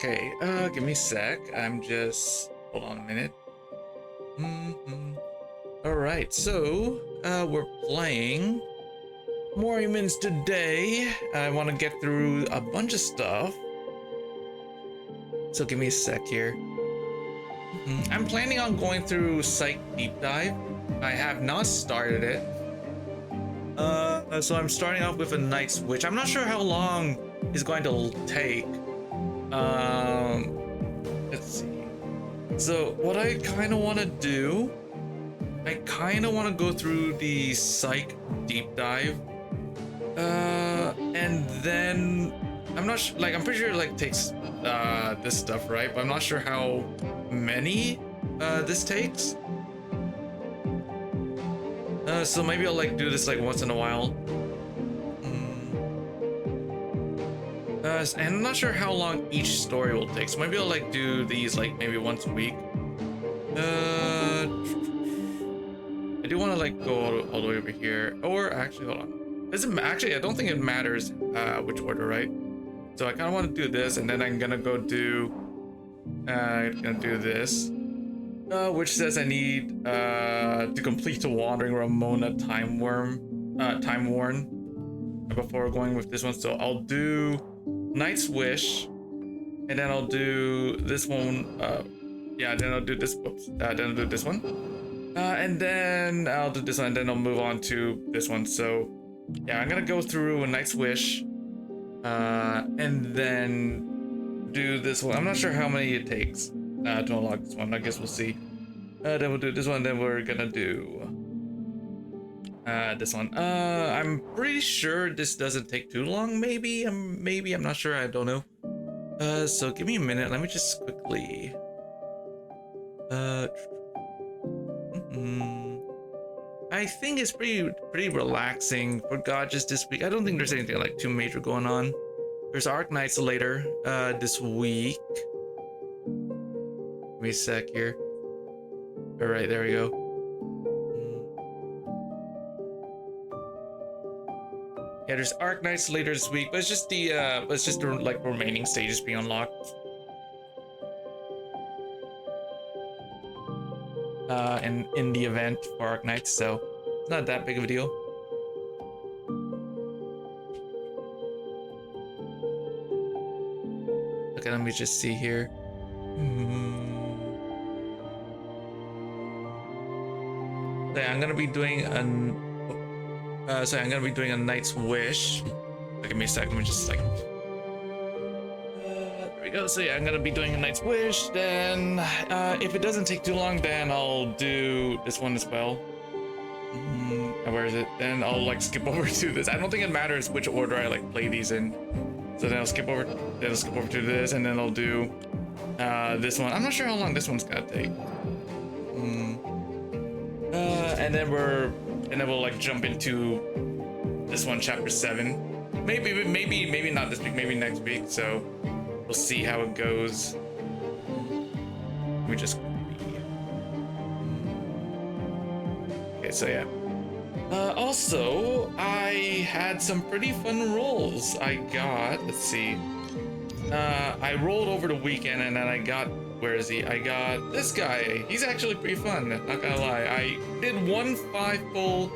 Okay, give me a sec. I'm just hold on a minute. All right, so we're playing Morimens today. I want to get through a bunch of stuff, so give me a sec here. I'm planning on going through Psych Deep Dive. I have not started it. So I'm starting off with a Night's Witch. I'm not sure how long it's going to take. Let's see. So what I kind of want to do, I kind of want to go through the Psych Deep Dive. And then I'm not sure, like I'm pretty sure it like takes this stuff, right? But I'm not sure how many this takes. So maybe I'll like do this like once in a while. And I'm not sure how long each story will take. So maybe I'll like do these like maybe once a week. I do want to like go all the way over here. Or actually, hold on. Actually, I don't think it matters which order, right? So I kind of want to do this, and then I'm gonna go do. Gonna do this. Which says I need to complete the Wandering Ramona Time Worn before going with this one. So I'll do Night's Wish, and then I'll do this one. Yeah, then I'll do this. Whoops. Then I'll do this one, and then I'll do this one, and then I'll move on to this one. So yeah, I'm gonna go through a Night's Wish, and then do this one. I'm not sure how many it takes to unlock this one. I guess we'll see. Then we'll do this one. Then we're gonna do this one. I'm pretty sure this doesn't take too long. Maybe I'm not sure. I don't know. So give me a minute. Let me just quickly. I think it's pretty relaxing for Gotchas this week. I don't think there's anything like too major going on. There's Arc Nights later this week. Give me a sec here. All right, there we go. Yeah, there's Arc Nights later this week, but it's just the like remaining stages being unlocked. In the event for Arc Nights, so it's not that big of a deal. Okay, let me just see here. So I'm gonna be doing a Night's Wish. Give me a second. Let me just like. There we go. So yeah, I'm gonna be doing a Night's Wish. Then, if it doesn't take too long, then I'll do this one as well. Where is it? Then I'll like skip over to this. I don't think it matters which order I like play these in. So then I'll skip over to this, and then I'll do this one. I'm not sure how long this one's gonna take. And then we'll like jump into this one, chapter 7. Maybe not this week, maybe next week. So we'll see how it goes. Let me just. Okay, so yeah. Also, I had some pretty fun rolls. I got, let's see. I rolled over the weekend, and then I got. Where is he? I got this guy. He's actually pretty fun, not gonna lie. I did 1 5-pull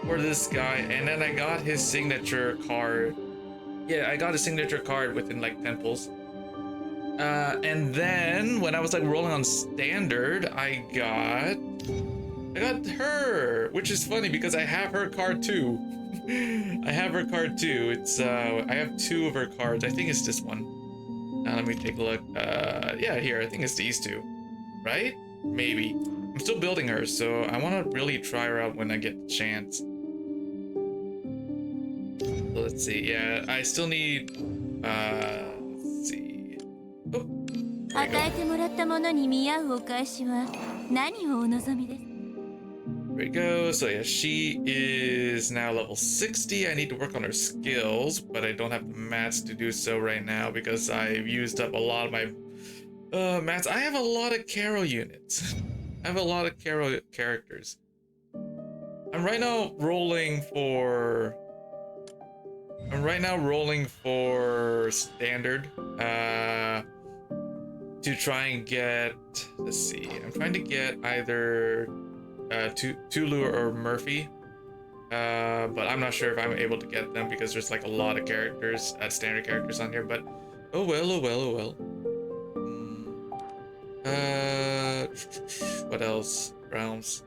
for this guy, and then I got his signature card. Yeah, I got his signature card within like 10 pulls. And then when I was like rolling on standard, I got her, which is funny because I have her card too. I have her card too. It's I have 2 of her cards. I think it's this one. Let me take a look. Yeah, here, I think it's these 2, right? Maybe. I'm still building her, so I want to really try her out when I get the chance. So let's see. Yeah, I still need. Let's see. Oh, there we go. So yeah, she is now level 60. I need to work on her skills, but I don't have the mats to do so right now because I've used up a lot of my mats. I have a lot of Caro units. I have a lot of Caro characters. I'm right now rolling for standard. to try and get, let's see, I'm trying to get either Tulu or Murphy. But I'm not sure if I'm able to get them because there's like a lot of characters, standard characters on here, but oh well, oh well, oh well. What else? Realms.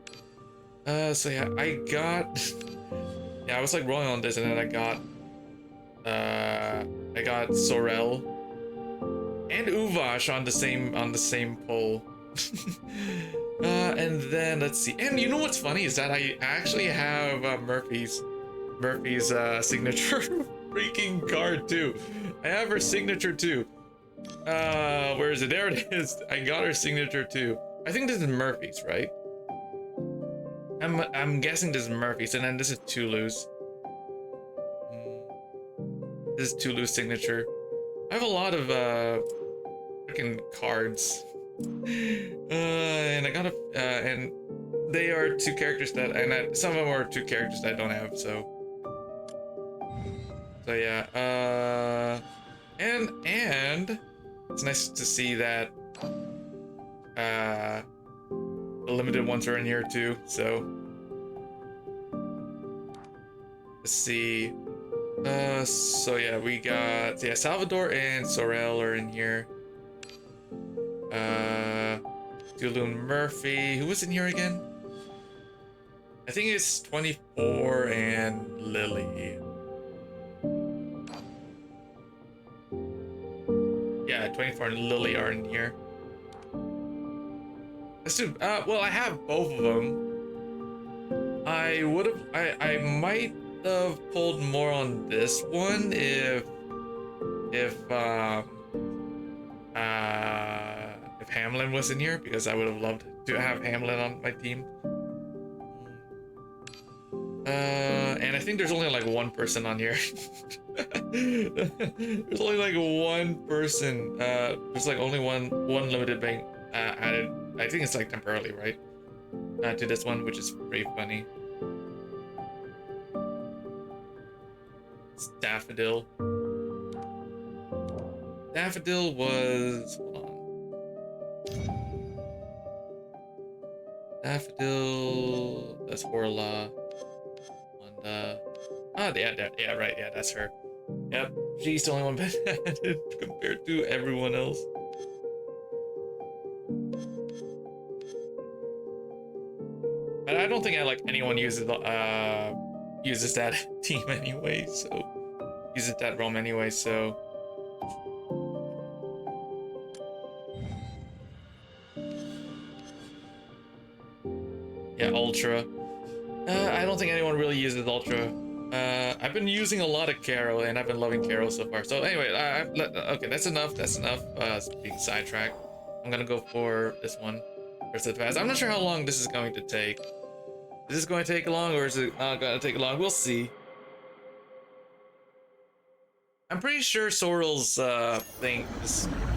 So yeah, I got, yeah, I was like rolling on this and then I got Sorel and Uvash on the same poll. And then let's see. And you know what's funny is that I actually have Murphy's signature freaking card too. I have her signature too. Where is it? There it is. I got her signature too. I think this is Murphy's, right? I'm guessing this is Murphy's, and then this is Tulu's. This is Tulu's signature. I have a lot of freaking cards. And I got and they are two characters that, and some of them are two characters that I don't have, so yeah, and it's nice to see that the limited ones are in here too, so let's see. So yeah, we got, yeah, Salvador and Sorel are in here. Tulu and Murphy. Who was in here again? I think it's 24 and Lily. Yeah, 24 and Lily are in here. Let's do, well, I have both of them. I might have pulled more on this one if Hamlin was in here, because I would have loved to have Hamlin on my team. And I think there's only like one person on here. There's only like one person. There's like only one limited being added. I think it's like temporarily, right? To this one, which is pretty funny. It's Daffodil. Daffodil was, hold on. Daffodil, that's Orla. Wanda. Ah, yeah, right, yeah, that's her. Yep, she's the only one been added compared to everyone else. But I don't think anyone uses that team anyway, so uses that realm anyway, so. Yeah, Ultra. I don't think anyone really uses Ultra. I've been using a lot of Carol, and I've been loving Carol so far. So anyway, okay, that's enough. That's enough. Being sidetracked. I'm gonna go for this one. First advance. I'm not sure how long this is going to take. Is this going to take long, or is it not going to take long? We'll see. I'm pretty sure Sorrel's thing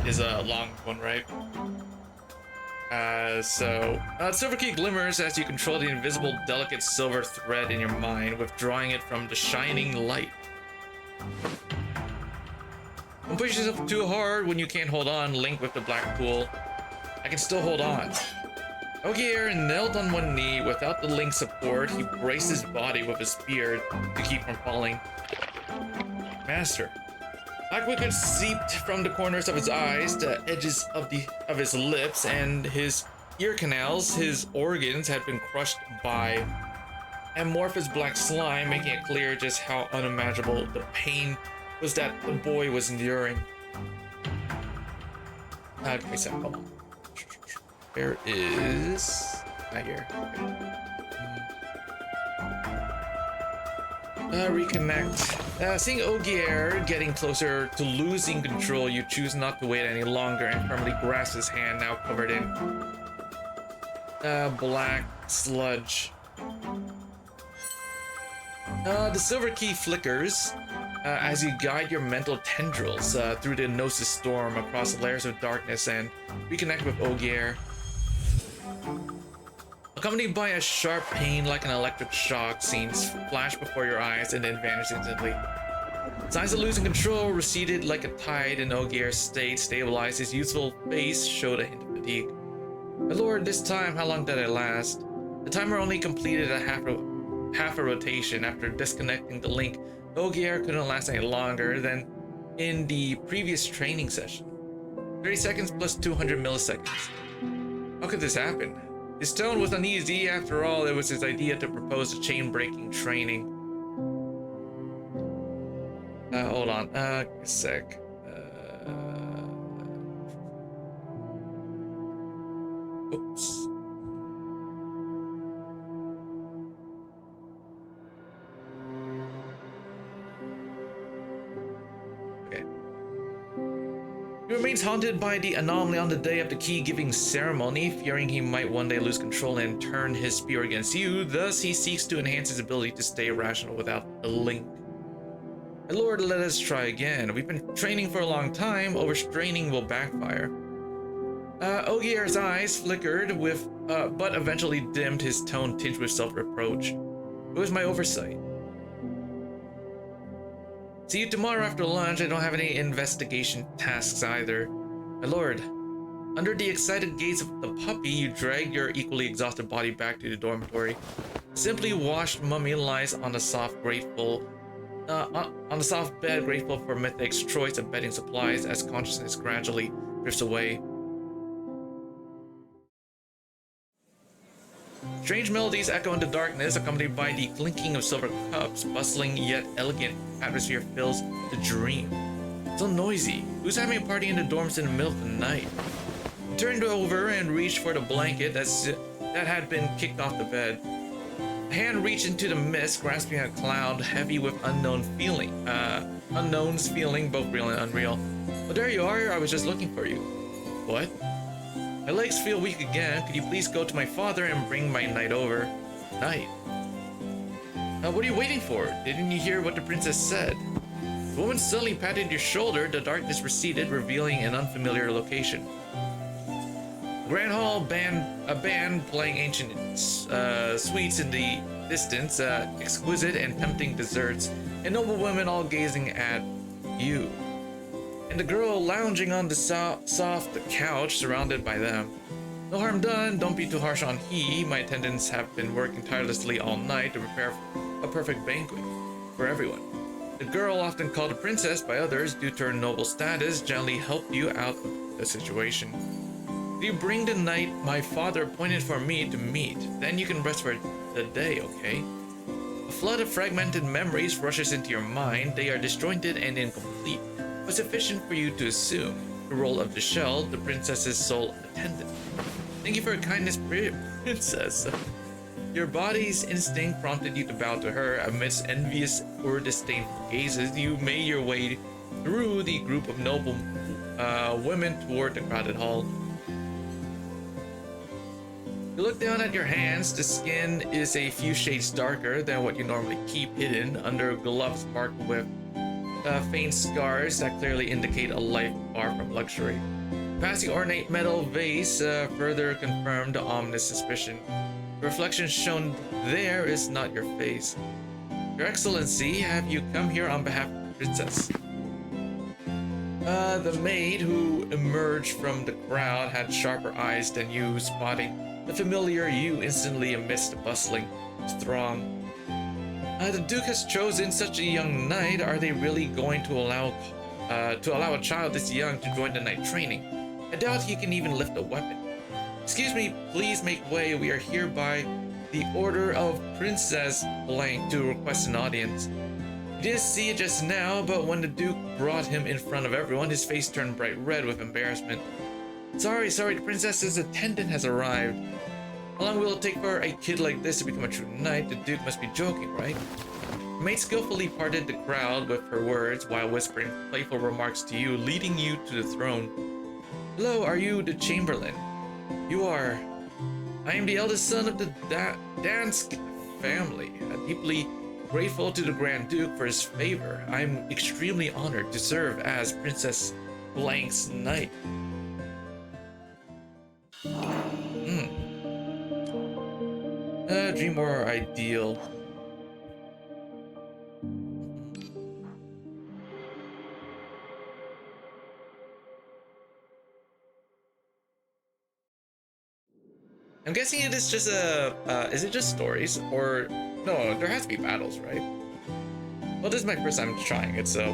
is a long one, right? Silver key glimmers as you control the invisible, delicate silver thread in your mind, withdrawing it from the shining light. Don't push yourself too hard when you can't hold on. Link with the black pool. I can still hold on. Ogier knelt on one knee. Without the Link support, he braced his body with his beard to keep from falling. Master. Black liquid seeped from the corners of his eyes, the edges of his lips, and his ear canals. His organs had been crushed by amorphous black slime, making it clear just how unimaginable the pain was that the boy was enduring. Give me a second, hold on. Where is... Not here. Okay. Reconnect. Seeing Ogier getting closer to losing control, you choose not to wait any longer and firmly grasp his hand, now covered in black sludge. The silver key flickers as you guide your mental tendrils through the Gnosis storm across layers of darkness and reconnect with Ogier. Accompanied by a sharp pain like an electric shock, scenes flash before your eyes and then vanish instantly. Signs of losing control receded like a tide, and Ogier's state stabilized. His youthful face showed a hint of fatigue. My lord, this time, how long did I last? The timer only completed a half a rotation. After disconnecting the link, Ogier couldn't last any longer than in the previous training session. 30 seconds plus 200 milliseconds. How could this happen? His tone was uneasy. After all, it was his idea to propose a chain-breaking training. Hold on. A sec. Oops. Okay. He remains haunted by the anomaly on the day of the key-giving ceremony, fearing he might one day lose control and turn his spear against you. Thus, he seeks to enhance his ability to stay rational without a link. My lord, let us try again. We've been training for a long time. Overstraining will backfire. Ogier's eyes flickered with, but eventually dimmed, his tone tinged with self-reproach. It was my oversight. See you tomorrow after lunch. I don't have any investigation tasks either. My lord, under the excited gaze of the puppy, you drag your equally exhausted body back to the dormitory. Simply washed mummy lies on the soft, grateful on the soft bed, grateful for Mythic's choice of bedding supplies as consciousness gradually drifts away. Strange melodies echo into darkness, accompanied by the clinking of silver cups. Bustling yet elegant atmosphere fills the dream. So noisy. Who's having a party in the dorms in the middle of the night? He turned over and reached for the blanket that had been kicked off the bed. A hand reached into the mist, grasping a cloud heavy with unknowns feeling, both real and unreal. Well, there you are. I was just looking for you. What? My legs feel weak again. Could you please go to my father and bring my knight over? Knight? What are you waiting for? Didn't you hear what the princess said? The woman suddenly patted your shoulder. The darkness receded, revealing an unfamiliar location. Grand Hall a band playing ancient sweets in the distance, exquisite and tempting desserts, and noble women all gazing at you. And the girl lounging on the soft couch surrounded by them. No harm done, don't be too harsh on he. My attendants have been working tirelessly all night to prepare a perfect banquet for everyone. The girl, often called a princess by others due to her noble status, gently helped you out of the situation. If you bring the night my father appointed for me to meet, then you can rest for the day, okay? A flood of fragmented memories rushes into your mind. They are disjointed and incomplete, but sufficient for you to assume the role of the shell, the princess's sole attendant. Thank you for your kindness, princess. Your body's instinct prompted you to bow to her. Amidst envious or disdainful gazes, you made your way through the group of noble women toward the crowded hall. You look down at your hands. The skin is a few shades darker than what you normally keep hidden under gloves marked with faint scars that clearly indicate a life far from luxury. Past the ornate metal vase further confirmed the ominous suspicion. The reflection shown there is not your face. Your Excellency, have you come here on behalf of the princess? The maid who emerged from the crowd had sharper eyes than you, spotting the familiar you instantly amidst the bustling throng. The Duke has chosen such a young knight. Are they really going to allow a child this young to join the knight training? I doubt he can even lift a weapon. Excuse me, please make way. We are here by the order of Princess Blank to request an audience. You didn't see it just now, but when the Duke brought him in front of everyone, his face turned bright red with embarrassment. Sorry, the princess's attendant has arrived. How long will it take for a kid like this to become a true knight? The Duke must be joking, right? The maid skillfully parted the crowd with her words while whispering playful remarks to you, leading you to the throne. Hello, are you the Chamberlain? You are. I am the eldest son of the Dansk family. Deeply grateful to the Grand Duke for his favor. I am extremely honored to serve as Princess Blank's knight. Dream or ideal. I'm guessing it is just a, is it just stories? Or, no, there has to be battles, right? Well, this is my first time trying it, so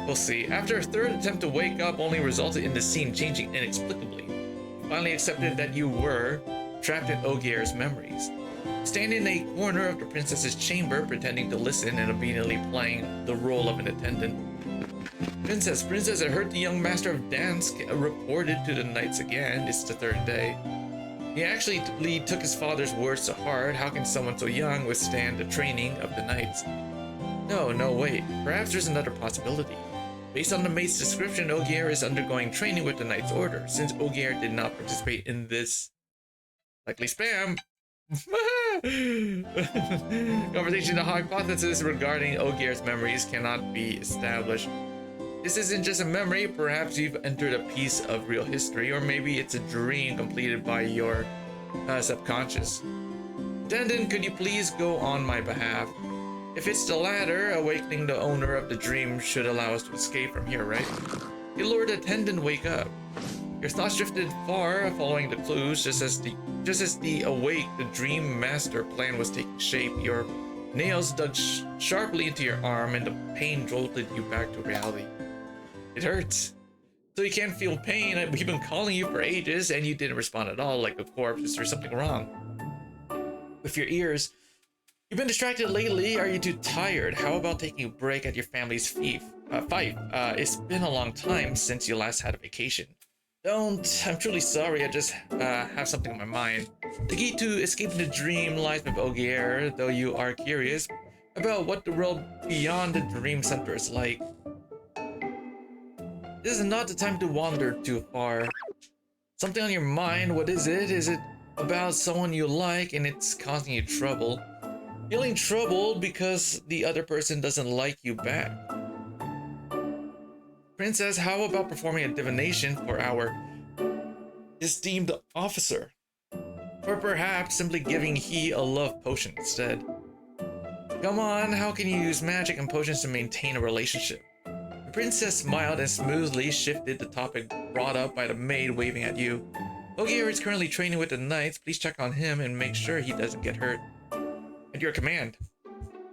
we'll see. After a third attempt to wake up only resulted in the scene changing inexplicably. You finally accepted that you were trapped in Ogier's memories. Standing in a corner of the princess's chamber, pretending to listen and obediently playing the role of an attendant. Princess, I heard the young master of dance reported to the knights again. It's the third day. He actually took his father's words to heart. How can someone so young withstand the training of the knights? No, wait. Perhaps there's another possibility. Based on the mate's description, Ogier is undergoing training with the Knight's Order. Since Ogier did not participate in this likely spam conversation, the hypothesis regarding Ogier's memories cannot be established. This isn't just a memory. Perhaps you've entered a piece of real history, or maybe it's a dream completed by your subconscious. Attendant, could you please go on my behalf? If it's the latter, awakening the owner of the dream should allow us to escape from here, right? Hey, Lord Attendant, wake up. Your thoughts drifted far, following the clues. Just as the awake, the dream master plan was taking shape. Your nails dug sharply into your arm, and the pain jolted you back to reality. It hurts. So you can't feel pain. We've been calling you for ages, and you didn't respond at all, like a corpse. Is there something wrong with your ears? You've been distracted lately. Are you too tired? How about taking a break at your family's fief? It's been a long time since you last had a vacation. Don't. I'm truly sorry. I just have something on my mind. The key to escaping the dream lies with Ogier, though you are curious about what the world beyond the dream center is like. This is not the time to wander too far. Something on your mind? What is it? Is it about someone you like and it's causing you trouble? Feeling troubled because the other person doesn't like you back. Princess, how about performing a divination for our esteemed officer? Or perhaps simply giving he a love potion instead. Come on, how can you use magic and potions to maintain a relationship? The princess smiled and smoothly shifted the topic brought up by the maid waving at you. Ogier is currently training with the knights. Please check on him and make sure he doesn't get hurt. At your command.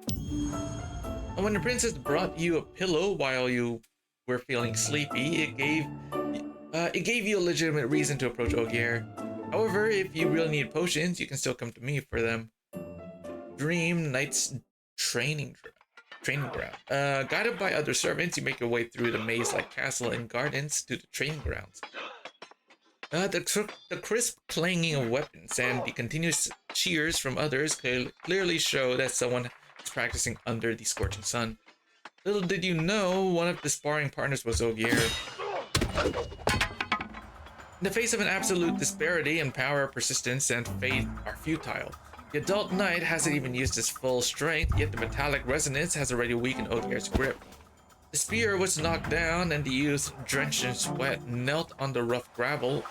And when the princess brought you a pillow while you were feeling sleepy, it gave you a legitimate reason to approach Ogier. However, if you really need potions, you can still come to me for them. Dream Knight's training ground. Guided by other servants, you make your way through the maze-like castle and gardens to the training grounds. The crisp clanging of weapons and the continuous cheers from others clearly show that someone is practicing under the scorching sun. Little did you know, one of the sparring partners was Ogier. In the face of an absolute disparity in power, persistence, and faith are futile. The adult knight hasn't even used his full strength, yet the metallic resonance has already weakened Ogier's grip. The spear was knocked down, and the youth, drenched in sweat, knelt on the rough ground,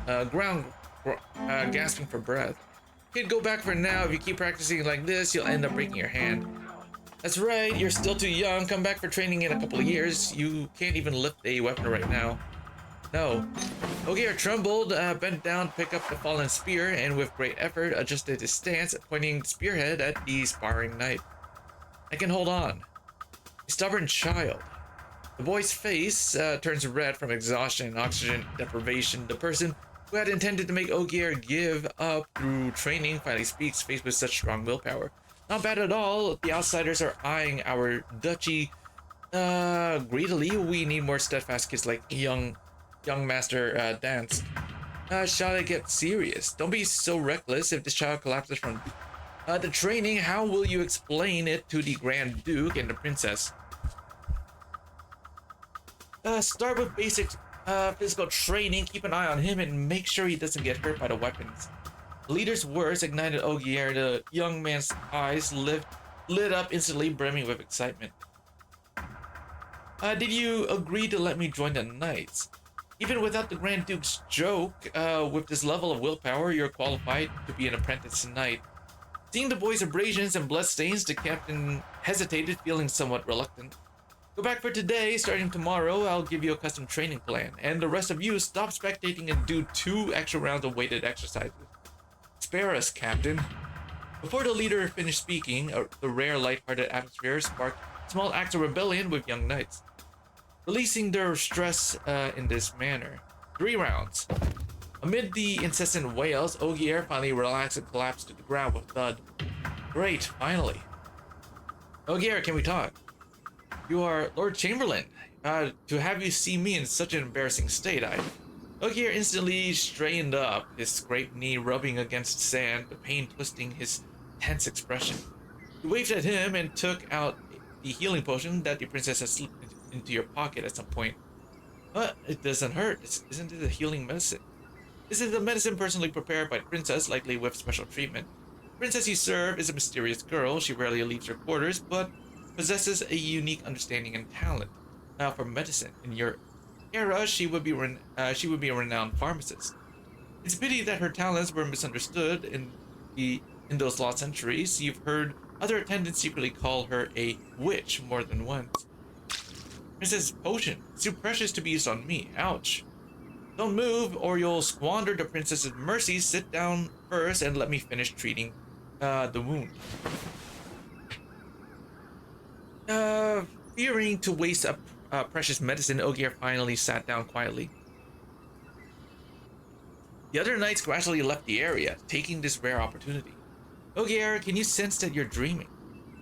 gasping for breath. Kid, go back for now. If you keep practicing like this, you'll end up breaking your hand. That's right, you're still too young. Come back for training in a couple of years. You can't even lift a weapon right now. No. Ogier trembled, bent down to pick up the fallen spear, and with great effort adjusted his stance, pointing the spearhead at the sparring knight. I can hold on. A stubborn child. The boy's face turns red from exhaustion and oxygen deprivation. The person who had intended to make Ogier give up through training finally speaks, faced with such strong willpower. Not bad at all. The outsiders are eyeing our duchy greedily. We need more steadfast kids like young master Dance. Shall I get serious? Don't be so reckless. If this child collapses from the training, how will you explain it to the Grand Duke and the princess? Start with basic physical training. Keep an eye on him and make sure he doesn't get hurt by the weapons. The leader's words ignited Ogier. The young man's eyes lit up instantly, brimming with excitement. Did you agree to let me join the knights? Even without the Grand Duke's joke, with this level of willpower, you're qualified to be an apprentice knight. Seeing the boy's abrasions and bloodstains, the captain hesitated, feeling somewhat reluctant. Go back for today. Starting tomorrow, I'll give you a custom training plan. And the rest of you, stop spectating and do 2 extra rounds of weighted exercises. Spare us, Captain. Before the leader finished speaking, the rare light-hearted atmosphere sparked small acts of rebellion with young knights, releasing their stress in this manner. 3 rounds. Amid the incessant wails, Ogier finally relaxed and collapsed to the ground with a thud. Great, finally. Ogier, can we talk? You are Lord Chamberlain. To have you see me in such an embarrassing state, Ogier instantly straightened up, his scraped knee rubbing against sand, the pain twisting his tense expression. You waved at him and took out the healing potion that the princess had slipped into your pocket at some point. But it doesn't hurt. Isn't it a healing medicine? This is a medicine personally prepared by the princess, likely with special treatment. The princess you serve is a mysterious girl. She rarely leaves her quarters, but possesses a unique understanding and talent for medicine. In your era, she would be a renowned pharmacist. It's a pity that her talents were misunderstood in those lost centuries. You've heard other attendants secretly call her a witch more than once. Princess Potion, it's too precious to be used on me. Ouch. Don't move or you'll squander the princess's mercy. Sit down first and let me finish treating the wound. Fearing to waste a precious medicine, Ogier finally sat down quietly. The other knights gradually left the area, taking this rare opportunity. Ogier, can you sense that you're dreaming?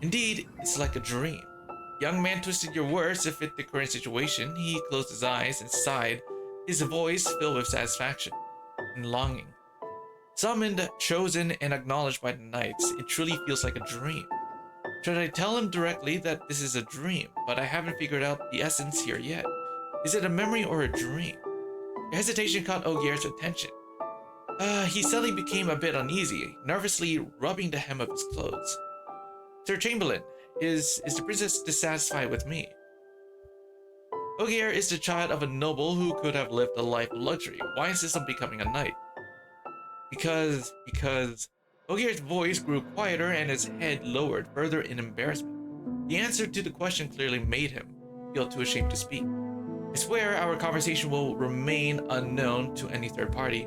Indeed, it's like a dream. The young man twisted your words to fit the current situation. He closed his eyes and sighed, his voice filled with satisfaction and longing. Summoned, chosen, and acknowledged by the knights, it truly feels like a dream. Should I tell him directly that this is a dream, but I haven't figured out the essence here yet? Is it a memory or a dream? Your hesitation caught Ogier's attention. He suddenly became a bit uneasy, nervously rubbing the hem of his clothes. Sir Chamberlain, is the princess dissatisfied with me? Ogier is the child of a noble who could have lived a life of luxury. Why insist on becoming a knight? Because Ogier's voice grew quieter and his head lowered further in embarrassment. The answer to the question clearly made him feel too ashamed to speak. I swear our conversation will remain unknown to any third party.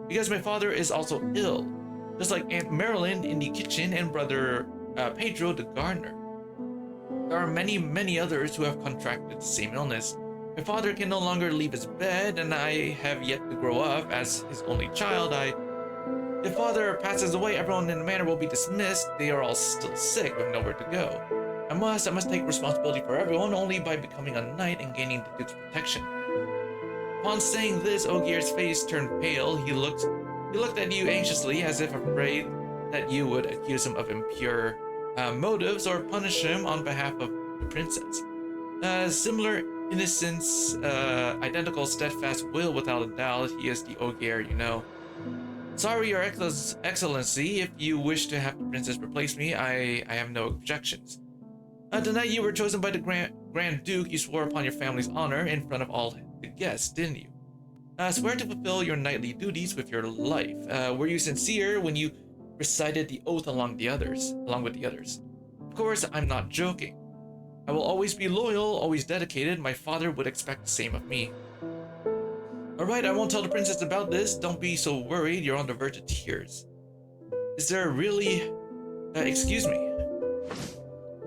Because my father is also ill, just like Aunt Marilyn in the kitchen and brother Pedro the gardener. There are many others who have contracted the same illness. My father can no longer leave his bed, and I have yet to grow up as his only child. If father passes away, everyone in the manor will be dismissed. They are all still sick with nowhere to go. I must take responsibility for everyone only by becoming a knight and gaining the Duke's protection. Upon saying this, Ogier's face turned pale. He looked at you anxiously, as if afraid that you would accuse him of impure motives or punish him on behalf of the princess. Similar innocence, identical steadfast will without a doubt. He is the Ogier you know. Sorry, Your Excellency. If you wish to have the princess replace me, I have no objections. The night you were chosen by the Grand Duke, you swore upon your family's honor in front of all the guests, didn't you? Swear to fulfill your knightly duties with your life. Were you sincere when you recited the oath along with the others? Of course, I'm not joking. I will always be loyal, always dedicated. My father would expect the same of me. Alright, I won't tell the princess about this. Don't be so worried. You're on the verge of tears. Is there really... excuse me.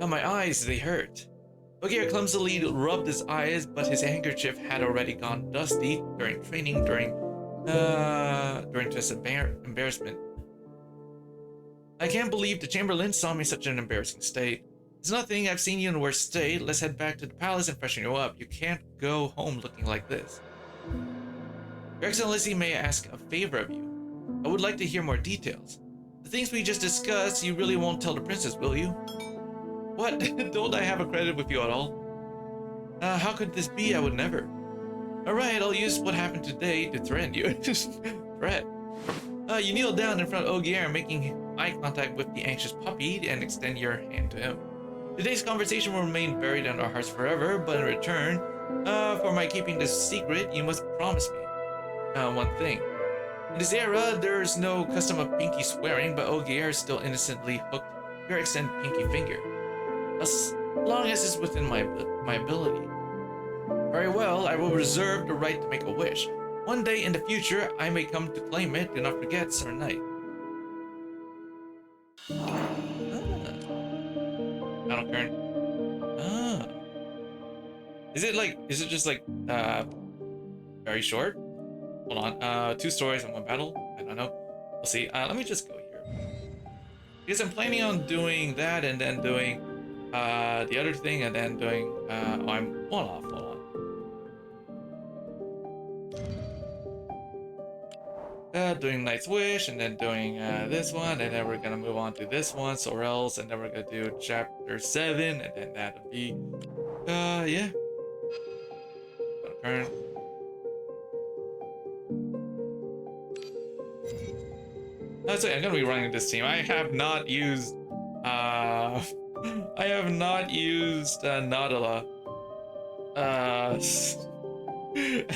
Oh, my eyes, they hurt. Ogier clumsily rubbed his eyes, but his handkerchief had already gone dusty during training, during this embarrassment. I can't believe the Chamberlain saw me in such an embarrassing state. It's nothing, I've seen you in a worse state. Let's head back to the palace and freshen you up. You can't go home looking like this. Your Excellency, may I ask a favor of you? I would like to hear more details. The things we just discussed, you really won't tell the princess, will you? What? Don't I have a credit with you at all? How could this be? I would never. Alright, I'll use what happened today to threaten you. Threat. You kneel down in front of Ogier, making eye contact with the anxious puppy, and extend your hand to him. Today's conversation will remain buried in our hearts forever, but in return, for my keeping this secret, you must promise me one thing. In this era, there's no custom of pinky swearing, but Ogier still innocently hooked your extended pinky finger. As long as it's within my ability. Very well, I will reserve the right to make a wish. One day in the future, I may come to claim it. Do not forget, Sir Knight. Ah, battle current. Ah. Is it just like, very short? Hold on. Two stories and one battle? I don't know. We'll see. Let me just go here. Because I'm planning on doing that and then doing, the other thing and then doing, oh, I'm one off. Hold on. Doing Night's Wish, and then doing this one, and then we're gonna move on to this one, Sorrels, and then we're gonna do chapter 7, and then that'll be, yeah. Current. That's it. I'm gonna be running this team. I have not used, I have not used Nadala.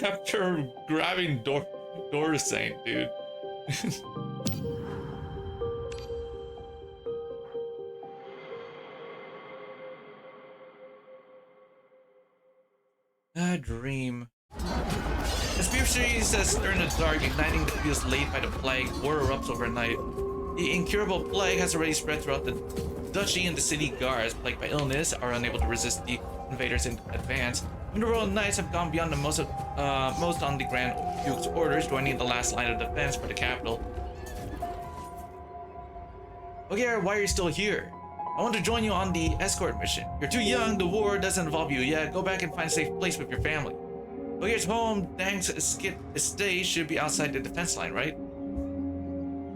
After grabbing Saint, dude. A dream. The spear series has turned the dark, igniting the fields laid by the plague. War erupts overnight. The incurable plague has already spread throughout the duchy, and the city guards, plagued by illness, are unable to resist the invaders in advance. And the royal knights have gone beyond the most on the Grand Duke's orders, joining the last line of defense for the capital. Okay, why are you still here? I want to join you on the escort mission. You're too young, the war doesn't involve you yet. Go back and find a safe place with your family. Ogier's home, Dang's estate should be outside the defense line, right?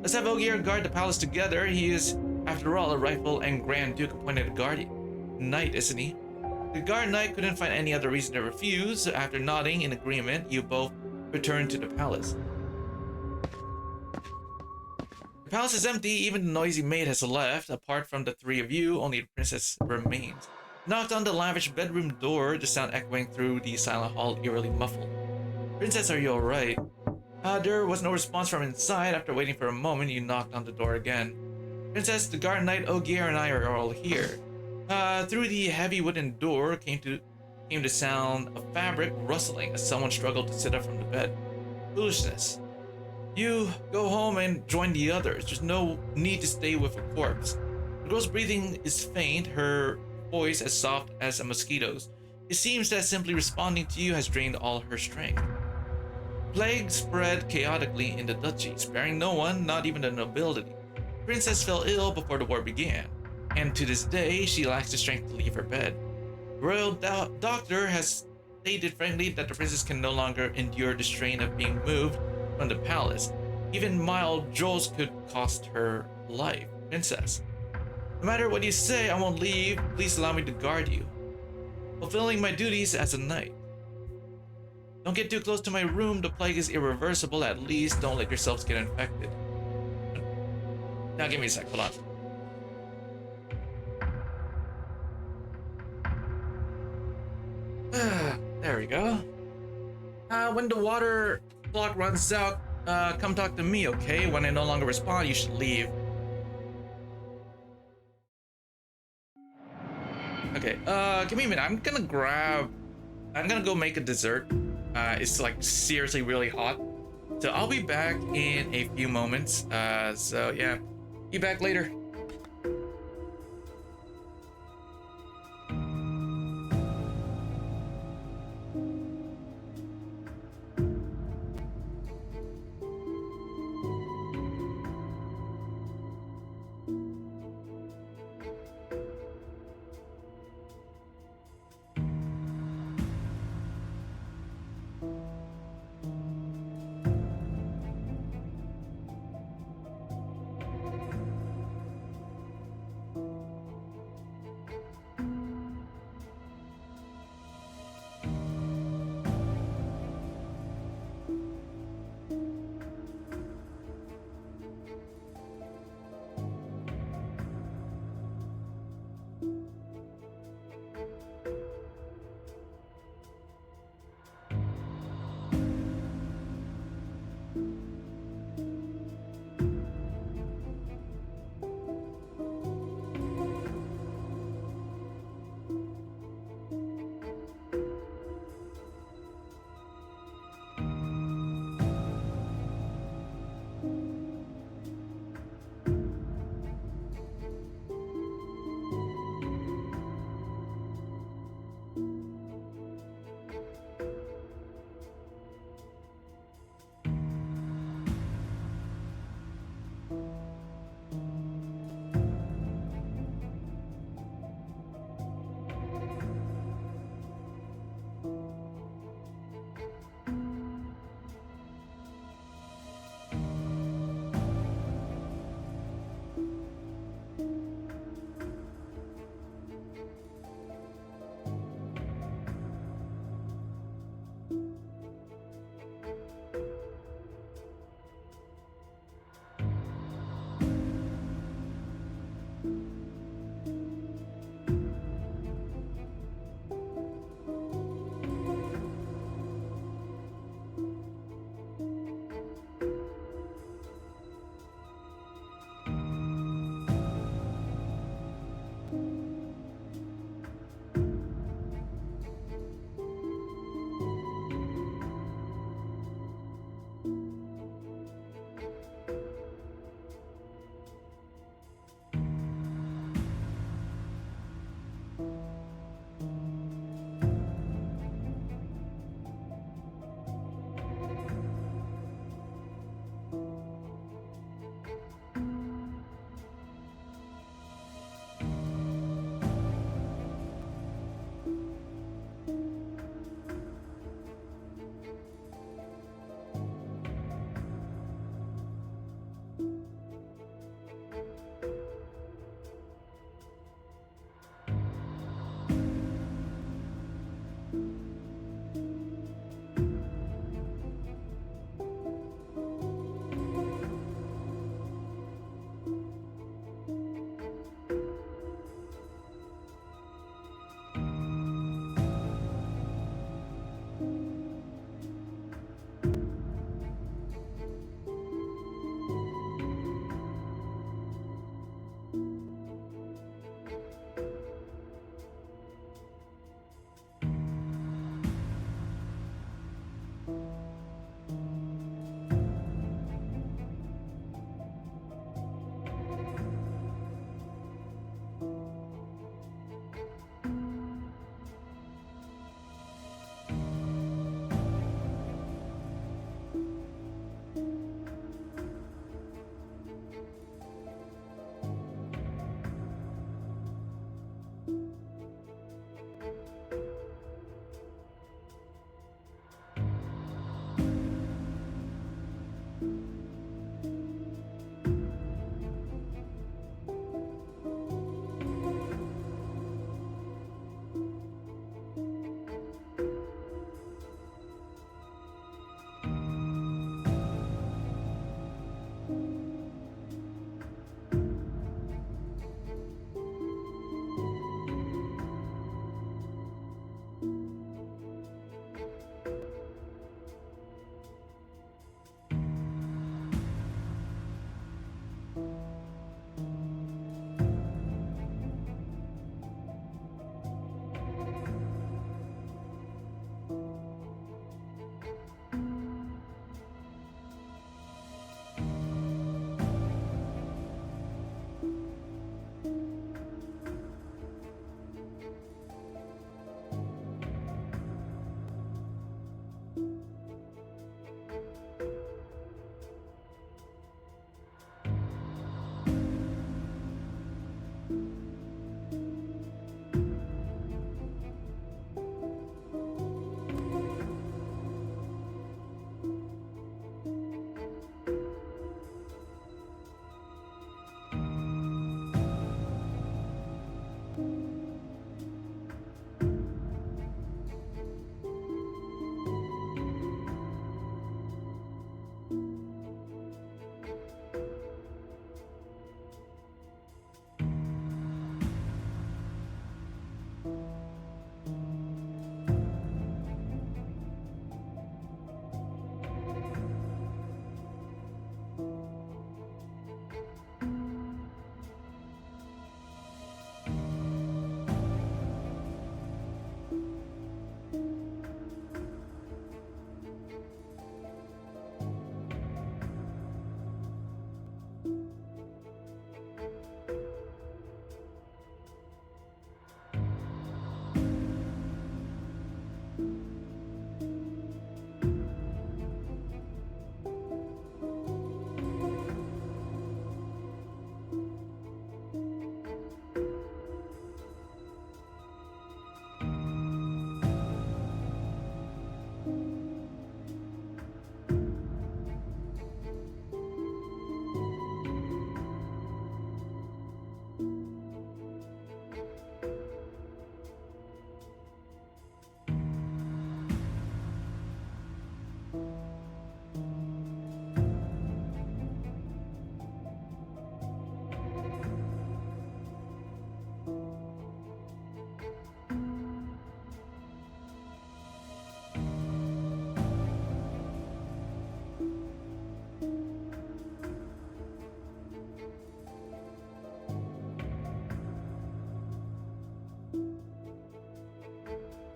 Let's have Ogier guard the palace together. He is, after all, a rightful and Grand Duke appointed guardian. Knight, isn't he? The guard knight couldn't find any other reason to refuse, so after nodding in agreement, you both returned to the palace. The palace is empty, even the noisy maid has left. Apart from the three of you, only the princess remains. Knocked on the lavish bedroom door, the sound echoing through the silent hall, eerily muffled. Princess, are you alright? There was no response from inside. After waiting for a moment, you knocked on the door again. Princess, the guard knight Ogier and I are all here. Through the heavy wooden door came the sound of fabric rustling as someone struggled to sit up from the bed. Foolishness. You go home and join the others. There's no need to stay with a corpse. The girl's breathing is faint, her voice as soft as a mosquito's. It seems that simply responding to you has drained all her strength. Plague spread chaotically in the duchy, sparing no one, not even the nobility. The princess fell ill before the war began, and to this day she lacks the strength to leave her bed. The royal doctor has stated frankly that the princess can no longer endure the strain of being moved from the palace. Even mild jolts could cost her life. Princess, no matter what you say, I won't leave. Please allow me to guard you, fulfilling my duties as a knight. Don't get too close to my room. The plague is irreversible. At least don't let yourselves get infected. Now give me a sec. Hold on. There we go. When the water clock runs out, come talk to me, okay? When I no longer respond, you should leave. Okay, give me a minute. I'm gonna go make a dessert. It's like seriously really hot. So I'll be back in a few moments. So yeah, be back later.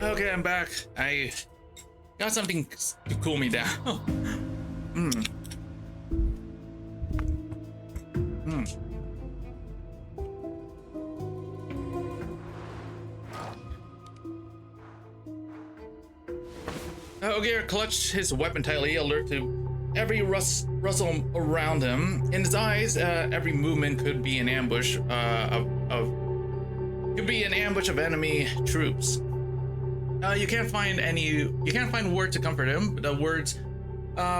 Okay, I'm back. I got something to cool me down. Ogier clutched his weapon tightly, alert to every rustle around him. In his eyes, every movement could be an ambush of enemy troops. You can't find words to comfort him. The words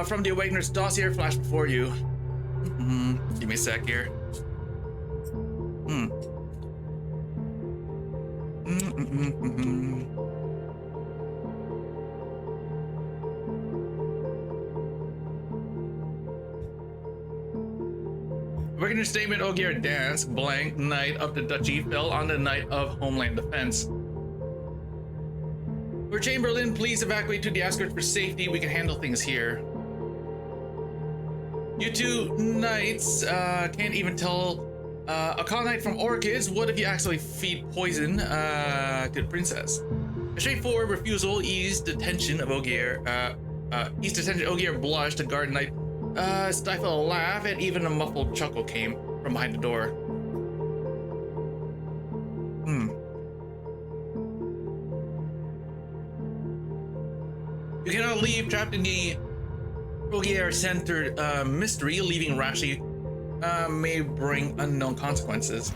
from the Awakener's dossier flash before you. Give me a sec here. Awakener's statement: Ogier dance blank night of the duchy fell on the night of Homeland Defense. For Chamberlain, please evacuate to the outskirts for safety. We can handle things here. You two knights can't even tell a colonite from orchids. What if you actually feed poison to the princess? A straightforward refusal eased the tension of Ogier. Ogier blushed. The guard knight stifled a laugh, and even a muffled chuckle came from behind the door. You cannot leave trapped in the Ogier-centered mystery. Leaving rashly may bring unknown consequences.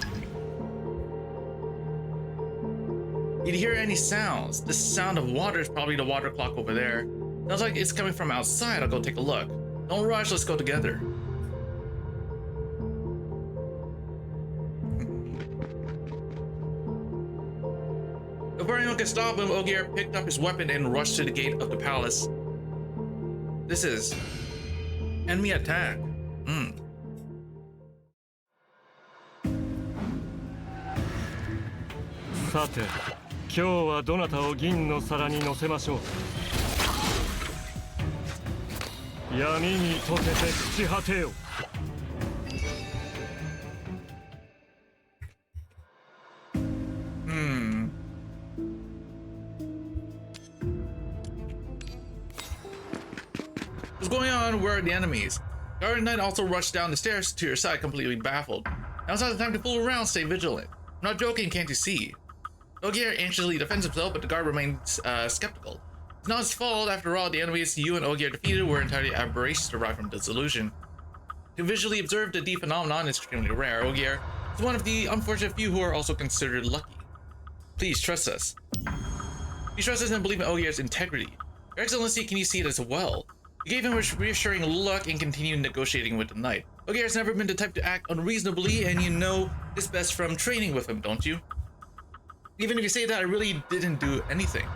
Did you hear any sounds? The sound of water is probably the water clock over there. Sounds like it's coming from outside. I'll go take a look. Don't rush, let's go together. Before anyone could stop him, Ogier picked up his weapon and rushed to the gate of the palace. This is enemy attack. さて、今日はどなたを銀の皿に乗せましょう。闇に溶けて朽ち果てよ。What's going on? Where are the enemies? Guard Knight also rushed down the stairs to your side, completely baffled. Now's not the time to fool around, stay vigilant. I'm not joking, can't you see? Ogier anxiously defends himself, but the guard remains skeptical. It's not his fault, after all. The enemies you and Ogier defeated were entirely aberrations derived from disillusion. To visually observe the deep phenomenon is extremely rare. Ogier It's one of the unfortunate few who are also considered lucky. Please trust us. Please trust us and believe in Ogier's integrity. Your Excellency, can you see it as well? You gave him a reassuring look and continued negotiating with the knight. Ogier has never been the type to act unreasonably, and you know this best from training with him, don't you? Even if you say that, I really didn't do anything.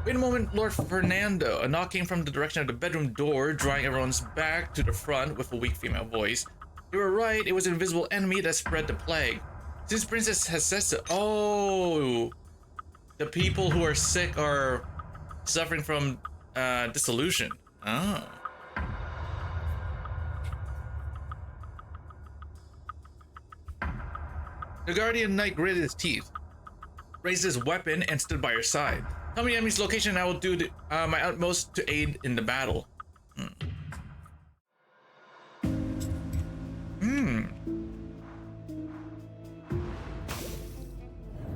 Wait a moment, Lord Fernando. A knock came from the direction of the bedroom door, drawing everyone's back to the front with a weak female voice. You were right, it was an invisible enemy that spread the plague. Since Princess has said so. Oh, the people who are sick are suffering from dissolution. Oh. The guardian knight gritted his teeth, raised his weapon, and stood by her side. Tell me the enemy's location and I will do my utmost to aid in the battle.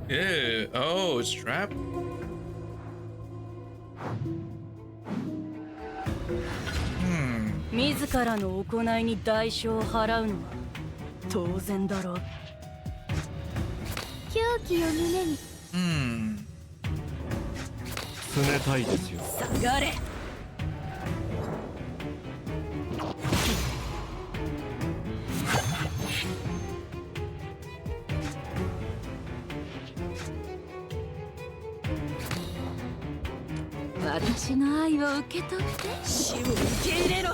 Yeah. Oh, it's trapped. Hmm. 自らの行いに代償を払うのは当然だろう。狂気を胸に。冷たいですよ。下がれ。私の愛を受け取って。死を受け入れろ。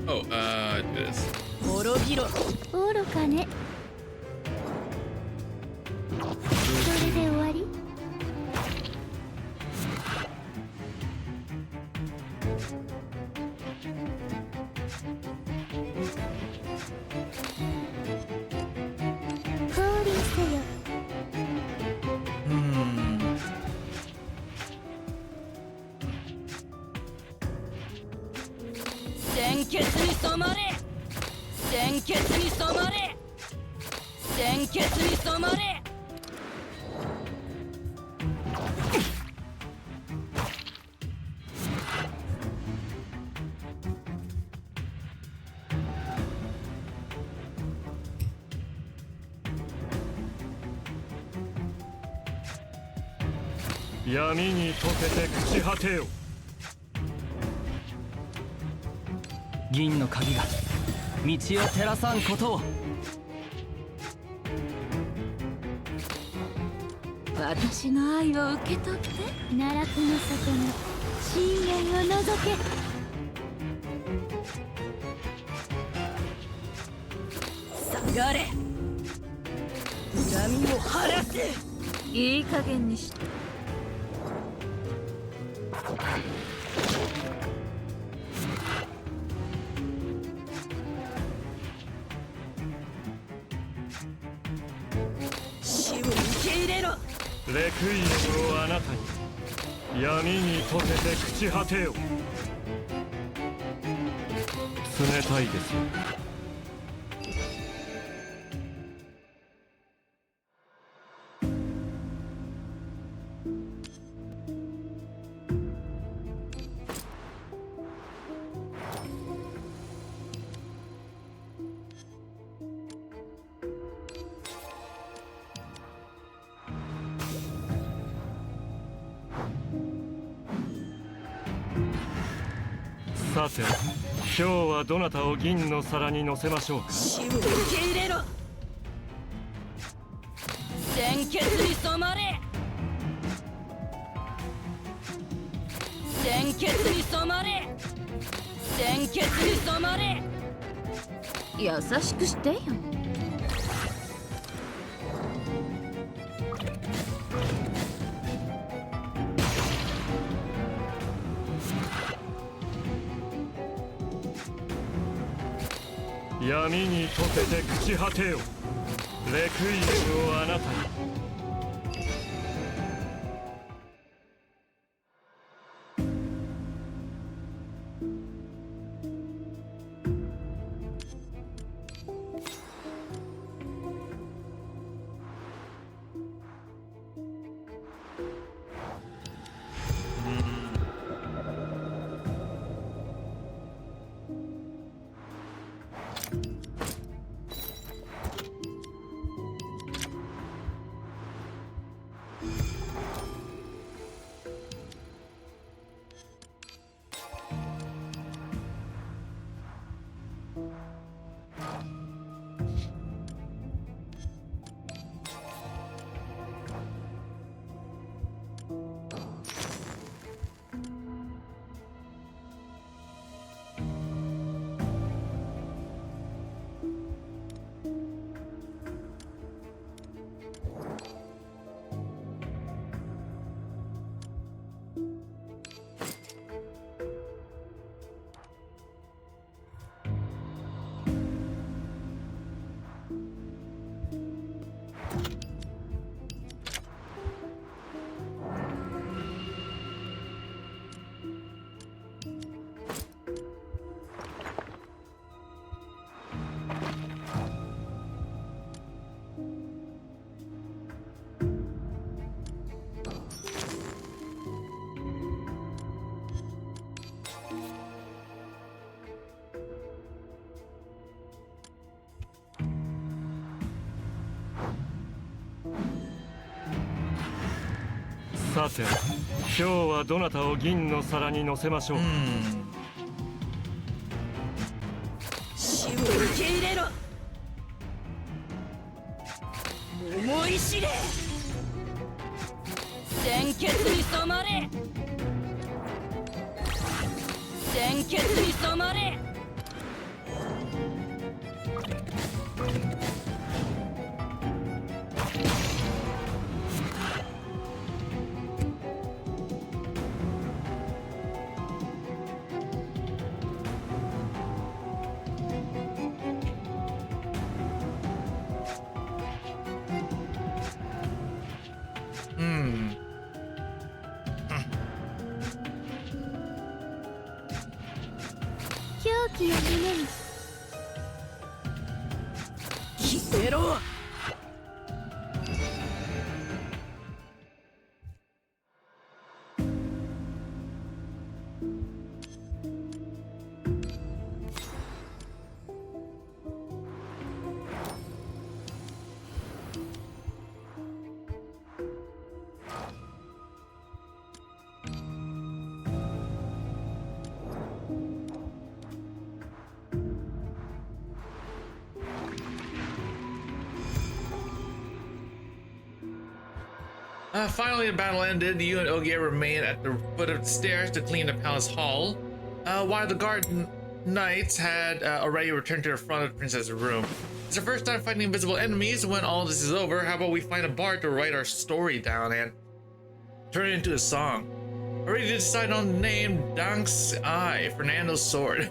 Oh, do this. 滅びろ。愚かね。それで終わり？降臨せよ。鮮血に染まれ。鮮血に染まれ。鮮血に染まれ。闇に溶けて朽ち果てよ。銀の鍵が道を照らさんことを。私の愛を受け取って奈落の底に深淵を覗け。下がれ。恨みを晴らせ。いい加減にして。死を受け入れろ。レクイエムをあなたに。闇に溶けて朽ち果てよ。冷たいですよ。さて、今日はどなたを銀の皿に乗せましょうか。死を受け入れろ。鮮血に染まれ。鮮血に染まれ。鮮血に染まれ。優しくしてよ。闇に溶けて朽ち果てよ。レクイエムをあなたに。さて、今日はどなたを銀の皿に乗せましょう。死を受け入れろ。思い知れ。鮮血に染まれ。鮮血に染まれ。狂気を胸に消えろ。Finally, the battle ended. You and Ogier remained at the foot of the stairs to clean the palace hall, while the guard knights had already returned to the front of the princess's room. It's the first time fighting invisible enemies. When all this is over, how about we find a bard to write our story down and turn it into a song? Already decided on the name Dank's Eye, Fernando's sword.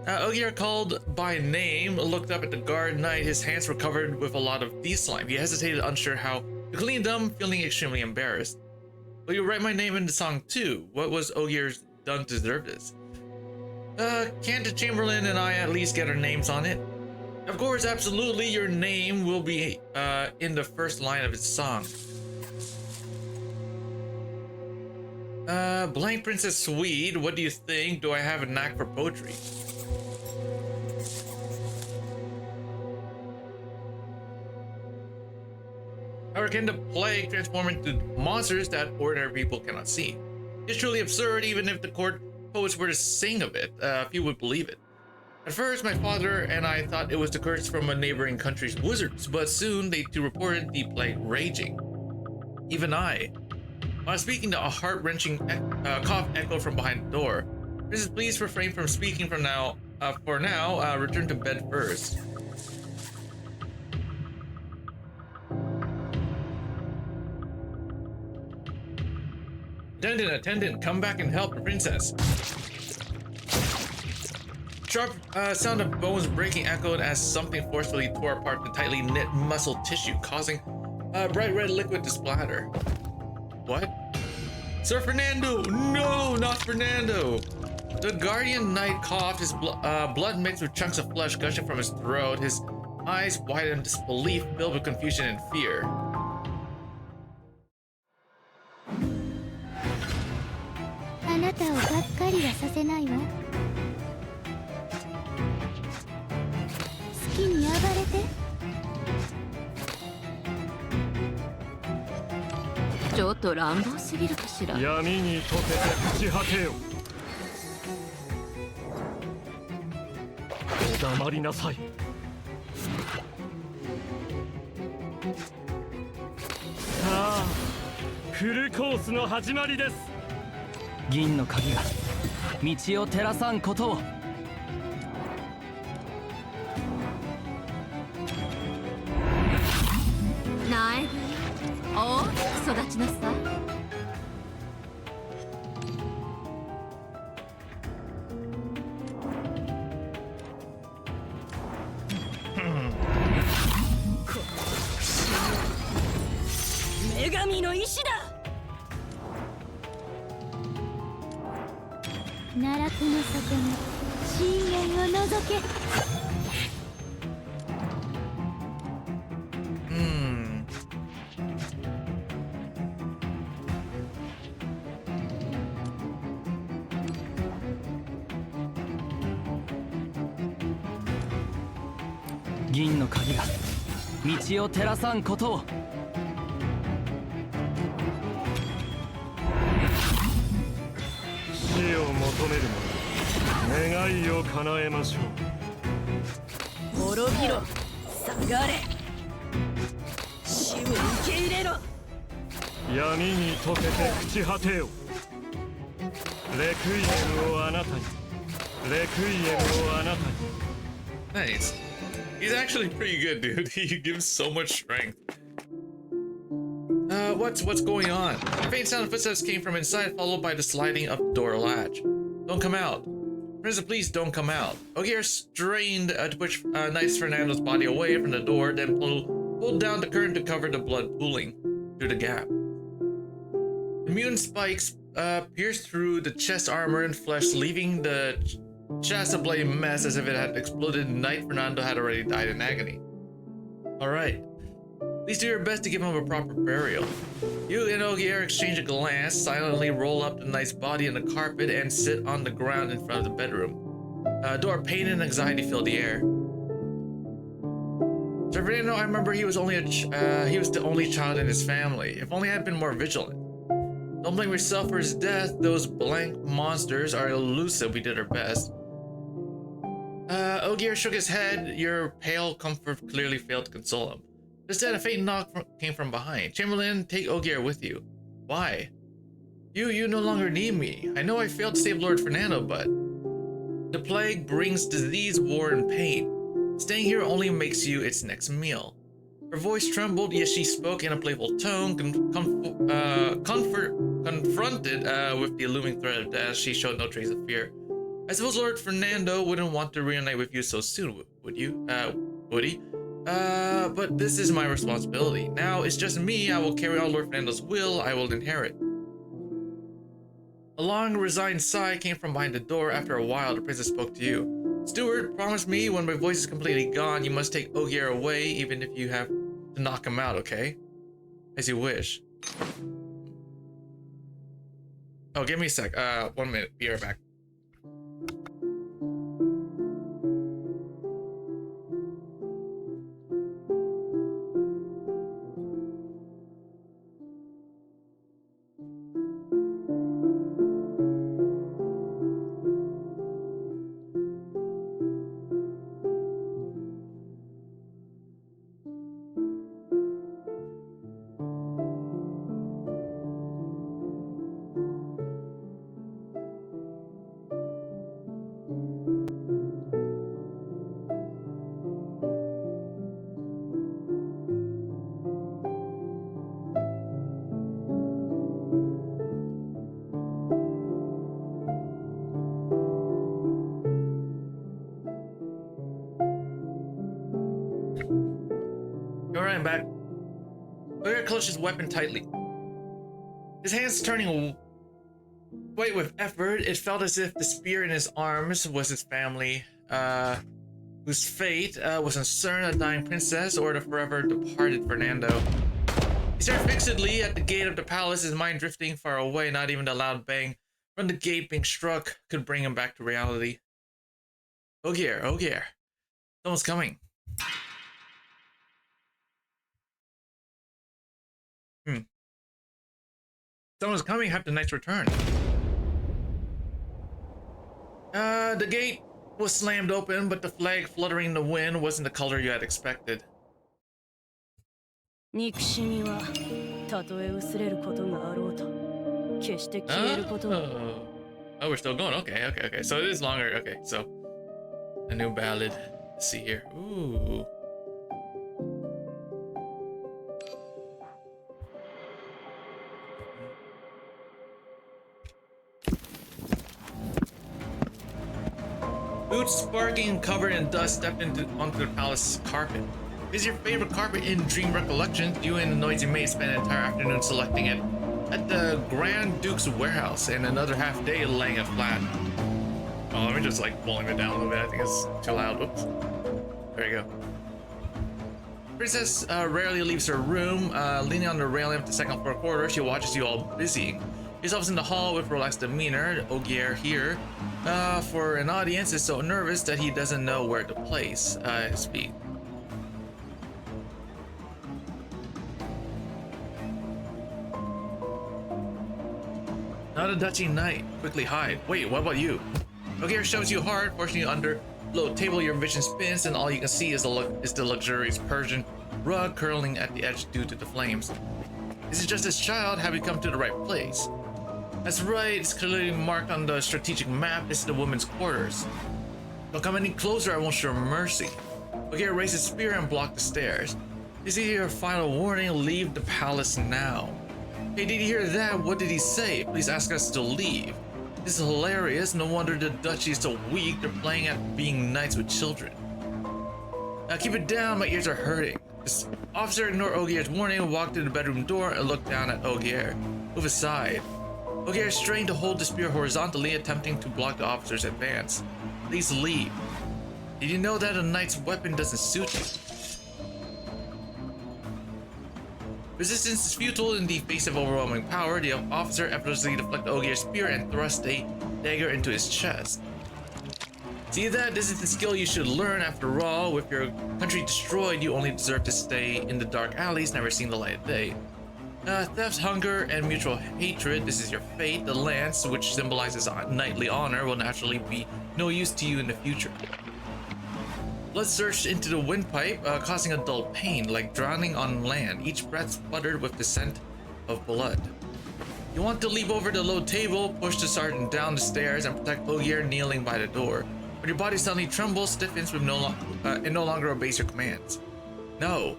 Ogier, called by name, looked up at the guard knight. His hands were covered with a lot of bee slime. He hesitated, unsure how to clean them, feeling extremely embarrassed. Will you write my name in the song too? What was Ogier's done to deserve this? Can't the Chamberlain and I at least get our names on it? Of course, absolutely. Your name will be in the first line of its song. Blank Princess Swede, what do you think? Do I have a knack for poetry? Or can the plague transform into monsters that ordinary people cannot see? It's truly absurd. Even if the court poets were to sing of it, few would believe it. At first, my father and I thought it was the curse from a neighboring country's wizards, but soon they too reported the plague raging. Even I. While speaking, a heart-wrenching cough echoed from behind the door. Princess, please refrain from speaking for now. Return to bed first. Attendant, come back and help the princess. Sharp sound of bones breaking echoed as something forcefully tore apart the tightly knit muscle tissue, causing bright red liquid to splatter. What? Sir Fernando! No, not Fernando! The guardian knight coughed, his blood mixed with chunks of flesh gushing from his throat, his eyes wide in disbelief, filled with confusion and fear. あなたをがっかりはさせないわ。好きに暴れて。ちょっと乱暴すぎるかしら。闇に溶けて朽ち果てよ。黙りなさい。さあフルコースの始まりです。銀の鍵が道を照らさんことを。苗木大きく育ちなさい。女神の意志だ。奈落の底の深淵を覗け。銀の鍵が道を照らさんことを。死を求める者、願いを叶えましょう。滅びろ、下がれ。死を受け入れろ。闇に溶けて朽ち果てよ。レクイエムをあなたに、レクイエムをあなたに。 Nice. He's actually pretty good, dude. He gives so much strength. What's going on? A faint sound of footsteps came from inside, followed by the sliding of the door latch. Don't come out. Princess, please don't come out. Ogier strained to push Nice Fernando's body away from the door, then pulled down the curtain to cover the blood pooling through the gap. The mutant spikes pierced through the chest armor and flesh, leaving the chest a bloody mess as if it had exploded. Knight Fernando had already died in agony. Alright. Please do your best to give him a proper burial. You and Ogier exchange a glance, silently roll up the knight's body on the carpet, and sit on the ground in front of the bedroom. Door, pain and anxiety filled the air. Sir Fernando, I remember he was the only child in his family. If only I had been more vigilant. Don't blame yourself for his death. Those blank monsters are elusive. We did our best. Ogier shook his head. Your pale comfort clearly failed to console him. Just then, a faint knock came from behind. Chamberlain, take Ogier with you. Why? You no longer need me. I know I failed to save Lord Fernando, but the plague brings disease, war, and pain. Staying here only makes you its next meal. Her voice trembled, yet she spoke in a playful tone, confronted with the looming threat of death. She showed no trace of fear. I suppose Lord Fernando wouldn't want to reunite with you so soon, would you? Would he? But this is my responsibility. Now it's just me. I will carry out Lord Fernando's will. I will inherit. A long, resigned sigh came from behind the door. After a while, the princess spoke to you. Steward, promise me when my voice is completely gone, you must take Ogier away, even if you have to knock him out, okay? As you wish. Oh, give me a sec. 1 minute. Be right back. Alright, I'm back. Ogier clutched his weapon tightly. His hands turning white with effort. It felt as if the spear in his arms was his family, whose fate was concerned a dying princess or the forever departed Fernando. He stared fixedly at the gate of the palace, his mind drifting far away. Not even the loud bang from the gate being struck could bring him back to reality. Ogier, Ogier. Someone's coming. Someone's coming. Have the knight's return. The gate was slammed open, but the flag fluttering in the wind wasn't the color you had expected. 憎しみはたとえ薄れることがあろうと決して消えることは Oh, we're still going. Okay. So it is longer. Okay, so a new ballad. Let's see here. Ooh. Boots sparking and covered in dust stepped onto the palace carpet. Is your favorite carpet in Dream Recollections? You and the noisy maid spent an entire afternoon selecting it at the Grand Duke's warehouse and another half day laying it flat. Oh, let me just like pulling it down a little bit. I think it's too loud. Oops. There you go. Princess rarely leaves her room. Leaning on the railing of the second floor corridor, she watches you all busy. Yourselves in the hall with relaxed demeanor. Ogier here, for an audience, is so nervous that he doesn't know where to place his feet. Not a Dutchy knight. Quickly hide. Wait, what about you? Ogier shoves you hard, forcing you under low table. Your vision spins, and all you can see is the luxurious Persian rug curling at the edge due to the flames. Is it just this child? Have you come to the right place? That's right, it's clearly marked on the strategic map. This is the women's quarters. Don't come any closer, I won't show mercy. Ogier raised his spear and blocked the stairs. This is your final warning, leave the palace now. Hey, did you hear that? What did he say? Please ask us to leave. This is hilarious, no wonder the duchy is so weak, they're playing at being knights with children. Now keep it down, my ears are hurting. This officer ignored Ogier's warning and walked to the bedroom door and looked down at Ogier. Move aside. Ogier strained to hold the spear horizontally, attempting to block the officer's advance. Please leave. Did you know that a knight's weapon doesn't suit you? Resistance is futile in the face of overwhelming power. The officer effortlessly deflected Ogier's spear and thrust a dagger into his chest. See that? This is the skill you should learn after all. With your country destroyed, you only deserve to stay in the dark alleys, never seeing the light of day. Theft, hunger, and mutual hatred, this is your fate. The lance, which symbolizes knightly honor, will naturally be no use to you in the future. Blood surged into the windpipe, causing a dull pain, like drowning on land. Each breath sputtered with the scent of blood. You want to leap over the low table, push the sergeant down the stairs, and protect Ogier kneeling by the door. But your body suddenly trembles, stiffens, and no longer obeys your commands. No.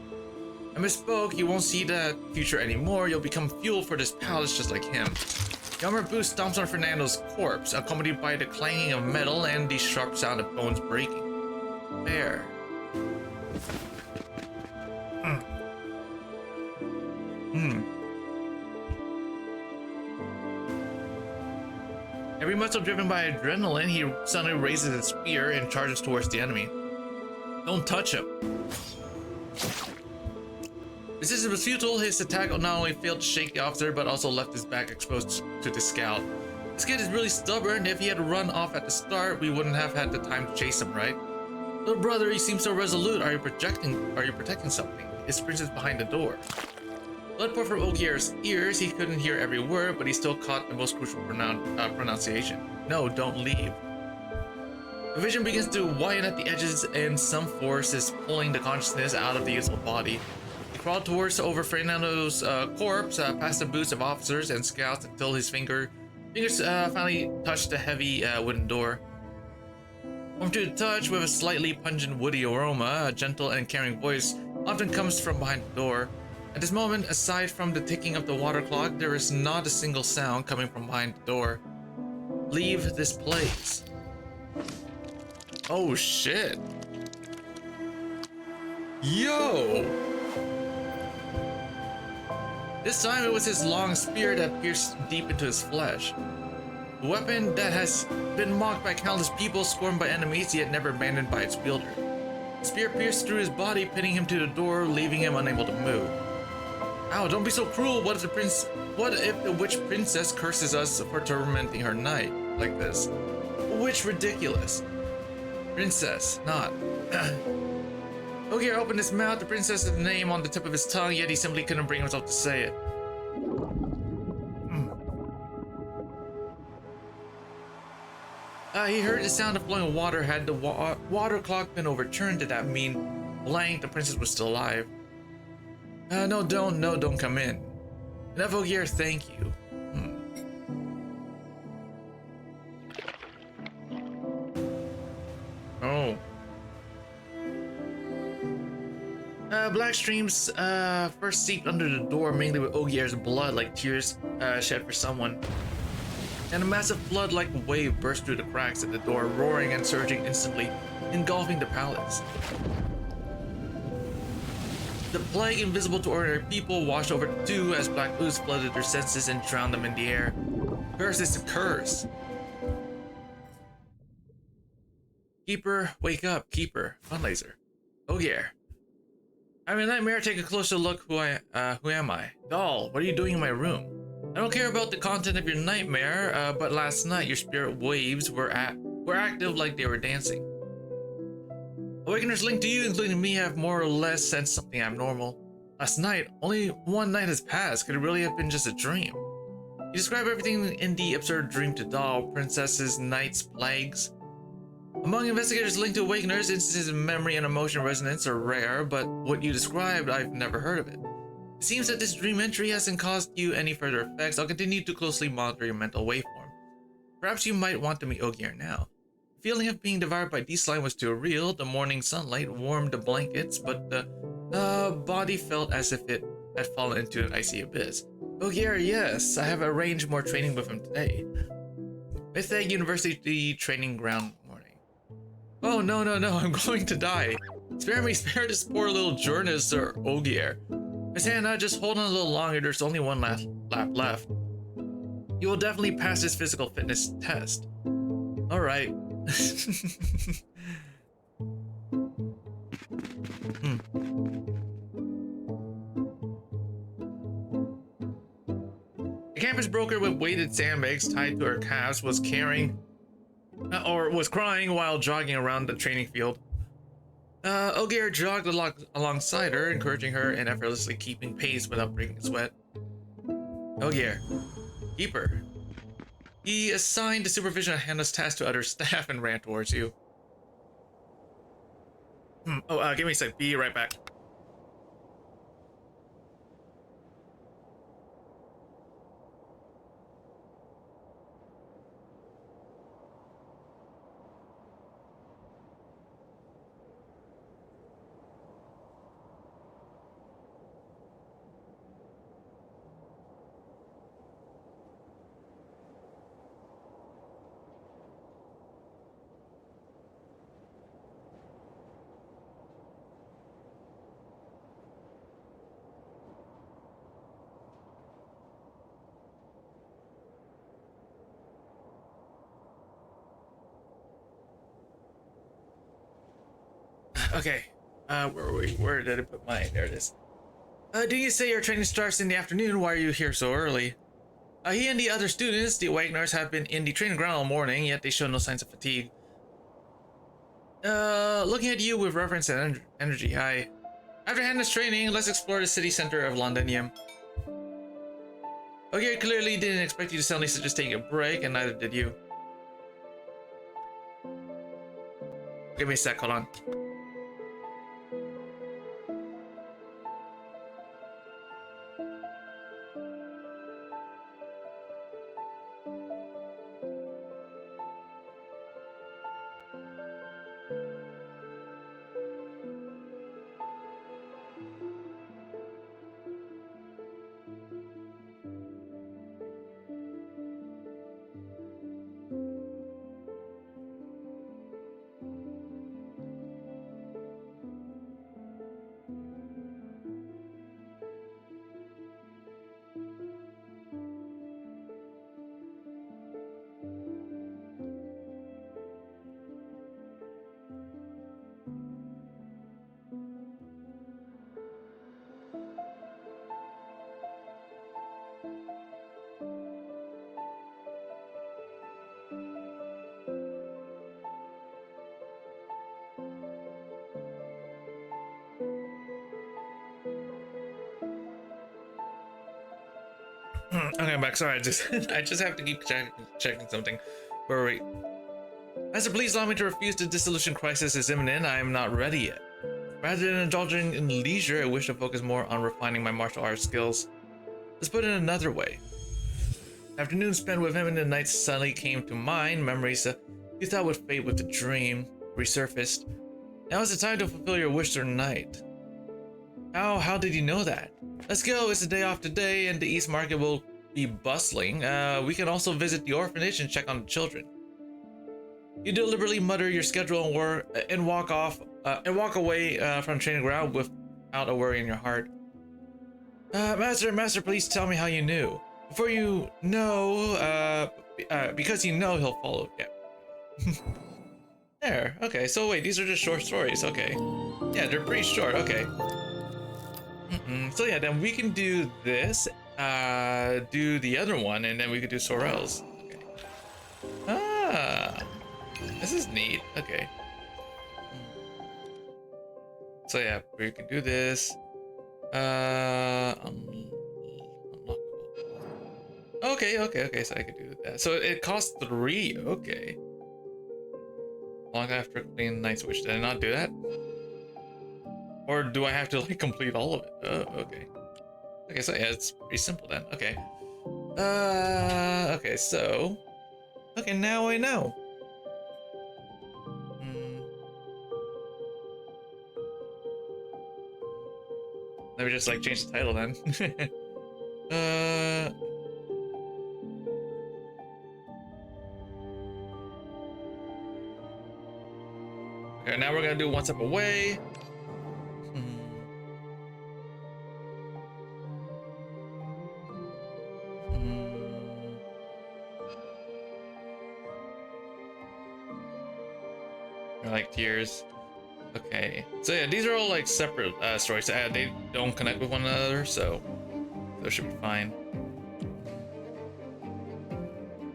I misspoke, you won't see the future anymore. You'll become fuel for this palace just like him. Yammer Boost stomps on Fernando's corpse, accompanied by the clanging of metal and the sharp sound of bones breaking. There. Every muscle driven by adrenaline, he suddenly raises his spear and charges towards the enemy. Don't touch him. Resistance was futile. His attack not only failed to shake the officer, but also left his back exposed to the scout. This kid is really stubborn. If he had run off at the start, we wouldn't have had the time to chase him, right? Little brother, you seem so resolute. Are you protecting something? Is the princess behind the door? Blood poured from Ogier's ears. He couldn't hear every word, but he still caught the most crucial pronunciation. No, don't leave. The vision begins to widen at the edges, and some force is pulling the consciousness out of the youthful body. He crawled towards over Fernando's corpse, past the boots of officers and scouts until his fingers finally touched the heavy wooden door. Warm to the touch with a slightly pungent woody aroma, a gentle and caring voice often comes from behind the door. At this moment, aside from the ticking of the water clock, there is not a single sound coming from behind the door. Leave this place. Oh shit. Yo! This time it was his long spear that pierced deep into his flesh. A weapon that has been mocked by countless people, scorned by enemies, yet never abandoned by its wielder. The spear pierced through his body, pinning him to the door, leaving him unable to move. Ow, don't be so cruel. What if the witch princess curses us for tormenting her knight like this? Which ridiculous. Princess, not. Ogier opened his mouth. The princess's name on the tip of his tongue, yet he simply couldn't bring himself to say it. He heard the sound of flowing water. Had the water clock been overturned, did that mean blank the princess was still alive? No, don't come in. Enough Ogier, thank you. Oh. Black streams first seeped under the door, mainly with Ogier's blood, like tears shed for someone. And a massive flood-like wave burst through the cracks at the door, roaring and surging instantly, engulfing the palace. The plague, invisible to ordinary people, washed over the two as black ooze flooded their senses and drowned them in the air. Curse is a curse. Keeper, wake up, Keeper. Funlaser. Ogier. I'm a nightmare. Take a closer look. Who am I? Doll, what are you doing in my room? I don't care about the content of your nightmare, but last night your spirit waves were active like they were dancing. Awakeners linked to you, including me, have more or less sensed something abnormal. Last night, only one night has passed. Could it really have been just a dream? You describe everything in the absurd dream to Doll: princesses, knights, plagues. Among investigators linked to Awakeners, instances of memory and emotion resonance are rare, but what you described, I've never heard of it. It seems that this dream entry hasn't caused you any further effects. I'll continue to closely monitor your mental waveform. Perhaps you might want to meet Ogier now. The feeling of being devoured by D-slime was too real. The morning sunlight warmed the blankets, but the body felt as if it had fallen into an icy abyss. Ogier, yes, I have arranged more training with him today. Mythag University Training Ground morning. Oh, no, I'm going to die. Spare me, spare this poor little journalist, Sir Ogier. Miss Hannah, just hold on a little longer. There's only one lap left. You will definitely pass this physical fitness test. All right. A campus broker with weighted sandbags tied to her calves was crying while jogging around the training field. Ogier jogged alongside her, encouraging her and effortlessly keeping pace without breaking a sweat. Ogier, Keeper. He assigned the supervision of Hannah's task to other staff and ran towards you. Give me a sec. Be right back. Okay, where were we? Where did I put mine? There it is. Do you say your training starts in the afternoon? Why are you here so early? He and the other students, the Awakeners, have been in the training ground all morning, yet they show no signs of fatigue. Looking at you with reverence and energy, after Hannah's training, let's explore the city center of Londinium. Okay, clearly didn't expect you to suddenly just take a break, and neither did you. Give me a sec, hold on. Okay, I'm back. Sorry, I just have to keep checking something. Where are we? Master, please allow me to refuse. The dissolution crisis is imminent. I am not ready yet. Rather than indulging in leisure, I wish to focus more on refining my martial arts skills. Let's put it another way. Afternoons spent with him and the nights suddenly came to mind. Memories you thought would fade with the dream resurfaced. Now is the time to fulfill your wish tonight. How did you know that? Let's go. It's a day off today, and the East Market will be bustling. We can also visit the orphanage and check on the children. You deliberately mutter your schedule and walk away from the training ground without a worry in your heart. Master, please tell me how you knew. Before you know, because you know he'll follow. Yeah. There. Okay. So wait, these are just short stories. Okay. Yeah, they're pretty short. Okay. So yeah, then we can do this. Do the other one, and then we could do Sorrel's. Okay. Ah. This is neat. Okay. So yeah, we can do this. Unlockable. Okay. So I can do that. So it costs 3. Okay. Long after completing Night's Wish. Did I not do that? Or do I have to like complete all of it? Oh, okay. Okay, so yeah, it's pretty simple then. Okay. Okay, so. Okay, now I know. Let me just like change the title then. Okay, now we're gonna do One Step Away. Like tears. Okay, so yeah, these are all like separate stories. They don't connect with one another, so those should be fine.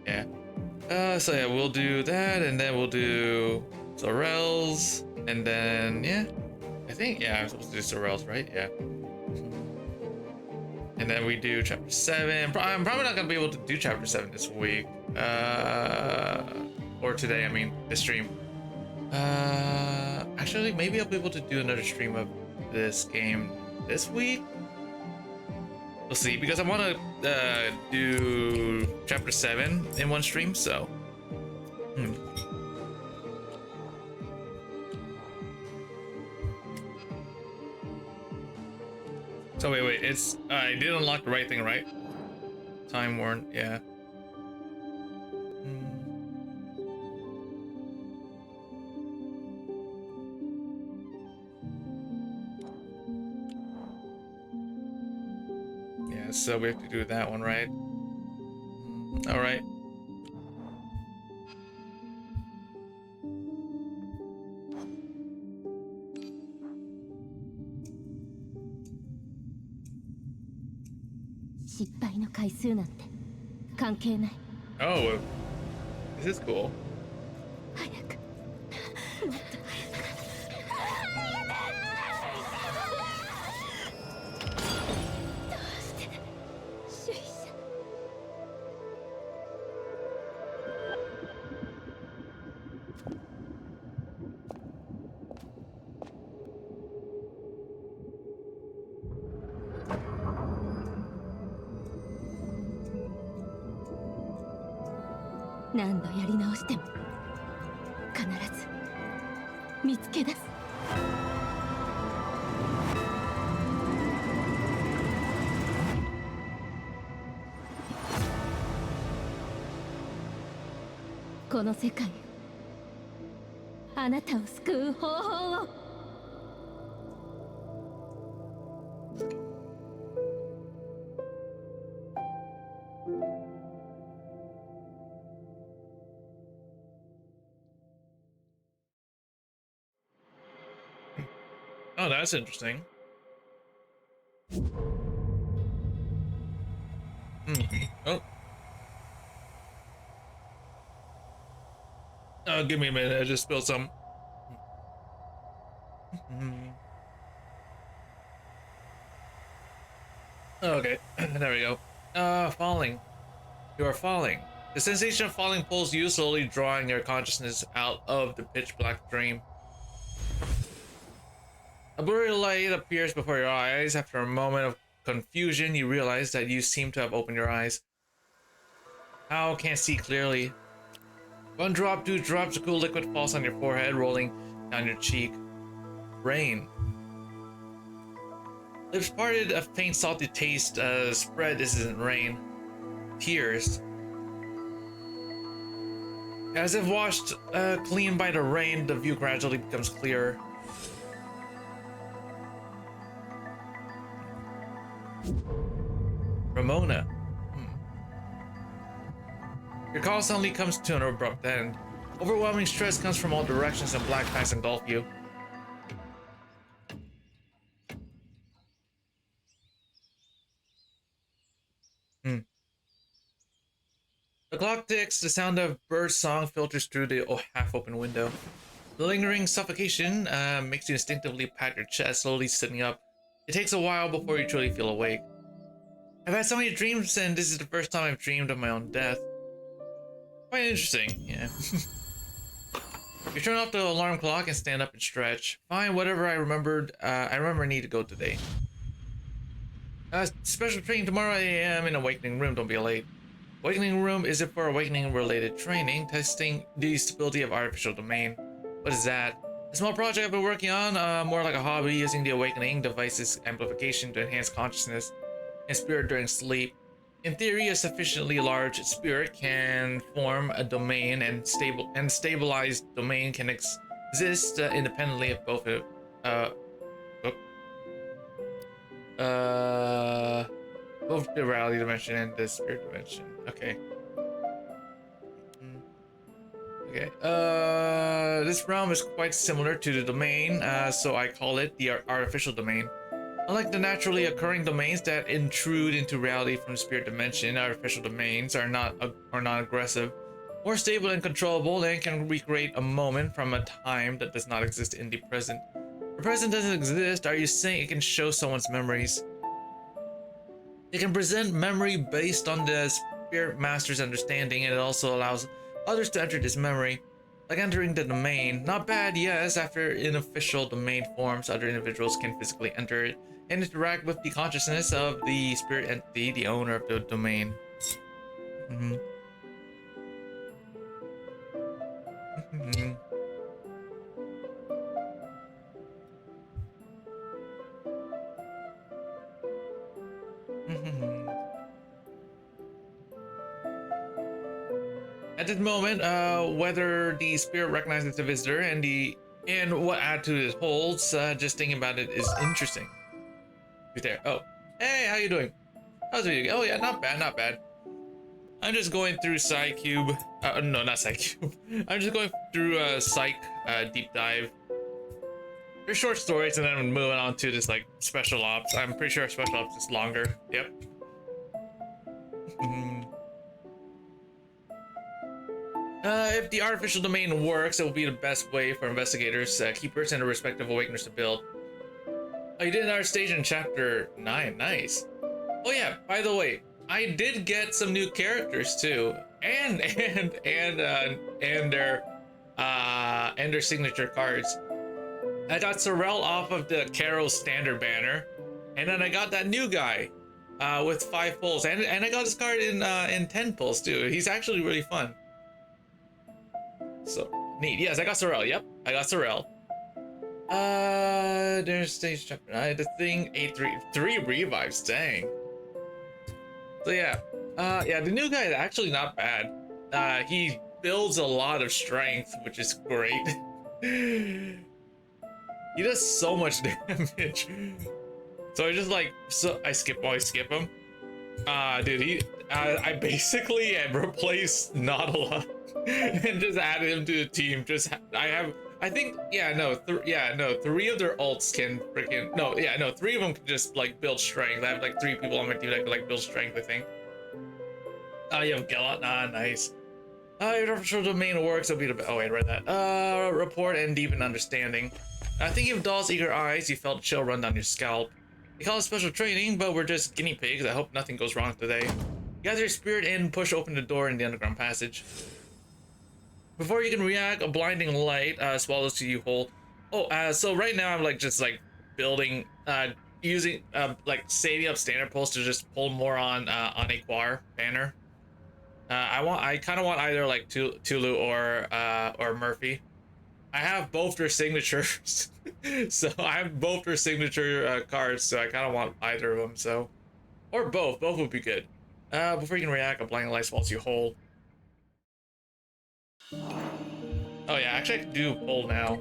Yeah. So yeah, we'll do that, and then we'll do Sorrel's, and then yeah, I think yeah, I'm supposed to do Sorrel's, right? Yeah. And then we do chapter 7. I'm probably not gonna be able to do chapter 7 this week, or today. I mean, this stream. Actually, maybe I'll be able to do another stream of this game this week. We'll see, because I want to do chapter 7 in one stream, so. So wait, it's I did unlock the right thing, right? Time worn, yeah. So we have to do that one, right? All right. Oh, this is cool. Oh, that's interesting. Oh. Oh, give me a minute. I just spilled some. Okay, there we go. Falling. You are falling. The sensation of falling pulls you, slowly drawing your consciousness out of the pitch black dream. A blurry light appears before your eyes. After a moment of confusion, you realize that you seem to have opened your eyes. Now can't see clearly. 1 drop, 2 drops of cool liquid falls on your forehead, rolling down your cheek. Rain. Lips parted, a faint salty taste spread. This isn't rain. Tears. As if washed clean by the rain, the view gradually becomes clearer. Ramona. Your call suddenly comes to an abrupt end. Overwhelming stress comes from all directions and black packs engulf you. The clock ticks, the sound of bird song filters through the half-open window. The lingering suffocation makes you instinctively pat your chest, slowly sitting up. It takes a while before you truly feel awake. I've had so many dreams, and this is the first time I've dreamed of my own death. Quite interesting, yeah. You turn off the alarm clock and stand up and stretch. Fine, whatever I remembered. I remember I need to go today. Special training tomorrow 8 a.m. in Awakening Room, don't be late. Awakening Room is it for Awakening-related training, testing the stability of artificial domain. What is that? A small project I've been working on, more like a hobby, using the Awakening device's amplification to enhance consciousness and spirit during sleep. In theory, a sufficiently large spirit can form a domain, and stabilized domain can exist independently of both both the reality dimension and the spirit dimension. Okay. Okay. This realm is quite similar to the domain, so I call it the artificial domain. Unlike the naturally occurring domains that intrude into reality from the spirit dimension, artificial domains are not aggressive, more stable and controllable, and can recreate a moment from a time that does not exist in the present. The present doesn't exist. Are you saying it can show someone's memories? It can present memory based on the spirit master's understanding, and it also allows others to enter this memory. Like entering the domain. Not bad, yes. After unofficial domain forms, other individuals can physically enter it and interact with the consciousness of the spirit entity, the owner of the domain. At this moment, whether the spirit recognizes the visitor and what attitude it holds, just thinking about it is interesting. Who's there? Oh, hey, how you doing? How's it? Oh yeah, not bad, not bad. I'm just going through PsyCube. No, not PsyCube. I'm just going through Psych deep dive. They're short stories, and then I'm moving on to this like special ops. I'm pretty sure special ops is longer. Yep. If the artificial domain works, it will be the best way for investigators, keepers, and the respective awakeners to build. Oh, you did another stage in chapter 9. Nice. Oh yeah, by the way, I did get some new characters too, and their signature cards. I got Sorrel off of the Carol standard banner, and then I got that new guy with 5 pulls, and I got his card in 10 pulls too. He's actually really fun. So neat. Yes, I got Sorrel. Yep, I got Sorrel. There's stage chapter 9. The thing 3 revives. Dang. So yeah, yeah, the new guy is actually not bad. He builds a lot of strength, which is great. He does so much damage. So I just like, I always skip him. Dude, I basically have replaced not a lot and just added him to the team. I think, yeah, no, 3 of their ults can freaking, 3 of them can just like build strength. I have like 3 people on my team that can like build strength, I think. You have Gallot, nice. Your artificial domain works, it'll be the, oh wait, I read that. Report and deepen understanding. Thinking of Doll's eager eyes, you felt a chill run down your scalp. They call it special training, but we're just guinea pigs. I hope nothing goes wrong today. Gather your spirit and push open the door in the underground passage. Before you can react, a blinding light swallows you whole. Oh, so right now I'm like just like building, using like saving up standard pulls to just pull more on a Quar banner. I kind of want either like Tulu or Murphy. I have both their signatures, so I have both their signature cards. So I kind of want either of them. So, or both. Both would be good. Before you can react, a blinding light swallows you whole. Oh yeah, actually I can do pull now.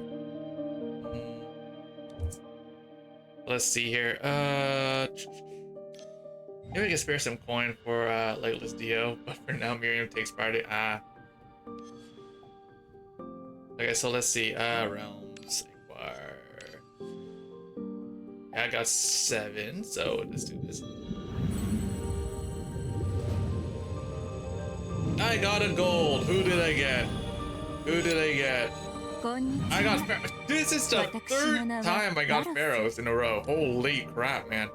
Let's see here. Maybe we can spare some coin for Layla's Dio, but for now Miriam takes priority. Okay, so let's see. Realms acquire. Yeah, I got 7, so let's do this. I got a gold. Who did I get? Who did I get? I got this is the 3rd time I got pharaohs in a row. Holy crap, man.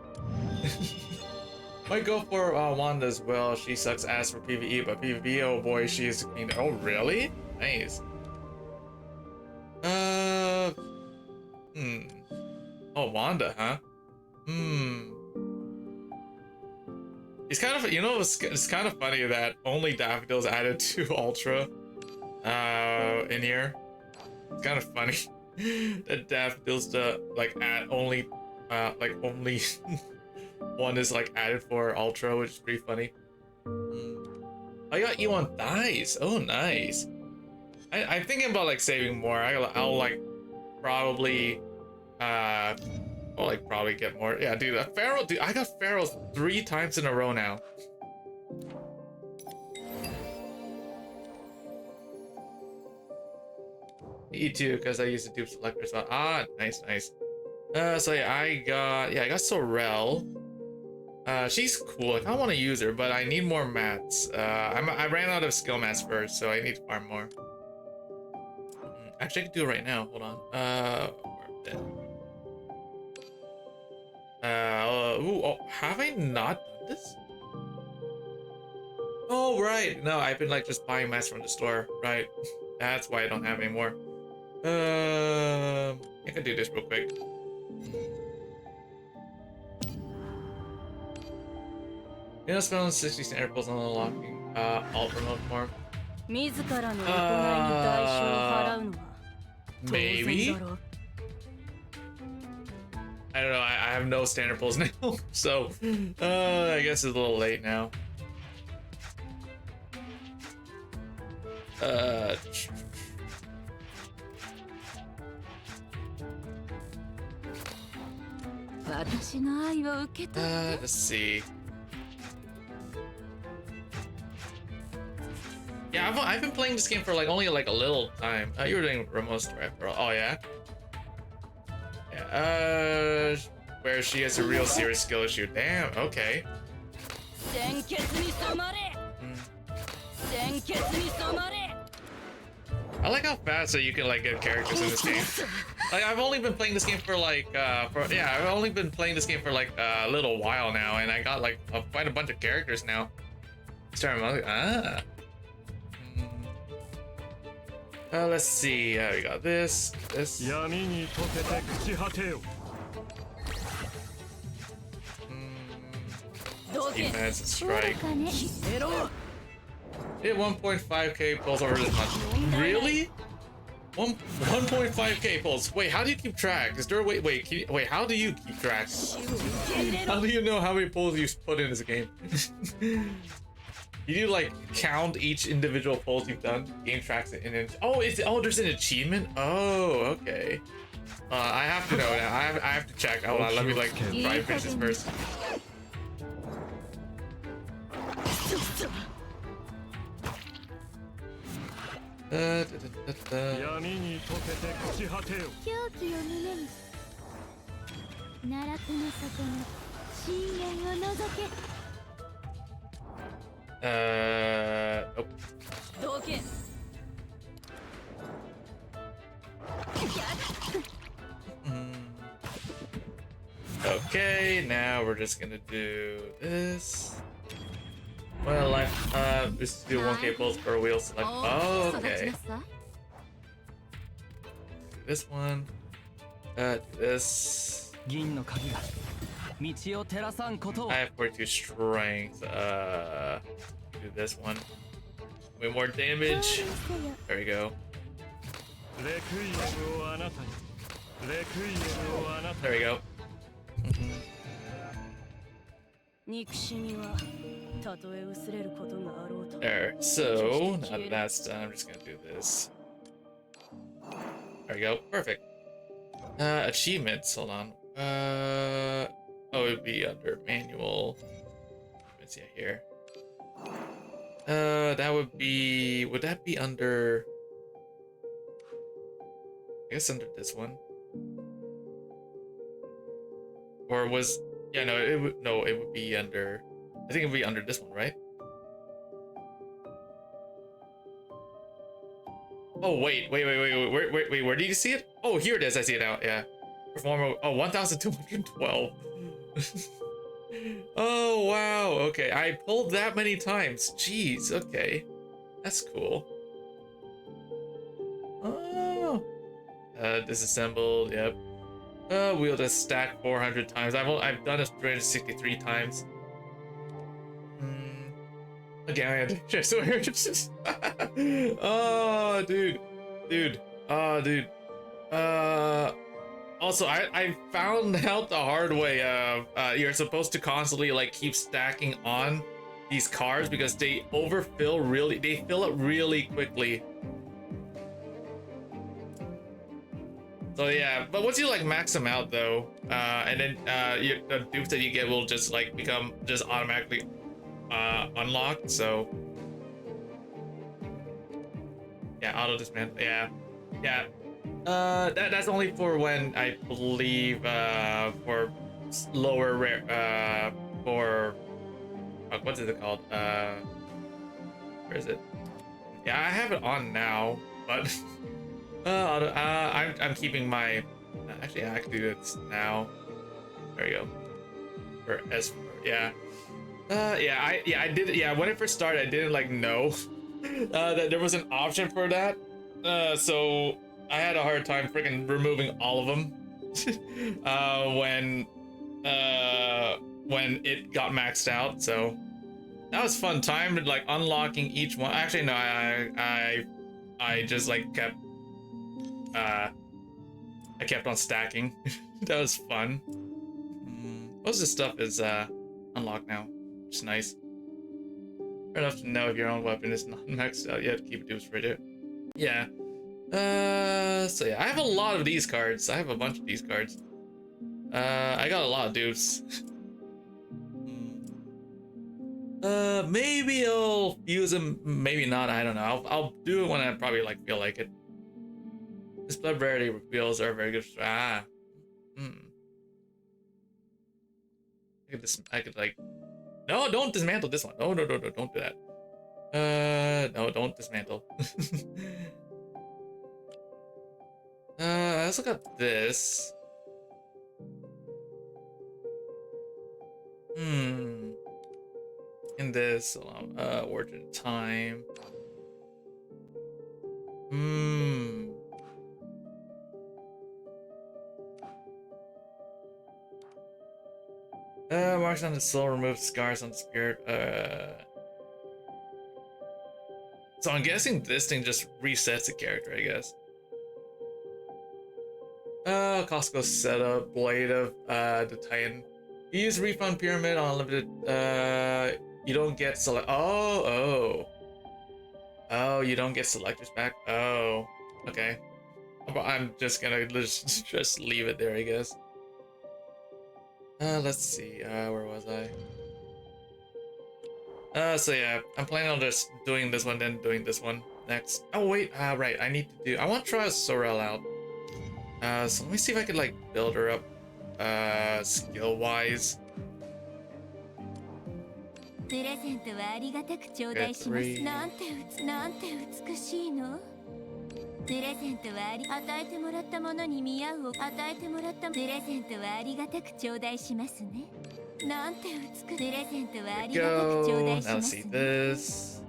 Might go for Wanda as well. She sucks ass for PvE, but PvP, oh boy, she is the queen. Oh really? Nice. Oh, Wanda, huh? It's kind of, you know, it's kind of funny that only Daffodil's added to Ultra in here. It's kind of funny that Daffodil's like add only only one is like added for Ultra, which is pretty funny. I got you on thighs. Oh, nice. I'm thinking about like saving more. I'll like probably I'll like probably get more. Yeah, dude, Pharaoh, dude, I got Pharaohs 3 times in a row now. Me too, because I used to dupe selector as well. Ah, nice, nice. So yeah, I got Sorel. She's cool. I kind of want to use her, but I need more mats. I ran out of skill mats first, so I need to farm more. Actually, I can do it right now. Hold on. Have I not done this? Oh, right. No, I've been like just buying mats from the store. Right. That's why I don't have any more. I can do this real quick. You know, spend 60 standard pulls on unlocking all promote form. Maybe. I don't know. I have no standard pulls now, so I guess it's a little late now. Let's see. Yeah, I've been playing this game for like only like a little time. You were doing remote strike, bro. Oh yeah. Yeah. Where she has a real serious skill issue. Damn. Okay. I like how fast that you can like get characters in this game. Like I've only been playing this game for like I've only been playing this game for like a little while now, and I got like quite a bunch of characters now. Let's see. We got this. Defense and strike. Hit 1.5k pulls over this much. Really? 1.5k pulls. Wait, how do you keep track? Is there a wait? Wait, how do you keep track? How do you know how many pulls you put in this game? You like count each individual pulls you've done. Game tracks it, and then there's an achievement. Oh, okay. I have to know now. I have to check. Hold on, let me like try and finish this first. Okay, now we're just gonna do this. Well, let's do 1k pulls per wheel select. Oh, okay. This one. Do this. 銀の鍵が道を照らさんことを I have 42 strength. Do this one. Way more damage. There we go. レクイエムをあなたにレクイエムをあなた There we go. 憎しみはたとえ薄れることがあろうと There. So, now that that's done, I'm just gonna do this. There we go. Perfect. Achievements. Hold on. Oh, it'd be under manual. Let's see here. That would be. Would that be under? I guess under this one. Or was? Yeah, no. It would. No, it would be under. I think it would be under this one, right? Oh wait, where did you see it? Oh, here it is. I see it now. Yeah, performer. Oh, 1,212. Oh wow. Okay, I pulled that many times. Jeez. Okay, that's cool. Oh. Disassembled. Yep. Wheel just stacked 400 times. I've done it 363 times. Again, I had to just oh, dude. Oh, dude. Also, I found out the hard way. You're supposed to constantly like keep stacking on these cars because they overfill really. They fill up really quickly. So yeah, but once you like max them out though, and then the dupes that you get will just like become just automatically unlocked. So yeah, auto dismantle. Yeah. That's only for when I believe for lower rare for what is it called? Where is it? Yeah, I have it on now, but I'm keeping my. Actually, I can do this now. There you go. For S. Yeah. I did. Yeah, when it first started, I didn't like know that there was an option for that. So I had a hard time freaking removing all of them when it got maxed out. So that was fun time, like unlocking each one. Actually, no, I just like kept I kept on stacking. That was fun. Most of this stuff is unlocked now, which is nice. Fair enough to know if your own weapon is not maxed out yet. Keep it dupes for it. Yeah. So yeah, I have a lot of these cards. I have a bunch of these cards. I got a lot of dupes. Maybe I'll use them, maybe not, I don't know. I'll do it when I probably like feel like it. This blood rarity reveals are very good. I could like, no, don't dismantle this one. No, don't do that. No, don't dismantle. I also got this. And this, Origin of Time. Marks on the soul, remove scars on the spirit. So I'm guessing this thing just resets the character, I guess. Costco setup, Blade of the Titan. You use refund pyramid on unlimited. You don't get select. Oh, you don't get selectors back. Oh, okay. I'm just gonna just leave it there, I guess. Let's see. Where was I? So yeah, I'm planning on just doing this one, then doing this one next. Oh wait, right. I need to do. I want to try Sorel out. So let me see if I could like build her up, skill-wise. プレゼントはありがたく頂戴します。なんて美しいの。プレゼントは与えてもらったものに見合うを与えてもらったプレゼントはありがたく頂戴しますね。なんて美しいプレゼントはありがたく頂戴し Now ま let's す see ね。 this.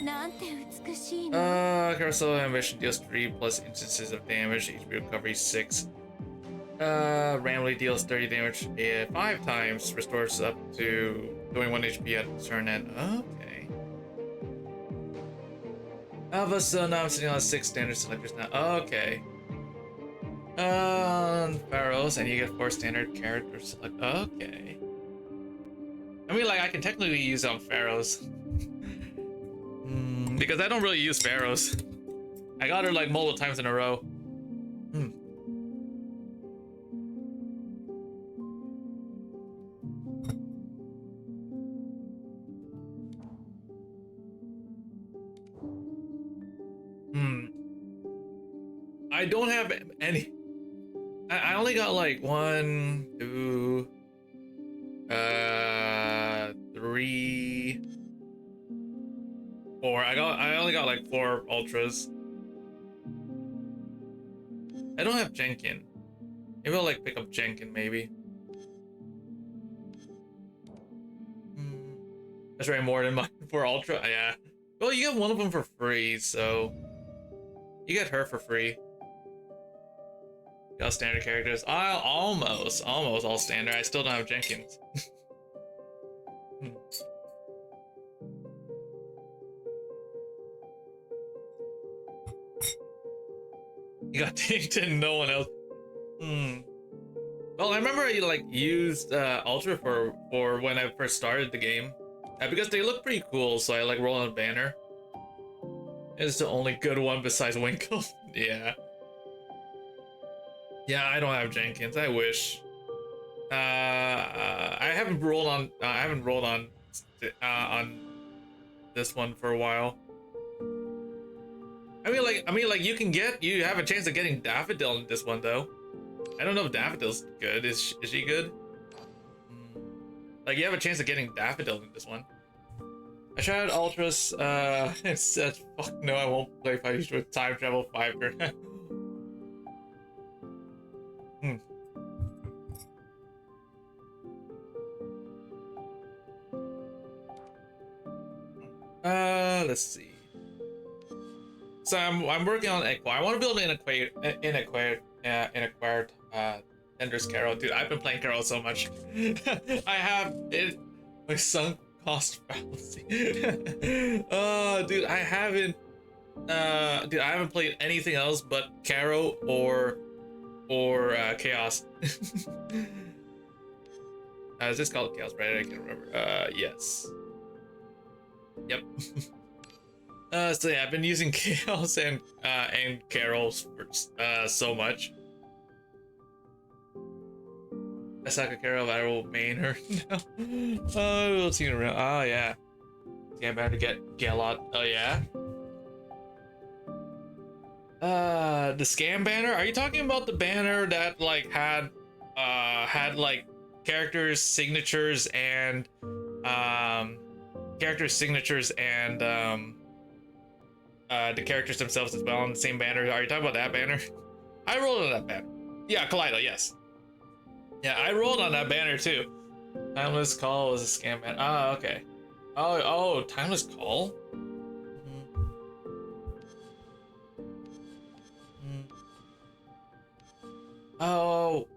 なんて美しいの。 Carousel ambition deals 3 plus instances of damage, HP recovery 6. Randomly deals 30 damage 5 times, restores up to 21 HP at turn end. Okay. Alpha, so now I'm sitting on 6 standard selectors now. Okay. Pharaohs, and you get 4 standard characters select. Okay. I mean, like, I can technically use on Pharaohs. Because I don't really use Pharaohs. I got her like multiple times in a row. I don't have any. I only got like 1, 2, 3, 4. I only got like 4 ultras. I don't have Jenkin. Maybe I'll like pick up Jenkin maybe. That's right, more than mine for ultra. Yeah. Well, you get one of them for free, so you get her for free. Got standard characters. I'll almost all standard. I still don't have Jenkins. You got tanked and no one else. Well, I remember I like used Ultra for when I first started the game. Because they look pretty cool, so I like roll on a banner. It's the only good one besides Winkle. Yeah. Yeah, I don't have Jenkins. I wish. I haven't rolled on this one for a while. I mean like you have a chance of getting Daffodil in this one though. I don't know if Daffodil's good. Is she good? Like you have a chance of getting Daffodil in this one. I tried Ultras. It said fuck no, I won't play fight with time travel 5 turn. Let's see. So I'm working on Acquire. I want to build an acquired Ender's Carol. Dude, I've been playing Carol so much. I have it. My sunk cost fallacy. Dude, I haven't. Dude, I haven't played anything else but Caro or Chaos. Is this called Chaos, right? I can't remember. Yes. Yep. So yeah, I've been using Chaos and Carols for so much. I suck at Carol, I will main her now. Oh, we'll see her around. Oh yeah. Yeah, I'm about to get Galot. Oh yeah. The scam banner? Are you talking about the banner that like had like characters' signatures and the characters themselves as well on the same banner? Are you talking about that banner? I rolled on that banner. Yeah, Kaleido, yes. Yeah, I rolled on that banner too. Timeless Call was a scam banner. Ah, okay. Oh, Timeless Call? Oh.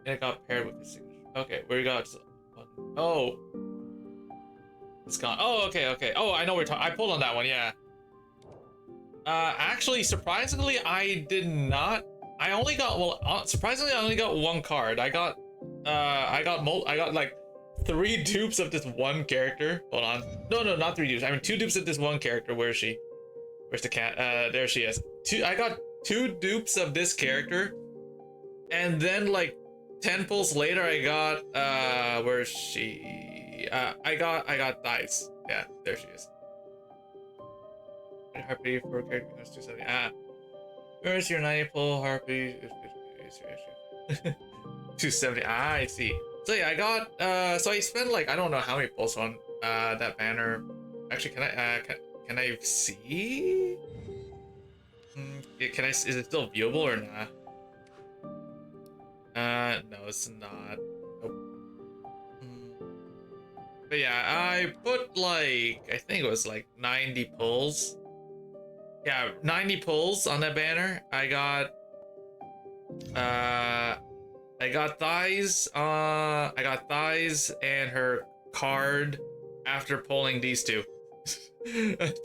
And it got paired with the signature. Okay, where you got? Oh. It's gone. Oh, okay. Oh, I know we're talking. I pulled on that one, yeah. Actually, surprisingly, I did not. I only got, well, surprisingly, I only got one card. I got like 3 dupes of this one character. Hold on. No, not 3 dupes. I mean 2 dupes of this one character. Where is she? Where's the cat? There she is. I got 2 dupes of this character. And then like 10 pulls later, I got, where is she? I got Dice. Yeah, there she is. Harpy for character becomes 270. Where's your 90 pull? Harpy. 270. I see. So yeah, I got, so I spent like, I don't know how many pulls on, that banner. Actually, can I see? Can I? Is it still viewable or not? No, it's not. Nope. But yeah, I put like, I think it was like 90 pulls. Yeah, 90 pulls on that banner. I got thighs. I got thighs and her card after pulling these two.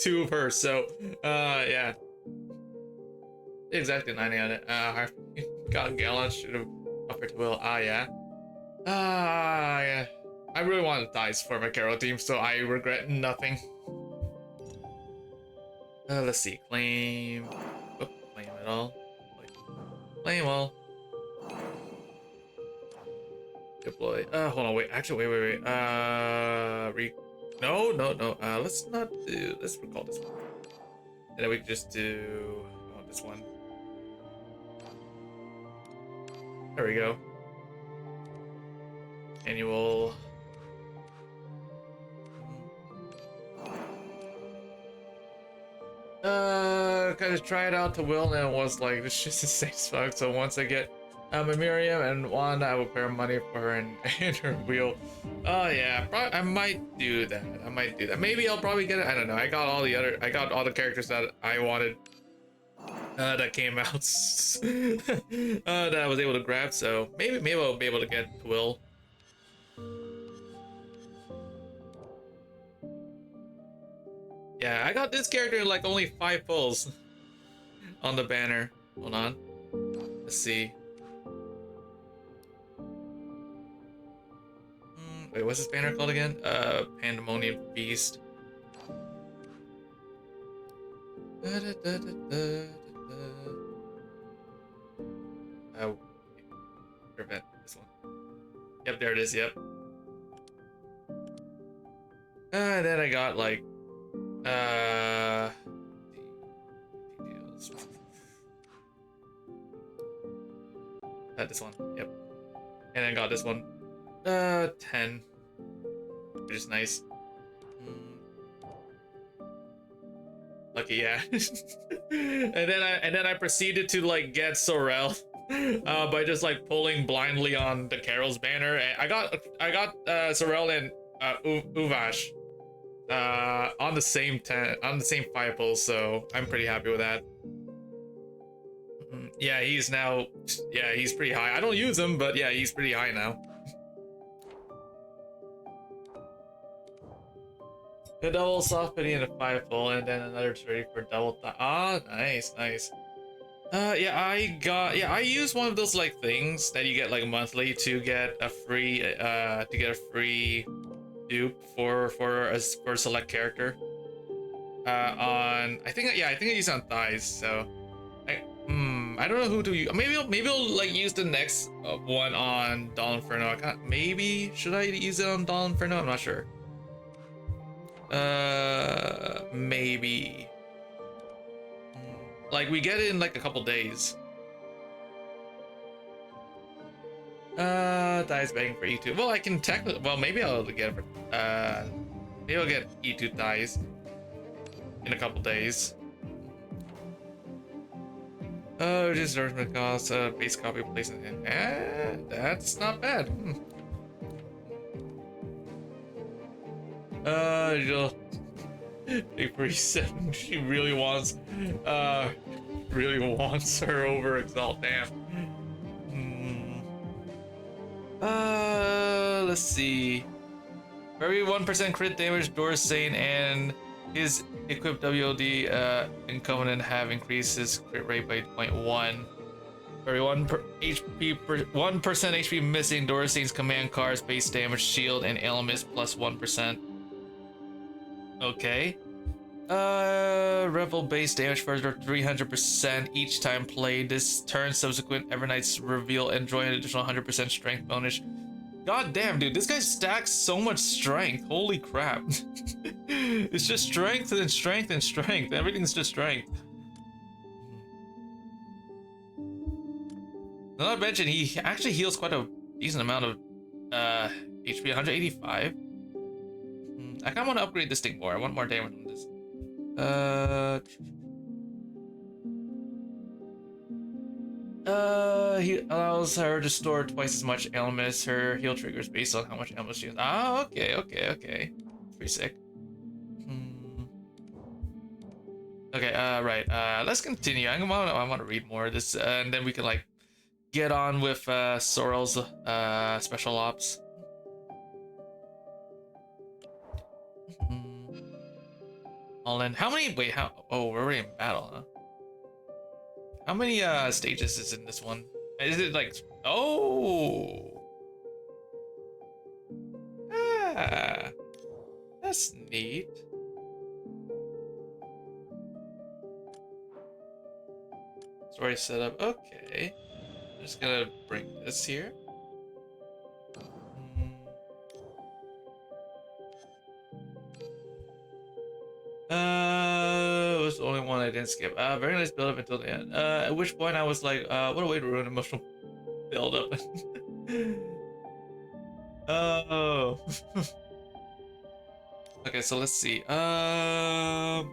Two of her. So, yeah, exactly 90 on it. I got Gallant. Should have upper to will. Yeah. Yeah. I really wanted thighs for my Carol team, so I regret nothing. Let's see. Claim. Oh, claim it all. Claim all. Deploy. Hold on, wait. Actually, wait. No. Let's not do. Let's recall this one. And then we can just do. I want this one. There we go. Annual. Kind of try it out to Will, and it was like, this shit's insane as fuck. So once I get a Miriam and Wanda, I will pay money for her and her wheel. Oh yeah, I might do that. Maybe I'll probably get it. I don't know. I got all the characters that I wanted that came out that I was able to grab. So maybe I'll be able to get Will. Yeah, I got this character in like only 5 pulls on the banner. Hold on. Let's see. Wait, what's this banner called again? Pandemonium Beast. Prevent this one. Yep, there it is. Yep. And then I got like details. This one. Yep. And then got this one. 10, which is nice. Lucky, yeah. and then I proceeded to like get Sorel by just like pulling blindly on the Carol's banner. And I got Sorel and Uvash on the same 5 pulls, so I'm pretty happy with that. Yeah, he's pretty high. I don't use him, but yeah, he's pretty high now. A double soft penny and a 5 full, and then another 30 for double thigh. Ah, nice. I use one of those like things that you get like monthly to get a free dupe for a select character. I think I use it on thighs. So I don't know who to use. Maybe I'll like use the next one on Doll Inferno. Maybe should I use it on Doll Inferno? I'm not sure. Maybe. Like we get it in like a couple days. Thighs begging for E2. Well, I can technically. Well, maybe I'll get it for. Maybe I'll get E2 thighs in a couple days. Oh, just endorsement costs. Base copy placement in. That's not bad. Big 47. She really wants her over Exalt. Damn. Let's see. For every 1% crit damage, Dorsane and his equipped WOD in Covenant have increased his crit rate by 0.1. For every 1% HP missing, Dorsane's command cards, base damage, shield, and ailments plus 1%. Okay. Rebel base damage further 300% each time played. This turn subsequent Evernight's reveal enjoy an additional 100% strength bonus. God damn, dude, this guy stacks so much strength. Holy crap. It's just strength and strength and strength. Everything's just strength. Not to mention, he actually heals quite a decent amount of HP, 185. I kind of want to upgrade this thing more. I want more damage on this. He allows her to store twice as much ailments. Her heal triggers based on how much ailments she has. Oh, okay. Pretty sick. Okay, right. Let's continue. I want to read more of this, and then we can like get on with Sorrel's special ops. All in. How many? Wait, how? Oh, we're already in battle, huh? How many stages is in this one? Is it like? Oh. Ah, that's neat. Story setup. Okay. I'm just gonna bring this here. It was the only one I didn't skip. Very nice build up until the end. At which point I was like, what a way to ruin emotional build up. Oh. Okay, so let's see. I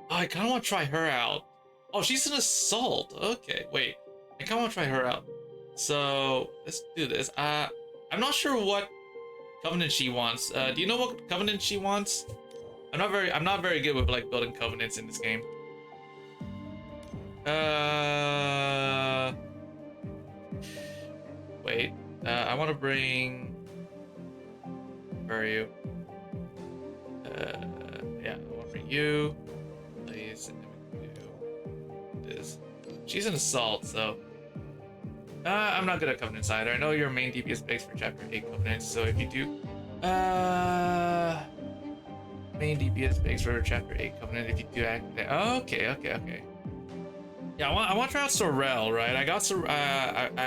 kind of want to try her out. Oh, she's an assault. Okay, wait. I kind of want to try her out. So let's do this. I'm not sure what covenant she wants. Do you know what covenant she wants? I'm not very good with like building covenants in this game. Wait. I want to bring. Where are you? Yeah, I want to bring you. Please. Do this. She's an assault, so. I'm not good at covenants either. I know your main DPS begs for chapter 8 covenants, so if you do. Main DPS begs for chapter 8 covenant if you do activate. Oh, okay. Yeah, I want to try out Sorrel, right? I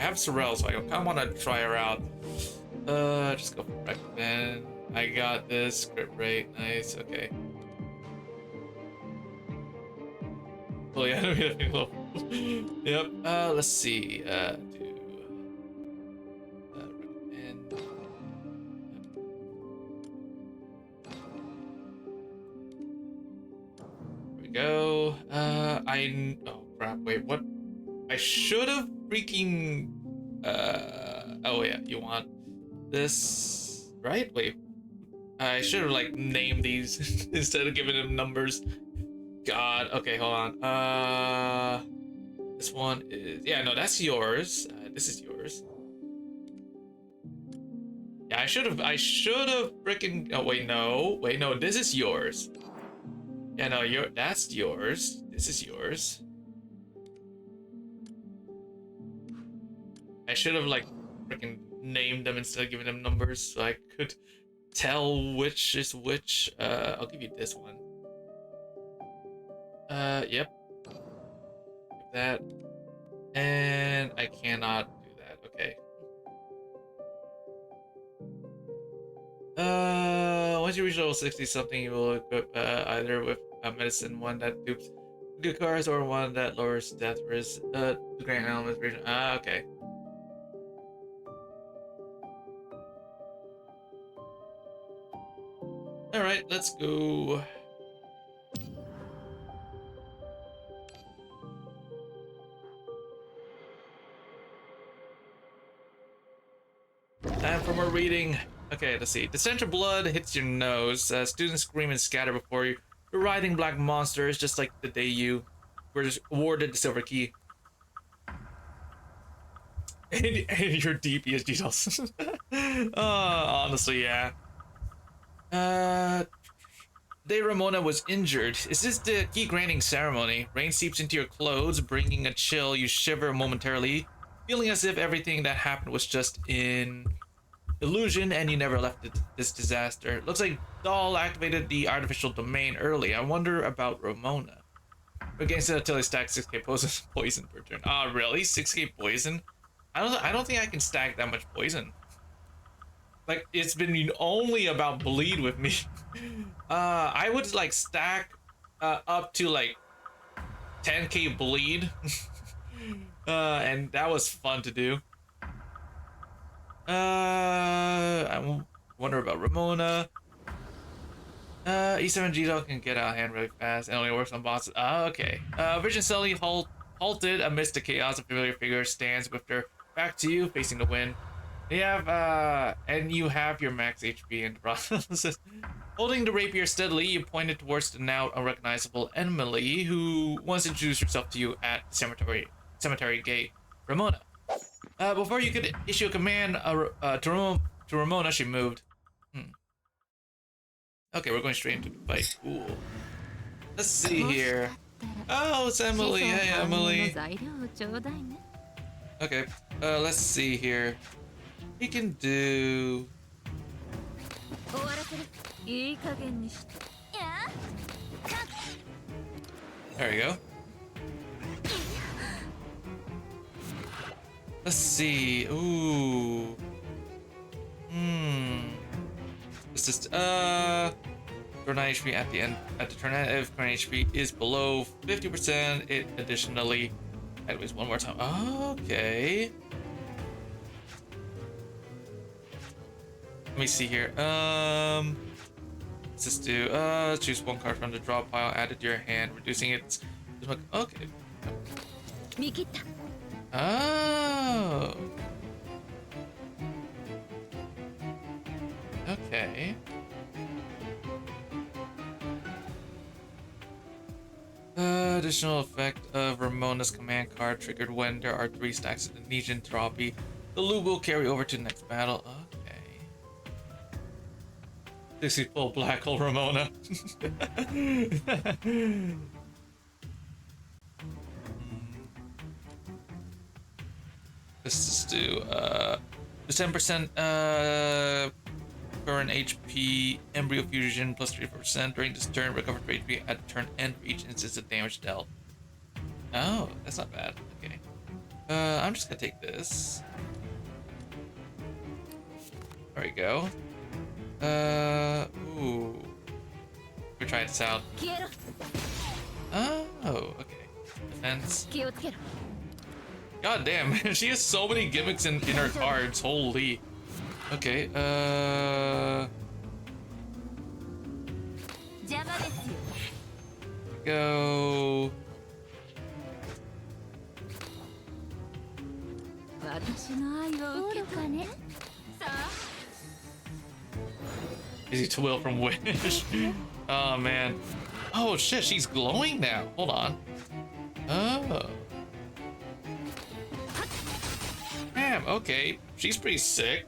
have Sorrel, so I kind of want to try her out. Just go for recommend. I got this script rate, nice. Okay. Oh yeah, yep. Let's see. Recommend. Here we go. Oh crap. Wait, what? I should have freaking. Oh yeah, you want this, right? Wait. I should have like named these instead of giving them numbers. God. Okay, hold on. This one is no, that's yours. This is yours. Yeah, I should have freaking. Oh wait, no. This is yours. Yeah, no, that's yours. This is yours. I should have like freaking named them instead of giving them numbers so I could tell which is which. I'll give you this one. Yep. Give that. And I cannot do that. Okay. Once you reach level 60 something, you will equip either with a medicine one that dupes good cards or one that lowers death risk. The grand elements region. Okay. All right, let's go. Time for more reading. Okay, let's see. The center blood hits your nose. Students scream and scatter before you. The writhing black monsters, just like the day you were awarded the silver key. And your DPS details. Honestly, yeah. Day Ramona was injured. Is this the key granting ceremony? Rain seeps into your clothes, bringing a chill. You shiver momentarily, feeling as if everything that happened was just in illusion and you never left this disaster. Looks like Dahl activated the artificial domain early. I wonder about Ramona. Against it until he stacks 6k poison per turn. Oh, really? 6k poison? I don't think I can stack that much poison. Like, it's been only about bleed with me. I would like stack up to like 10k bleed. And that was fun to do. I wonder about Ramona. E7 G-Dog can get out of hand really fast and only works on bosses. Okay. Vision Sully Halted amidst the chaos, a familiar figure stands with their back to you, facing the wind. You have your max HP in the process. Holding the rapier steadily, you pointed towards the now unrecognizable Emily, who once introduced herself to you at the cemetery gate. Ramona. Before you could issue a command to Ramona, she moved. Okay, we're going straight into the fight. Cool. Let's see here. Oh, it's Emily. Hey, Emily. Okay, let's see here. We can do... There we go. Let's see. Ooh. Let's just turn HP at the end at the turn end. If current HP is below 50%, it additionally anyways one more time. Okay. Let me see here. Let's just do choose one card from the draw pile, add it to your hand, reducing its okay. Oh. Okay. Additional effect of Ramona's command card triggered when there are 3 stacks of the Niche Entropy. The loop will carry over to the next battle. Okay. This is full black hole Ramona. Let's just do the 10% current HP embryo fusion plus 3% during this turn, recover 3 HP at turn end for each instance of damage dealt. Oh, that's not bad. Okay. I'm just gonna take this. There we go. Ooh. We're trying this out. Oh, okay. Defense. God damn, she has so many gimmicks in her cards. Holy. Okay, go. Easy to will from Wish. Oh man. Oh shit, she's glowing now. Hold on. Oh. Damn, okay. She's pretty sick.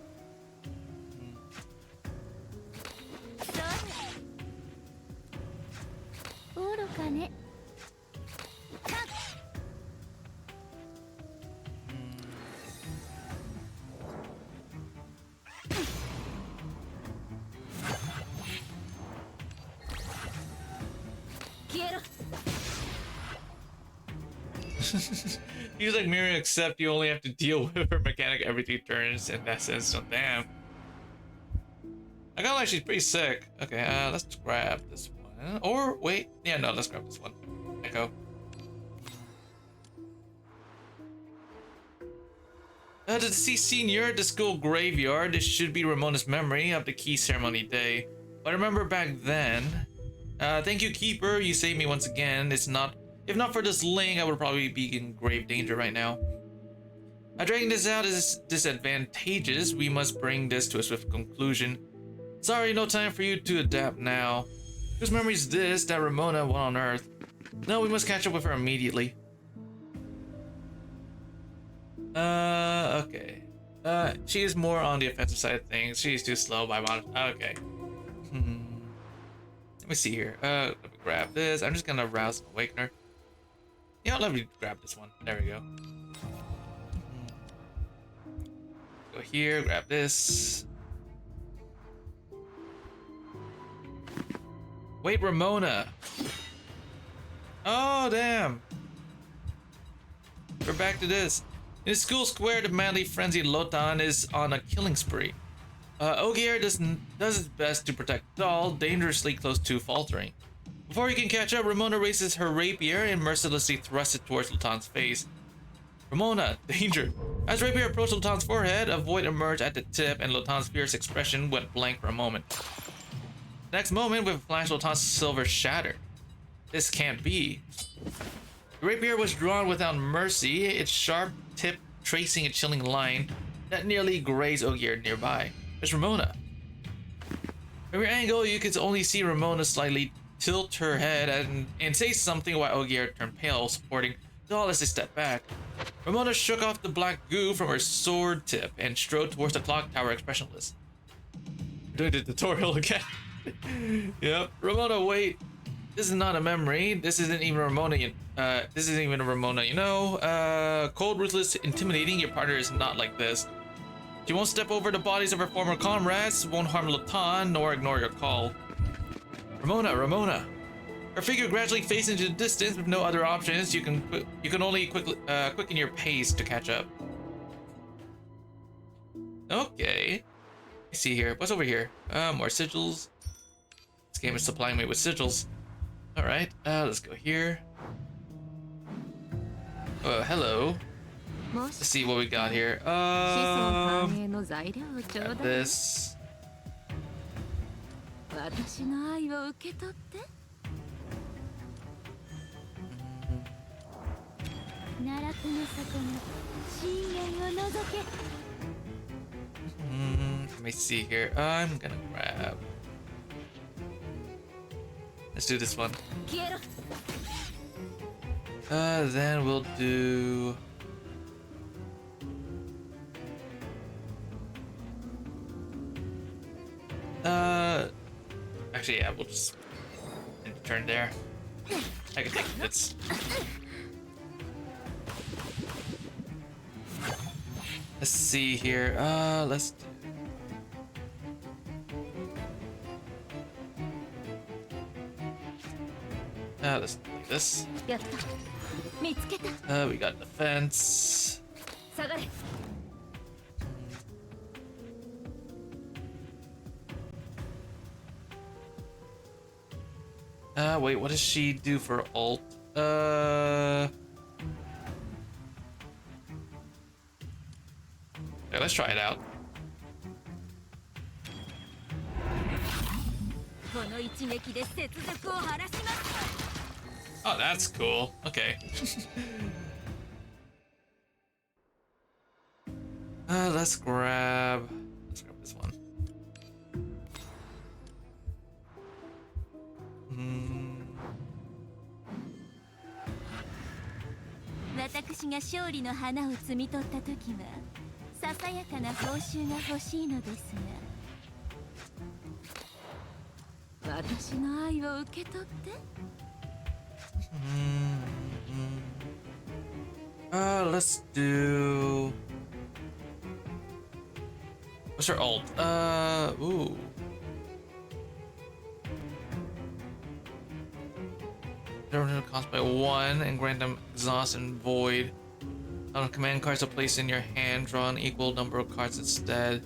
He's like Miriam, except you only have to deal with her mechanic every 3 turns in that sense, so damn. I got like she's pretty sick. Okay, let's grab this one. Or wait, yeah, no, let's grab this one. Echo. The deceased senior at the school graveyard. This should be Ramona's memory of the key ceremony day. But I remember back then. Thank you, Keeper. You saved me once again. If not for this link, I would probably be in grave danger right now. Dragging this out is disadvantageous. We must bring this to a swift conclusion. Sorry, no time for you to adapt now. Whose memory is this that Ramona went on Earth? No, we must catch up with her immediately. Okay. She is more on the offensive side of things. She's too slow by mod. Okay. Let me see here. Let me grab this. I'm just gonna rouse an awakener. Yeah, let me grab this one. There we go. Go here, grab this. Wait, Ramona. Oh, damn. We're back to this. In the school square, the madly frenzied Lotan is on a killing spree. Ogier does his best to protect Doll, dangerously close to faltering. Before he can catch up, Ramona raises her rapier and mercilessly thrusts it towards Lotan's face. Ramona, danger! As rapier approached Lotan's forehead, a void emerged at the tip and Lotan's fierce expression went blank for a moment. Next moment, with a flash, Lotan's silver shattered. This can't be. The rapier was drawn without mercy, its sharp tip tracing a chilling line that nearly grazed Ogier nearby. There's Ramona. From your angle, you could only see Ramona slightly tilt her head and say something while Ogier turned pale, supporting Doll as they stepped back. Ramona shook off the black goo from her sword tip and strode towards the clock tower expressionless. Doing the tutorial again. Yep. Ramona, wait. This is not a memory. This isn't even Ramona. This isn't even a Ramona. You know, cold, ruthless, intimidating. Your partner is not like this. She won't step over the bodies of her former comrades, won't harm Latan, nor ignore your call. Ramona. Her figure gradually fades into the distance with no other options. You can only quicken your pace to catch up. Okay. Let's see here. What's over here? More sigils. This game is supplying me with sigils. All right. Let's go here. Hello. Let's see what we got here. Got this. 私の愛を受け取って奈落の底の深淵を覗け Let me see here. I'm gonna grab. Let's do this one. Then we'll do. Actually, yeah, we'll just end the turn there. I can take hits. Let's see here. Let's do. Let's do this. We got defense. Wait, what does she do for ult? Yeah, let's try it out. Oh, that's cool. Okay. Let's grab this one. Hmm. 私が勝利の花を摘み取った時はささやかな報酬が欲しいのですが私の愛を受け取って Let's do. What's her ult? Ooh. Turn cost by 1 and grant them exhaust and void. On command cards are placed in your hand, draw an equal number of cards instead.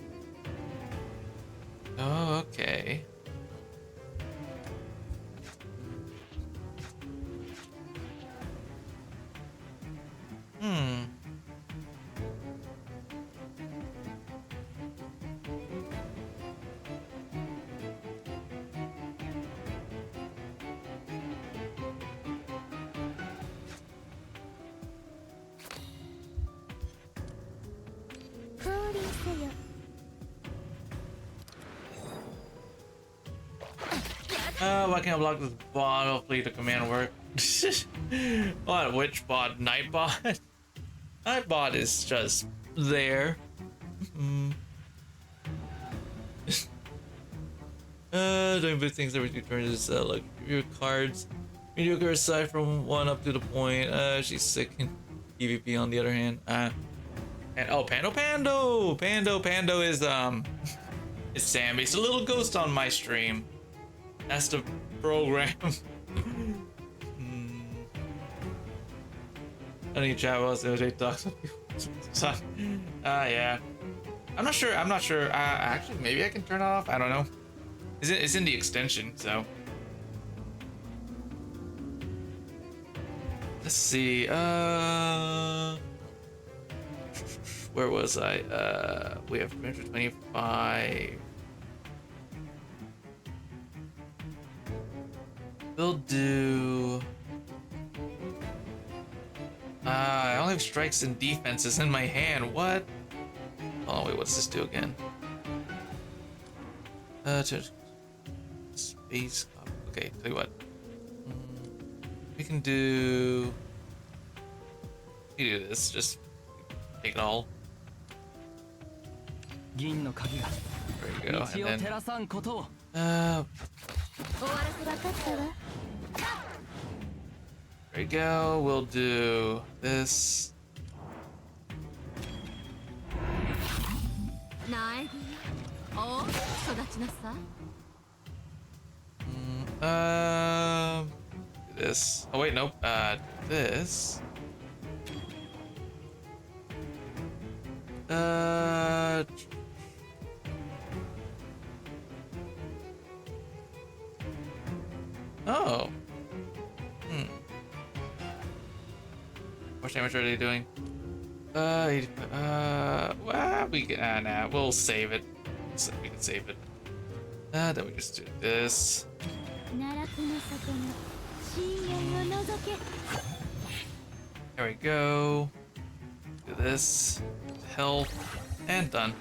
Oh, okay. Why can't I block this bot? Hopefully the command work. What? Which bot? Nightbot? Nightbot is just there. Doing big things every 2 turns. Like your cards. Mediocre aside from 1 up to the point. She's sick in PvP on the other hand. And oh, Pando is is Sammy. It's a little ghost on my stream. That's the program. I need chat so they talk. Yeah. I'm not sure. Actually, maybe I can turn it off. I don't know. It's in the extension, so. Let's see. Where was I? We have 325. We'll do. I only have strikes and defenses in my hand. What? Oh wait, what's this do again? Space. Okay, tell you what. We can do. We do this. Just take it all. 銀の鍵が There you go. 道を And 照 then らさんことを 終わらせ分かったわ there you go. We'll do this. なえぎおう育ちなさ Do this. Oh wait, nope. This. Oh. How much damage are they doing? 85. Well, we can. Nah, we'll save it. So we can save it. Then we just do this. 奈落の底の深淵を覗け There we go. Do this. Health. And done.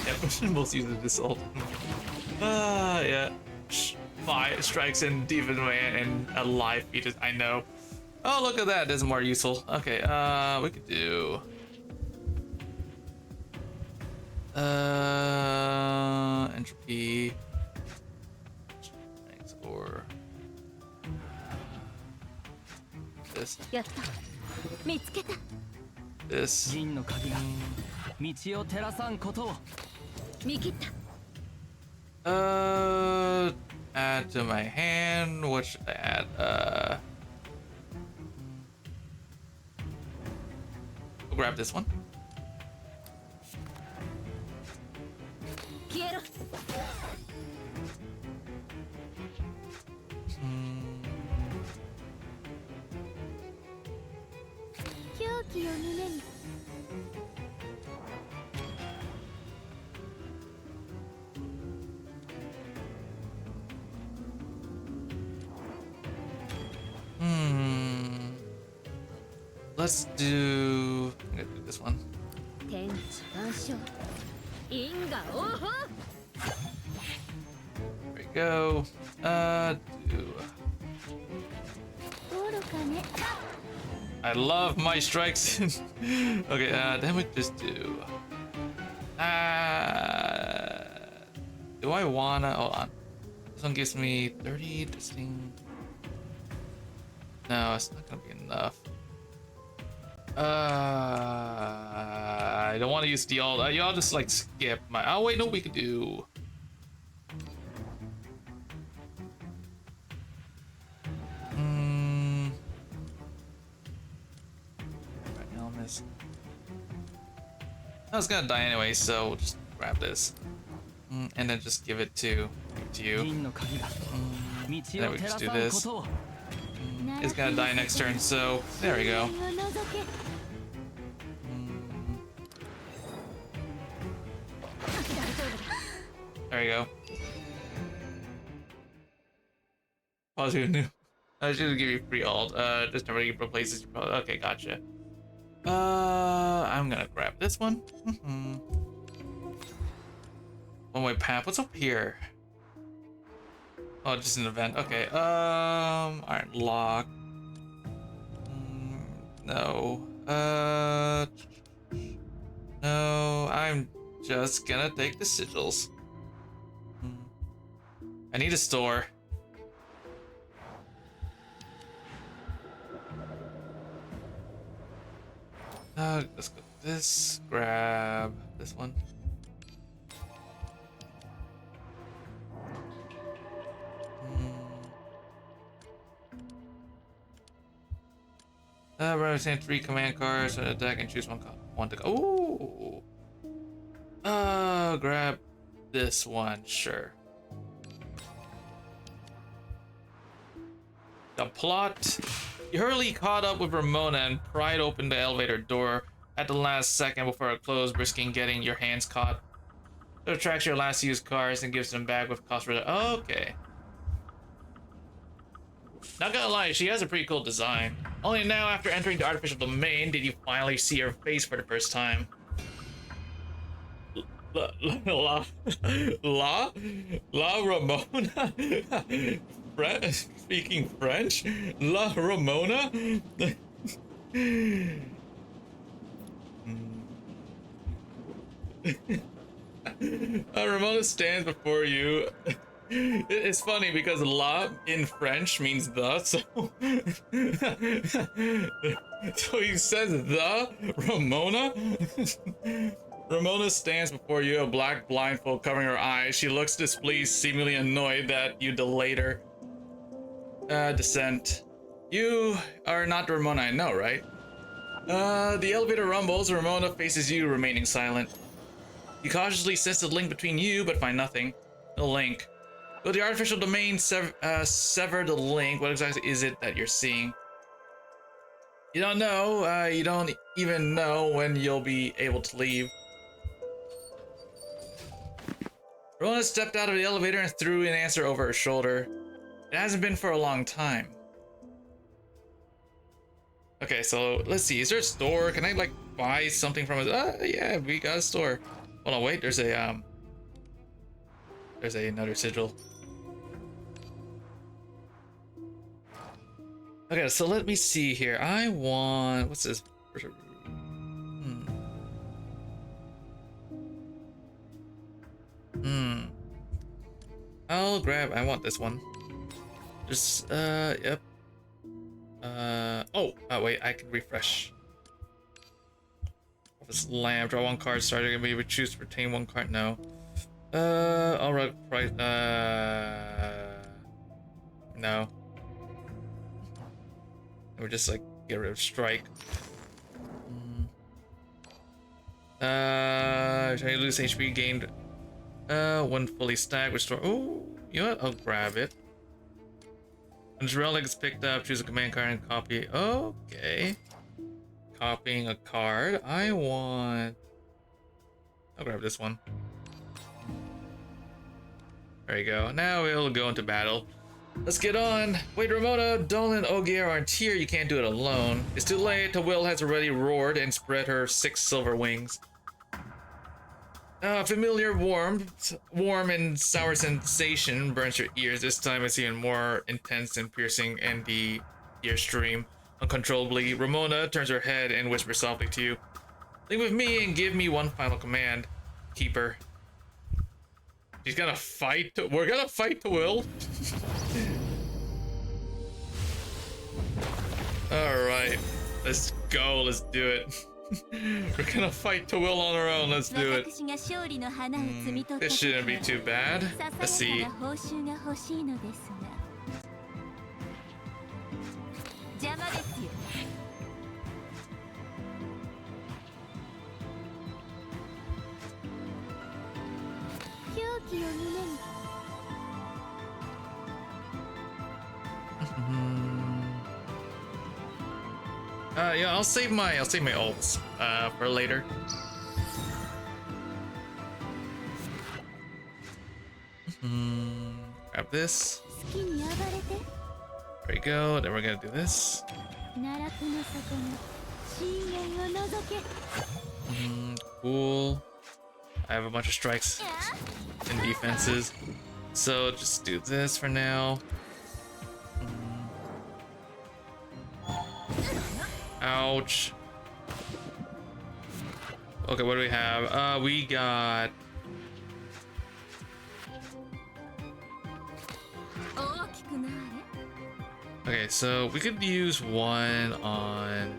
Yep, most use this ult. Yeah. 5 strikes and defense and a life fetus. I know. Oh, look at that. This is more useful. Okay, we could do. Entropy. Thanks, or. This. やった見つけた This. 銀の鍵が道を照らさんことを 見切った Add to my hand. What should I add? We'll grab this one. 消えろ 狂気を胸に Let's do. I'm gonna do this one. 天地万象因果応報 There we go. Do. 愚かね I love my strikes. Okay, then we just do. Do I wanna? Hold on. This one gives me 30 distinct. No, it's not gonna be enough. I don't want to use the ult. Y'all just like skip my. Oh wait, no, we could do. Right now, miss. I was gonna die anyway, so we'll just grab this, and then just give it to you. 銀の鍵が道 Then を we 照 just ら do さん this. ことを It's gonna die next turn, so there we go. 深淵を覗け There you go. Positive new. I should give you free ult. Just never replaces your product. Okay, gotcha. I'm gonna grab this one. One-way path. What's up here? Oh, just an event. Okay. Iron lock. No. No. I'm just gonna take the sigils. I need a store. Let's go this. Grab this one. Represent 3 command cards and attack and choose one to go. Ooh. Grab this one, sure. The plot. Hurley caught up with Ramona and pried open the elevator door at the last second before it closed, risking getting your hands caught. It tracks your last used cars and gives them back with cost reduction. Okay. Not gonna lie, she has a pretty cool design. Only now, after entering the artificial domain, did you finally see her face for the first time. La Ramona? Speaking French? La Ramona? Ramona stands before you. It's funny because la in French means the, so so he says the Ramona. Ramona stands before you, a black blindfold covering her eyes. She looks displeased, seemingly annoyed that you delayed her descent. You are not the Ramona I know, right? The elevator rumbles. Ramona faces you, remaining silent. You cautiously sense the link between you, but find nothing. No link. Will the artificial domain sever the link? What exactly is it that you're seeing? You don't know. You don't even know when you'll be able to leave. Ramona stepped out of the elevator and threw an answer over her shoulder. It hasn't been for a long time. Okay, so let's see. Is there a store? Can I like buy something from it? Yeah, we got a store. Hold on, wait. There's another sigil. Okay, so let me see here. I want, what's this? I'll grab, I want this one. Just, yep. Wait, I can refresh. This lamp, draw one card, starting to maybe choose to retain one card, no. Alright, price, no. Or just like get rid of strike. Trying to lose HP gained. One fully stacked, restore. Oh, you know what? I'll grab it. When this relic is picked up, choose a command card and copy. Okay. Copying a card. I want. I'll grab this one. There you go. Now we'll go into battle. Let's get on. Wait, Ramona, Dolan, and Ogier aren't here. You can't do it alone. It's too late. The will has already roared and spread her 6 silver wings. Familiar warm and sour sensation burns your ears. This time it's even more intense and piercing, and the ear stream uncontrollably. Ramona turns her head and whispers softly to you. Leave with me and give me one final command. Keeper. She's gonna fight. We're gonna fight the will. Alright. Let's go. Let's do it. We're gonna fight to will on our own. Let's do it. This shouldn't be too bad. Let's see. Yeah, I'll save my ults for later. Grab this. There we go. Then we're gonna do this. Cool. I have a bunch of strikes and defenses, so just do this for now. Ouch. Okay, what do we have? We got... Okay, so we could use one on...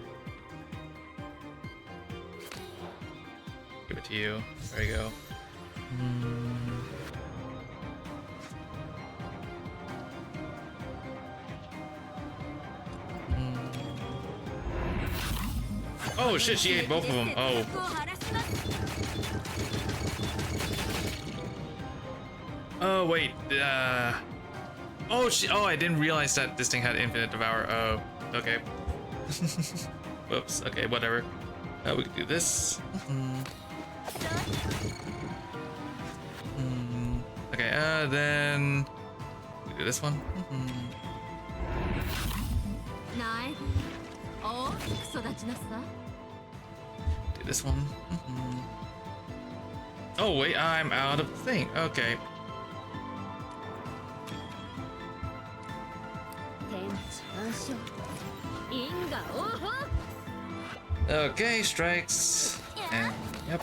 Give it to you. There you go. Oh shit, she ate both of them. Oh. Oh wait. Oh, I didn't realize that this thing had infinite devour. Oh, okay. Whoops. Okay, whatever. We can do this. Okay. Then we do this one. 苗木大きく育ちなさ Do this one. Oh wait, I'm out of thing. Okay. 天地万象因果応報 Okay, strikes. And yep.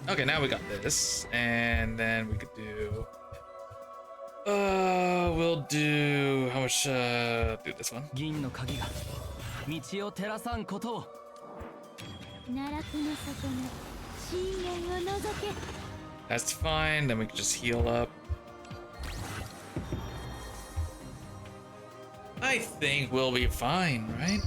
Okay, now we got this. And then we could do we'll do how much do this one. 銀の鍵が道を照らさんことを。奈落の底の深淵を覗け That's fine, then we can just heal up. I think we'll be fine, right?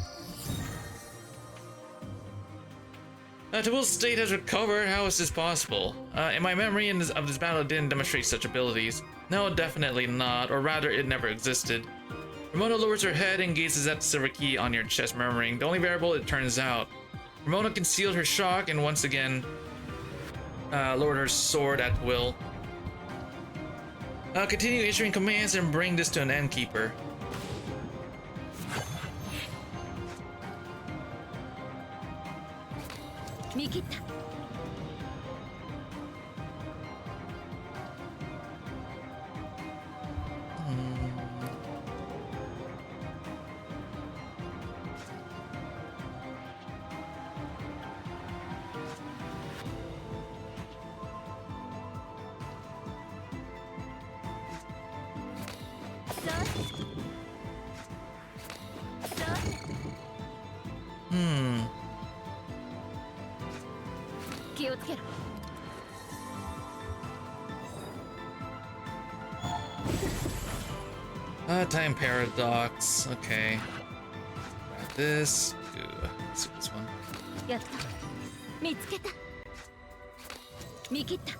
Tibul's state has recovered. How is this possible? In my memory of this battle, it didn't demonstrate such abilities. No, definitely not, or rather, it never existed. Ramona lowers her head and gazes at the silver key on your chest, murmuring, the only variable it turns out. Ramona concealed her shock and once again lowered her sword at will. Continue issuing commands and bring this to an end, Keeper. Mikita. Time paradox. Okay. Grab this. Let's do this one. やった見つけた見切った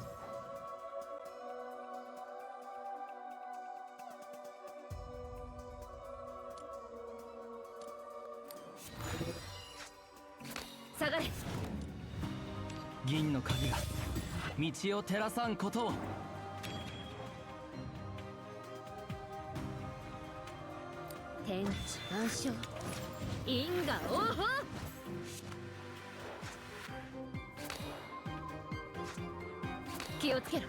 下がれ銀の鍵が道を照らさんことを。天地万象因果応報気をつけろ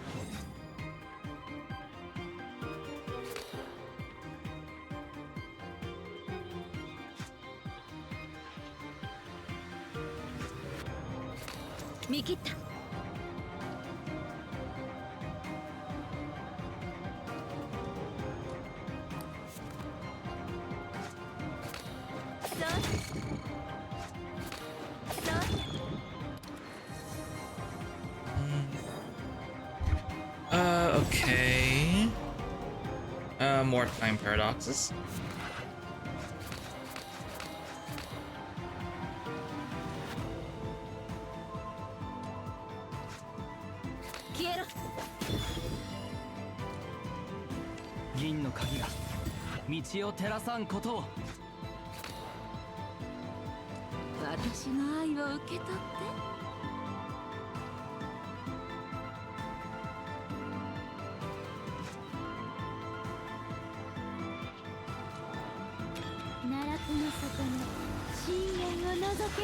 見切ったOkay. More time paradoxes. "銀の鍵が道を照らさんことを。私の愛を受け取って奈落の底の深淵を覗け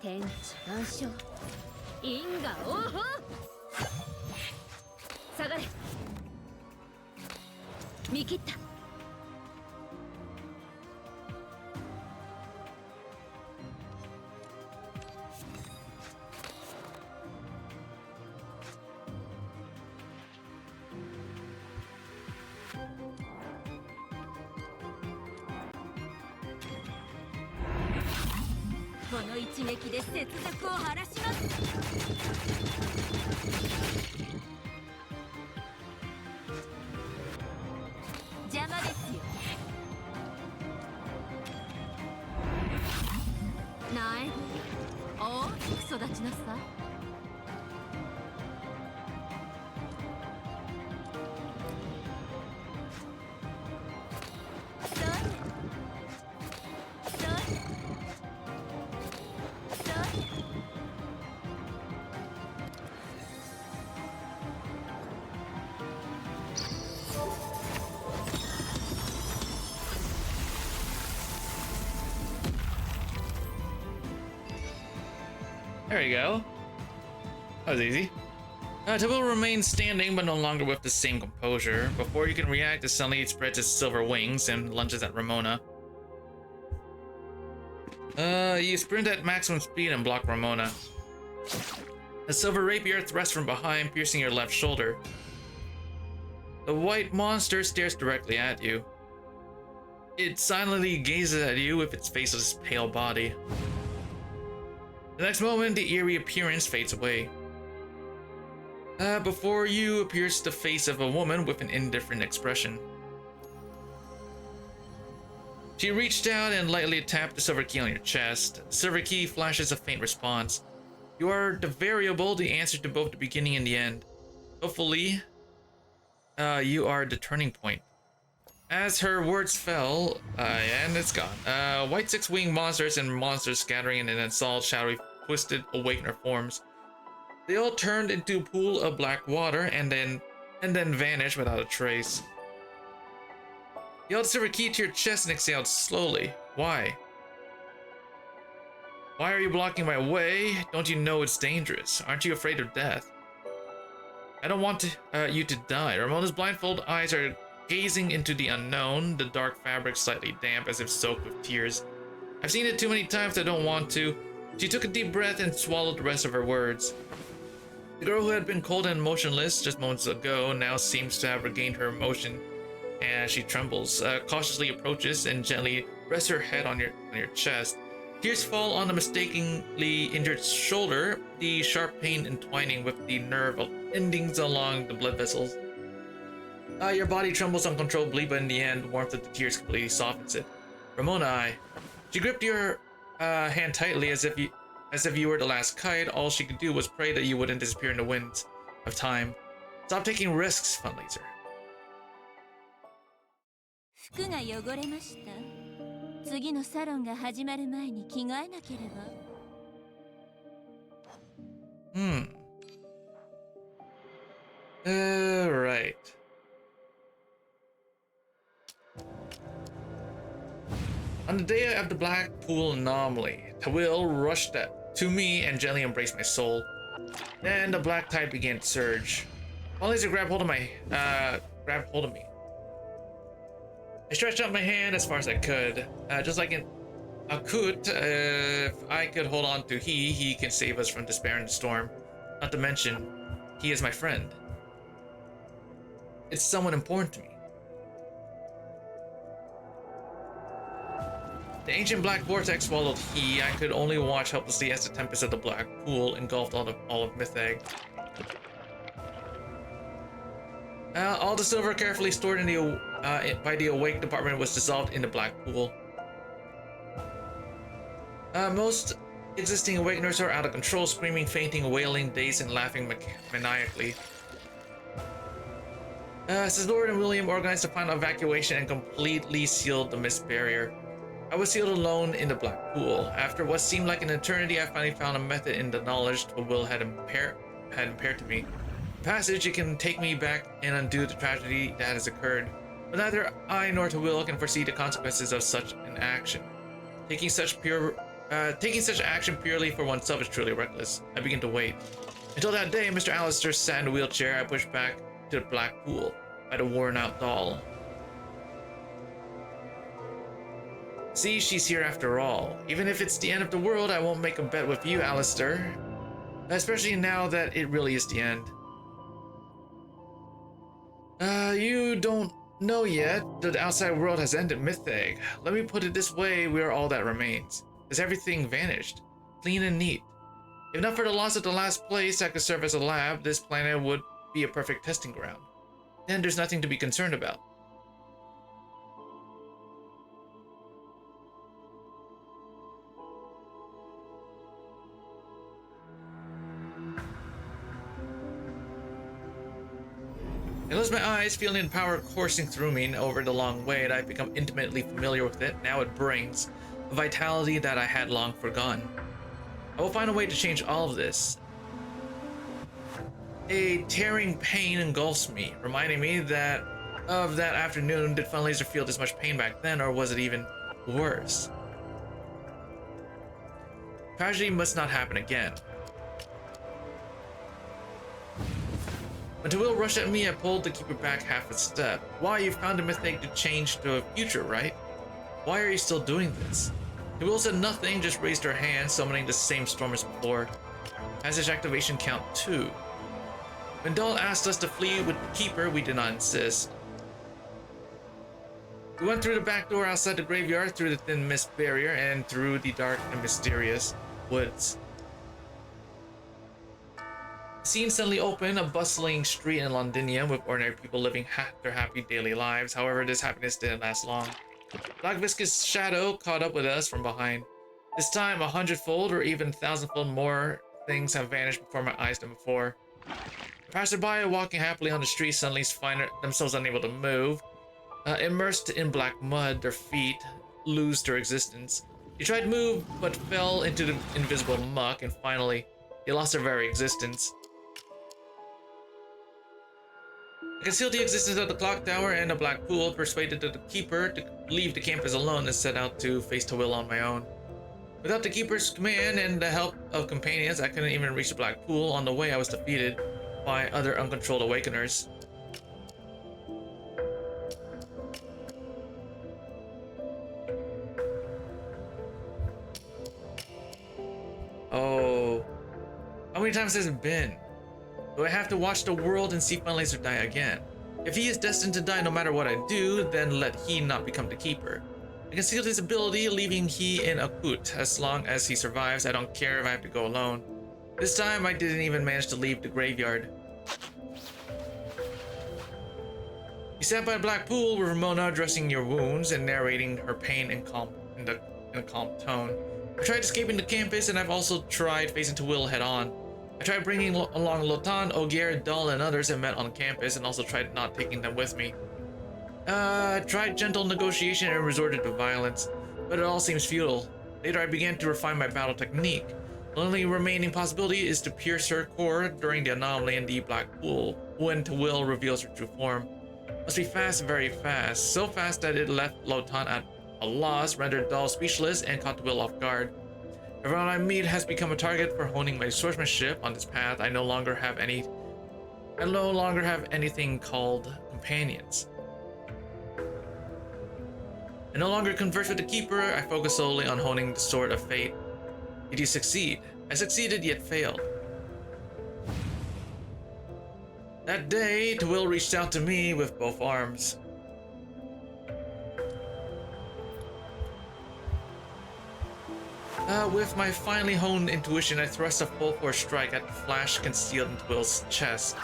天地万象因果応報下がれ見切ったこの一撃で雪辱を晴らします邪魔ですよ苗木大きく育ちなさい There you go. That was easy. Tawil remains standing, but no longer with the same composure. Before you can react, it suddenly spreads its silver wings and lunges at Ramona. You sprint at maximum speed and block Ramona. A silver rapier thrusts from behind, piercing your left shoulder. The white monster stares directly at you. It silently gazes at you with its faceless, pale body. The next moment, the eerie appearance fades away. Before you appears the face of a woman with an indifferent expression. She reached out and lightly tapped the silver key on your chest. The silver key flashes a faint response. You are the variable, the answer to both the beginning and the end. Hopefully, you are the turning point. As her words fell, and it's gone. White six-winged monsters and monsters scattering in an assault, shadowy, twisted awakener forms. They all turned into a pool of black water and then vanished without a trace. You held the silver key to your chest and exhaled slowly. Why? Why are you blocking my way? Don't you know it's dangerous? Aren't you afraid of death? I don't want you to die. Ramona's blindfolded eyes are gazing into the unknown, the dark fabric slightly damp as if soaked with tears. I've seen it too many times, I don't want to. She took a deep breath and swallowed the rest of her words. The girl who had been cold and motionless just moments ago now seems to have regained her emotion, and she trembles, cautiously approaches and gently rests her head on your chest. Tears fall on the mistakenly injured shoulder, the sharp pain entwining with the nerve endings along the blood vessels. Your body trembles uncontrollably, but in the end, the warmth of the tears completely softens it. Ramona, she gripped your hand tightly as if you were the last kite. All she could do was pray that you wouldn't disappear in the winds of time. Stop taking risks, Funlaser. 服が汚れました。次のサロンが始まる前に着替えなければ。Right. On the day of the black pool anomaly, Tawil rushed to me and gently embraced my soul. Then the black tide began to surge. Funlaser grabbed hold of me. I stretched out my hand as far as I could. Just like in Akut, if I could hold on to he can save us from despair and storm. Not to mention, he is my friend. It's someone important to me. The ancient black vortex swallowed he. I could only watch helplessly as the tempest of the black pool engulfed all of Mythag. All the silver carefully stored in the by the awake department was dissolved in the black pool. Most existing awakeners are out of control, screaming, fainting, wailing, dazed, and laughing maniacally. Lord and William organized a final evacuation and completely sealed the mist barrier. I was sealed alone in the black pool. After what seemed like an eternity, I finally found a method in the knowledge the will had imparted to me. The passage, it can take me back and undo the tragedy that has occurred. But neither I nor Tawil can foresee the consequences of such an action. Taking such action purely for oneself is truly reckless. I begin to wait. Until that day, Mr. Alistair sat in a wheelchair. I pushed back to the black pool by the worn-out doll. See, she's here after all. Even if it's the end of the world, I won't make a bet with you, Alistair. Especially now that it really is the end. You don't know yet that the outside world has ended Mythag. Let me put it this way, we are all that remains. As everything vanished, clean and neat. If not for the loss of the last place that could serve as a lab, this planet would be a perfect testing ground. Then there's nothing to be concerned about. I closed my eyes, feeling the power coursing through me, and over the long wait, I've become intimately familiar with it. Now it brings a vitality that I had long forgotten. I will find a way to change all of this. A tearing pain engulfs me, reminding me that of that afternoon. Did Funlaser feel this much pain back then, or was it even worse? Tragedy must not happen again. When Tawil rushed at me, I pulled the keeper back half a step. Why, you found a mistake to change the future, right? Why are you still doing this? Tawil said nothing, just raised her hand, summoning the same storm as before. Passage activation count 2. When Dahl asked us to flee with the keeper, we did not insist. We went through the back door outside the graveyard, through the thin mist barrier, and through the dark and mysterious woods. The scene suddenly opened, a bustling street in Londinium with ordinary people living their happy daily lives. However, this happiness didn't last long. Black Viscous shadow caught up with us from behind. This time, 100-fold or even 1,000-fold more things have vanished before my eyes than before. The passerby walking happily on the street suddenly find themselves unable to move. Immersed in black mud, their feet lose their existence. They tried to move, but fell into the invisible muck, and finally, they lost their very existence. I concealed the existence of the clock tower and the black pool, persuaded the keeper to leave the campus alone and set out to face Tawil on my own. Without the keeper's command and the help of companions, I couldn't even reach the black pool. On the way, I was defeated by other uncontrolled awakeners. Oh, how many times has it been? Do I have to watch the world and see Funlaser die again? If he is destined to die no matter what I do, then let he not become the keeper. I concealed his ability, leaving he in Akut. As long as he survives, I don't care if I have to go alone. This time, I didn't even manage to leave the graveyard. You sat by a black pool with Ramona dressing your wounds and narrating her pain in a calm tone. I tried escaping the campus, and I've also tried facing Tawil head on. I tried bringing along Lotan, Ogier, Dahl, and others I met on campus, and also tried not taking them with me. I tried gentle negotiation and resorted to violence, but it all seems futile. Later, I began to refine my battle technique. The only remaining possibility is to pierce her core during the anomaly in the black pool, when Tawil reveals her true form. Must be fast, very fast. So fast that it left Lotan at a loss, rendered Dahl speechless, and caught Tawil off guard. Everyone I meet has become a target for honing my swordsmanship. On this path, I no longer have anything called companions. I no longer converse with the keeper. I focus solely on honing the sword of fate. Did you succeed? I succeeded, yet failed. That day, Tawil reached out to me with both arms. With my finely honed intuition, I thrust a full force strike at the flash concealed in Tawil's chest.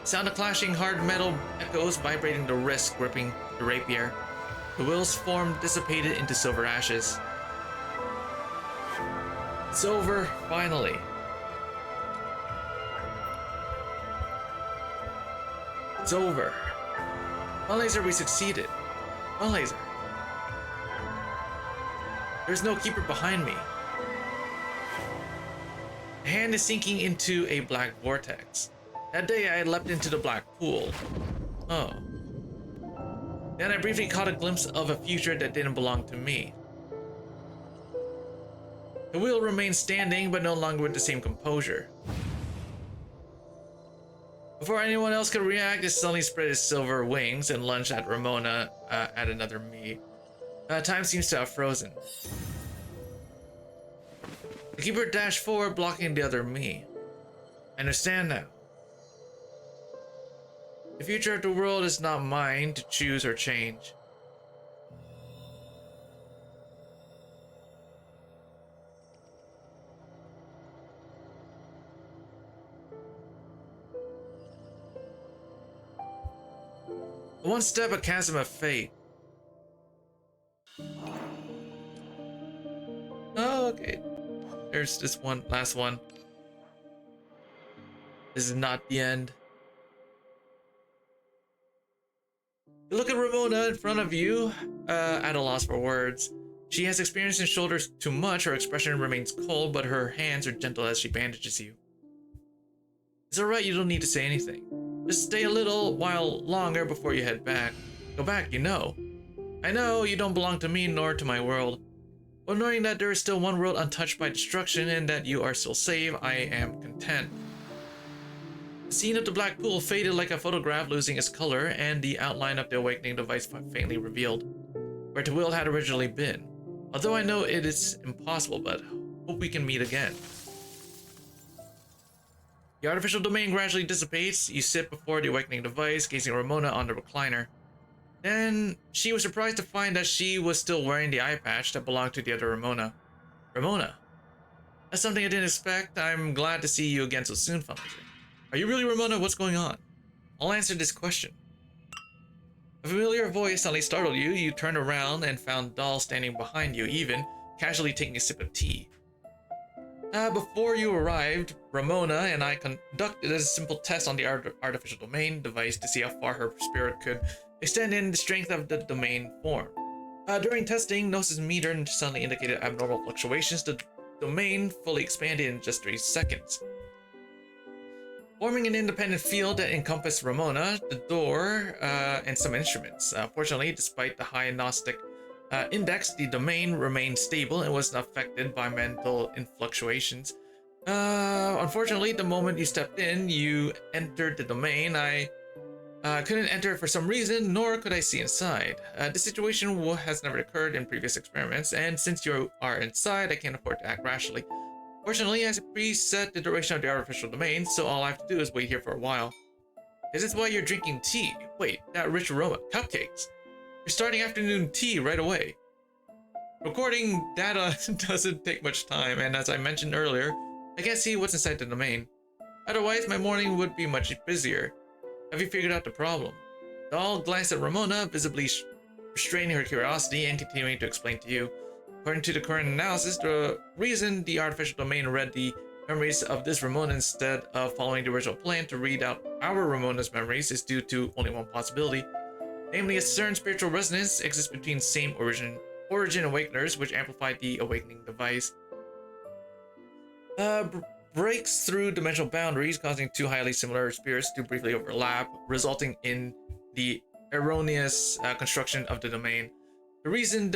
Sound of clashing hard metal echoes vibrating the wrist gripping the rapier. Tawil's form dissipated into silver ashes. It's over, finally. It's over. Funlaser, we succeeded. Funlaser. There's no keeper behind me. The hand is sinking into a black vortex. That day I leapt into the black pool. Oh. Then I briefly caught a glimpse of a future that didn't belong to me. The wheel remained standing, but no longer with the same composure. Before anyone else could react, it suddenly spread its silver wings and lunged at Ramona, at another me. Time seems to have frozen. The keeper dashed forward, blocking the other me. I understand now. The future of the world is not mine to choose or change. One step, a chasm of fate. Oh, okay. There's this one, last one. This is not the end. You look at Ramona in front of you, at a loss for words. She has experienced in shoulders too much. Her expression remains cold, but her hands are gentle as she bandages you. It's alright, you don't need to say anything. Just stay a little while longer before you head back. Go back, you know. I know you don't belong to me nor to my world. But knowing that there is still one world untouched by destruction and that you are still safe, I am content. The scene of the black pool faded like a photograph, losing its color, and the outline of the awakening device faintly revealed where the will had originally been. Although I know it is impossible, but hope we can meet again. The artificial domain gradually dissipates. You sit before the awakening device, gazing at Ramona on the recliner. Then she was surprised to find that she was still wearing the eye patch that belonged to the other Ramona. Ramona? That's something I didn't expect. I'm glad to see you again so soon, Fundraiser. Are you really Ramona? What's going on? I'll answer this question. A familiar voice suddenly startled you. You turned around and found Dahl standing behind you, even casually taking a sip of tea. Before you arrived, Ramona and I conducted a simple test on the artificial domain device to see how far her spirit could extend in the strength of the domain form. During testing, Gnosis' meter suddenly indicated abnormal fluctuations. The domain fully expanded in just 3 seconds, forming an independent field that encompassed Ramona, the door, and some instruments. Fortunately, despite the high Gnostic index, the domain remained stable and was not affected by mental fluctuations. Unfortunately, the moment you stepped in, you entered the domain. I couldn't enter it for some reason, nor could I see inside. This situation has never occurred in previous experiments, and since you are inside, I can't afford to act rashly. Fortunately, I preset the duration of the artificial domain, so all I have to do is wait here for a while. Is this why you're drinking tea? Wait, that rich aroma. Cupcakes. You're starting afternoon tea right away. Recording data doesn't take much time, and as I mentioned earlier, I can't see what's inside the domain. Otherwise, my morning would be much busier. Have you figured out the problem? Dahl glanced at Ramona, visibly restraining her curiosity and continuing to explain to you. According to the current analysis, the reason the artificial domain read the memories of this Ramona instead of following the original plan to read out our Ramona's memories is due to only one possibility. Namely, a certain spiritual resonance exists between same origin awakeners, which amplified the awakening device. Breaks through dimensional boundaries, causing 2 highly similar spirits to briefly overlap, resulting in the erroneous construction of the domain. The reason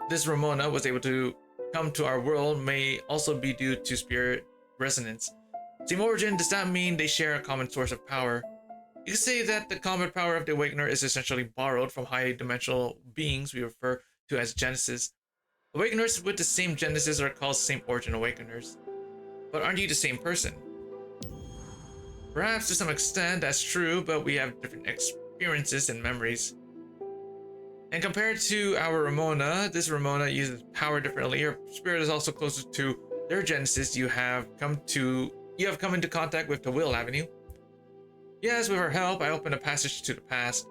this Ramona was able to come to our world may also be due to spirit resonance. Same origin does not mean they share a common source of power. You could say that the common power of the Awakener is essentially borrowed from high-dimensional beings we refer to as Genesis. Awakeners with the same Genesis are called same origin Awakeners. But aren't you the same person? Perhaps to some extent that's true, but we have different experiences and memories. And compared to our Ramona, this Ramona uses power differently. Her spirit is also closer to their Genesis. You have come into contact with the will, haven't you? Yes, with her help, I opened a passage to the past.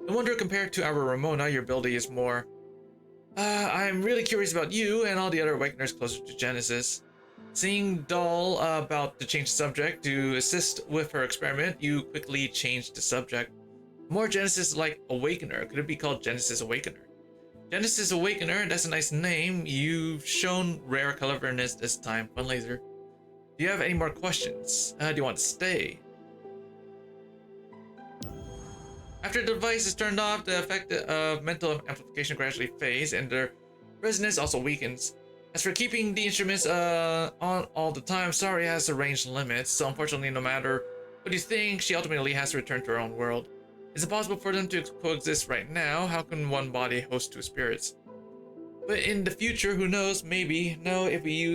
No wonder compared to our Ramona, your ability is more. I'm really curious about you and all the other Awakeners closer to Genesis. Seeing Dahl about to change the subject to assist with her experiment, you quickly changed the subject. More Genesis-like Awakener. Could it be called Genesis Awakener? Genesis Awakener, that's a nice name. You've shown rare cleverness this time, Funlaser. Do you have any more questions? Do you want to stay? After the device is turned off, the effect of mental amplification gradually fades and the resonance also weakens. As for keeping the instruments on all the time, Sari has a range limits, so unfortunately no matter what you think, she ultimately has to return to her own world. It's impossible for them to coexist right now. How can one body host 2 spirits? But in the future, who knows, maybe, no, if we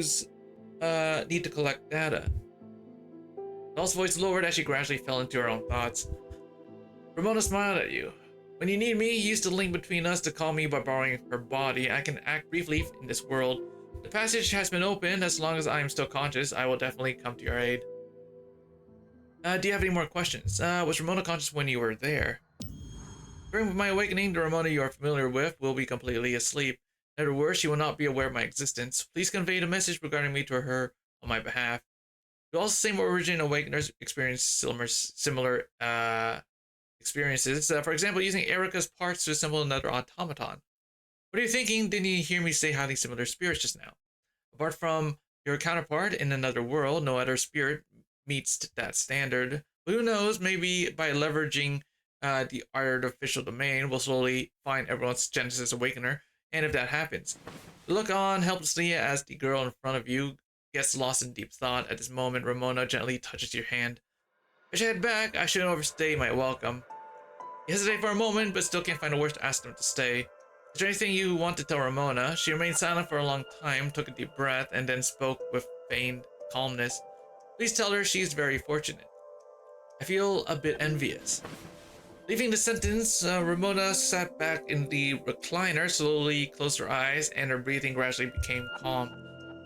need to collect data. Dahl's voice lowered as she gradually fell into her own thoughts. Ramona smiled at you. When you need me, you used to link between us to call me by borrowing her body. I can act briefly in this world. The passage has been opened. As long as I am still conscious, I will definitely come to your aid. Do you have any more questions? Was Ramona conscious when you were there? During my awakening, the Ramona you are familiar with will be completely asleep. In other words, she will not be aware of my existence. Please convey the message regarding me to her on my behalf. Do all the same origin awakeners experience similar experiences? For example, using Erica's parts to assemble another automaton. What are you thinking? Didn't you hear me say highly similar spirits just now? Apart from your counterpart in another world, no other spirit meets that standard. But who knows, maybe by leveraging the artificial domain, we'll slowly find everyone's Genesis Awakener, and if that happens. Look on helplessly as the girl in front of you gets lost in deep thought. At this moment, Ramona gently touches your hand. I should head back. I shouldn't overstay my welcome. You hesitate for a moment, but still can't find the words to ask them to stay. Is there anything you want to tell Ramona? She remained silent for a long time, took a deep breath, and then spoke with feigned calmness. Please tell her she's very fortunate. I feel a bit envious. Leaving the sentence, Ramona sat back in the recliner, slowly closed her eyes, and her breathing gradually became calm.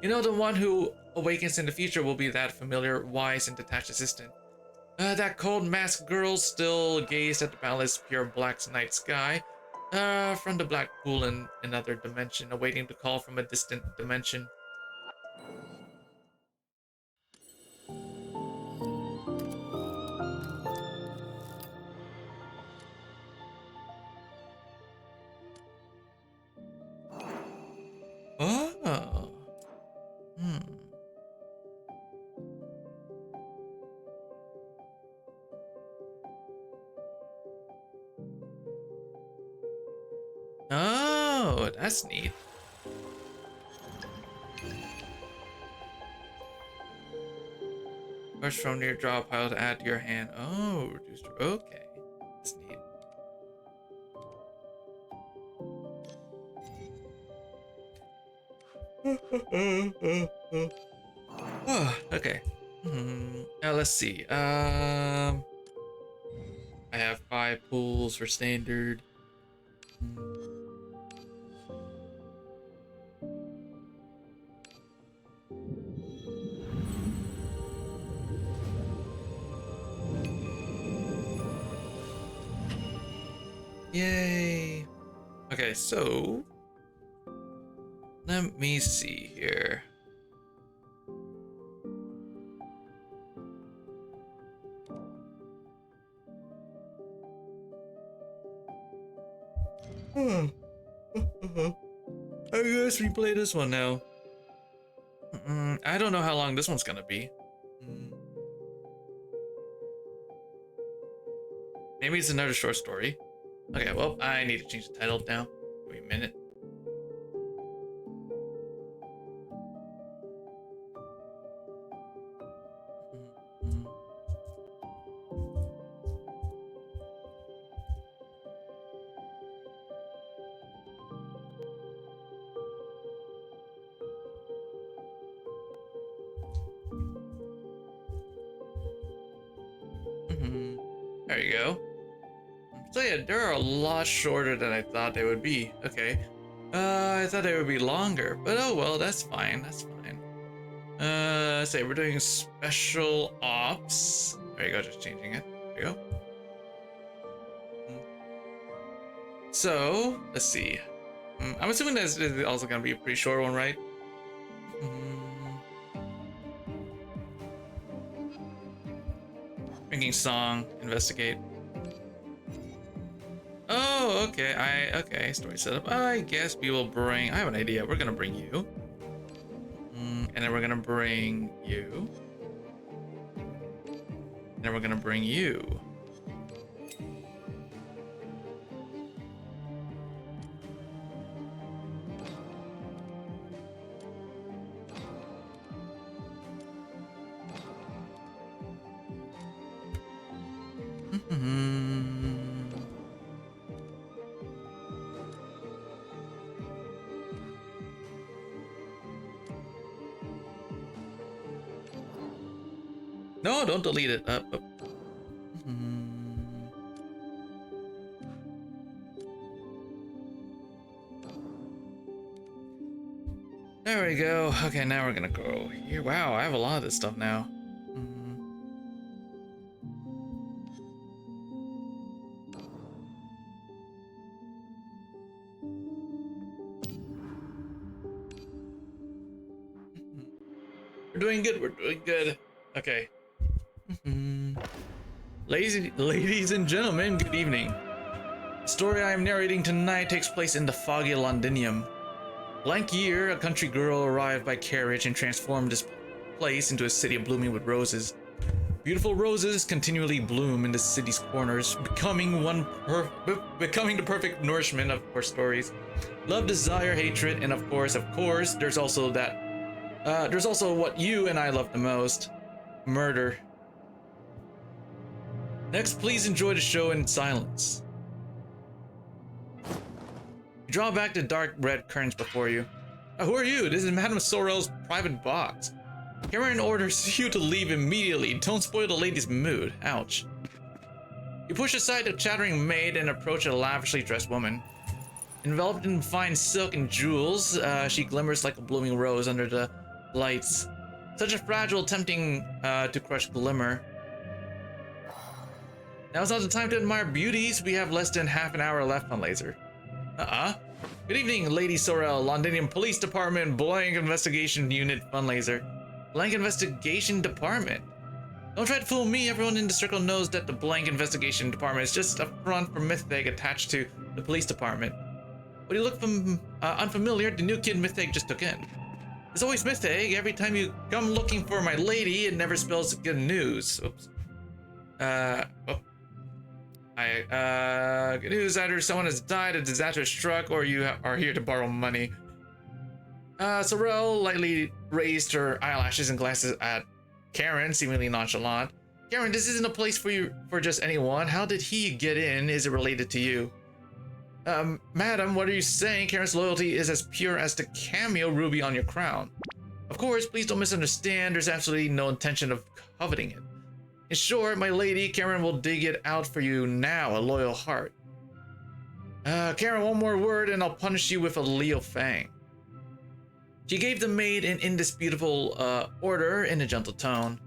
You know, the one who awakens in the future will be that familiar, wise, and detached assistant. That cold masked girl still gazed at the boundless, pure black night sky, from the black pool in another dimension, awaiting the call from a distant dimension. Oh. Oh, that's neat. Brush from near draw pile to add to your hand. Oh, reduced. Okay, that's neat. Oh, okay. Let's see. I have 5 pools for standard. Yay. Okay, so let me see here. I guess we play this one now. I don't know how long this one's gonna be. Maybe it's another short story. Okay, well, I need to change the title now. Give me a minute. There you go. So yeah, they're a lot shorter than I thought they would be. Okay. I thought they would be longer, but oh well, that's fine. That's fine. Say we're doing special ops. There you go, just changing it. There you go. So let's see. I'm assuming that's also gonna be a pretty short one, right? Drinking song, investigate. Oh, okay. Okay. Story setup. I guess we will bring. I have an idea. We're gonna bring you, and then we're gonna bring you, and then we're gonna bring you. No, don't delete it. There we go. Okay, now we're gonna go here. Wow, I have a lot of this stuff now. We're doing good. We're doing good. Okay. Ladies and gentlemen, good evening. The story I am narrating tonight takes place in the foggy Londinium. Blank year, a country girl arrived by carriage and transformed this place into a city blooming with roses. Beautiful roses continually bloom in the city's corners, becoming the perfect nourishment of her stories. Love, desire, hatred, and of course, there's also what you and I love the most: murder. Next, please enjoy the show in silence. You draw back the dark red curtains before you. Who are you? This is Madame Sorrel's private box. Cameron orders you to leave immediately. Don't spoil the lady's mood. Ouch. You push aside the chattering maid and approach a lavishly dressed woman. Enveloped in fine silk and jewels, she glimmers like a blooming rose under the lights. Such a fragile, tempting to crush glimmer. Now's not the time to admire beauties. We have less than half an hour left on laser. Good evening, Lady Sorrel, Londonian Police Department, Blank Investigation Unit, Funlaser. Blank Investigation Department. Don't try to fool me. Everyone in the circle knows that the Blank Investigation Department is just a front for Mytheg attached to the police department. But you look unfamiliar. The new kid Mytheg just took in. It's always Mytheg. Every time you come looking for my lady, it never spells good news. Oops. Good news, either someone has died, a disaster struck, or you are here to borrow money. Sorrel lightly raised her eyelashes and glances at Karen, seemingly nonchalant. Karen, this isn't a place for just anyone. How did he get in? Is it related to you? Madam, what are you saying? Karen's loyalty is as pure as the cameo ruby on your crown. Of course, please don't misunderstand. There's absolutely no intention of coveting it. In short, my lady, Karen will dig it out for you now, a loyal heart. Karen, one more word and I'll punish you with a Leo Fang. She gave the maid an indisputable order in a gentle tone.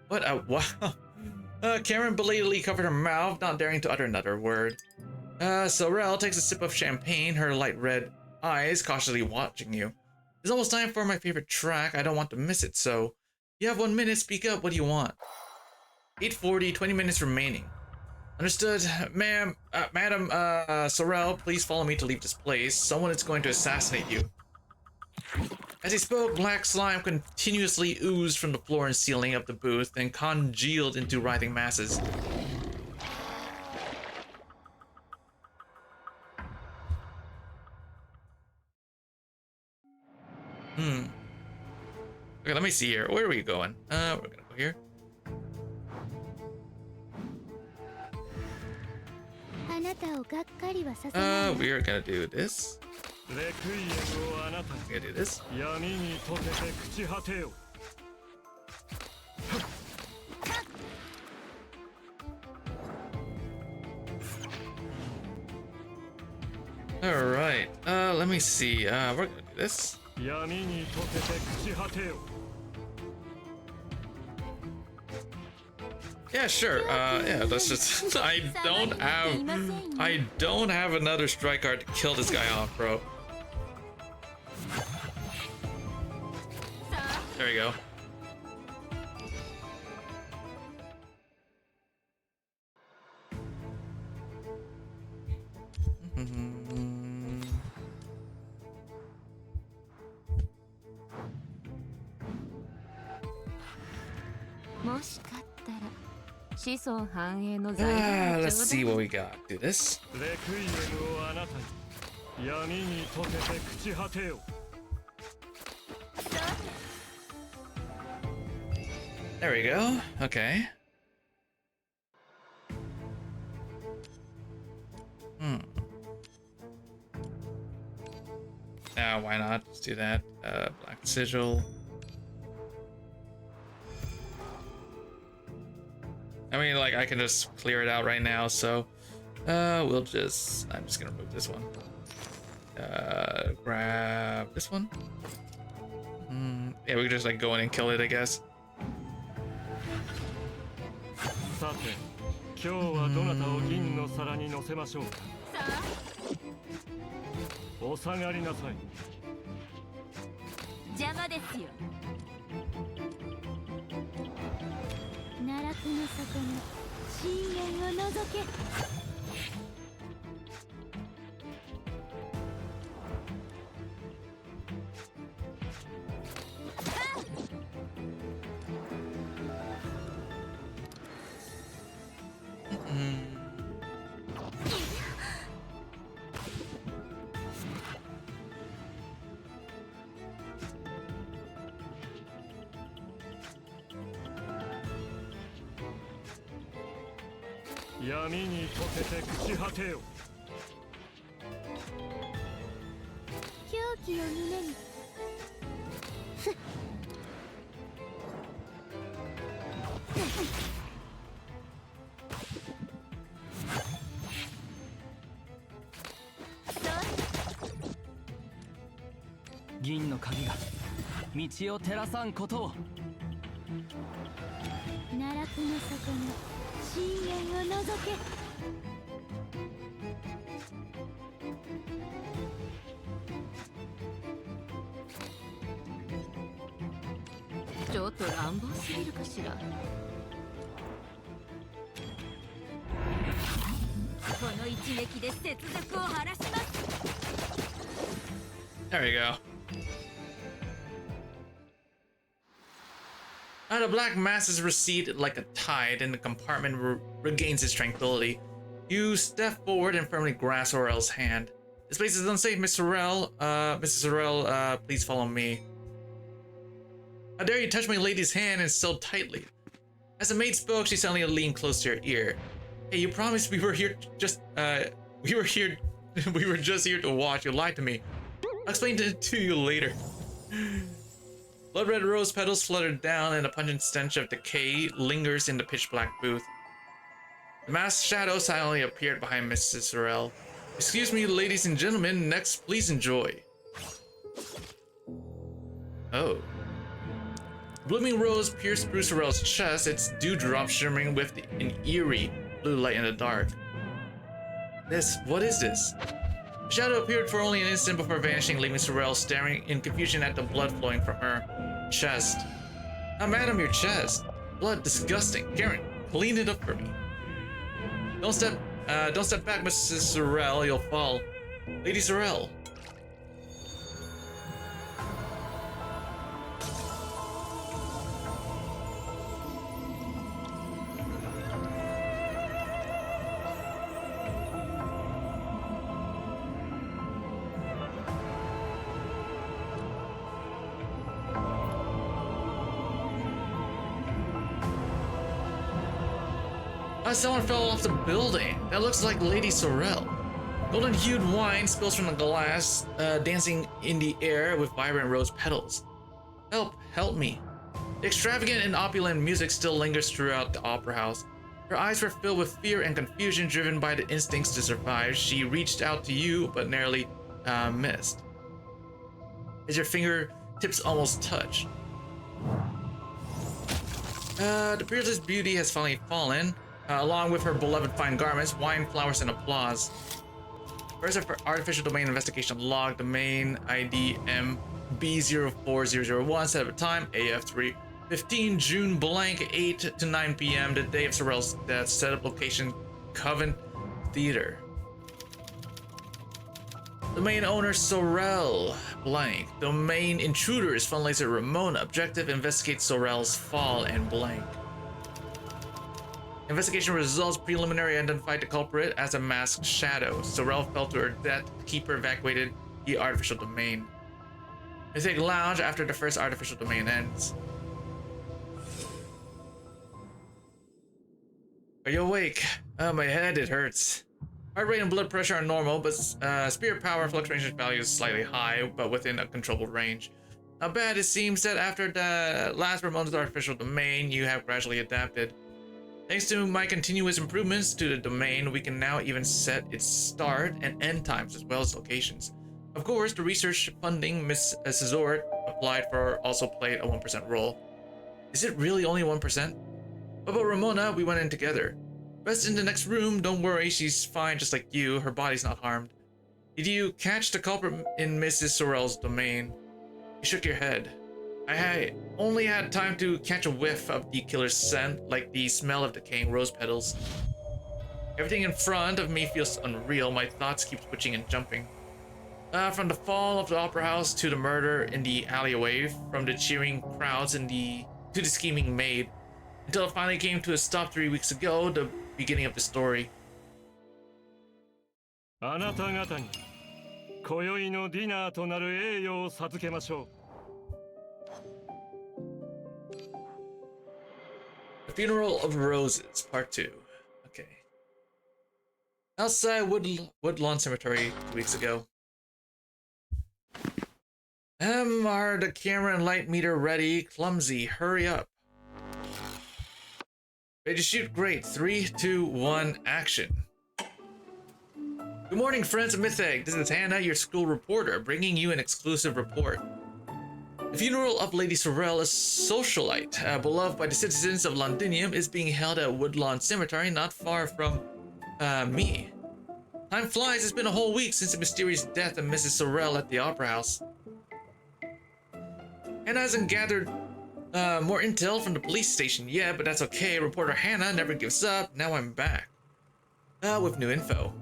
Wow. Karen belatedly covered her mouth, not daring to utter another word. Sorrel takes a sip of champagne, her light red eyes cautiously watching you. It's almost time for my favorite track. I don't want to miss it, so you have 1 minute. Speak up. What do you want? 8:40, 20 minutes remaining. Understood. Madam Sorrel, please follow me to leave this place. Someone is going to assassinate you. As he spoke, black slime continuously oozed from the floor and ceiling of the booth and congealed into writhing masses. Okay, let me see here. Where are we going? We're gonna go here. We are gonna do this. We're gonna do this. Alright, let me see. We're gonna do this. Yeah, sure. Yeah, that's just I don't have another strike card to kill this guy off, bro. There you go. Let's see what we got. Do this. There we go. Okay. Why not? Let's do that. Black sigil. I mean, like, I can just clear it out right now, so I'm just gonna remove this one. Grab this one. Yeah, we can just like go in and kill it, I guess. 闇に溶けて朽ち果てよ。狂気を胸に。銀の鍵が道を照らさんことを。奈落の底に深淵を覗け。ちょっと乱暴すぎるかしら。この一撃で雪辱を晴らします。 There we go. The black masses recede like a tide, and the compartment regains its tranquility. You step forward and firmly grasp Sorrel's hand. This place is unsafe, Miss Sorrel. Mrs. Sorrel, please follow me. How dare you touch my lady's hand and so tightly? As the maid spoke, she suddenly leaned close to her ear. Hey, you promised we were here just, we were just here to watch. You lied to me. I'll explain it to you later. Blood-red rose petals fluttered down, and a pungent stench of decay lingers in the pitch-black booth. The masked shadow silently appeared behind Mrs. Sorrel. Excuse me, ladies and gentlemen. Next, please enjoy. Oh. Blooming rose pierced through Sorrel's chest, its dewdrop shimmering with an eerie blue light in the dark. What is this? The shadow appeared for only an instant before vanishing, leaving Sorrel staring in confusion at the blood flowing from her chest. Ah, madam, your chest. Blood, disgusting. Karen, clean it up for me. Don't step back, Mrs. Sorrel, you'll fall. Lady Sorrel. Someone fell off the building. That looks like Lady Sorrel. Golden-hued wine spills from the glass, dancing in the air with vibrant rose petals. Help me. The extravagant and opulent music still lingers throughout the opera house. Her eyes were filled with fear and confusion, driven by the instincts to survive. She reached out to you, but narrowly missed. As your fingertips almost touch. The peerless beauty has finally fallen. Along with her beloved fine garments, wine, flowers, and applause. First, for artificial domain investigation log, domain ID MB04001, set up time AF3 15 June blank 8 to 9 p.m. the day of Sorrel's death. Setup location Covent Theater. Domain owner Sorrel blank. Domain intruders fundraiser Ramona. Objective investigate Sorrel's fall and blank. Investigation results preliminary identified the culprit as a masked shadow. Sorrel fell to her death. The keeper evacuated the artificial domain. Mystic lounge after the first artificial domain ends. Are you awake? My head, it hurts. Heart rate and blood pressure are normal, but spirit power fluctuation value is slightly high, but within a controllable range. Not bad. It seems that after the last Ramona's artificial domain, you have gradually adapted. Thanks to my continuous improvements to the domain, we can now even set its start and end times as well as locations. Of course, the research funding Miss Cesort applied for also played a 1% role. Is it really only 1%? What about Ramona? We went in together. Rest in the next room. Don't worry, she's fine just like you. Her body's not harmed. Did you catch the culprit in Mrs. Sorrel's domain? You shook your head. I only had time to catch a whiff of the killer's scent, like the smell of decaying rose petals. Everything in front of me feels unreal. My thoughts keep switching and jumping. From the fall of the opera house to the murder in the alleyway, from the cheering crowds to the scheming maid, until it finally came to a stop 3 weeks ago, the beginning of the story. あなた方に今宵のディナーとなる栄誉を授けましょう。The Funeral of Roses, Part 2. Okay. Outside Woodlawn Cemetery 2 weeks ago. Are the camera and light meter ready? Clumsy, hurry up. Ready to shoot? Great. 3, 2, 1, action. Good morning, friends of Mytheg. This is Hannah, your school reporter, bringing you an exclusive report. The funeral of Lady Sorrel, a socialite beloved by the citizens of Londinium, is being held at Woodlawn Cemetery, not far from me. Time flies. It's been a whole week since the mysterious death of Mrs. Sorrel at the Opera House. Hannah hasn't gathered more intel from the police station yet, but that's okay. Reporter Hannah never gives up. Now I'm back with new info.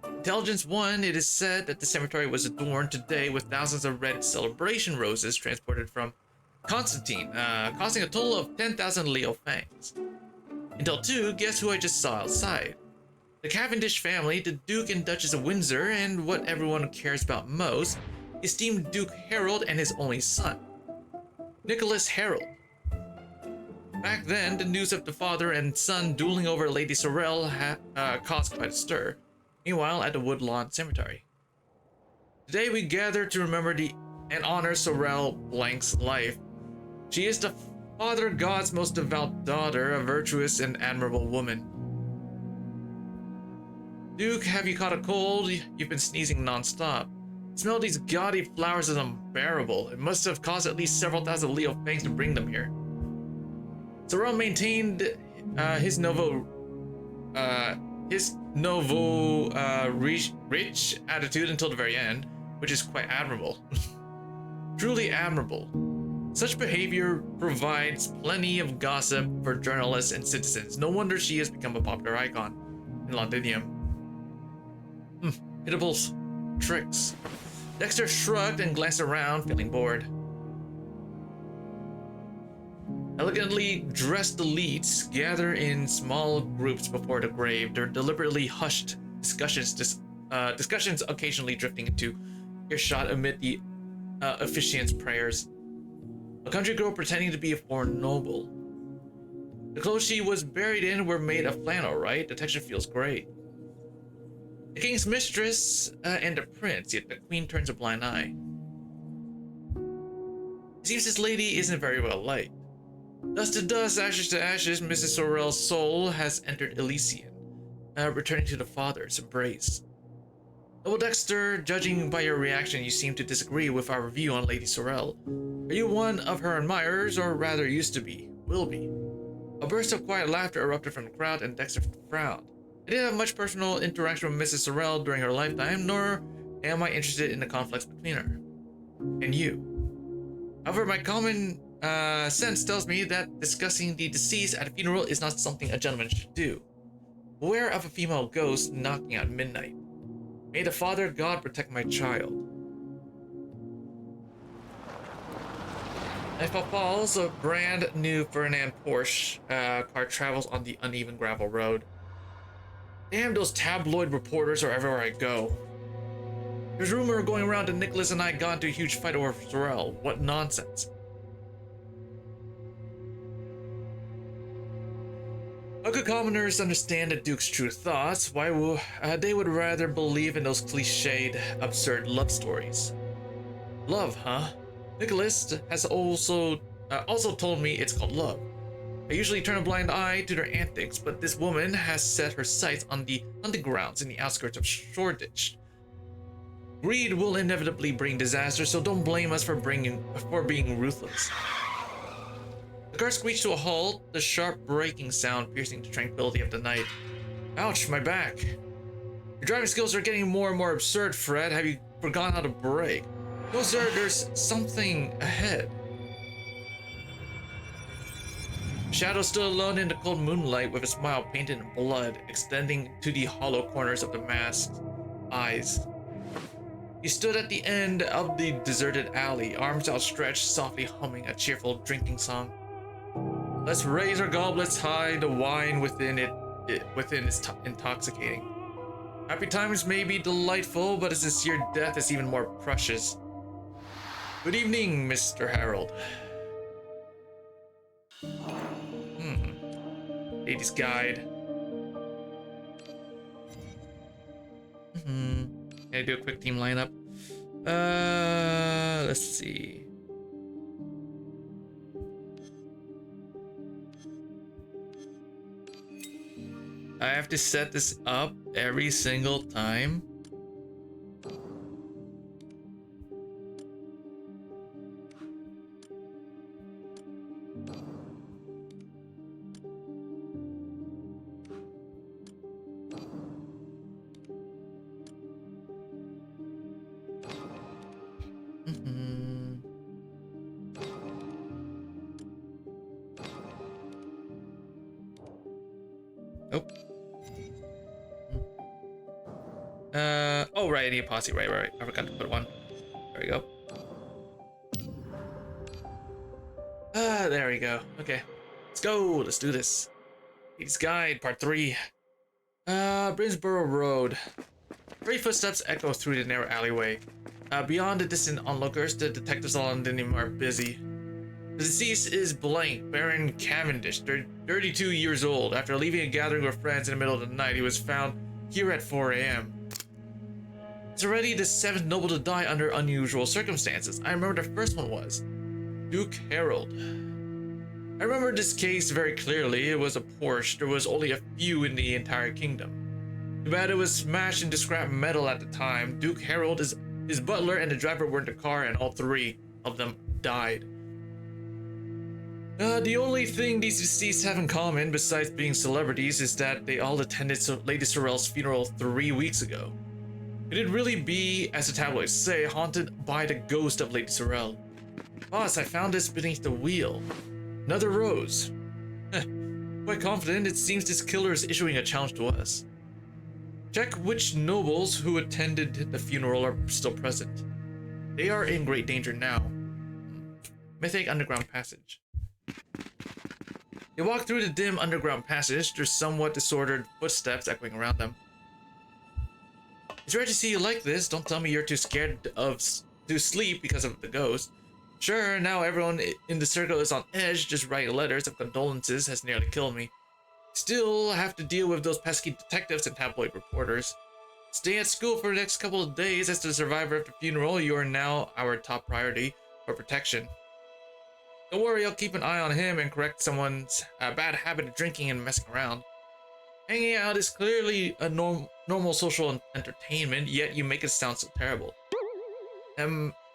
Intelligence 1, it is said that the cemetery was adorned today with thousands of red celebration roses transported from Constantine, costing a total of 10,000 Leo fangs. Intel 2, guess who I just saw outside? The Cavendish family, the Duke and Duchess of Windsor, and what everyone cares about most, esteemed Duke Harold and his only son, Nicholas Harold. Back then, the news of the father and son dueling over Lady Sorrel caused quite a stir. Meanwhile, at the Woodlawn Cemetery. Today we gather to remember and honor Sorrel Blank's life. She is the Father God's most devout daughter, a virtuous and admirable woman. Duke, have you caught a cold? You've been sneezing non-stop. Smell these gaudy flowers is unbearable. It must have cost at least several thousand Leo fangs to bring them here. Sorrel maintained his rich attitude until the very end, which is quite admirable. Truly admirable. Such behavior provides plenty of gossip for journalists and citizens. No wonder she has become a popular icon in Londinium. Pitiable tricks. Dexter shrugged and glanced around, feeling bored. Elegantly dressed elites gather in small groups before the grave, their deliberately hushed discussions occasionally drifting into earshot amid the officiant's prayers. A country girl pretending to be a foreign noble. The clothes she was buried in were made of flannel, right? The texture feels great. The king's mistress and the prince, yet the queen turns a blind eye. It seems this lady isn't very well liked. Dust to dust, ashes to ashes, Mrs. Sorrel's soul has entered Elysian, returning to the father's embrace. Noble Dexter, judging by your reaction, you seem to disagree with our view on Lady Sorrel. Are you one of her admirers, or rather used to be, will be? A burst of quiet laughter erupted from the crowd, and Dexter frowned. I didn't have much personal interaction with Mrs. Sorrel during her lifetime, nor am I interested in the conflicts between her and you. However, my common sense tells me that discussing the deceased at a funeral is not something a gentleman should do. Beware of a female ghost knocking at midnight. May the Father God protect my child. Nightfall Falls, a brand new Ferdinand Porsche car travels on the uneven gravel road. Damn, those tabloid reporters are everywhere I go. There's rumor going around that Nicholas and I got into a huge fight over Sorrel. What nonsense. How could commoners understand the Duke's true thoughts? Why would they would rather believe in those cliched, absurd love stories? Love, huh? Nicholas has also told me it's called love. I usually turn a blind eye to their antics, but this woman has set her sights on the hunting grounds in the outskirts of Shoreditch. Greed will inevitably bring disaster, so don't blame us for being ruthless. The car screeched to a halt, the sharp braking sound piercing the tranquility of the night. Ouch, my back. Your driving skills are getting more and more absurd, Fred. Have you forgotten how to brake? No, sir, there's something ahead. Shadow stood alone in the cold moonlight with a smile painted in blood, extending to the hollow corners of the masked eyes. He stood at the end of the deserted alley, arms outstretched, softly humming a cheerful drinking song. Let's raise our goblets high, the wine within is intoxicating. Happy times may be delightful, but a sincere death is even more precious. Good evening, Mr. Harold. Ladies' Guide. Can I do a quick team lineup? Let's see. I have to set this up every single time. Oh. Oh, right, I need a posse. Right. I forgot to put one. There we go. There we go. Okay. Let's go. Let's do this. Pete's Guide, Part 3. Brinsborough Road. 3 footsteps echo through the narrow alleyway. Beyond the distant onlookers, the detectives on London are busy. The deceased is blank, Baron Cavendish, 32 years old. After leaving a gathering with friends in the middle of the night, he was found here at 4 a.m. It's already the 7th noble to die under unusual circumstances. I remember the first one was Duke Harold. I remember this case very clearly. It was a Porsche. There was only a few in the entire kingdom. Too bad it was smashed into scrap metal at the time. Duke Harold, his butler, and the driver were in the car, and all 3 of them died. The only thing these deceased have in common, besides being celebrities, is that they all attended Lady Sorrel's funeral 3 weeks ago. Could it really be, as the tabloids say, haunted by the ghost of Lady Sorrel? Boss, I found this beneath the wheel. Another rose. Quite confident, it seems this killer is issuing a challenge to us. Check which nobles who attended the funeral are still present. They are in great danger now. Mythic Underground Passage. They walk through the dim underground passage, their somewhat disordered footsteps echoing around them. It's rare to see you like this. Don't tell me you're too scared to sleep because of the ghost. Sure, now everyone in the circle is on edge. Just writing letters of condolences has nearly killed me. Still have to deal with those pesky detectives and tabloid reporters. Stay at school for the next couple of days. As the survivor of the funeral, you are now our top priority for protection. Don't worry, I'll keep an eye on him and correct someone's bad habit of drinking and messing around. Hanging out is clearly a normal social entertainment, yet you make it sound so terrible.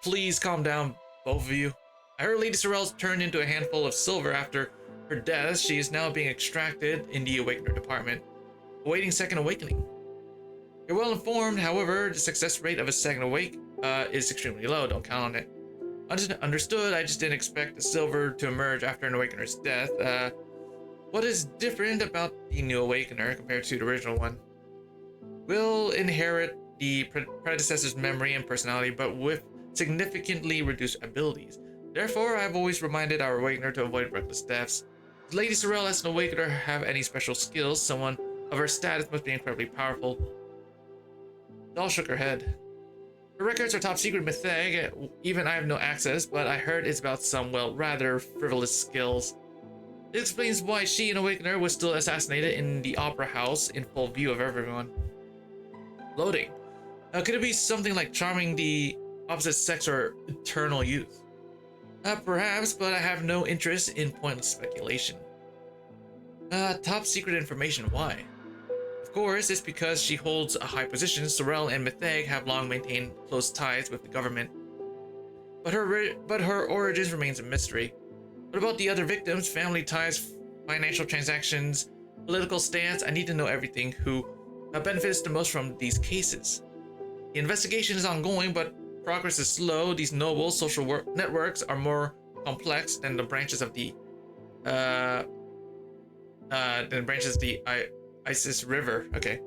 Please calm down, both of you. I heard Lady Sorrel's turned into a handful of silver after her death. She is now being extracted in the Awakener department, awaiting second awakening. You're well informed, however, the success rate of a second awake is extremely low. Don't count on it. Understood, I just didn't expect the silver to emerge after an Awakener's death. What is different about the new Awakener compared to the original one? Will inherit the predecessor's memory and personality, but with significantly reduced abilities. Therefore, I've always reminded our Awakener to avoid reckless deaths. Does Lady Sorrel as an Awakener have any special skills? Someone of her status must be incredibly powerful. Doll shook her head. The records are top secret, Mytheg. Even I have no access, but I heard it's about some, well, rather frivolous skills. It explains why she and Awakener was still assassinated in the opera house in full view of everyone. Loading. Could it be something like charming the opposite sex or eternal youth? Perhaps, but I have no interest in pointless speculation. Top secret information, why? Of course, it's because she holds a high position. Sorrel and Mytheg have long maintained close ties with the government. But her origins remains a mystery. What about the other victims? Family ties, financial transactions, political stance? I need to know everything. Who benefits the most from these cases? The investigation is ongoing, but progress is slow. These noble social networks are more complex than the branches of the Isis River. Okay.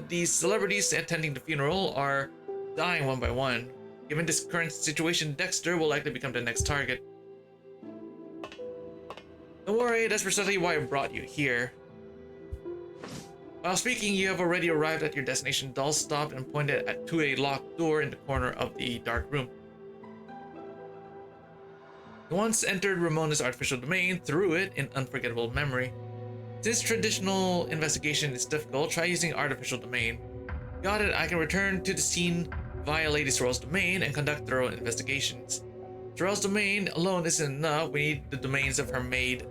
These celebrities attending the funeral are dying one by one. Given this current situation, Dexter will likely become the next target. Don't worry, that's precisely why I brought you here. While speaking, you have already arrived at your destination. Doll stopped and pointed to a locked door in the corner of the dark room. You once entered Ramona's artificial domain, through it in unforgettable memory. Since traditional investigation is difficult, try using artificial domain. Got it, I can return to the scene via Lady Sorrel's domain and conduct thorough investigations. Sorrel's domain alone isn't enough. We need the domains of her maid,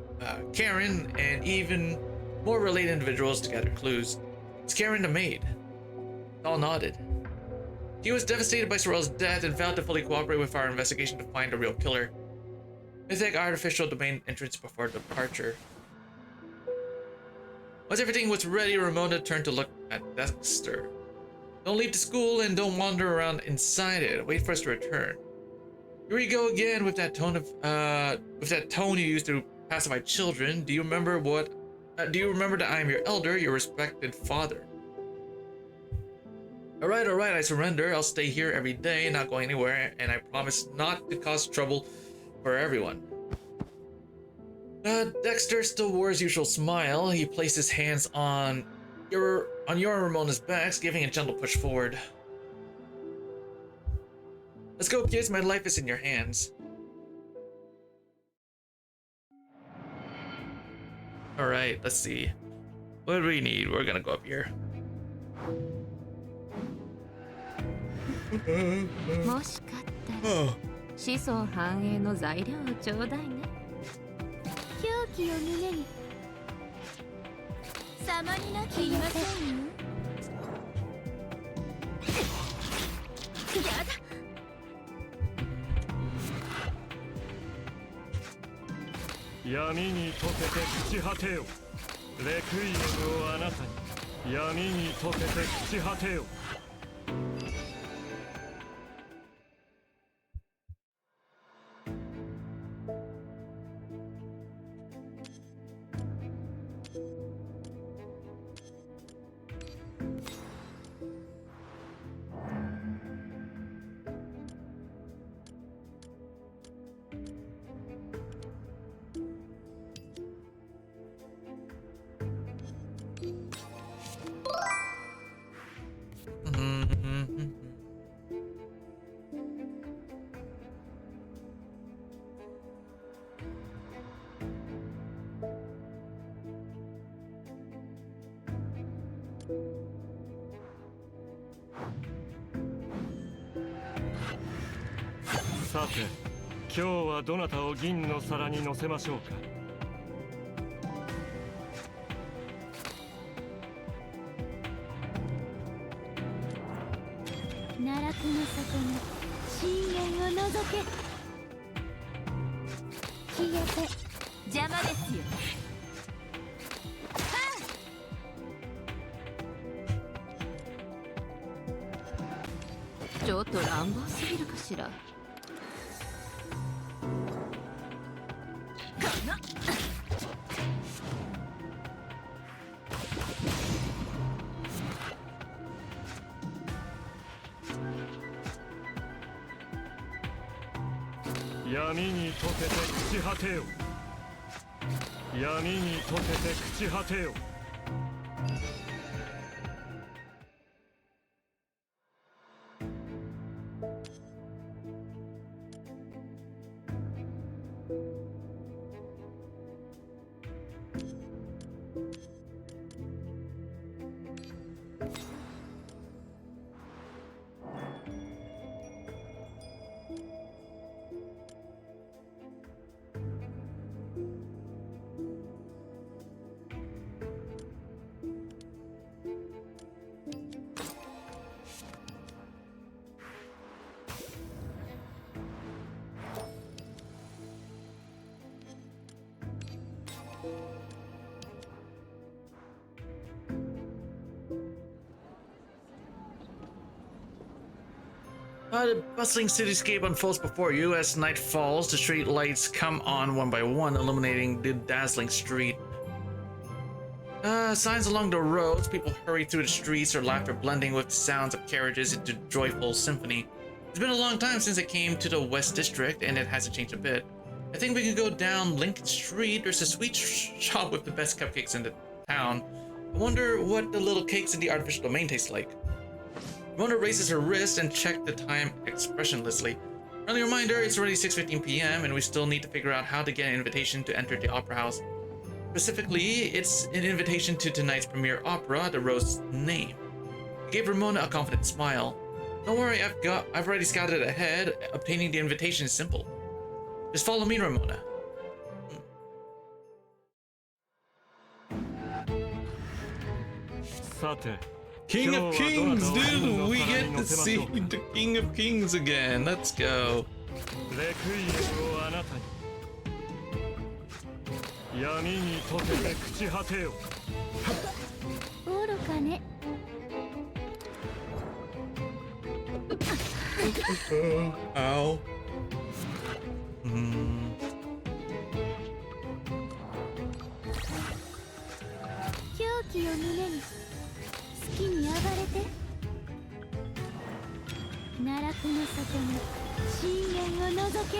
Karen, and even more related individuals to gather clues. Is Karen the maid? All nodded. He was devastated by Sorrel's death and failed to fully cooperate with our investigation to find the real killer. Mythic artificial domain entrance before departure. Once everything was ready, Ramona turned to look at Dexter. Don't leave the school and don't wander around inside it. Wait for us to return. Here we go again with that tone you used to pacify children. Do you remember that I am your elder, your respected father? Alright, I surrender. I'll stay here every day, not going anywhere, and I promise not to cause trouble for everyone. Dexter still wore his usual smile. He placed his hands on your and Ramona's backs, giving a gentle push forward. Let's go, kids. My life is in your hands. Alright, let's see. What do we need? We're gonna go up here. もしかったら子孫繁栄の材料をちょうだいね。狂気を胸に様になっていませんよ。やだ。闇に溶けて朽ち果てよ。レクイエムをあなたに。闇に溶けて朽ち果てよ。さて、今日はどなたを銀の皿に乗せましょうか。奈落の底に深淵を覗け。消えて邪魔ですよ。ちょっと乱暴すぎるかしら。闇に溶けて朽ち果てよ。闇に溶けて朽ち果てよ。The bustling cityscape unfolds before you. As night falls, the street lights come on one by one, illuminating the dazzling street. Signs along the roads, people hurry through the streets, their laughter blending with the sounds of carriages into joyful symphony. It's been a long time since I came to the West District, and it hasn't changed a bit. I think we can go down Lincoln Street. There's a sweet shop with the best cupcakes in the town. I wonder what the little cakes in the artificial domain taste like. Ramona raises her wrist and checks the time expressionlessly. Friendly reminder, it's already 6:15 p.m. and we still need to figure out how to get an invitation to enter the opera house. Specifically, it's an invitation to tonight's premiere opera, The Rose's Name. He gave Ramona a confident smile. Don't worry, I've already scouted ahead. Obtaining the invitation is simple. Just follow me, Ramona. King of Kings, dude! We get to see the King of Kings again. Let's go. レクイエムをあなたに闇に溶けて朽ち果てよ愚かね Ow. 狂気を胸に好きに暴れて奈落の底に深淵を覗け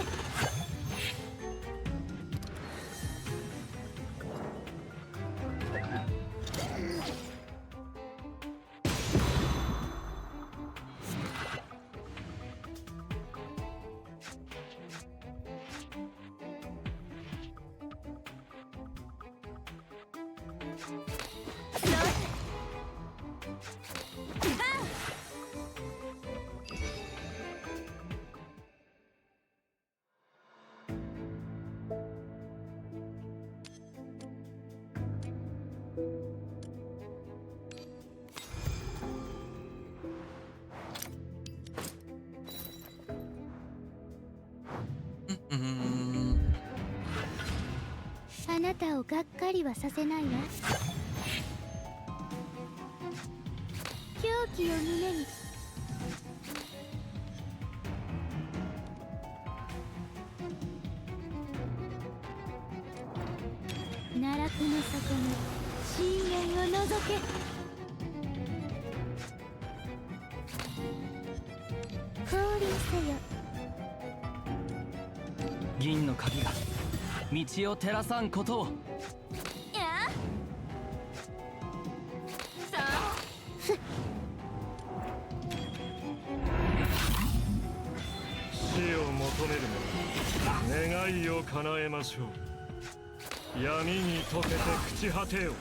あなたをがっかりはさせないわ狂気を胸に奈落の底に深淵を覗け降臨せよ銀の鍵が道を照らさんことをやさあ死を求める者願いを叶えましょう闇に溶けて朽ち果てよ好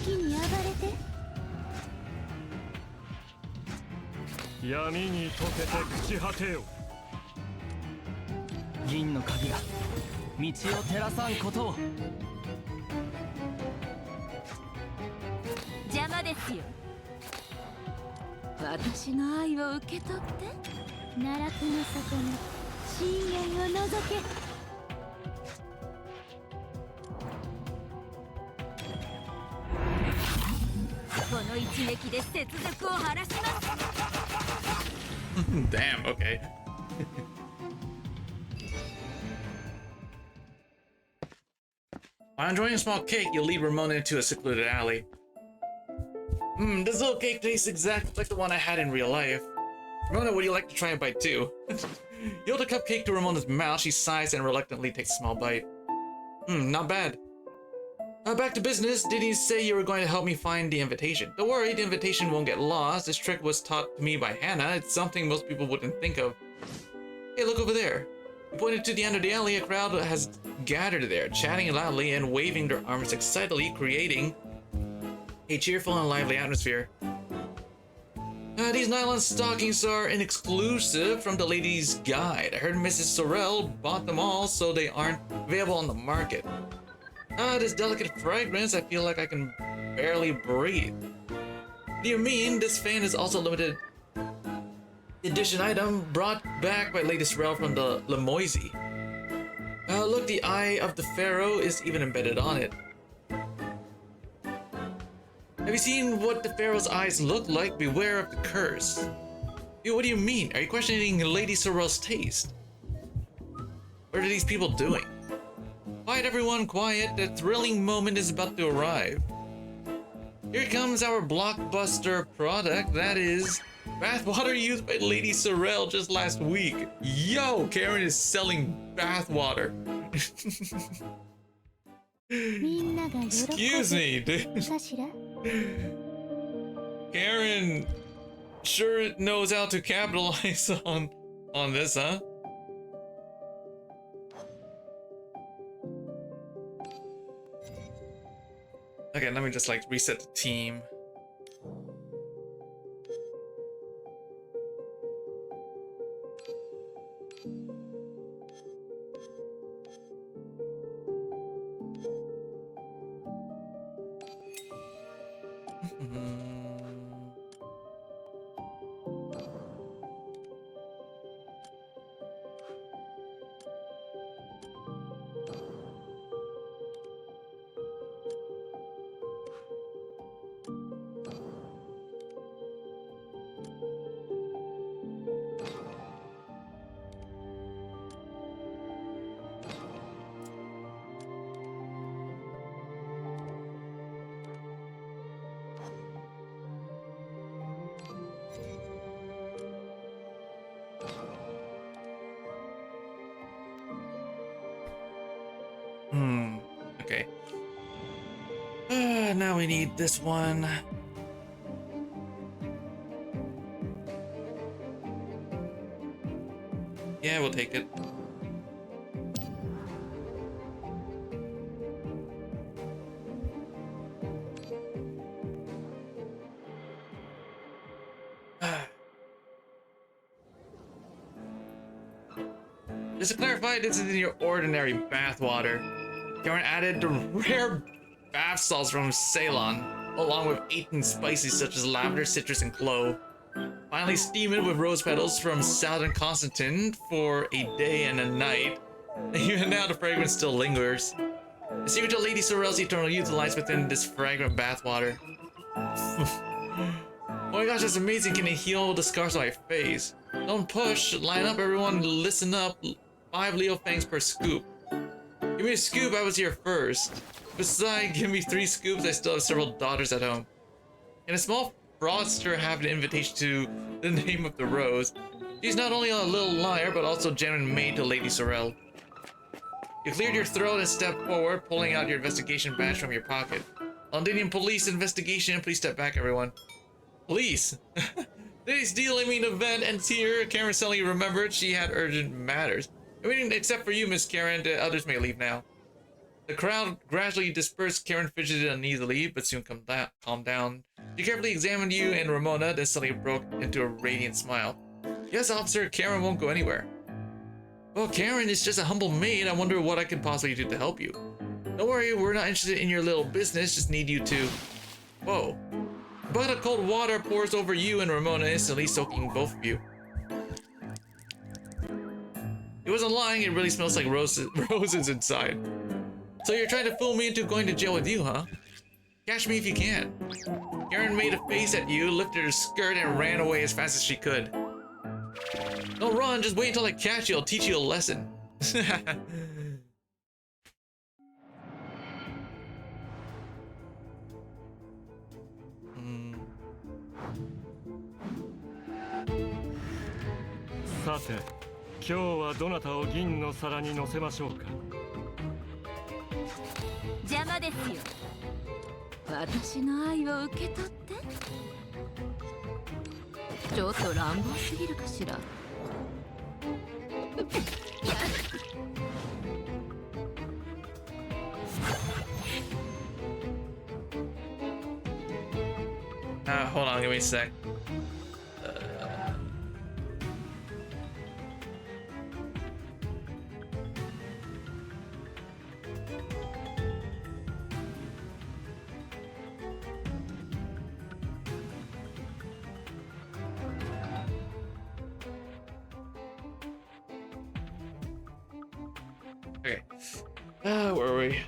きに暴れて闇に溶けて朽ち果てよ銀の鍵が道を照らさんことを邪魔ですよ私の愛を受け取って奈落の底に深淵を覗けこの一撃で雪辱を晴らします Damn, okay. While enjoying a small cake, you'll lead Ramona into a secluded alley. This little cake tastes exactly like the one I had in real life. Ramona, would you like to try a bite too? You hold a cupcake to Ramona's mouth. She sighs and reluctantly takes a small bite. Not bad. Back to business. Did you say you were going to help me find the invitation? Don't worry, the invitation won't get lost. This trick was taught to me by Hannah. It's something most people wouldn't think of. Hey, look over there. You pointed to the end of the alley. A crowd has gathered there, chatting loudly and waving their arms excitedly, creating a cheerful and lively atmosphere. These nylon stockings are an exclusive from the Ladies' Guide. I heard Mrs. Sorrell bought them all, so they aren't available on the market. This delicate fragrance, I feel like I can barely breathe. What do you mean? This fan is also a limited edition item brought back by Lady Sorrell from the Lemoisey. Look, the Eye of the Pharaoh is even embedded on it. Have you seen what the Pharaoh's eyes look like? Beware of the curse. Dude, what do you mean? Are you questioning Lady Sorrell's taste? What are these people doing? Quiet, everyone, quiet. The thrilling moment is about to arrive. Here comes our blockbuster product, that is bathwater used by Lady Sorrell just last week. Yo, Karen is selling bathwater. Excuse me, dude. Karen sure knows how to capitalize on this, huh? Okay, let me just like reset the team. Okay. Now we need this one. Yeah, we'll take it. Just to clarify, this isn't your ordinary bathwater. Karen added the rare bath salts from Ceylon, along with 18 spices such as lavender, citrus, and clove. Finally steam it with rose petals from Southern Constantine for a day and a night. Even now the fragrance still lingers. The secret to Lady Sorrel's eternal youth lies within this fragrant bathwater. Oh my gosh, that's amazing. Can it heal the scars on my face? Don't push. Line up, everyone. Listen up. 5 Leo fangs per scoop. Give me a scoop, I was here first. Besides, give me 3 scoops, I still have several daughters at home. Can a small fraudster have an invitation to the name of the rose? She's not only a little liar, but also a genuine maid to Lady Sorrel. You cleared your throat and stepped forward, pulling out your investigation badge from your pocket. Londonian police investigation, please step back, everyone. Police? Today's dealing event ends here. Karen suddenly remembered she had urgent matters. I mean, except for you, Miss Karen, the others may leave now. The crowd gradually dispersed. Karen fidgeted uneasily, but soon calmed down. She carefully examined you and Ramona, then suddenly broke into a radiant smile. Yes, officer, Karen won't go anywhere. Well, Karen is just a humble maid. I wonder what I could possibly do to help you. Don't worry, we're not interested in your little business, just need you to... Whoa. A bucket of cold water pours over you and Ramona, instantly soaking both of you. It wasn't lying, it really smells like roses inside. So you're trying to fool me into going to jail with you, huh? Catch me if you can. Karen made a face at you, lifted her skirt, and ran away as fast as she could. Don't run, just wait until I catch you, I'll teach you a lesson.さて、今日はどなたを銀の皿に乗せましょうか。邪魔ですよ。私の愛を受け取って。ちょっと乱暴すぎるかしら。Hold on, give me a sec. Okay. Where are we?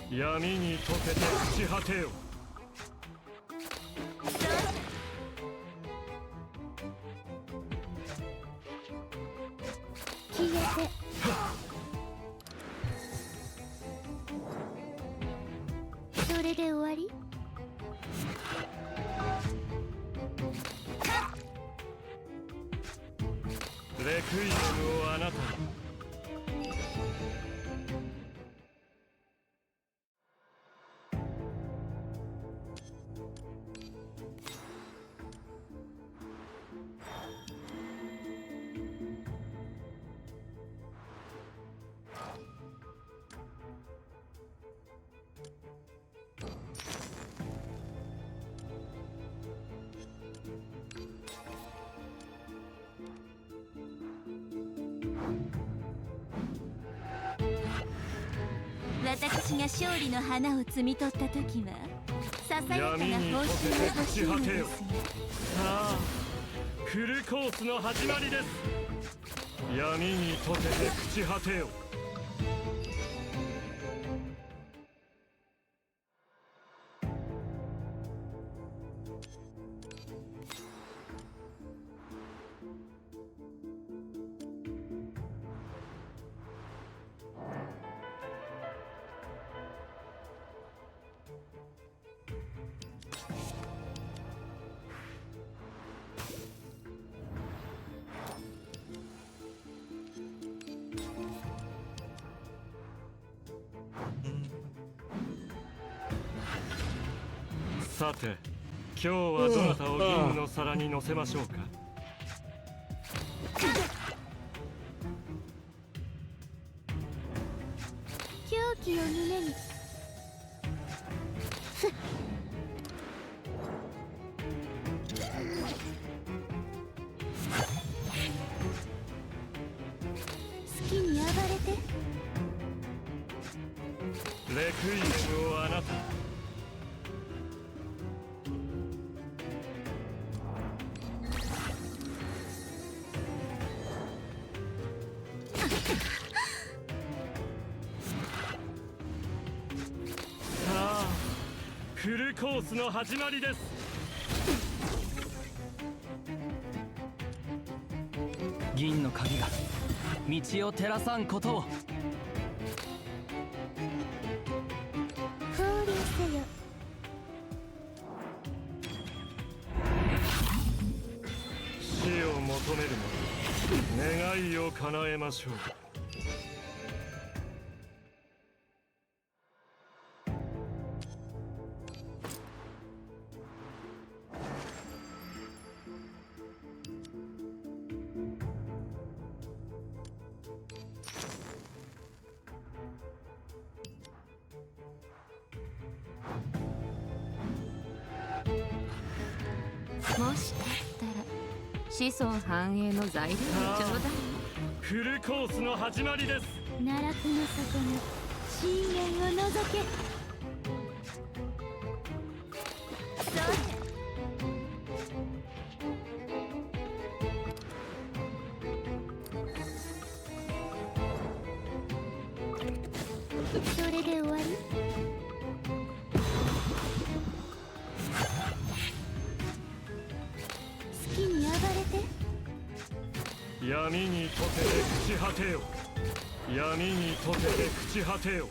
闇に溶けて朽ち果てよ。消えて。それで終わり？レクイエムをあなたに。私が勝利の花を摘み取った時はささやかな報酬が欲しいのですが。さあフルコースの始まりです。闇に溶けて朽ち果てよ。さて今日はどなたを銀の皿に乗せましょうか。狂気を胸に。好きに暴れて。レクイエムをあなた。フルコースの始まりです。銀の鍵が道を照らさんことを。降臨せよ。死を求める者、願いを叶えましょう。もしかしたら子孫繁栄の材料をちょうだい。フルコースの始まりです。奈落の底の深淵を覗け。それで終わり。好きに暴れて。闇に溶けて朽ち果てよ。闇に溶けて朽ち果てよ。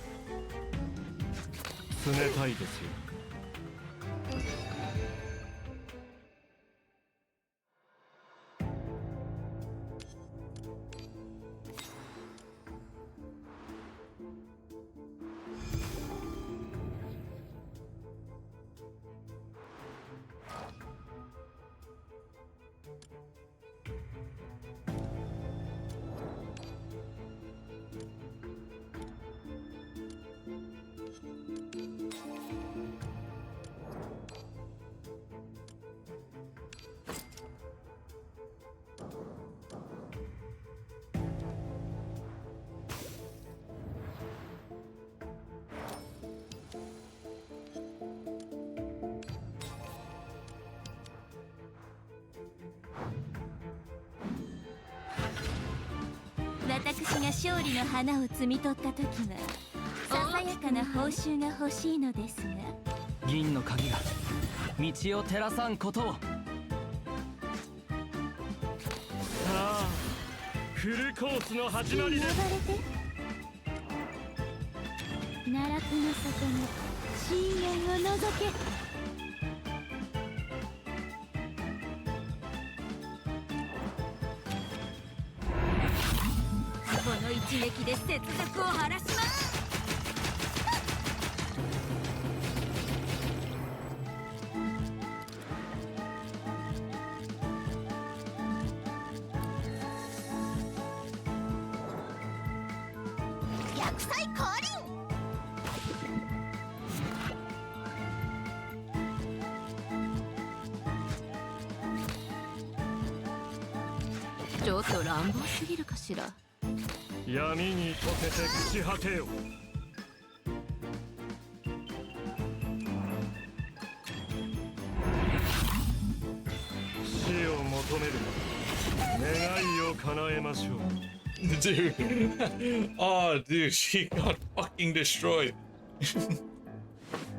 冷たいですよ。私が勝利の花を摘み取った時はささやかな報酬が欲しいのですが。銀の鍵が道を照らさんことを。さあフルコースの始まりです。好きに暴れて。奈落の底の深淵を覗け。この一撃で雪辱を晴らします。逆祭降臨。ちょっと乱暴すぎるかしら。闇に溶けて朽ち果てよ。求める願いを叶えましょう Dude. Oh, dude, she got fucking destroyed.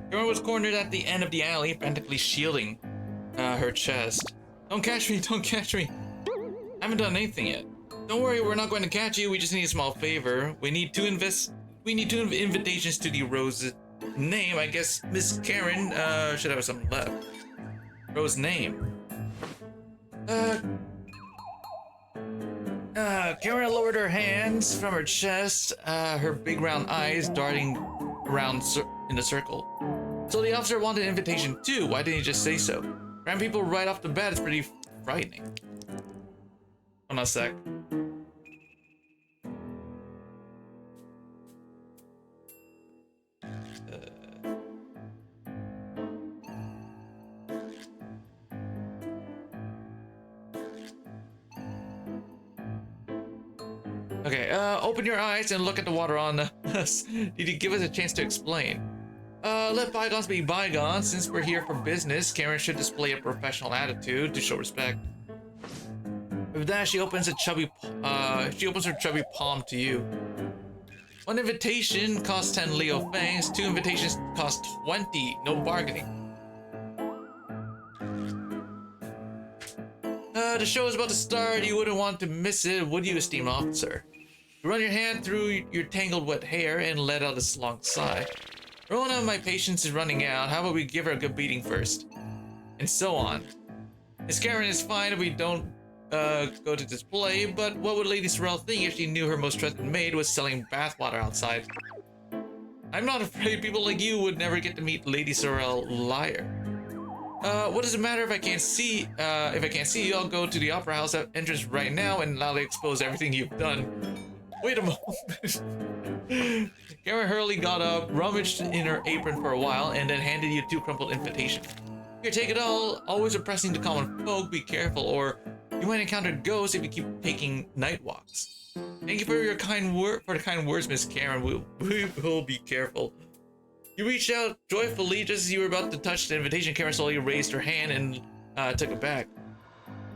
Karen was cornered at the end of the alley, frantically shielding her chest. Don't catch me, don't catch me. I haven't done anything yet. Don't worry, we're not going to catch you. We just need a small favor. We need two invitations to the Rose's name. I guess Miss Karen should have something left. Rose's name. Karen lowered her hands from her chest, her big round eyes darting around in a circle. So the officer wanted an invitation too. Why didn't he just say so? Ram people right off the bat is pretty frightening. Hold on a sec. Okay, open your eyes and look at the water on us. Did you give us a chance to explain? Let bygones be bygones. Since we're here for business, Karen should display a professional attitude to show respect. With that, she opens her chubby palm to you. One invitation costs 10 Leo Fangs, 2 invitations cost 20, no bargaining. The show is about to start, you wouldn't want to miss it, would you, esteemed officer? You run your hand through your tangled wet hair and let out a long sigh. Rona, my patience is running out, how about we give her a good beating first? And so on. Miss Karen is fine if we don't go to display, but what would Lady Sorrel think if she knew her most trusted maid was selling bathwater outside? I'm not afraid people like you would never get to meet Lady Sorrel, liar. What does it matter if I can't see you? I'll go to the opera house entrance right now and loudly expose everything you've done. Wait a moment. Karen Hurley got up, rummaged in her apron for a while, and then handed you 2 crumpled invitations. Here, take it all. Always oppressing the common folk. Be careful, or you might encounter ghosts if you keep taking night walks. Thank you for your kind words, Miss Karen. We will be careful. You reached out joyfully just as you were about to touch the invitation. Karen slowly raised her hand and took it back.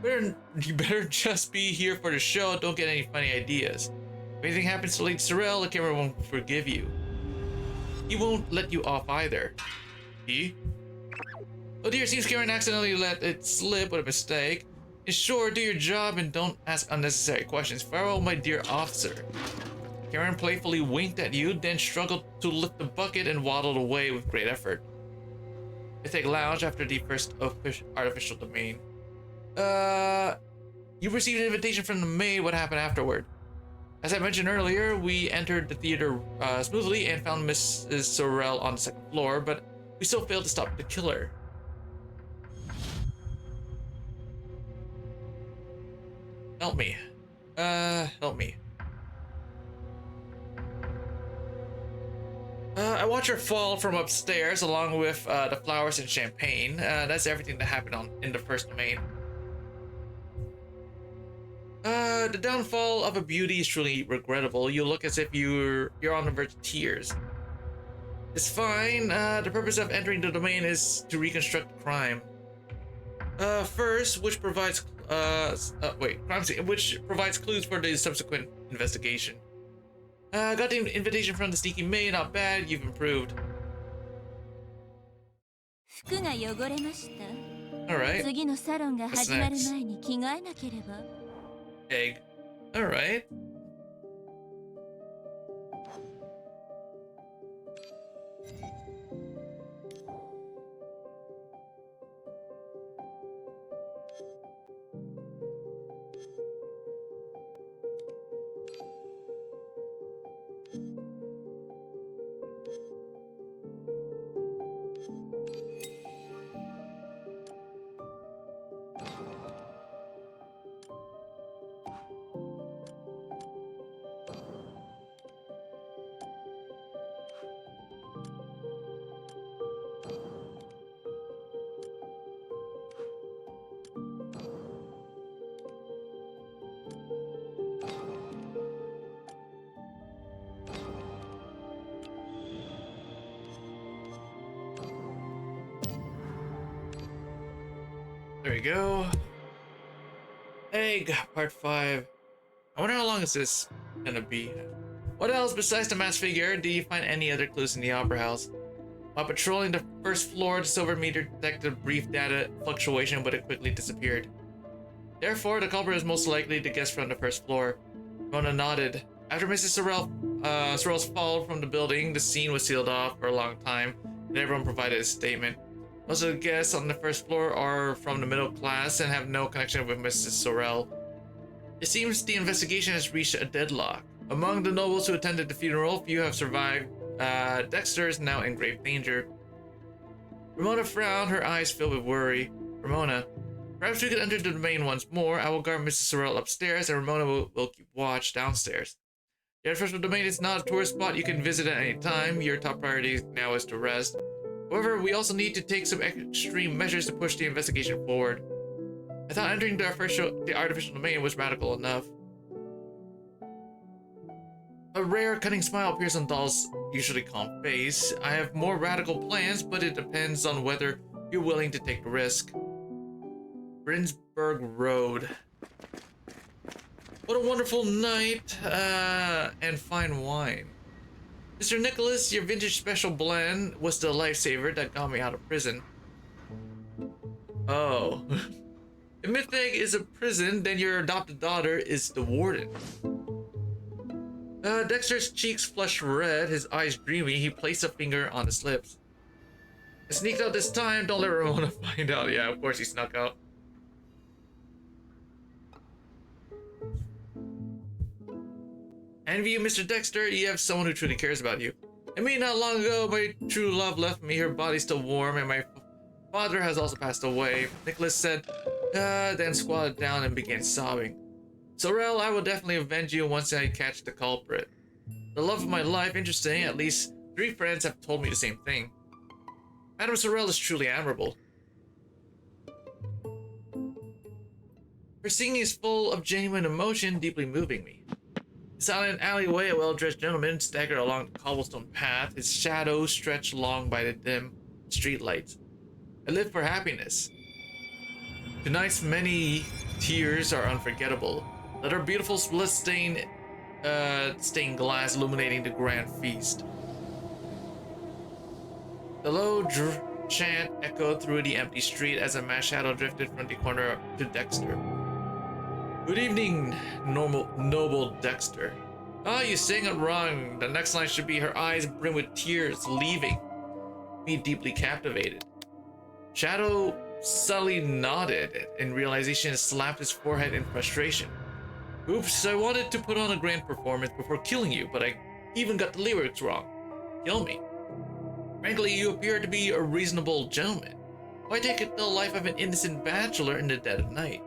You better just be here for the show. Don't get any funny ideas. If anything happens to Lady Sorrel, the camera won't forgive you. He won't let you off either. He? Oh dear, seems Karen accidentally let it slip with a mistake. Sure, do your job and don't ask unnecessary questions. Farewell, my dear officer. Karen playfully winked at you, then struggled to lift the bucket and waddled away with great effort. Mythic Lounge after the first artificial domain. You received an invitation from the maid. What happened afterward? As I mentioned earlier, we entered the theater smoothly and found Mrs. Sorrel on the 2nd floor, but we still failed to stop the killer. Help me. Help me. I watched her fall from upstairs along with the flowers and champagne. That's everything that happened in the first domain. The downfall of a beauty is truly regrettable. You look as if you're on the verge of tears. It's fine. The purpose of entering the domain is to reconstruct crime. First, which provides crime scene, which provides clues for the subsequent investigation. Got the invitation from the sneaky maid. Not bad. You've improved. 服が汚れました。 Alright. 次のサロンが始まる前に着替えなければ。 Egg. Alright. There we go. Egg, part 5. I wonder how long is this gonna be. What else besides the masked figure? Do you find any other clues in the opera house? While patrolling the first floor, the silver meter detected a brief data fluctuation, but it quickly disappeared. Therefore, the culprit is most likely the guest from the first floor. Mona nodded. After Mrs. Sorrell's fall from the building, the scene was sealed off for a long time, and everyone provided a statement. Most of the guests on the first floor are from the middle class and have no connection with Mrs. Sorrell. It seems the investigation has reached a deadlock. Among the nobles who attended the funeral, few have survived. Dexter is now in grave danger. Ramona frowned, her eyes filled with worry. Ramona, perhaps we could enter the domain once more. I will guard Mrs. Sorrell upstairs, and Ramona will keep watch downstairs. The artificial domain is not a tourist spot you can visit at any time. Your top priority now is to rest. However, we also need to take some extreme measures to push the investigation forward. I thought entering the artificial domain was radical enough. A rare, cunning smile appears on Dahl's usually calm face. I have more radical plans, but it depends on whether you're willing to take the risk. Brinsburg Road. What a wonderful night, and fine wine. Mr. Nicholas, your vintage special blend was the lifesaver that got me out of prison. Oh. If Mytheg is a prison, then your adopted daughter is the warden. Dexter's cheeks flushed red, his eyes dreamy. He placed a finger on his lips. I sneaked out this time, don't let Ramona find out. Yeah, of course he snuck out. Envy you, Mr. Dexter, you have someone who truly cares about you. I mean, not long ago, my true love left me, her body still warm, and my father has also passed away. Nicholas said, then squatted down and began sobbing. Sorrell, I will definitely avenge you once I catch the culprit. The love of my life, interesting, at least 3 friends have told me the same thing. Madame Sorrell is truly admirable. Her singing is full of genuine emotion, deeply moving me. Inside an alleyway, a well-dressed gentleman staggered along the cobblestone path, his shadow stretched along by the dim streetlights. I live for happiness. Tonight's many tears are unforgettable. Let our beautiful blood-stained stained glass illuminating the grand feast. The low chant echoed through the empty street as a mass shadow drifted from the corner to Dexter. Good evening, noble Dexter. Ah, you sang it wrong. The next line should be her eyes brim with tears, leaving me deeply captivated. Shadow subtly nodded in realization and slapped his forehead in frustration. Oops, I wanted to put on a grand performance before killing you, but I even got the lyrics wrong. Kill me. Frankly, you appear to be a reasonable gentleman. Why take the life of an innocent bachelor in the dead of night?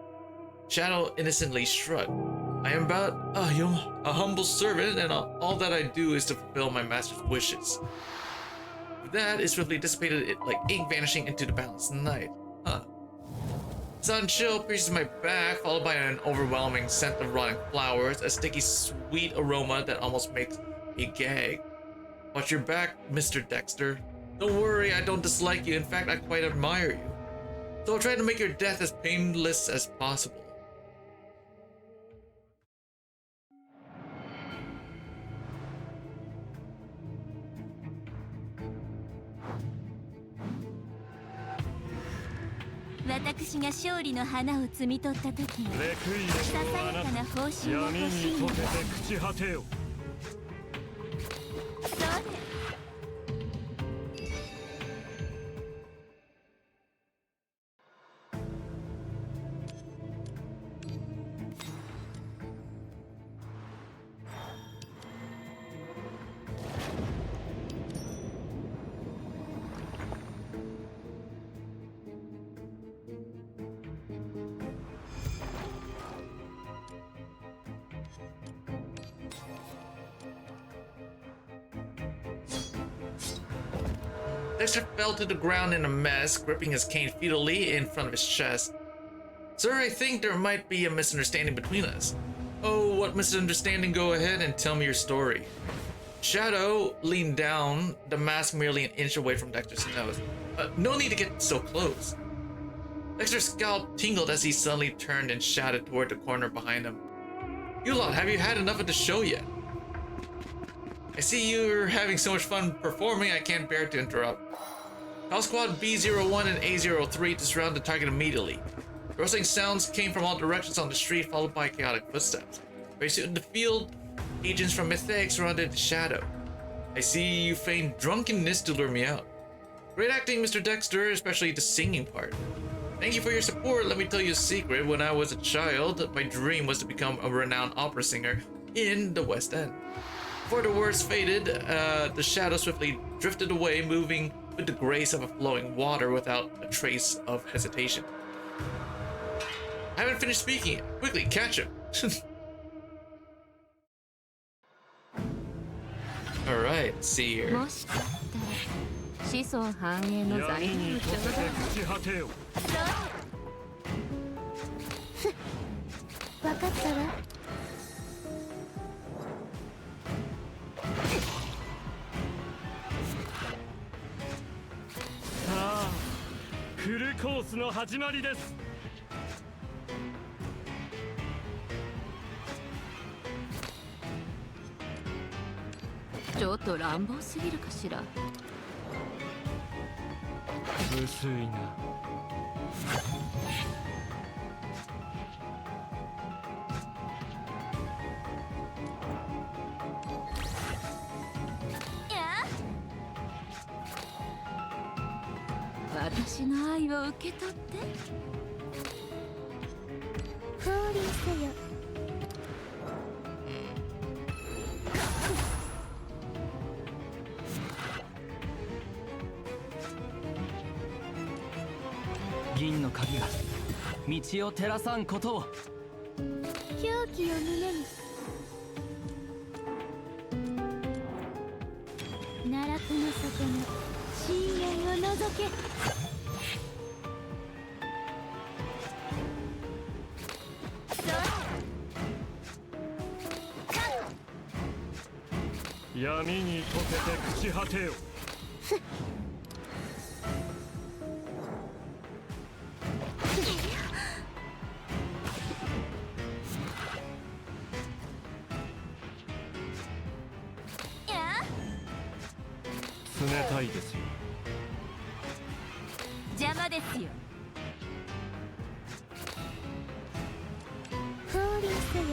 Shadow innocently shrugged. I am but a humble servant, and all that I do is to fulfill my master's wishes. With that, it swiftly dissipated like ink vanishing into the boundless night. Huh. Sun chill pierces my back, followed by an overwhelming scent of rotting flowers, a sticky, sweet aroma that almost makes me gag. Watch your back, Mr. Dexter. Don't worry, I don't dislike you. In fact, I quite admire you. So I'll try to make your death as painless as possible.私が勝利の花を摘み取った時にレクイエささムをあなやかな報た酬が闇欲しいのに溶けて朽ち果てよ。そうね。Dexter fell to the ground in a mess, gripping his cane futilely in front of his chest. Sir, I think there might be a misunderstanding between us. Oh, what misunderstanding? Go ahead and tell me your story. Shadow leaned down, the mask merely an inch away from Dexter's nose. No need to get so close. Dexter's scalp tingled as he suddenly turned and shouted toward the corner behind him. You lot, have you had enough of the show yet? I see you're having so much fun performing, I can't bear to interrupt. Call Squad B01 and A03 to surround the target immediately. Rustling sounds came from all directions on the street, followed by chaotic footsteps. Very soon in the field, agents from Mythic surrounded the shadow. I see you feign drunkenness to lure me out. Great acting, Mr. Dexter, especially the singing part. Thank you for your support. Let me tell you a secret. When I was a child, my dream was to become a renowned opera singer in the West End. Before the words faded, the shadow swiftly drifted away, moving with the grace of a flowing water without a trace of hesitation. I haven't finished speaking yet. Quickly, catch him. Alright, let's see here. もしかしたら子孫繁栄の材闇に料溶けて朽ち果てよ。分かったわ。さあ、フルコースの始まりです。ちょっと乱暴すぎるかしら。薄いな。私の愛を受け取って。降臨せよ。銀の鍵が道を照らさんことを。狂気を胸に。奈落の底の深淵を覗け。闇に溶けて朽ち果てよ。冷たいですよ。邪魔ですよ。降臨せよ。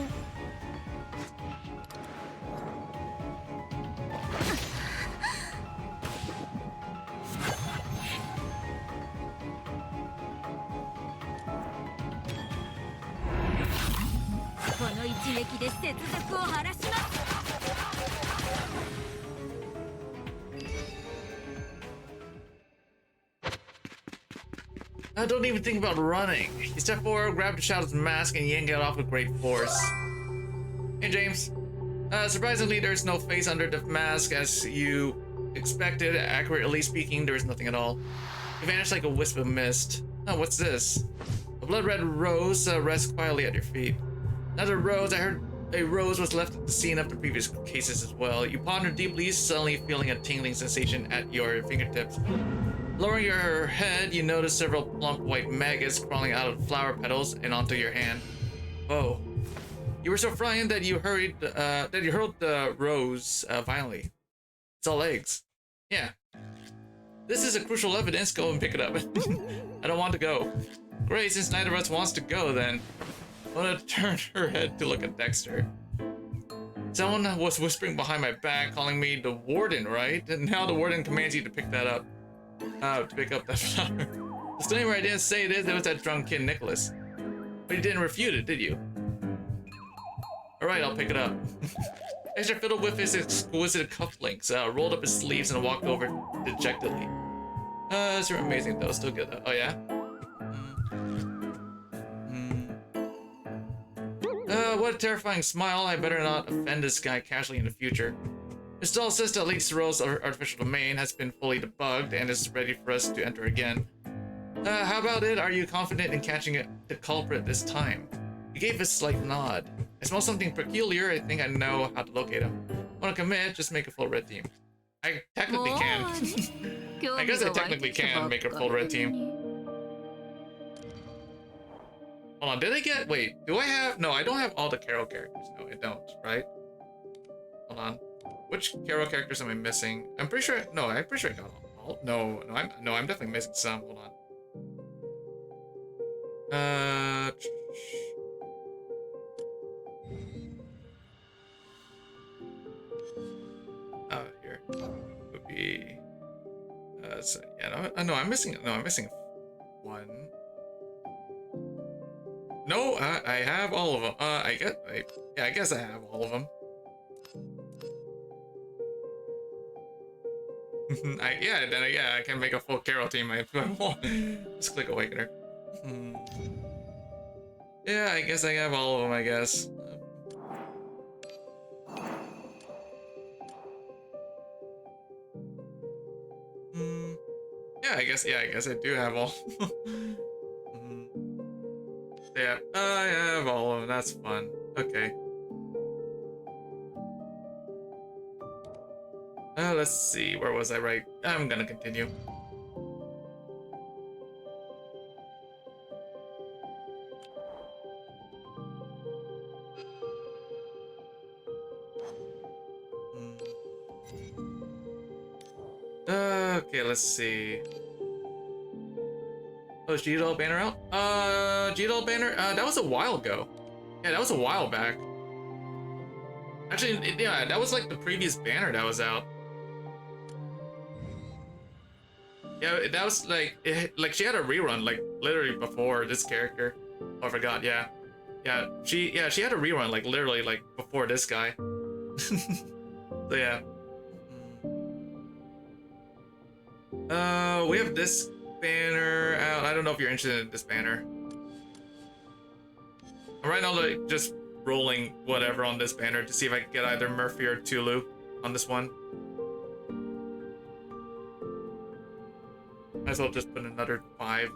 この一撃で接続を晴らします。Don't even think about running. He stepped forward, grabbed the Shadow's mask, and yanked it off with great force. Hey, James. Surprisingly, there's no face under the mask as you expected. Accurately speaking, there's nothing at all. He vanished like a wisp of mist. Oh, what's this? A blood-red rose rests quietly at your feet. Another rose. I heard a rose was left at the scene of the previous cases as well. You ponder deeply, suddenly feeling a tingling sensation at your fingertips. Lowering your head, you notice several plump white maggots crawling out of flower petals and onto your hand. Whoa. You were so frightened that you hurled the rose violently. It's all eggs. Yeah. This is a crucial evidence. Go and pick it up. I don't want to go. Great, since neither of us wants to go, then Luna turned her head to look at Dexter. Someone was whispering behind my back, calling me the warden, right? And now the warden commands you to pick that up. To pick up that flower. Disclaimer, I didn't say it is. It was that drunk kid, Nicholas. But you didn't refute it, did you? Alright, I'll pick it up. Dexter fiddled with his exquisite cufflinks, rolled up his sleeves, and walked over dejectedly. It's amazing though. Still good though. Oh yeah? What a terrifying smile. I better not offend this guy casually in the future. Mr. Dahl says that Lady Sorrel's artificial domain has been fully debugged and is ready for us to enter again. How about it? Are you confident in catching the culprit this time? He gave a slight nod. I smell something peculiar. I think I know how to locate him. Want to commit? Just make a full red team. I technically can. I guess I technically can make a full red team. Hold on, did I get, wait, do I have, no, I don't have all the Carol characters. No, I don't, right? Hold on. Which Carol characters am I missing? I'm pretty sure, no, I'm pretty sure I got all. No, I'm definitely missing some. Hold on. Here would be, so yeah, no, I'm missing one. No, I have all of them. I guess I have all of them. I can make a full Carol team. Just click Awakener. Yeah, I guess I have all of them, I guess. Yeah, I guess I do have all. Yeah, I have all of them. That's fun. Okay. Let's see. Where was I right? I'm gonna continue. Okay, let's see. Oh, is G-Doll banner out? G-Doll banner? That was a while ago. Yeah, that was a while back. Actually, yeah, that was like the previous banner that was out. Yeah, that was like, she had a rerun, like, literally before this character. Oh, I forgot, yeah. She had a rerun, like, literally, like, before this guy. So, yeah. We have this banner out. I don't know if you're interested in this banner. I'm right now, like, just rolling whatever on this banner to see if I can get either Murphy or Tulu on this one. Might as well just put another 5.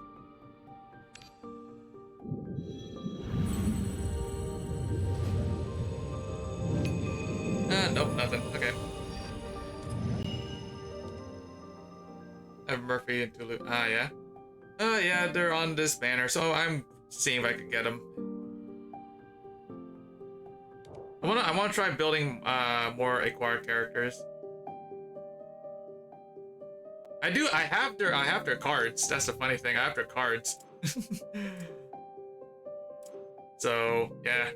Nope, nothing. Okay. I have Murphy and Tulu. Yeah. Yeah, they're on this banner, so I'm seeing if I can get them. I wanna try building more acquired characters. I have their cards. That's the funny thing. I have their cards. So, yeah.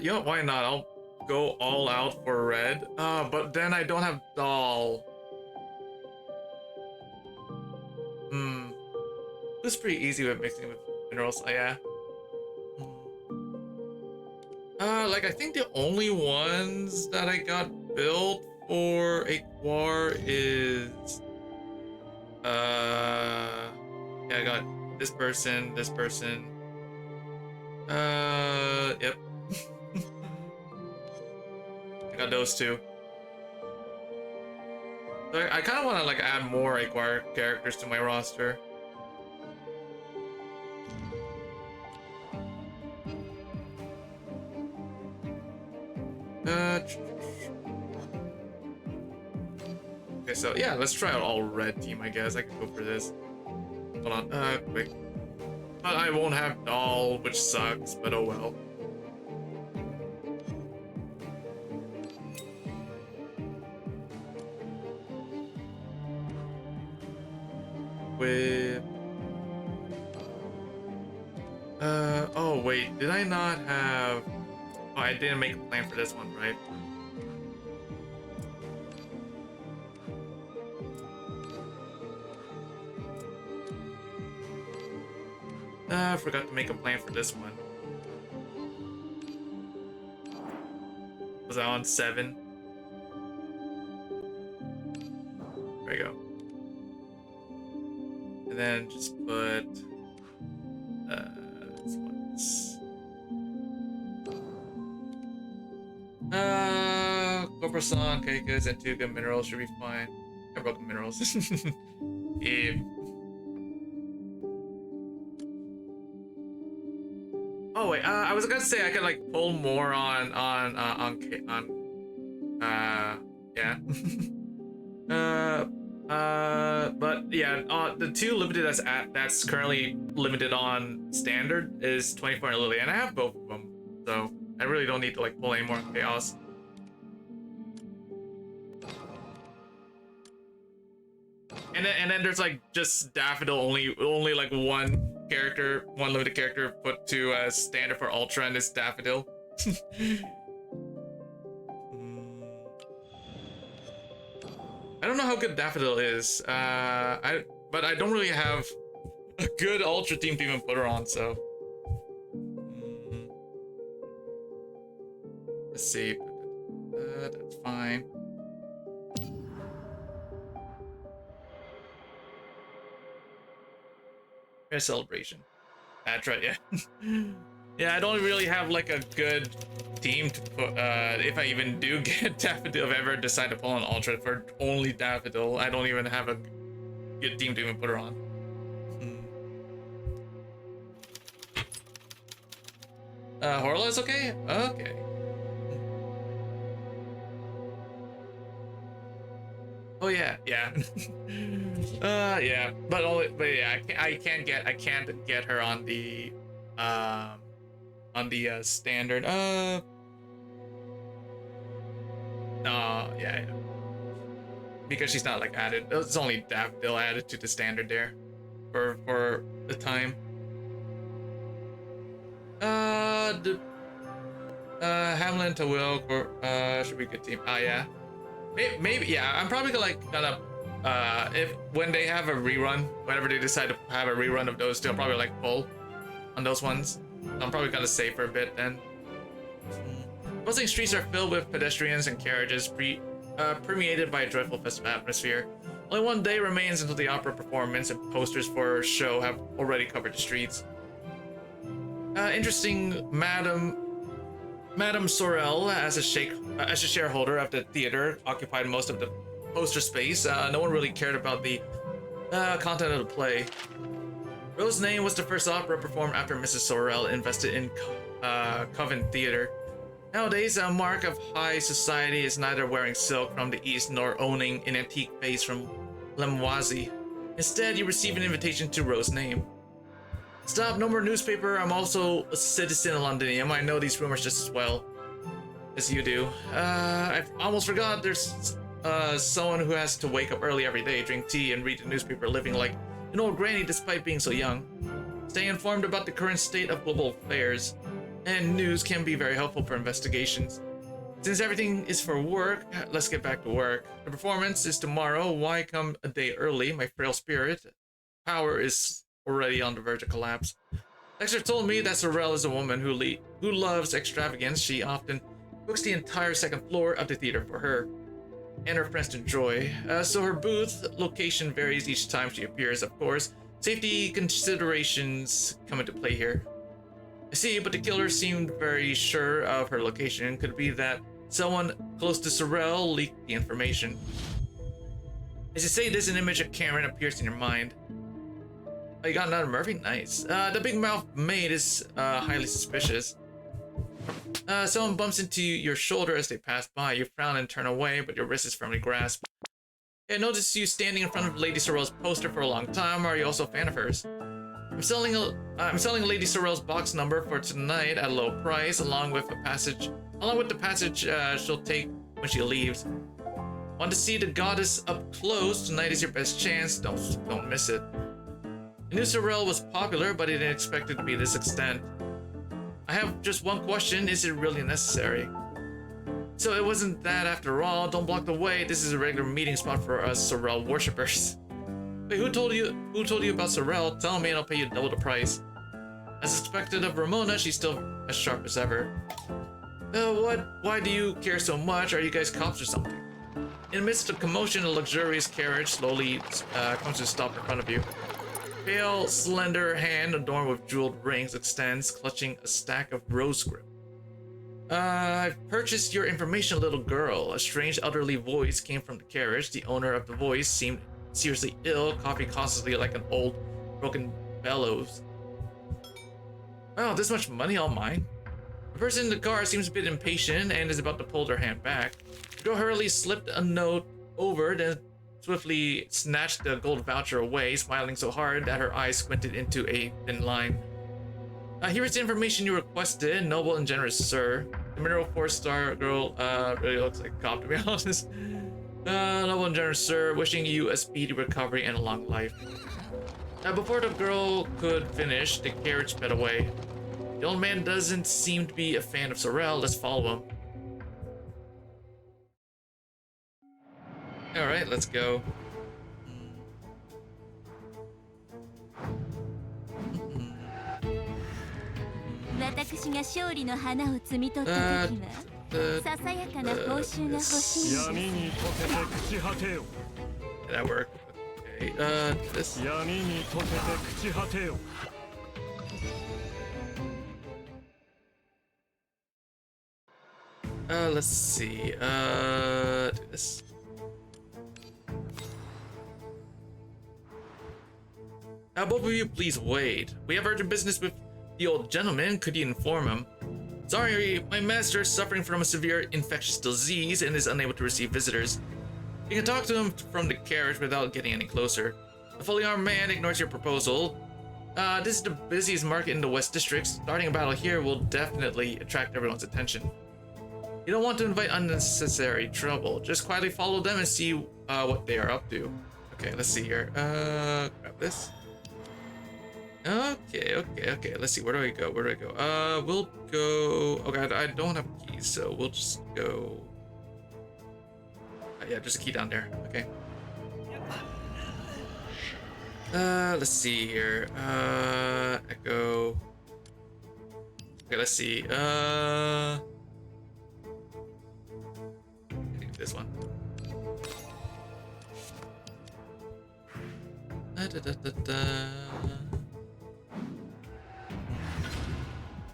You know, why not? I'll go all out for red. But then I don't have doll. It's pretty easy with mixing with minerals. Yeah. Like, I think the only ones that I got built for Aquar is yeah, I got this person, yep. I got those two. So I kind of want to like add more acquired characters to my roster. Okay, so yeah, let's try out all red team, I guess. I could go for this. Hold on, quick. But I won't have doll, which sucks, but oh well. With... oh wait, did I not have... Oh, I didn't make a plan for this one, right? I forgot to make a plan for this one. Was I on 7? There we go. And then just put... this one's... Corporasan, Kaikas, and 2 good minerals should be fine. I broke the minerals. Yeah. Oh wait, I was gonna say I could like pull more yeah. But yeah, the two limited that's currently limited on standard is 24 and Lily, and I have both of them, so I really don't need to like pull any more on chaos. And then there's like just Daffodil, only like one limited character put to standard for Ultra, and it's Daffodil. I don't know how good Daffodil is. But I don't really have a good Ultra team to even put her on, so. Let's see. That's fine. A celebration. That's right, yeah. Yeah, I don't really have like a good team to put, if I even do get Daffodil, if I ever decide to pull on Ultra for only Daffodil, I don't even have a good team to even put her on. Horla is okay? Okay. Oh yeah, yeah. Yeah, but yeah, I can't get her on the standard. Yeah. Because she's not like added. It's only Daffodil added to the standard there for the time. Hamlin to Will should be a good team. Yeah. Maybe yeah, I'm probably gonna if when they have a rerun, whenever they decide to have a rerun of those two, I'll probably like pull on those ones. I'm probably gonna save for a bit then. Bustling streets are filled with pedestrians and carriages, permeated by a dreadful festive atmosphere. Only one day remains until the opera performance, and posters for a show have already covered the streets. Interesting, Madame Sorel, as a shareholder of the theater, occupied most of the poster space. No one really cared about the content of the play. Rose's Name was the first opera performed after Mrs. Sorel invested in Covent Theater. Nowadays, a mark of high society is neither wearing silk from the East nor owning an antique vase from Lemoise. Instead, you receive an invitation to Rose's Name. Stop, no more newspaper. I'm also a citizen of Londinium. I know these rumors just as well as you do. I almost forgot there's someone who has to wake up early every day, drink tea, and read the newspaper, living like an old granny despite being so young. Stay informed about the current state of global affairs, and news can be very helpful for investigations. Since everything is for work, let's get back to work. The performance is tomorrow. Why come a day early? My frail spirit power is already on the verge of collapse. Dexter told me that Sorel is a woman who loves extravagance. She often books the entire second floor of the theater for her and her friends to enjoy. So her booth location varies each time she appears, of course. Safety considerations come into play here. I see, but the killer seemed very sure of her location. Could it be that someone close to Sorel leaked the information? As you say this, an image of Cameron appears in your mind. Oh, you got another Murphy? Nice. The big mouth maid is highly suspicious. Someone bumps into your shoulder as they pass by. You frown and turn away, but your wrist is firmly grasped. I noticed you standing in front of Lady Sorel's poster for a long time. Are you also a fan of hers? I'm selling Lady Sorel's box number for tonight at a low price, along with the passage she'll take when she leaves. Want to see the goddess up close? Tonight is your best chance. Don't miss it. I knew Sorel was popular, but I didn't expect it to be this extent. I have just one question. Is it really necessary? So it wasn't that after all. Don't block the way. This is a regular meeting spot for us Sorel worshippers. Wait, who told you about Sorel? Tell me and I'll pay you double the price. As expected of Ramona, she's still as sharp as ever. Why do you care so much? Are you guys cops or something? In the midst of commotion, a luxurious carriage slowly comes to a stop in front of you. Pale, slender hand adorned with jeweled rings extends, clutching a stack of rose script. I've purchased your information, little girl. A strange, elderly voice came from the carriage. The owner of the voice seemed seriously ill, coughing constantly like an old, broken bellows. Oh, this much money all mine? The person in the car seems a bit impatient and is about to pull their hand back. The girl hurriedly slipped a note over, then swiftly snatched the gold voucher away, smiling so hard that her eyes squinted into a thin line. Here is the information you requested, noble and generous sir. The mineral 4-star girl really looks like a cop, to be honest. Noble and generous sir, wishing you a speedy recovery and a long life. Before the girl could finish, the carriage sped away. The old man doesn't seem to be a fan of Sorel. Let's follow him. Alright, let's go. 私が勝利の花を摘み取った時はささやかな報酬が欲しいん闇に溶けて朽ち果てよ That work. Okay, this. 闇に溶けて朽ち果てよ Let's see. Do this. Both of you, please wait. We have urgent business with the old gentleman. Could you inform him? Sorry, my master is suffering from a severe infectious disease and is unable to receive visitors. You can talk to him from the carriage without getting any closer. The fully armed man ignores your proposal. This is the busiest market in the West District. Starting a battle here will definitely attract everyone's attention. You don't want to invite unnecessary trouble. Just quietly follow them and see what they are up to. Okay, let's see here. Grab this. Okay. Let's see. Where do I go? We'll go. Okay, I don't have keys, so we'll just go. Yeah, there's a key down there. Okay. Let's see here. Echo. Okay, let's see. This one.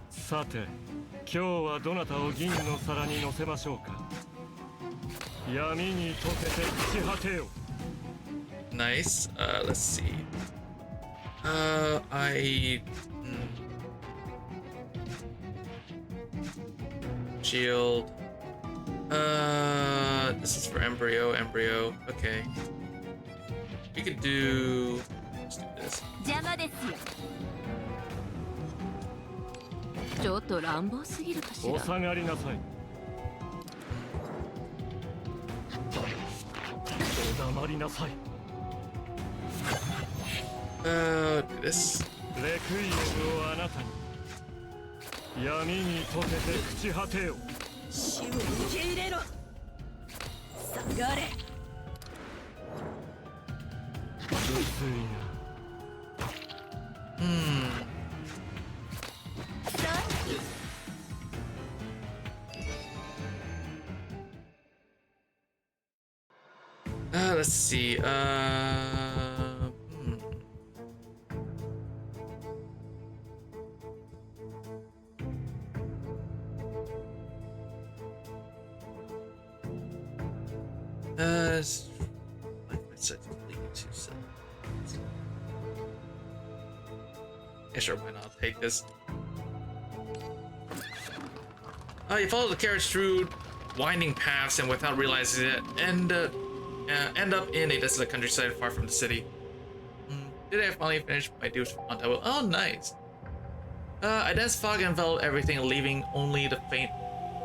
さて、今日はどなたを銀の皿に乗せましょうか。闇に溶けて朽ち果てよ。Nice. Let's see. Shield. This is for embryo. Okay. We could do. Let's do this. 邪魔ですよちょっと乱暴すぎるかしら。お下がりなさい。お黙りなさい。Do this. レクイエムをあなたに。闇に溶けて朽ち果てよ。死を受け入れろ下がれ薄いな。Let's see. Yeah, sure, why not? I'll take this. You follow the carriage through winding paths and without realizing it, and end up in a desolate countryside far from the city. Today I finally finished my dues on top of. Oh, nice. A dense fog enveloped everything, leaving only the faint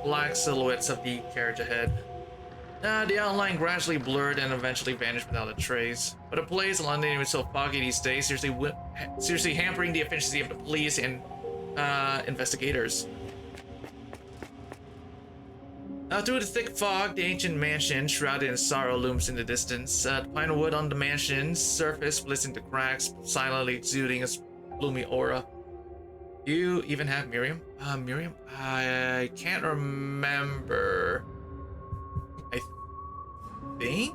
black silhouettes of the carriage ahead. The outline gradually blurred and eventually vanished without a trace. But a place in London was so foggy these days, seriously hampering the efficiency of the police and investigators. Through the thick fog, the ancient mansion, shrouded in sorrow, looms in the distance. The pine wood on the mansion's surface splits into cracks, silently exuding a gloomy aura. Do you even have Miriam? Miriam? I can't remember. I think?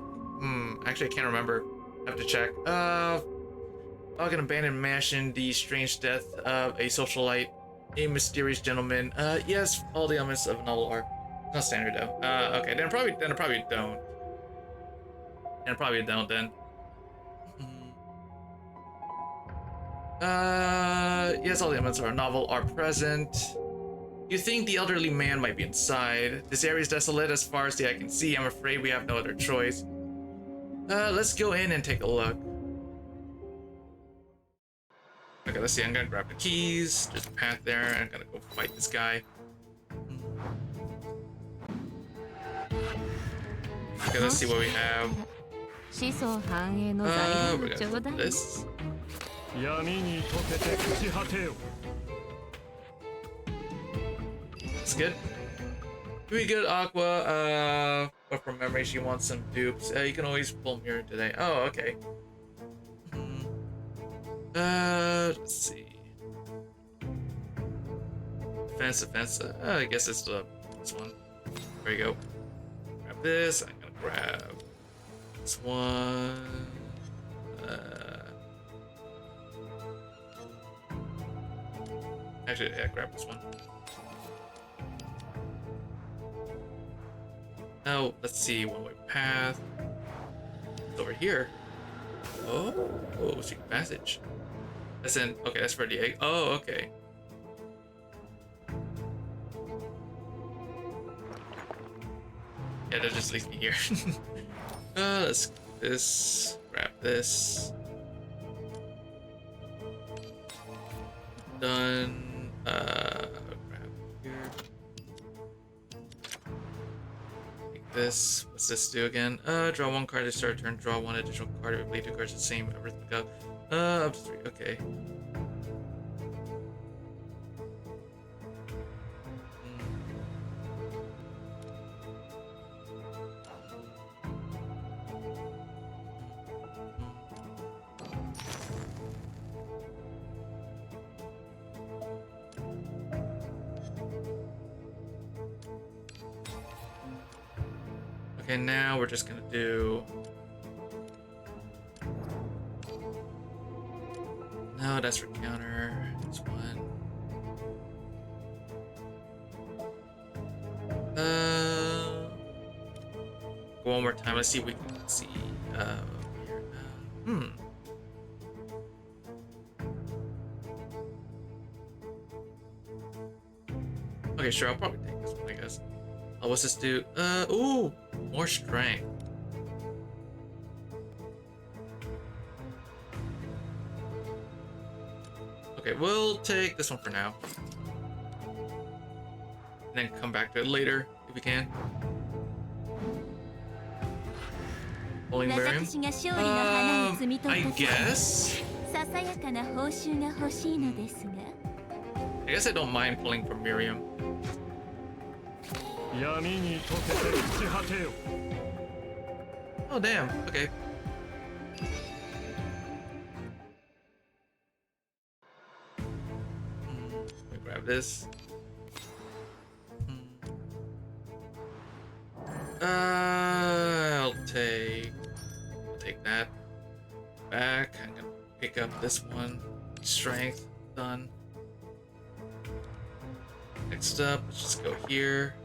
Actually, I can't remember. I have to check. Fog an abandoned mansion, the strange death of a socialite, a mysterious gentleman. Yes, all the elements of a novel are. Not standard though. Okay, then I probably don't. And probably don't then. Yes, all the elements of our novel are present. You think the elderly man might be inside. This area is desolate as far as the eye can see. I'm afraid we have no other choice. Let's go in and take a look. Okay, let's see. I'm gonna grab the keys. There's a path there. I'm gonna go fight this guy. Okay, let's see what we have. 子孫繁栄の材 We're 料ちょ gonna うだ do い this. 闇に溶けて朽ち果てよ That's good. Pretty good, Aqua. But from memory, she wants some dupes. You can always pull mirror today. Oh, okay. Let's see. Defense. I guess it's this one. There you go. Grab this. I'm gonna grab this one. Actually, yeah, grab this one. Now, let's see, one-way path. It's over here. Oh, secret passage. That's in, okay, that's for the egg. Oh, okay. Yeah, that just leaves me here. Let's get this, grab this. Done. Grab here. Take this. What's this do again? Draw one card to start a turn. Draw one additional card. If we play two cards the same. Everything go. Up to 3. Okay. Okay, now we're just gonna do... No, that's for counter. This one. Go one more time. Let's see if we can see. Here. Okay, sure. I'll probably take this one, I guess. What's this do? Ooh, more strength. Okay, we'll take this one for now. And then come back to it later, if we can. Pulling Miriam? I guess? I guess I don't mind pulling for Miriam. 闇に溶けて朽ち果てよ Oh, damn. Okay. Let me grab this. I'll take that back. I'm gonna pick up this one. Strength, done. Next up, let's just go here.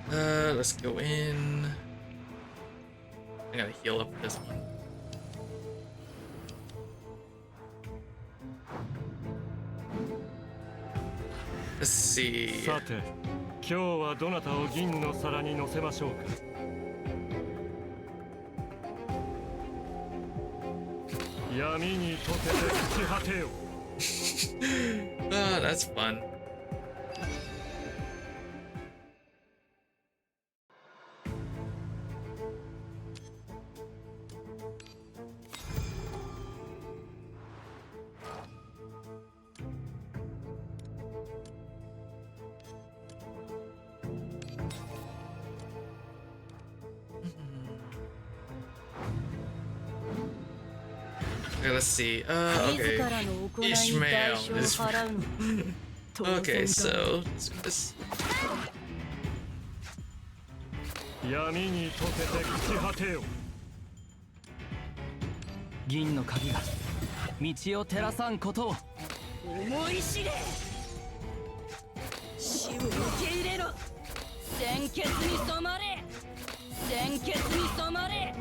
Let's go in. I gotta heal up for this one. Let's see. さて今日はどなたを銀の皿に乗せましょうか闇に溶けて朽ち果てよ Ah, that's fun. Okay, let's see. Okay. Ishmael is... Okay, so let's do this. 闇に溶けて朽ち果てよ銀の鍵が道を照らさんことを思い知れ死を受け入れろ鮮血に染まれ鮮血に染まれ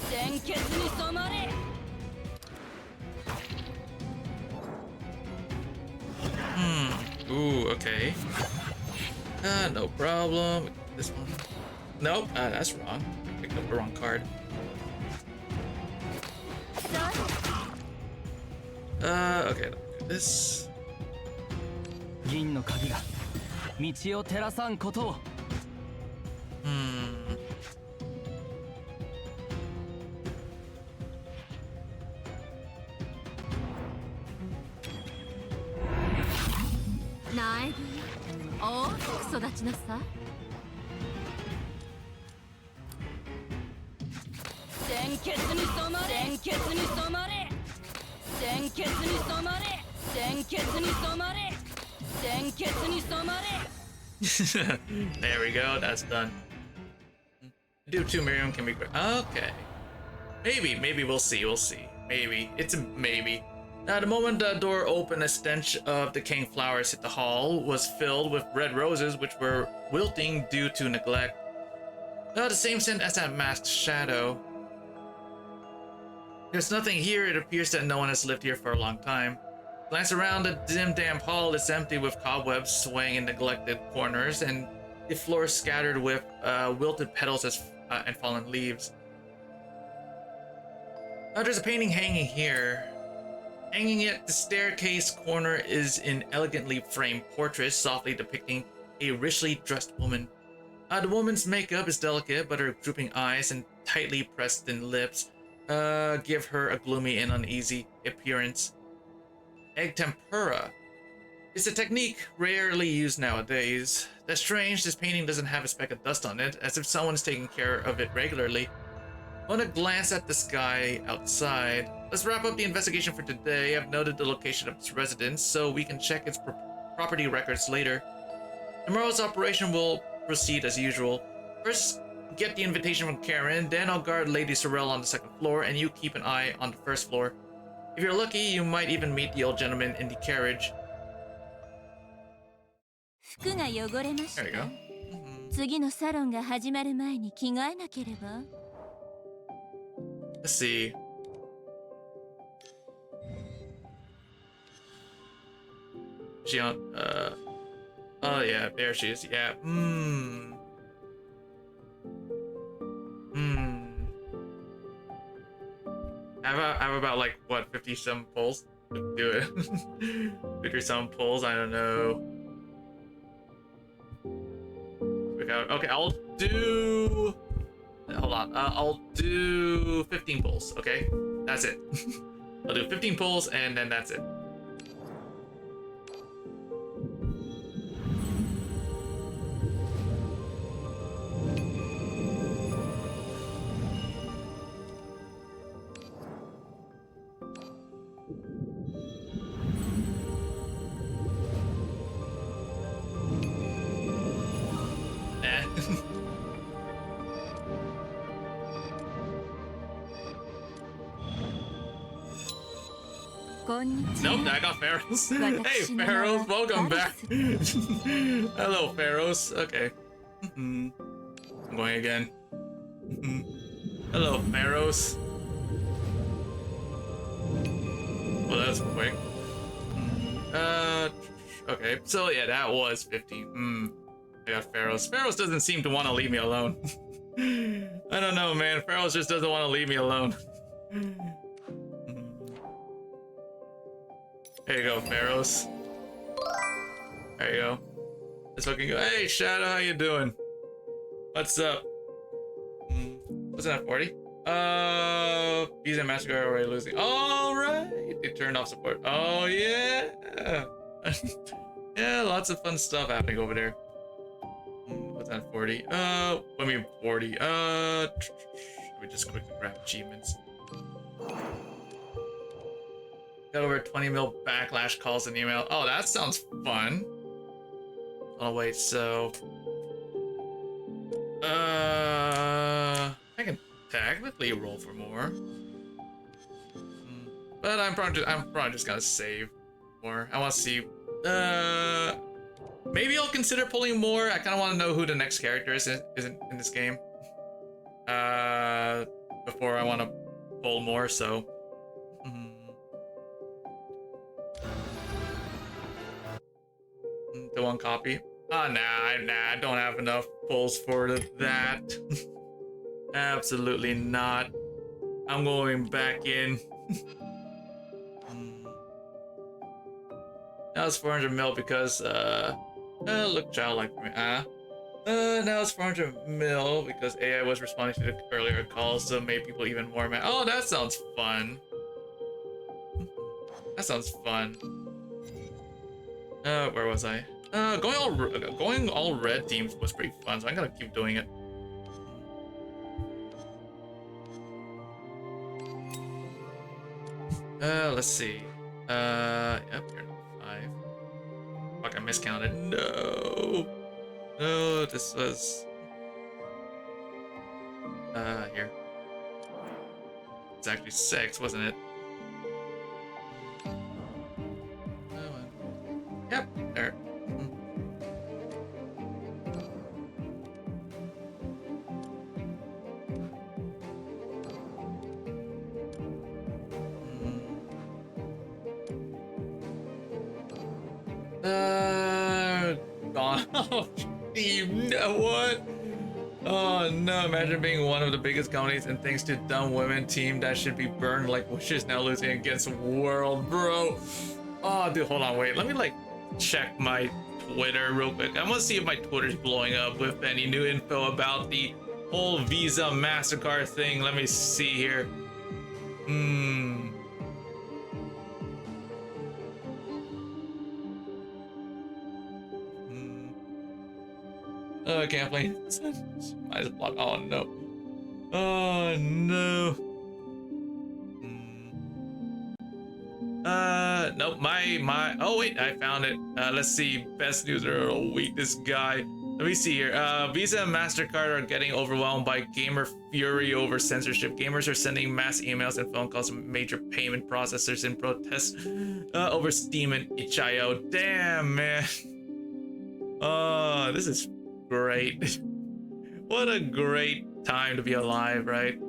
鮮血に染まれ Ooh, okay. No problem. This one. Nope, that's wrong. I picked up the wrong card. Okay, let me do this. 銀の鍵が道を照らさんことを。 ナイブ大きく育ちなさい。鮮血に染まれ鮮血に染まれ鮮血に染まれ鮮血に染まれ鮮血に染まれ There we go, that's done. Do 2 Miriam can be great. Okay. Maybe we'll see, Maybe. It's a maybe. Now, the moment the door opened, a stench of decaying flowers hit the hall was filled with red roses, which were wilting due to neglect. The same scent as that masked shadow. There's nothing here. It appears that no one has lived here for a long time. Glance around the dim, damp hall. It's empty with cobwebs swaying in neglected corners, and the floor scattered with wilted petals and fallen leaves. There's a painting hanging here. Hanging at the staircase corner is an elegantly framed portrait softly depicting a richly dressed woman. The woman's makeup is delicate, but her drooping eyes and tightly pressed in lips give her a gloomy and uneasy appearance. Egg tempura. It's a technique rarely used nowadays. That's strange, this painting doesn't have a speck of dust on it, as if someone's taking care of it regularly. I want to glance at the sky outside. Let's wrap up the investigation for today. I've noted the location of its residence, so we can check its property records later. Tomorrow's operation will proceed as usual. First, get the invitation from Karen, then I'll guard Lady Sorrel on the second floor, and you keep an eye on the first floor. If you're lucky, you might even meet the old gentleman in the carriage. 服が汚れました。 There you go. 次のサロンが始まる前に着替えなければ。 Let's see. She on, oh yeah, there she is. Yeah. I have about like what 50 some pulls to do it. 50 some pulls. I don't know. Okay, I'll do. Hold on. I'll do 15 pulls. Okay, that's it. I'll do 15 pulls and then that's it. Nope, I got Pharaohs. Hey, Pharaohs, welcome back. Hello, Pharaohs. Okay. I'm going again. Hello, Pharaohs. Well, that's quick. Okay, so yeah, that was 15. I got Pharaohs. Pharaohs doesn't seem to want to leave me alone. I don't know, man. Pharaohs just doesn't want to leave me alone. There you go, Pharaohs. There you go. It's looking good. Hey, Shadow, how you doing? What's up? What's that, 40? Bees and Massacre are already losing. Alright! They turned off support. Oh, yeah! Yeah, lots of fun stuff happening over there. What's that, 40? I mean 40. Let me just quickly grab achievements. Got over 20 mil backlash calls and email. Oh, that sounds fun. Oh wait, so I can technically roll for more, but I'm probably just gonna save more. I want to see. Maybe I'll consider pulling more. I kind of want to know who the next character is in this game. Before I want to pull more, so. The one copy. Oh, nah, I don't have enough pulls for that. Absolutely not. I'm going back in. Now it's 400 mil because, look childlike for me. Now it's 400 mil because AI was responding to the earlier calls, so made people even more mad. Oh, that sounds fun. That sounds fun. Where was I? Going all red teams was pretty fun, so I'm gonna keep doing it. Let's see. Yep, you're number 5. Fuck, I miscounted. No. No, this was. Here. It's actually 6, wasn't it? Yep, there. Oh, you know what? Oh no, imagine being one of the biggest companies and thanks to dumb women team that should be burned like wishes now losing against world, bro. Oh, dude, hold on, wait. Let me like check my Twitter real quick. I want to see if my Twitter's blowing up with any new info about the whole Visa MasterCard thing. Let me see here. Oh, I can't play. I just block. Oh no. Oh no. Nope. My. Oh wait, I found it. Let's see. Best news of the week. This guy. Let me see here. Visa and MasterCard are getting overwhelmed by gamer fury over censorship. Gamers are sending mass emails and phone calls to major payment processors in protest over Steam and itch.io. Damn, man. Oh, this is great. What a great time to be alive, right?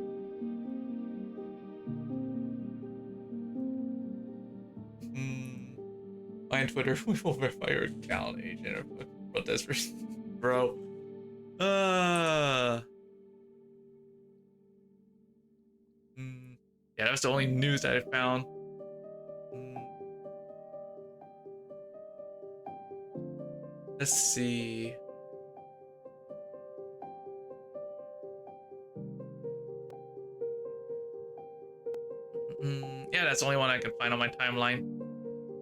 Find Twitter. We will verify your account, agent, or protesters. Bro. Yeah, that was the only news that I found. Let's see. Yeah, that's the only one I can find on my timeline.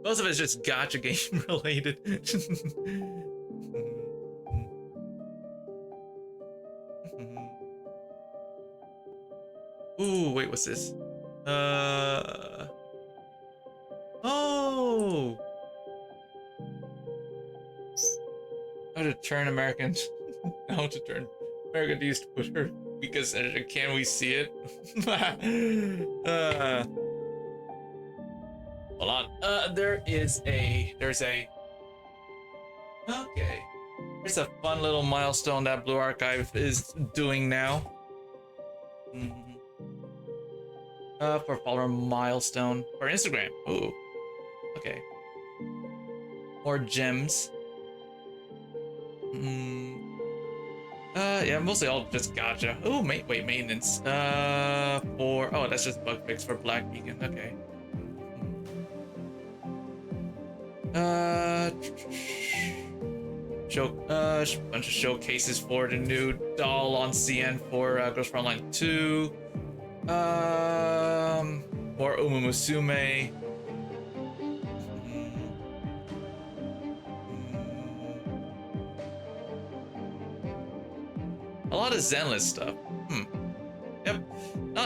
Most of it's just gacha game related. Ooh, wait, what's this? Oh! How to turn Americans. How to turn American to use Twitter because can we see it? Hold on. There's a okay. There's a fun little milestone that Blue Archive is doing now. For follower milestone for Instagram. Ooh. Okay. More gems. Yeah, mostly all just gacha. Oh, wait, maintenance. Oh, that's just bug fix for Black Beacon. Okay. Bunch of showcases for the new doll on CN for Ghost Frontline 2. More Umumusume. A lot of Zenless stuff. Yep.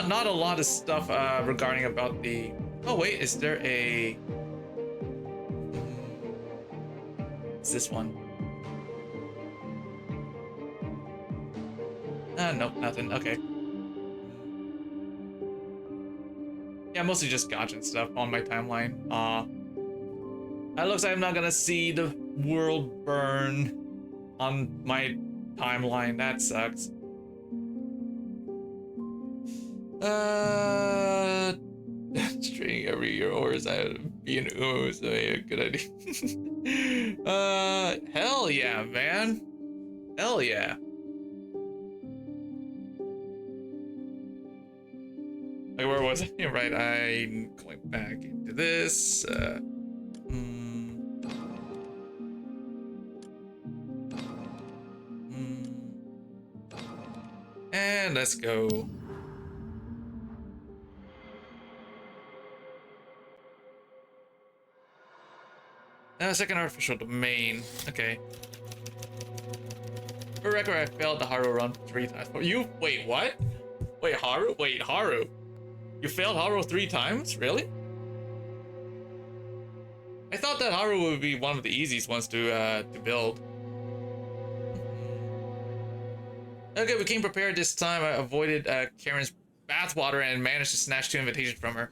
Not a lot of stuff regarding about the. Oh wait, is there a? It's this one. Nope, nothing. Okay. Yeah, mostly just gacha and stuff on my timeline. It looks like I'm not gonna see the world burn on my timeline. That sucks. Training every year or is that be an ooze? A good idea. Hell yeah, man. Hell yeah. Like, where was I? Right, I'm going back into this. And let's go. Second artificial domain. Okay. For record, I failed the Haru run 3 times. You wait, what? Wait, Haru? Wait, Haru. You failed Haru 3 times? Really? I thought that Haru would be one of the easiest ones to build. Okay, we came prepared this time. I avoided Karen's bathwater and managed to snatch 2 invitations from her.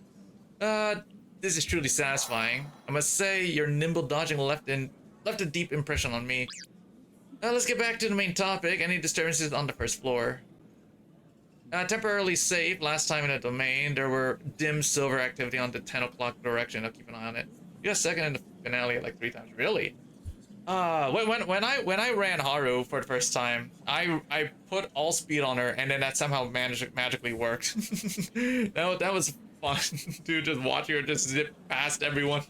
This is truly satisfying. I must say, your nimble dodging left a deep impression on me. Let's get back to the main topic. Any disturbances on the first floor? Temporarily saved. Last time in the domain, there were dim silver activity on the 10 o'clock direction. I'll keep an eye on it. You got second in the finale like 3 times. Really? When I ran Haru for the first time, I put all speed on her, and then that somehow magically worked. that was fun, dude. Just watching her just zip past everyone.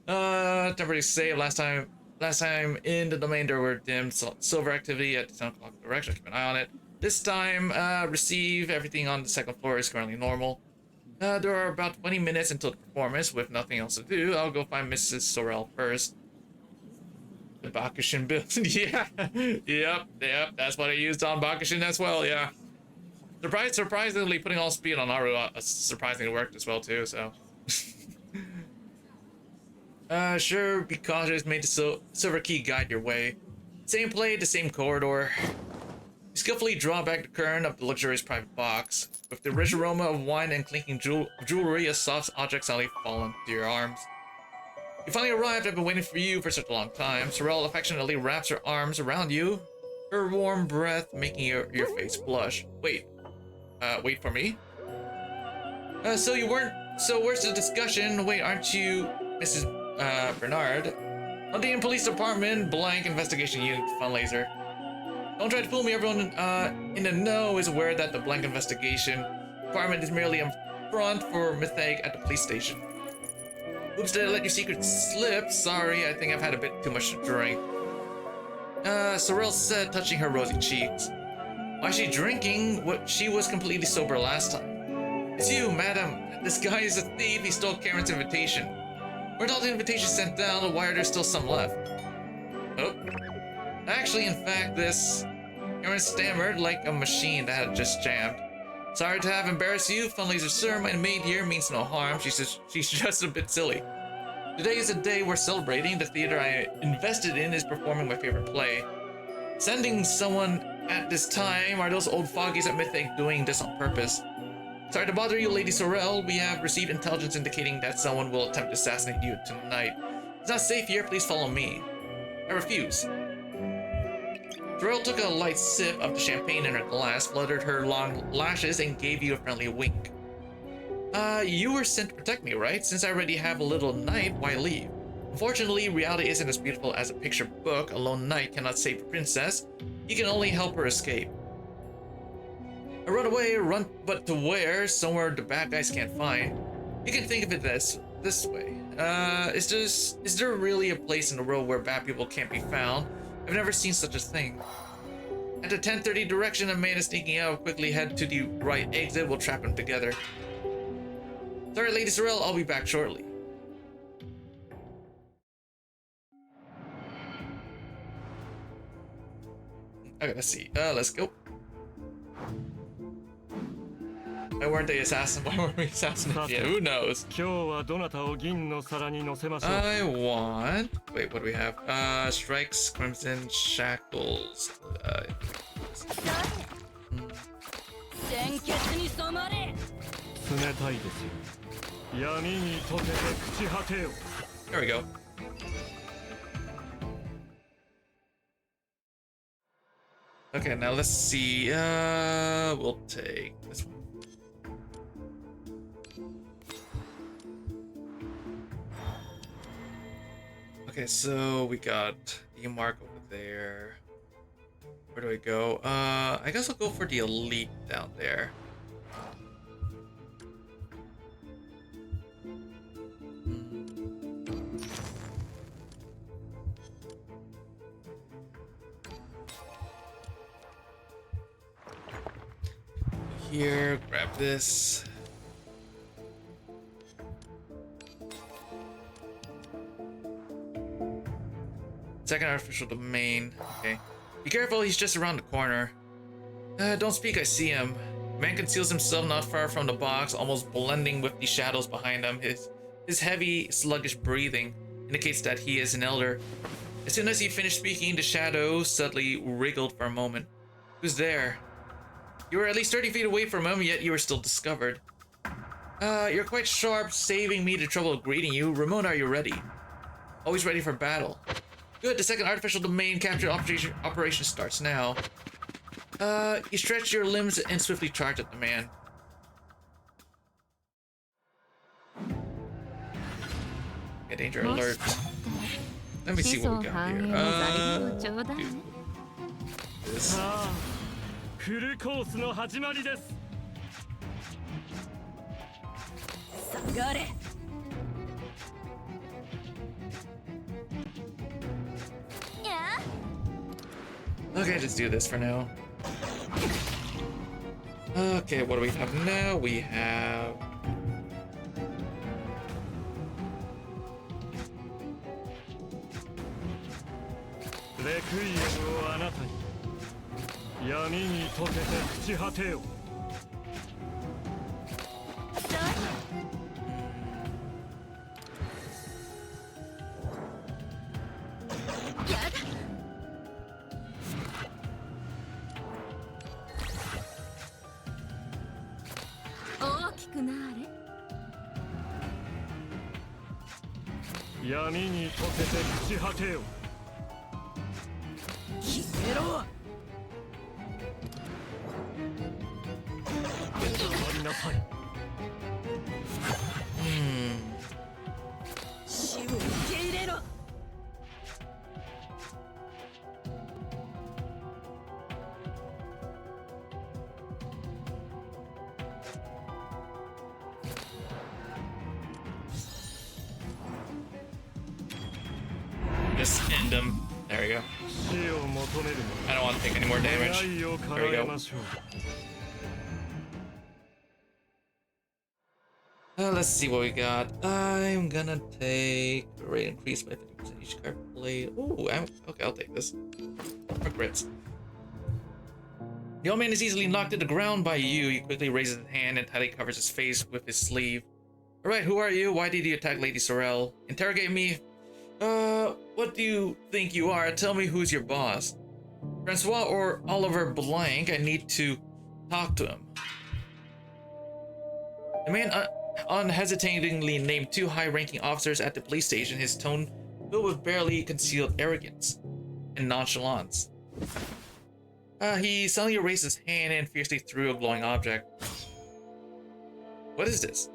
Temporary save. Last time in the domain there were dim silver activity at the 10 o'clock direction. Keep an eye on it. This time, receive everything on the second floor is currently normal. There are about 20 minutes until the performance. With nothing else to do, I'll go find Mrs. Sorrel first. The Bakushin build. Yeah. Yep. That's what I used on Bakushin as well, yeah. Surprisingly, putting all speed on Naru surprisingly worked as well, too, so. Sure, be cautious. Made the silver key guide your way. Same play, the same corridor. You skillfully draw back the curtain of the luxurious private box. With the rich aroma of wine and clinking jewelry, a soft object suddenly falls into your arms. You finally arrived. I've been waiting for you for such a long time. Sorrel affectionately wraps her arms around you, her warm breath making your face blush. Wait for me? So where's the discussion? Wait, aren't you Mrs. Bernard? London Police Department, blank investigation unit, fundraiser. Don't try to fool me. Everyone in the know is aware that the blank investigation department is merely a front for Mythag at the police station. Oops, did I let your secret slip? Sorry, I think I've had a bit too much to drink. Sorrel said, touching her rosy cheeks. Why is she drinking? She was completely sober last time. It's you, madam. This guy is a thief. He stole Karen's invitation. Weren't all the invitations sent down? Why are there still some left? Oh. Actually, in fact, Karen stammered like a machine that had just jammed. Sorry to have embarrassed you, fundraiser sir. My maid here means no harm. She's just a bit silly. Today is a day we're celebrating. The theater I invested in is performing my favorite play. Sending someone at this time, are those old fogies at Mythic doing this on purpose? Sorry to bother you, Lady Sorrel. We have received intelligence indicating that someone will attempt to assassinate you tonight. It's not safe here. Please follow me. I refuse. Sorrel took a light sip of the champagne in her glass, fluttered her long lashes, and gave you a friendly wink. You were sent to protect me, right? Since I already have a little knight, why leave? Unfortunately, reality isn't as beautiful as a picture book. A lone knight cannot save the princess. He can only help her escape. I run away, but to where? Somewhere the bad guys can't find. You can think of it this way. Is there really a place in the world where bad people can't be found? I've never seen such a thing. At the 10:30 direction, a man is sneaking out. Quickly head to the right exit. We'll trap them together. Sorry, Lady Sorrel. I'll be back shortly. Okay, let's see. Let's go. Why weren't they assassins? Why weren't we assassinated? Yeah, who knows? I want... Wait, what do we have? Strikes, Crimson, Shackles. 闇に溶けて朽ち果てよ There we go. Okay, now let's see. We'll take this one. Okay, so we got the mark over there. Where do I go? I guess I'll go for the elite down there. Here, grab this. Second artificial domain. Okay. Be careful, he's just around the corner. Don't speak, I see him. Man conceals himself not far from the box, almost blending with the shadows behind him. His heavy, sluggish breathing indicates that he is an elder. As soon as he finished speaking, the shadow suddenly wriggled for a moment. Who's there? You were at least 30 feet away from him, yet you were still discovered. You're quite sharp, saving me the trouble of greeting you. Ramon, are you ready? Always ready for battle. Good, the second artificial domain capture operation starts now. You stretch your limbs and swiftly charge at the man. Okay, danger alert. Let me see what we got here. This. フルコースの始まりです 下がれ Okay, let's do this for now. Okay, what do we have now? We have... Requiem をあなたに闇に溶けて朽ち果てよ 闇に溶けて朽ち果てよ 決めろ 終わりなさい 死を受け入れろ Just end him. There we go. 死を求める I don't want to take any more damage. 願いを There 叶 we え go. ましょう Let's see what we got. I'm gonna take rate increase by 50% each card played. Ooh, okay, I'll take this. Regrets. The old man is easily knocked to the ground by you. He quickly raises his hand and tightly covers his face with his sleeve. Alright, who are you? Why did you attack Lady Sorrel? Interrogate me? What do you think you are? Tell me who's your boss. Francois or Oliver Blank? I need to talk to him. The man unhesitatingly named two high-ranking officers at the police station, his tone filled with barely concealed arrogance and nonchalance. He suddenly raised his hand and fiercely threw a glowing object. What is this?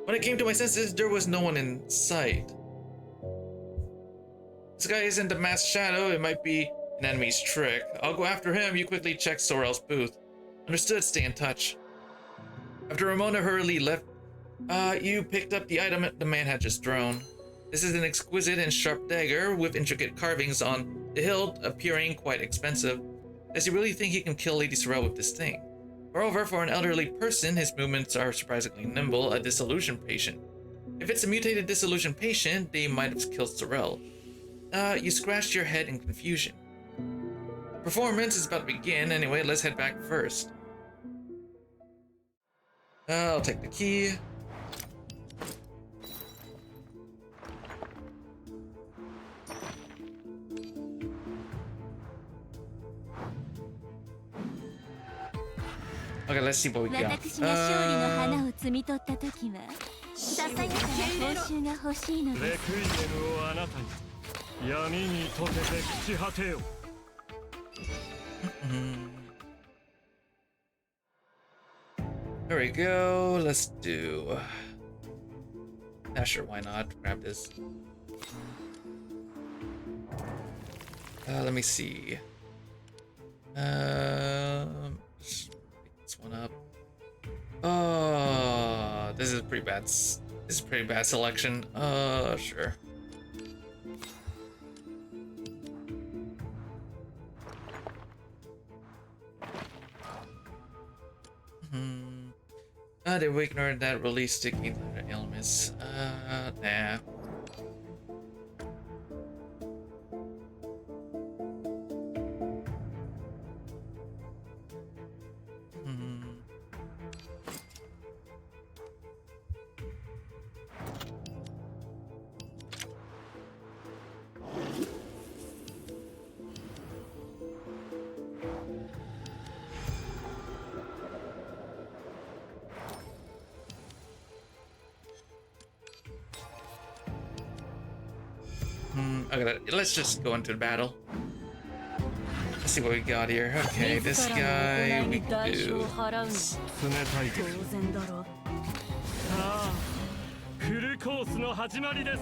When it came to my senses, there was no one in sight. This guy isn't the masked shadow, it might be an enemy's trick. I'll go after him, you quickly check Sorrel's booth. Understood, stay in touch. After Ramona hurriedly left, you picked up the item the man had just thrown. This is an exquisite and sharp dagger with intricate carvings on the hilt, appearing quite expensive. Does he really think he can kill Lady Sorrel with this thing? Moreover, for an elderly person, his movements are surprisingly nimble, a disillusioned patient. If it's a mutated disillusioned patient, they might have killed Sorrel. You scratched your head in confusion. Performance is about to begin, anyway, let's head back first. I'll take the key. Okay, let's see what we got. 私が勝利の花を摘み取った時はささやかな報酬が欲しいのレです。クイエムをあなたに闇に溶けて朽ち果てよ。 There we go. Let's do. Yeah, sure. Why not? Grab this. Let me see. Just pick this one up. Oh, this is pretty bad. This is a pretty bad selection. Sure. The awakener that release sticky elements. Nah. Okay, let's just go into the battle. Let's see what we got here. Okay, this guy we can do. 冷たいと当然だろ。さあフルコースの始まりです。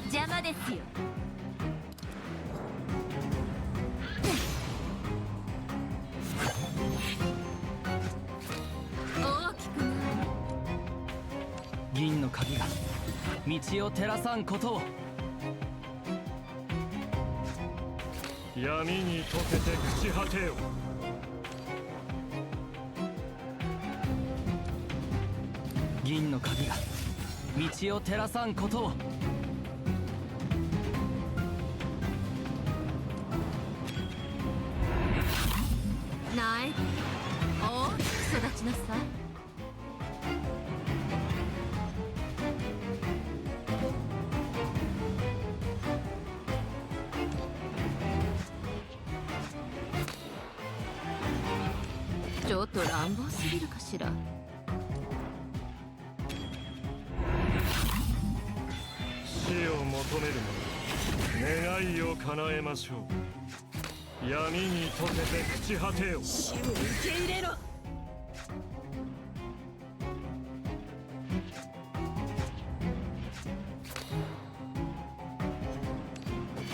邪魔ですよ。大きくなる。銀の鍵が道を照らさんことを。闇に溶けて朽ち果てよ。銀の鍵が道を照らさんことを。ない大きく育ちなさい。ちょっと乱暴すぎるかしら。死を求める者願いを叶えましょう。闇に溶けて朽ち果てよ。死を受け入れろ。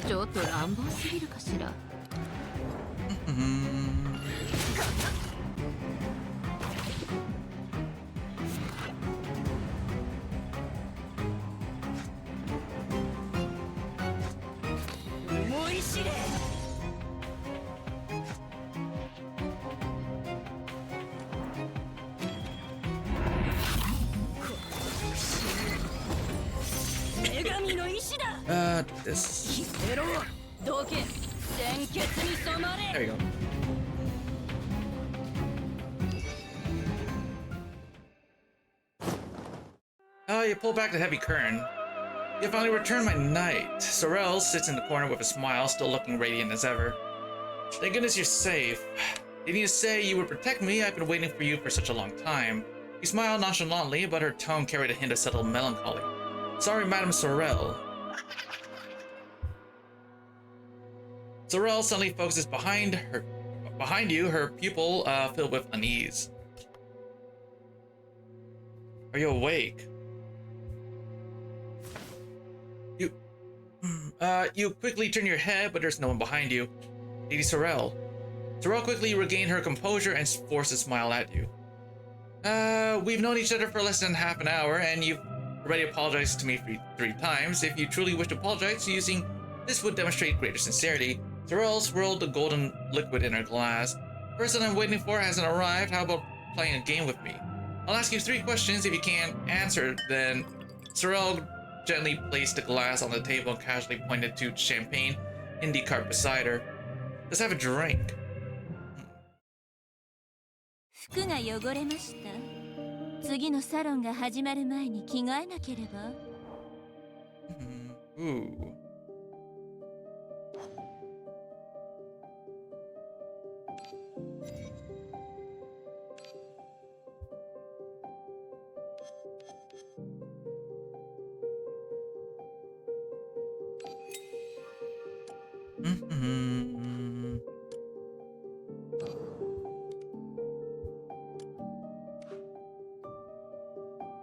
ちょっと乱暴すぎるかしら。思い知れ。女神の意志だ。 This. 消えろ。どけ。鮮血に染ま There れ。 you go. Oh, you pull back the heavy curtain. You finally returned my knight. Sorrel sits in the corner with a smile, still looking radiant as ever. Thank goodness you're safe. Didn't you say you would protect me? I've been waiting for you for such a long time. She smiled nonchalantly, but her tone carried a hint of subtle melancholy. Sorry, Madame Sorrel. Sorrel suddenly focuses behind you, her pupil filled with unease. Are you awake? You quickly turn your head, but there's no one behind you. Lady Sorrel. Sorrel quickly regained her composure and forced a smile at you. We've known each other for less than half an hour, and you've already apologized to me three times. If you truly wish to apologize, using this would demonstrate greater sincerity. Sorrel swirled the golden liquid in her glass. The person I'm waiting for hasn't arrived. How about playing a game with me? I'll ask you 3 questions. If you can't answer, then Sorrel gently placed the glass on the table and casually pointed to champagne in the cart beside her. Let's have a drink. 服が汚れました。次のサロンが始まる前に着替えなければ。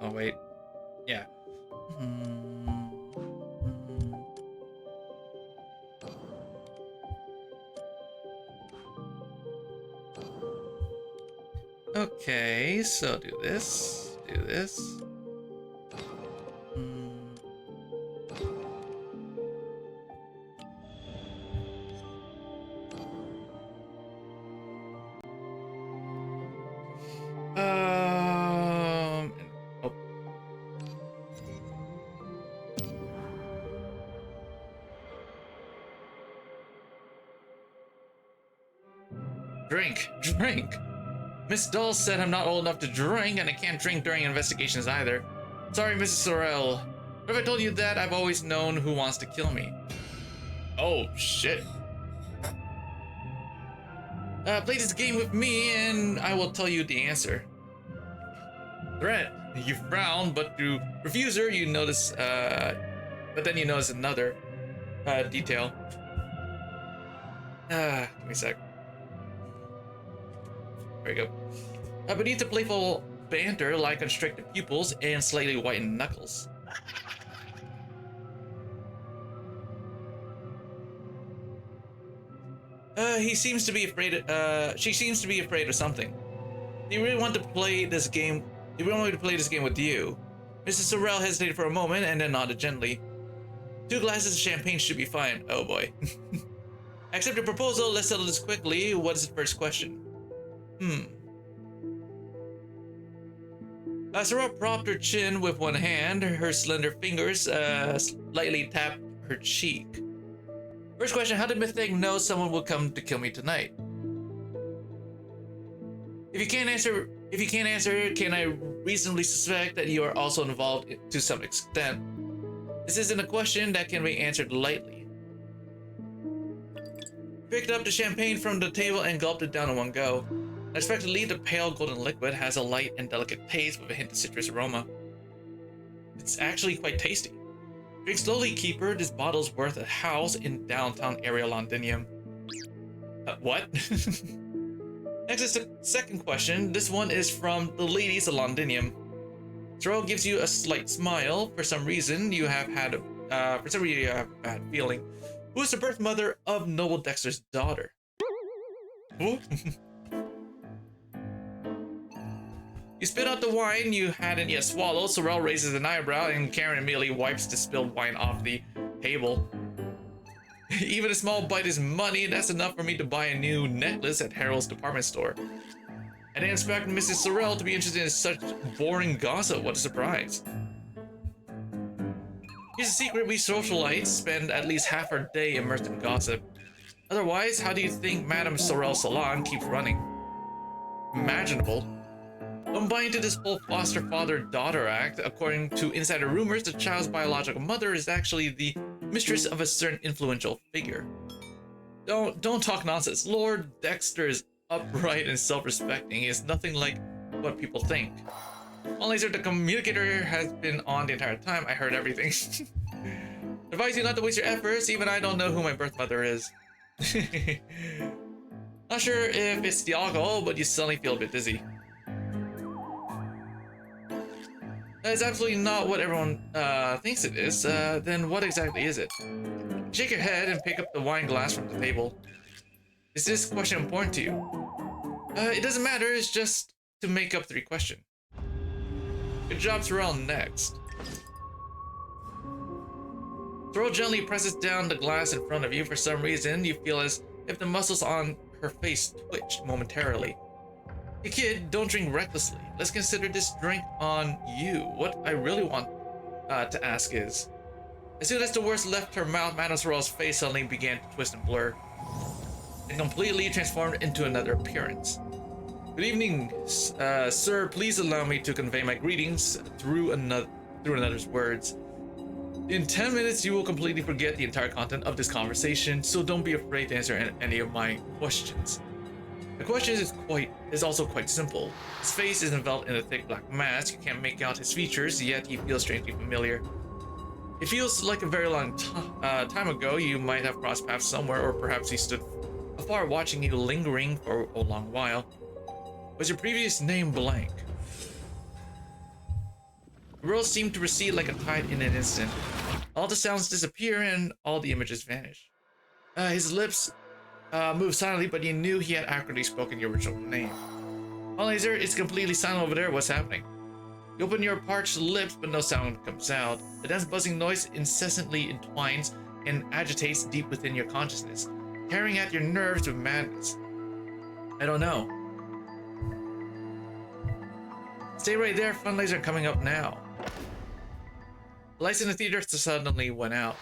Oh wait. Yeah. Okay, so do this. Do this. Oh. Drink. Miss Dull said I'm not old enough to drink, and I can't drink during investigations either. Sorry, Mrs. Sorrel. But if I told you that, I've always known who wants to kill me. Oh, shit. Play this game with me, and I will tell you the answer. Threat. You frown, but through Refuser, you notice, but then you notice another, detail. Give me a sec. There we go. Beneath the playful banter lie constricted pupils and slightly whitened knuckles. He seems to be afraid. She seems to be afraid of something. Do you really want to play this game? Do you really want me to play this game with you? Mrs. Sorrel hesitated for a moment and then nodded gently. 2 glasses of champagne should be fine. Oh boy. Accept your proposal. Let's settle this quickly. What is the first question? Sorrel propped her chin with one hand. Her slender fingers slightly tapped her cheek. First question, how did Mythic know someone would come to kill me tonight? If you can't answer, can I reasonably suspect that you are also involved to some extent? This isn't a question that can be answered lightly. Picked up the champagne from the table and gulped it down in one go. Unexpectedly, the pale golden liquid has a light and delicate taste with a hint of citrus aroma. It's actually quite tasty. Drink slowly, keeper. This bottle's worth a house in downtown area Londinium. What? Next is the second question. This one is from the ladies of Londinium. Sorrel gives you a slight smile. For some reason, you have had a bad feeling. Who is the birth mother of Noble Dexter's daughter? Who? You spit out the wine you hadn't yet swallowed. Sorrel raises an eyebrow and Karen immediately wipes the spilled wine off the table. Even a small bite is money. That's enough for me to buy a new necklace at Harold's department store. I didn't expect Mrs. Sorrel to be interested in such boring gossip. What a surprise. Here's a secret. We socialites spend at least half our day immersed in gossip. Otherwise, how do you think Madame Sorrel's salon keeps running? Imaginable. Don't buy into this whole foster father-daughter act. According to insider rumors, the child's biological mother is actually the mistress of a certain influential figure. Don't talk nonsense. Lord Dexter is upright and self-respecting. He is nothing like what people think. Well, laser, the communicator has been on the entire time. I heard everything. Advise you not to waste your efforts. Even I don't know who my birth mother is. Not sure if it's the alcohol, but you suddenly feel a bit dizzy. That's absolutely not what everyone thinks it is. Then what exactly is it? Shake your head and pick up the wine glass from the table. Is this question important to you? It doesn't matter. It's just to make up 3 questions. Good job, Sorrel. Next. Sorrel gently presses down the glass in front of you. For some reason, you feel as if the muscles on her face twitched momentarily. Hey kid, don't drink recklessly. Let's consider this drink on you. What I really want to ask is, as soon as the words left her mouth, Madame Sorrel's face suddenly began to twist and blur, and completely transformed into another appearance. Good evening, sir. Please allow me to convey my greetings through another's words. In 10 minutes, you will completely forget the entire content of this conversation, so don't be afraid to answer any of my questions. The question is also quite simple. His face is enveloped in a thick black mask. You can't make out his features, yet he feels strangely familiar. It feels like a very long time ago. You might have crossed paths somewhere, or perhaps he stood afar watching you lingering for a long while. Was your previous name blank? The world seemed to recede like a tide in an instant. All the sounds disappear and all the images vanish. His lips moved silently, but you knew he had accurately spoken your original name. Laser, it's completely silent over there. What's happening? You open your parched lips, but no sound comes out. The dense buzzing noise incessantly entwines and agitates deep within your consciousness, tearing at your nerves with madness. I don't know. Stay right there, fundraiser coming up now. The lights in the theater suddenly went out.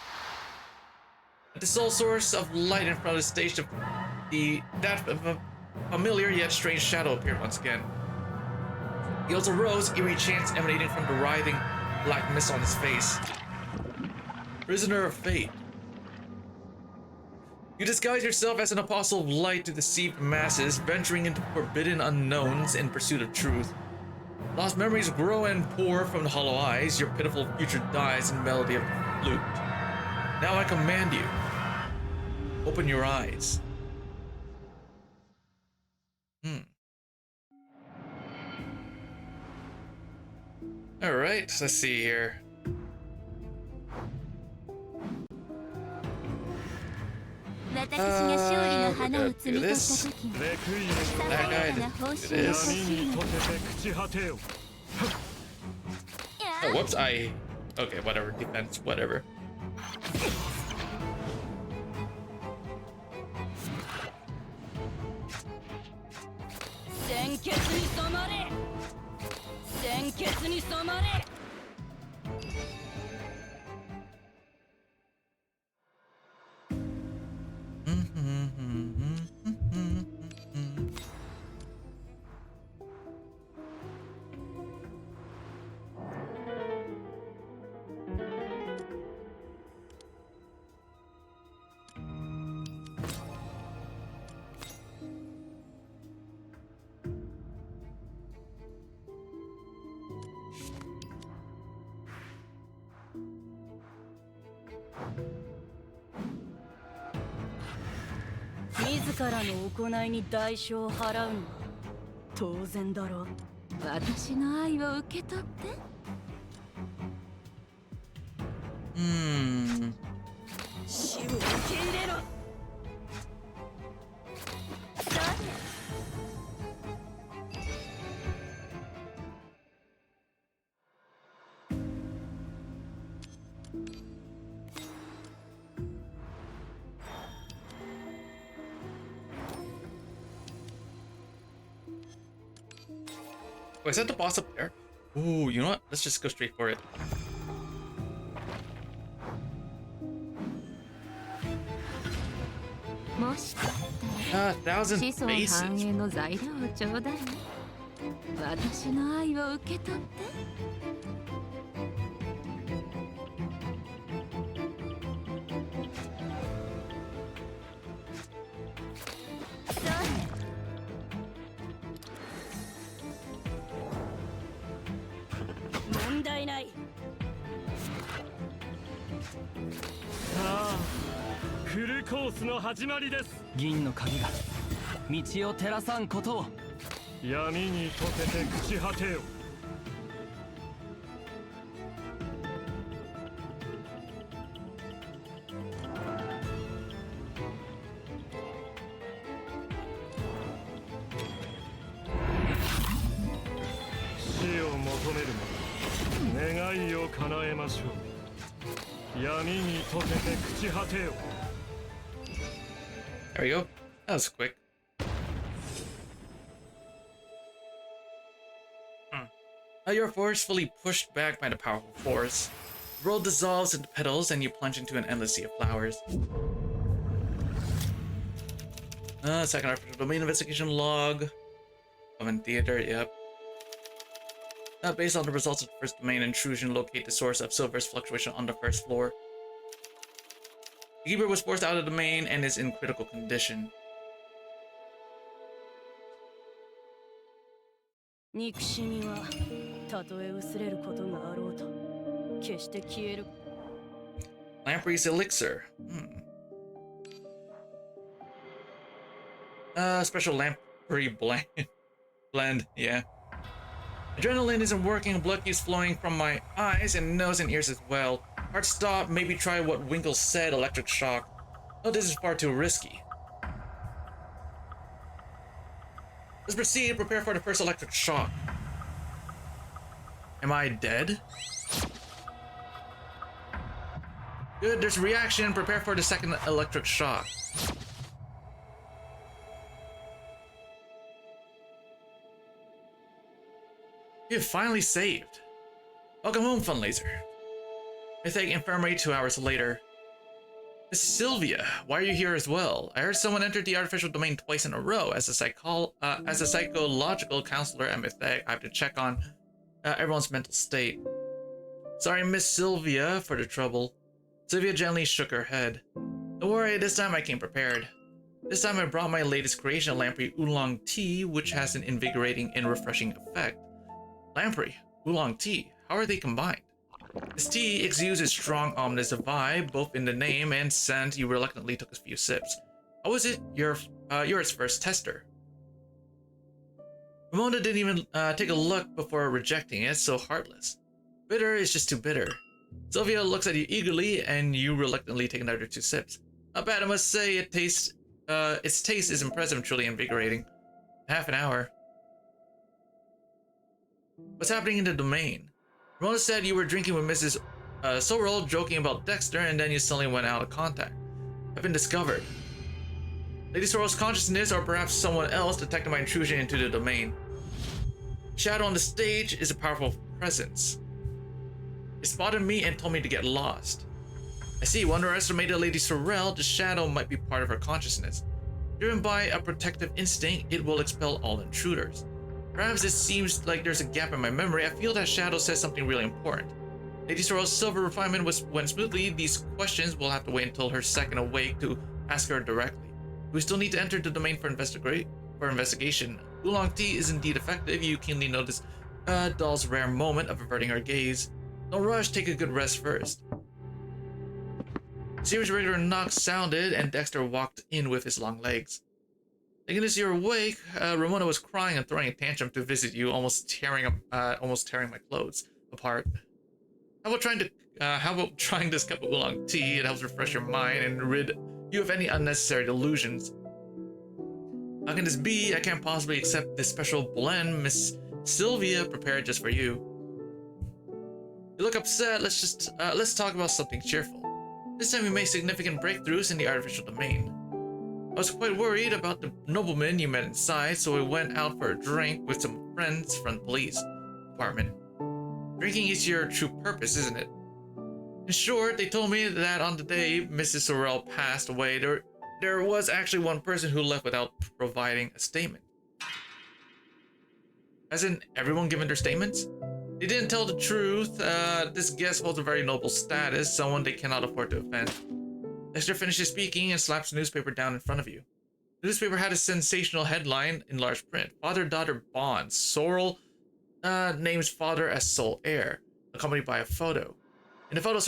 At the sole source of light in front of the stage, that familiar yet strange shadow appeared once again. He also rose, eerie chants emanating from the writhing black mist on his face. Prisoner of fate. You disguise yourself as an apostle of light to deceive masses, venturing into forbidden unknowns in pursuit of truth. Lost memories grow and pour from the hollow eyes. Your pitiful future dies in the melody of the flute. Now I command you. Open your eyes. Alright, let's see here. That guy it is. Oh, whoops, okay, whatever, defense, whatever. Oh, is that the boss up there? Ooh, you know what? Let's just go straight for it. Ah, 1,000 faces. There we go. That was quick. You're forcefully pushed back by the powerful force. The world dissolves into petals and you plunge into an endless sea of flowers. Second artificial domain investigation log. Common theater, yep. Based on the results of the first domain intrusion, locate the source of Silver's fluctuation on the first floor. The keeper was forced out of the domain and is in critical condition. Lamprey's elixir. Special lamprey blend. Yeah. Adrenaline isn't working, blood keeps flowing from my eyes and nose and ears as well. Heart stop, maybe try what Winkle said, electric shock. No, this is far too risky. Let's proceed, prepare for the first electric shock. Am I dead? Good, there's a reaction, prepare for the second electric shock. You have finally saved. Welcome home, Funlaser. Mythic Infirmary 2 hours later. Miss Sylvia, why are you here as well? I heard someone entered the artificial domain twice in a row. As a psychological counselor at Mythic, I have to check on everyone's mental state. Sorry, Miss Sylvia, for the trouble. Sylvia gently shook her head. Don't worry, this time I came prepared. This time I brought my latest creation, Lamprey Oolong Tea, which has an invigorating and refreshing effect. Lamprey, Oolong Tea, how are they combined? This tea exudes a strong ominous vibe, both in the name and scent. You reluctantly took a few sips. How was it? You're its first tester. Ramona didn't even take a look before rejecting it, so heartless. Bitter is just too bitter. Sylvia looks at you eagerly, and you reluctantly take another 2 sips. Not bad, I must say. Its taste is impressive and truly invigorating. Half an hour. What's happening in the domain? Ramona said you were drinking with Mrs. Sorrel, joking about Dexter, and then you suddenly went out of contact. I've been discovered. Lady Sorrel's consciousness, or perhaps someone else, detected my intrusion into the domain. Shadow on the stage is a powerful presence. It spotted me and told me to get lost. I see, you underestimated Lady Sorrel. The shadow might be part of her consciousness. Driven by a protective instinct, it will expel all intruders. Perhaps it seems like there's a gap in my memory. I feel that Shadow says something really important. Lady Sorrel's silver refinement went smoothly. These questions will have to wait until her second awake to ask her directly. We still need to enter the domain for investigation. Oolong Tea is indeed effective. You keenly notice Doll's rare moment of averting her gaze. Don't rush, take a good rest first. A series of regular knocks sounded, and Dexter walked in with his long legs. Thank goodness you're awake. Ramona was crying and throwing a tantrum to visit you, almost tearing my clothes apart. How about trying this cup of oolong tea? It helps refresh your mind and rid you of any unnecessary delusions. How can this be? I can't possibly accept this special blend Miss Sylvia prepared just for you. You look upset. Let's talk about something cheerful. This time we made significant breakthroughs in the artificial domain. I was quite worried about the nobleman you met inside, so we went out for a drink with some friends from the police department. Drinking is your true purpose, isn't it? In short, they told me that on the day Mrs. Sorrel passed away, there was actually one person who left without providing a statement. Hasn't everyone given their statements? They didn't tell the truth. This guest holds a very noble status, someone they cannot afford to offend. Dexter finishes speaking and slaps the newspaper down in front of you. The newspaper had a sensational headline in large print. Father-daughter bond. Sorrel names father as sole heir, accompanied by a photo. In the photo,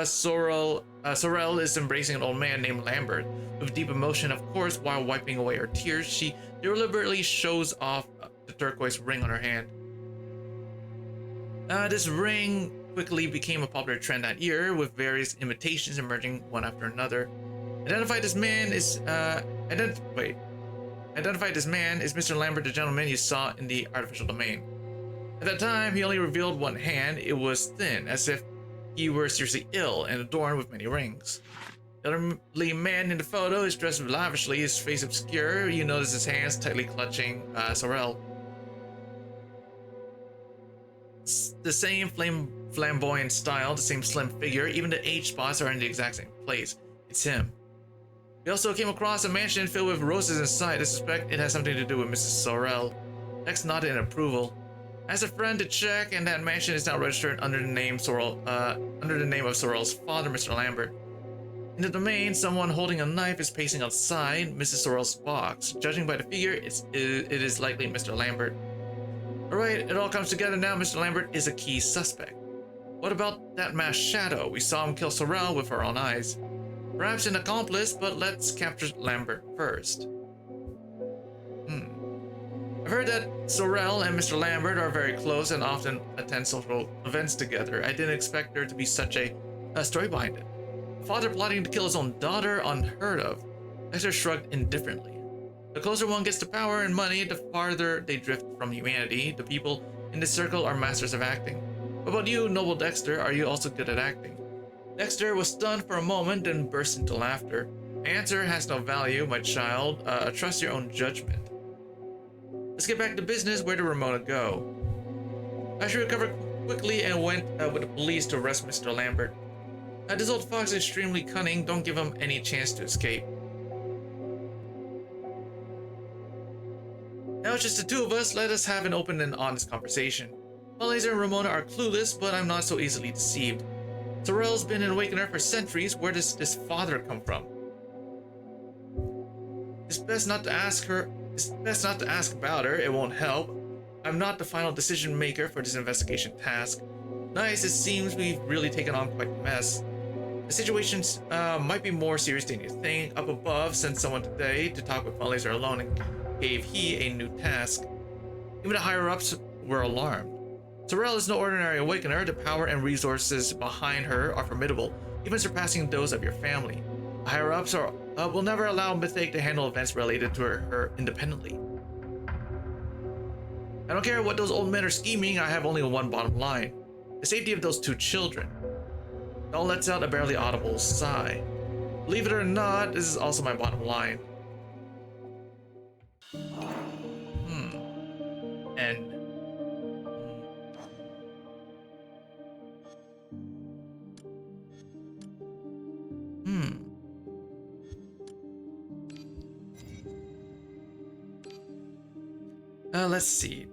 Sorrel is embracing an old man named Lambert. With deep emotion, of course, while wiping away her tears, she deliberately shows off the turquoise ring on her hand. This ring quickly became a popular trend that year, with various imitations emerging one after another. Identified as man is Mr. Lambert, the gentleman you saw in the artificial domain. At that time, he only revealed one hand. It was thin, as if he were seriously ill and adorned with many rings. The elderly man in the photo is dressed lavishly, his face obscure. You notice his hands tightly clutching Sorrel. It's the same flamboyant style, the same slim figure. Even the age spots are in the exact same place. It's him. We also came across a mansion filled with roses inside. I suspect it has something to do with Mrs. Sorrel. Dex nodded in approval. As a friend to check, and that mansion is now registered under the name of Sorrel's father, Mr. Lambert. In the domain, someone holding a knife is pacing outside Mrs. Sorrel's box. Judging by the figure, it is likely Mr. Lambert. Alright, it all comes together now. Mr. Lambert is a key suspect. What about that masked shadow? We saw him kill Sorrel with our own eyes. Perhaps an accomplice, but let's capture Lambert first. I've heard that Sorel and Mr. Lambert are very close and often attend social events together. I didn't expect there to be such a story behind it. A father plotting to kill his own daughter, unheard of. Dexter shrugged indifferently. The closer one gets to power and money, the farther they drift from humanity. The people in this circle are masters of acting. What about you, noble Dexter? Are you also good at acting? Dexter was stunned for a moment, then burst into laughter. My answer has no value, my child. Trust your own judgment. Let's get back to business. Where did Ramona go? She recovered quickly and went with the police to arrest Mr. Lambert. This old fox is extremely cunning. Don't give him any chance to escape. Now it's just the two of us. Let us have an open and honest conversation. Laser and Ramona are clueless, but I'm not so easily deceived. Sorel's been an awakener for centuries. Where does this father come from? It's best not to ask about her. It won't help. I'm not the final decision maker for this investigation task. Nice, it seems we've really taken on quite a mess. The situation might be more serious than you think. Up above sent someone today to talk with Laser alone and gave he a new task. Even the higher-ups were alarmed. Sorel is no ordinary awakener. The power and resources behind her are formidable, even surpassing those of your family. The higher-ups will never allow Mythic to handle events related to her independently. I don't care what those old men are scheming. I have only one bottom line: the safety of those two children. Dahl lets out a barely audible sigh. Believe it or not, this is also my bottom line. And let's see.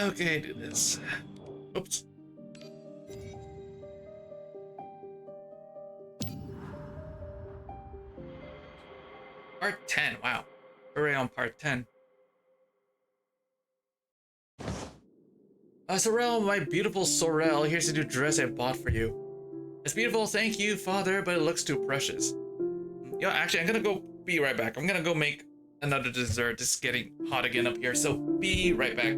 Okay, do this. Oops. Part 10. Wow. Hooray on part 10. Sorel, my beautiful Sorel, here's the new dress I bought for you. It's beautiful, thank you, father, but it looks too precious. Yeah, actually, I'm gonna go be right back. I'm gonna go make another dessert. It's getting hot again up here, so be right back.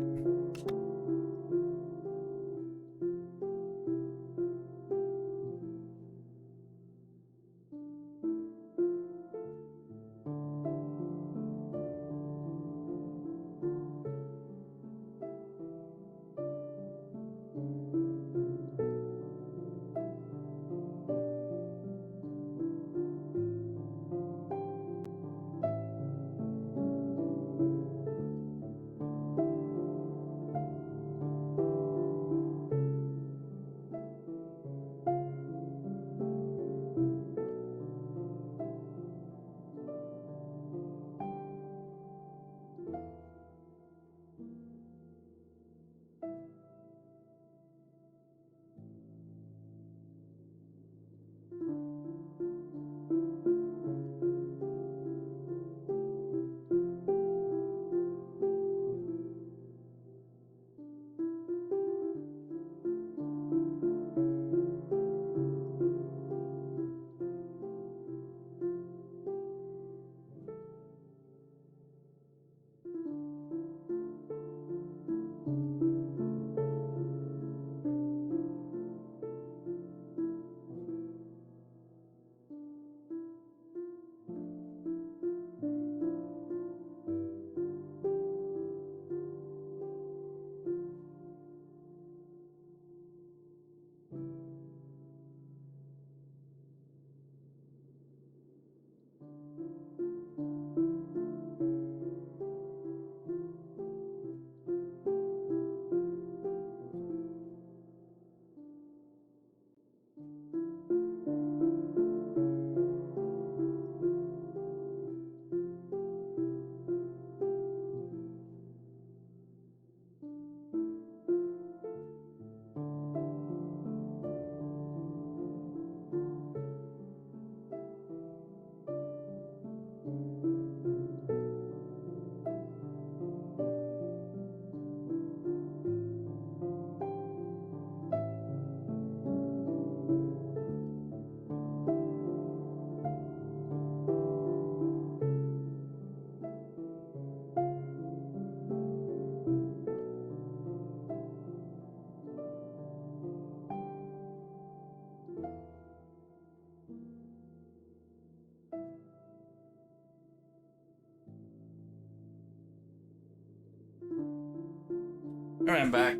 Alright, I'm back.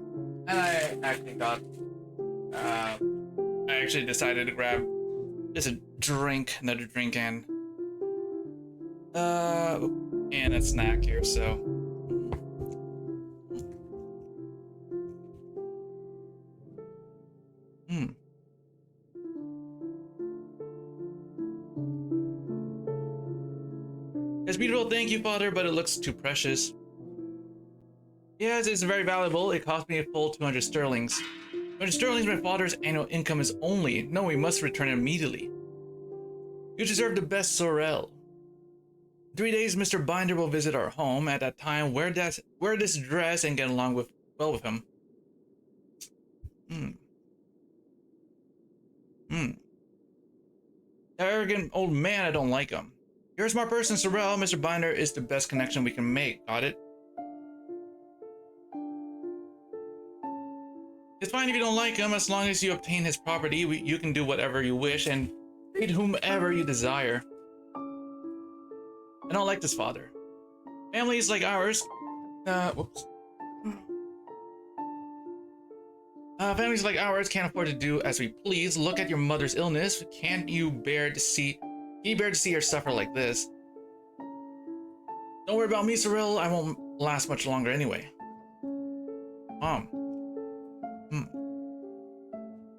And I actually got, I actually decided to grab just a drink, another drink, and a snack here, so. Hmm. It's beautiful, thank you, Father, but it looks too precious. Yes, it's very valuable. It cost me a full 200 sterlings. 200 sterlings, my father's annual income is only. No, we must return it immediately. You deserve the best, Sorel. 3 days, Mr. Binder will visit our home. At that time, wear this dress and get along well with him. That arrogant old man, I don't like him. You're a smart person, Sorel. Mr. Binder is the best connection we can make. Got it? It's fine if you don't like him, as long as you obtain his property, you can do whatever you wish and date whomever you desire. I don't like this father. Families like ours, families like ours can't afford to do as we please. Look at your mother's illness. Can you bear to see her suffer like this? Don't worry about me, Sorel. I won't last much longer anyway. Mom.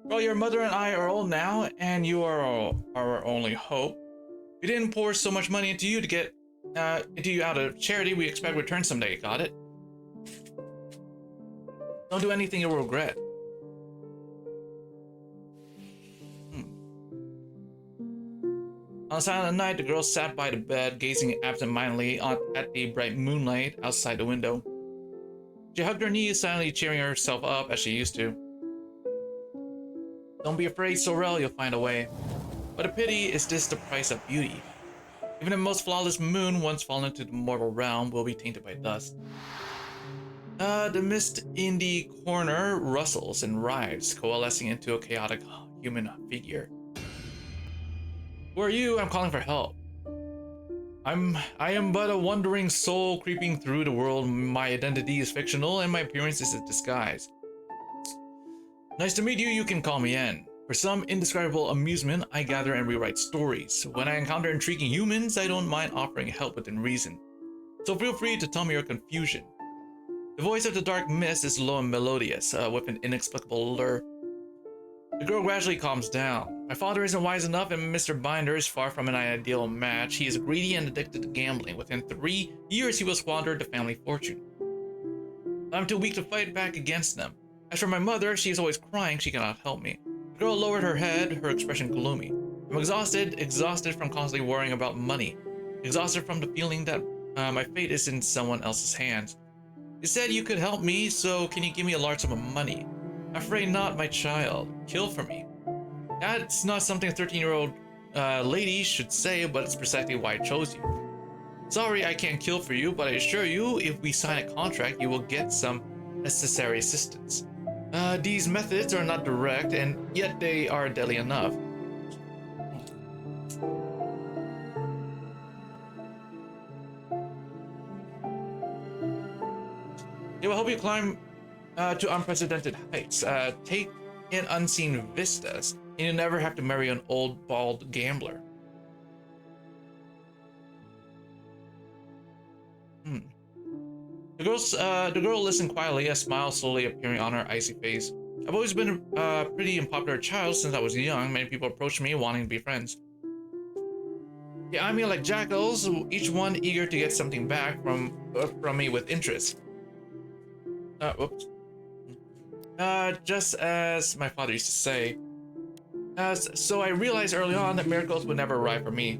Well, your mother and I are old now, and you are our only hope. We didn't pour so much money into you to get you out of charity. We expect return someday. Got it? Don't do anything you'll regret. On a silent night, the girl sat by the bed, gazing absent-mindedly at the bright moonlight outside the window. She hugged her knees, silently cheering herself up as she used to. Don't be afraid, Sorel, you'll find a way. What a pity is this the price of beauty. Even the most flawless moon, once fallen into the mortal realm, will be tainted by dust. The mist in the corner rustles and writhes, coalescing into a chaotic human figure. Who are you? I'm calling for help. I am but a wandering soul creeping through the world. My identity is fictional and my appearance is a disguise. Nice to meet you, you can call me N. For some indescribable amusement, I gather and rewrite stories. When I encounter intriguing humans, I don't mind offering help within reason. So feel free to tell me your confusion. The voice of the dark mist is low and melodious, with an inexplicable lure. The girl gradually calms down. My father isn't wise enough, and Mr. Binder is far from an ideal match. He is greedy and addicted to gambling. Within 3 years, he will squander the family fortune. I'm too weak to fight back against them. As for my mother, she is always crying, she cannot help me. The girl lowered her head, her expression gloomy. I'm exhausted from constantly worrying about money. Exhausted from the feeling that my fate is in someone else's hands. You said you could help me, so can you give me a large sum of money? I'm afraid not, my child. Kill for me. That's not something a 13-year-old lady should say, but it's precisely why I chose you. Sorry I can't kill for you, but I assure you, if we sign a contract, you will get some necessary assistance. These methods are not direct, and yet they are deadly enough. They will help you climb to unprecedented heights, take in unseen vistas, and you'll never have to marry an old, bald gambler. The girl listened quietly, a smile slowly appearing on her icy face. I've always been a pretty unpopular child since I was young. Many people approached me wanting to be friends. They eyed me like jackals, each one eager to get something back from me with interest. Whoops. Just as my father used to say. So I realized early on that miracles would never arrive for me.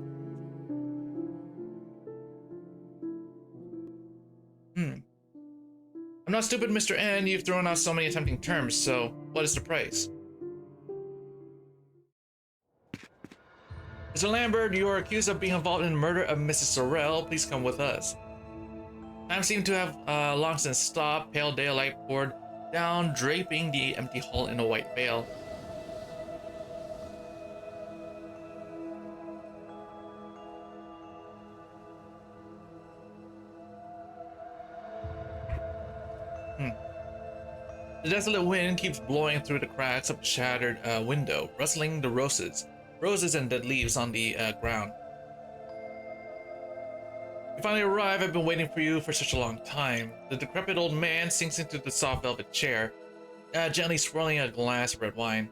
I'm not stupid, Mr. N. You've thrown out so many tempting terms, so what is the price? Mr. Lambert, you are accused of being involved in the murder of Mrs. Sorel. Please come with us. Time seemed to have long since stopped. Pale daylight poured down, draping the empty hall in a white veil. The desolate wind keeps blowing through the cracks of the shattered window, rustling the roses and dead leaves on the ground. You finally arrive. I've been waiting for you for such a long time. The decrepit old man sinks into the soft velvet chair, gently swirling a glass of red wine.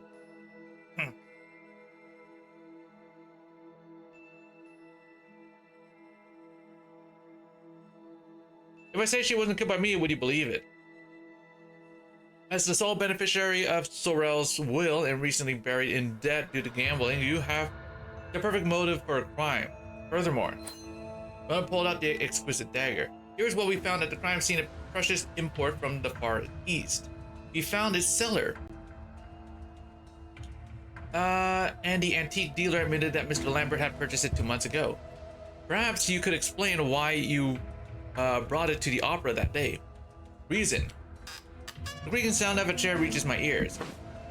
If I say she wasn't killed by me, would you believe it? As the sole beneficiary of Sorel's will and recently buried in debt due to gambling, you have the perfect motive for a crime. Furthermore, I pulled out the exquisite dagger. Here's what we found at the crime scene: a precious import from the Far East. We found its seller. And the antique dealer admitted that Mr. Lambert had purchased it 2 months ago. Perhaps you could explain why you brought it to the opera that day. Reason. The creaking sound of a chair reaches my ears.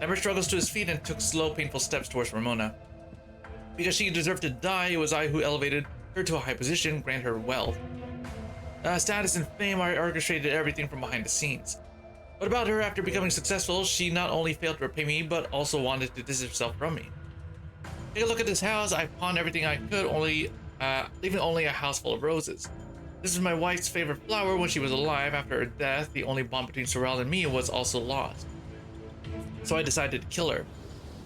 Lambert struggles to his feet and took slow, painful steps towards Ramona. Because she deserved to die, it was I who elevated her to a high position, granted her wealth. Status and fame. I orchestrated everything from behind the scenes. What about her? After becoming successful, she not only failed to repay me, but also wanted to distance herself from me. Take a look at this house. I pawned everything I could, leaving only a house full of roses. This is my wife's favorite flower when she was alive. After her death, the only bond between Sorel and me was also lost. So I decided to kill her.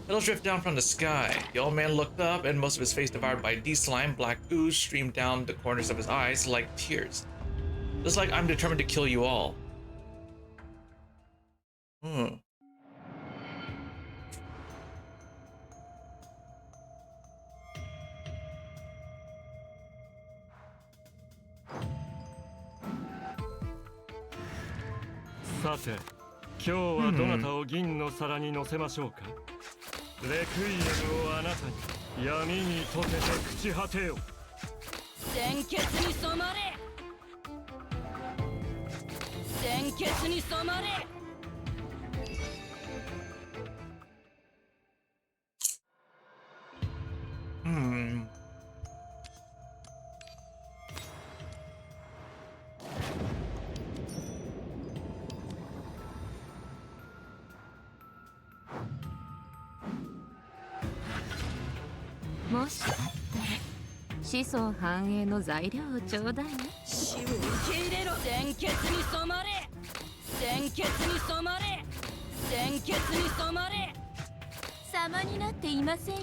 Petals drift down from the sky. The old man looked up, and most of his face devoured by D-slime, black ooze streamed down the corners of his eyes like tears. Just like I'm determined to kill you all.さて、今日はどなたを銀の皿に乗せましょうか。レクイエムをあなたに闇に溶けて朽ち果てよ。鮮血に染まれ。鮮血に染まれ。もしあったら子孫繁栄の材料をちょうだいね。死を受け入れろ。鮮血に染まれ。鮮血に染まれ。鮮血に染まれ。様になっていませんよ。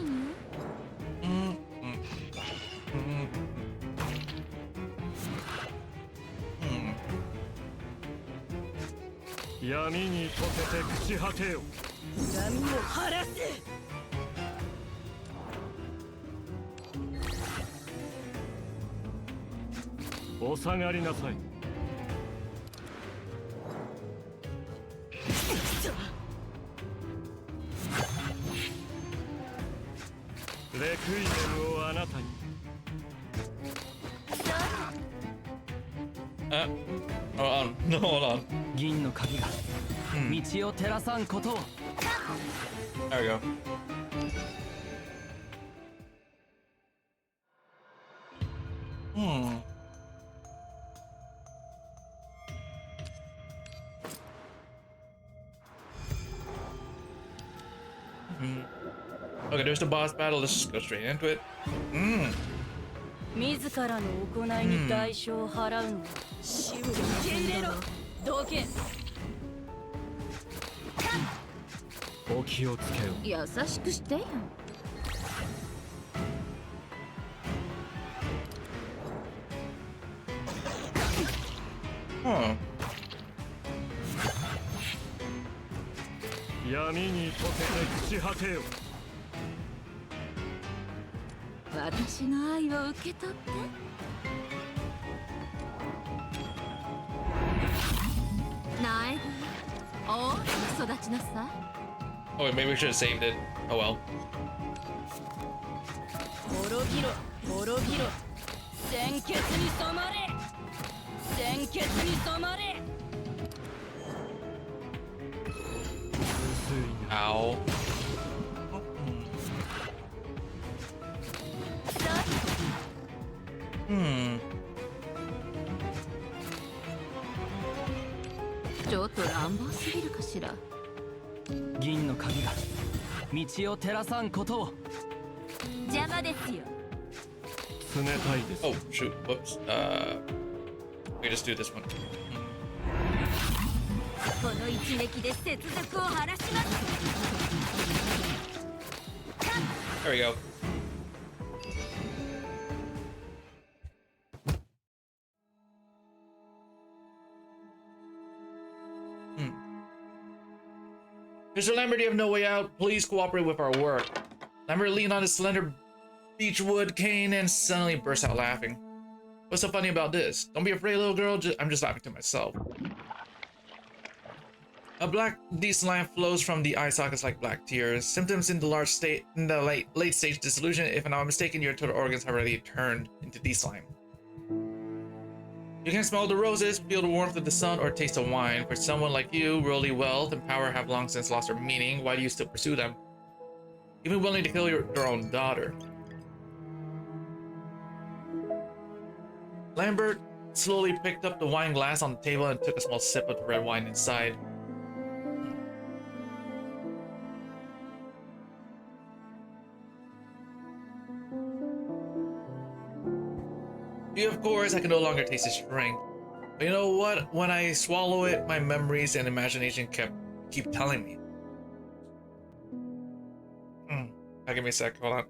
闇に溶けて朽ち果てよ。恨みを晴らせ。お下がりなさい。レクイエムをあなたに。No, hold on. 銀の鍵が道を照らさんことを。There we go. Okay, there's the boss battle. Let's just go straight into it. 自らの行いに代償を払うの。死を受け入れろ。どけ。お気をつけよ。優しくしてよ。闇に溶けて朽ち果てよ。私の愛を受け取って。ナイブ、大きく育ちなさい。Oh, wait, maybe we should have saved it. Oh well. 滅びろ。滅びろ。鮮血に染まれ。鮮血に染まれ。Ow. Hmm. ちょっと乱暴すぎるかしら。しら。銀の鍵が道を照らさんことを。邪魔ですよ。冷たいです。 Oh shoot! Whoops. We can just do this one. この一撃で接続を晴らします。 There we go. Mr. Lambert, you have no way out. Please cooperate with our work. Lambert leaned on his slender beechwood cane and suddenly burst out laughing. What's so funny about this? Don't be afraid, little girl. I'm just laughing to myself. A black slime flows from the eye sockets like black tears. Symptoms in the late stage dissolution. If I'm not mistaken, your total organs have already turned into slime. You can smell the roses, feel the warmth of the sun, or taste the wine. For someone like you, worldly wealth and power have long since lost their meaning. Why do you still pursue them? Even willing to kill your own daughter. Lambert slowly picked up the wine glass on the table and took a small sip of the red wine inside. Of course, I can no longer taste its strength. But you know what? When I swallow it, my memories and imagination keep telling me. Give me a sec. Hold on.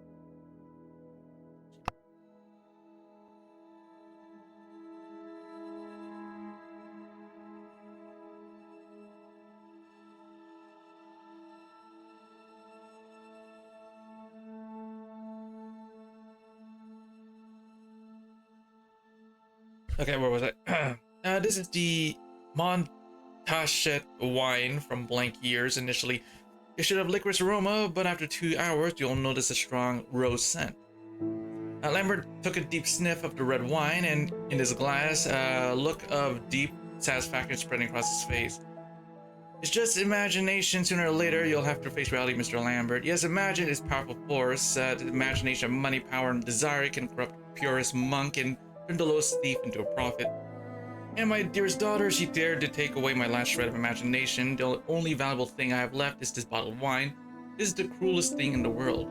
Okay, where was I? This is the Montachet wine from blank years. Initially, it should have licorice aroma, but after 2 hours, you'll notice a strong rose scent. Lambert took a deep sniff of the red wine, and in his glass, a look of deep satisfaction spreading across his face. It's just imagination. Sooner or later, you'll have to face reality, Mr. Lambert. Yes, imagine is powerful force. The imagination of money, power, and desire can corrupt the purest monk and turn the lowest thief into a prophet. And my dearest daughter, she dared to take away my last shred of imagination. The only valuable thing I have left is this bottle of wine. This is the cruelest thing in the world.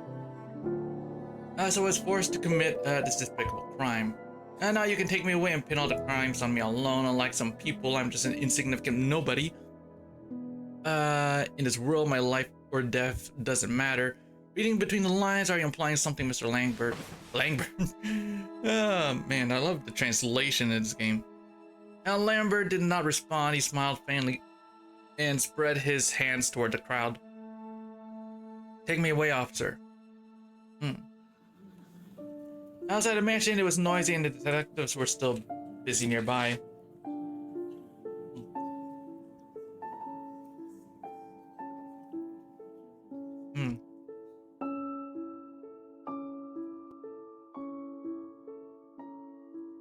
So I was forced to commit this despicable crime. And now you can take me away and pin all the crimes on me alone. Unlike some people, I'm just an insignificant nobody. In this world, my life or death doesn't matter. Reading between the lines, are you implying something, Mr. Lambert? Lambert? Oh, man, I love the translation in this game. Now, Lambert did not respond. He smiled faintly and spread his hands toward the crowd. Take me away, officer. Outside the mansion, it was noisy and the detectives were still busy nearby.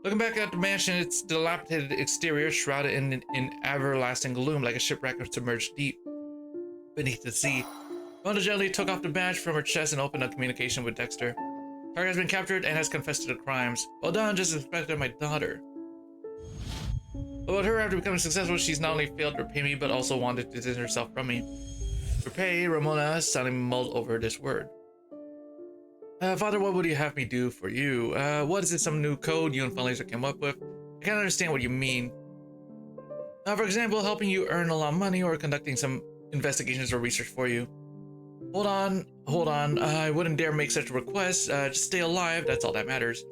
Looking back at the mansion, its dilapidated exterior shrouded in everlasting gloom like a shipwreck submerged deep beneath the sea. Rhonda gently took off the badge from her chest and opened a communication with Dexter. Target has been captured and has confessed to the crimes. Well done, just inspected my daughter. About her, after becoming successful, she's not only failed to repay me, but also wanted to distance herself from me. Repay, Ramona silently mulled over this word. Father, what would you have me do for you? What is it, some new code you and fundraiser came up with? I can't understand what you mean. For example, helping you earn a lot of money or conducting some investigations or research for you. Hold on. I wouldn't dare make such a request. Just stay alive, that's all that matters.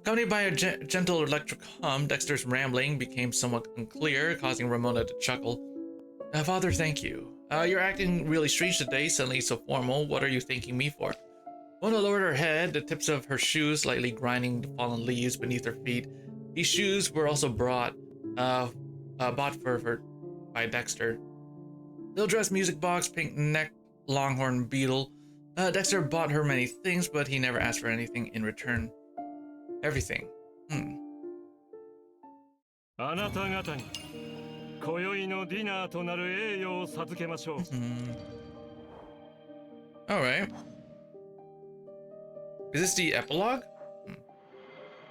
Accompanied by a gentle electric hum, Dexter's rambling became somewhat unclear, causing Ramona to chuckle. Father, thank you. You're acting really strange today, suddenly so formal. What are you thanking me for? Mona lowered her head, the tips of her shoes lightly grinding the fallen leaves beneath her feet. These shoes were also bought for her by Dexter. Little dress, music box, pink neck, longhorn beetle. Dexter bought her many things, but he never asked for anything in return. Everything. あなた方に今宵のディナーとなる栄誉を授けましょう。Alright. Is this the epilogue?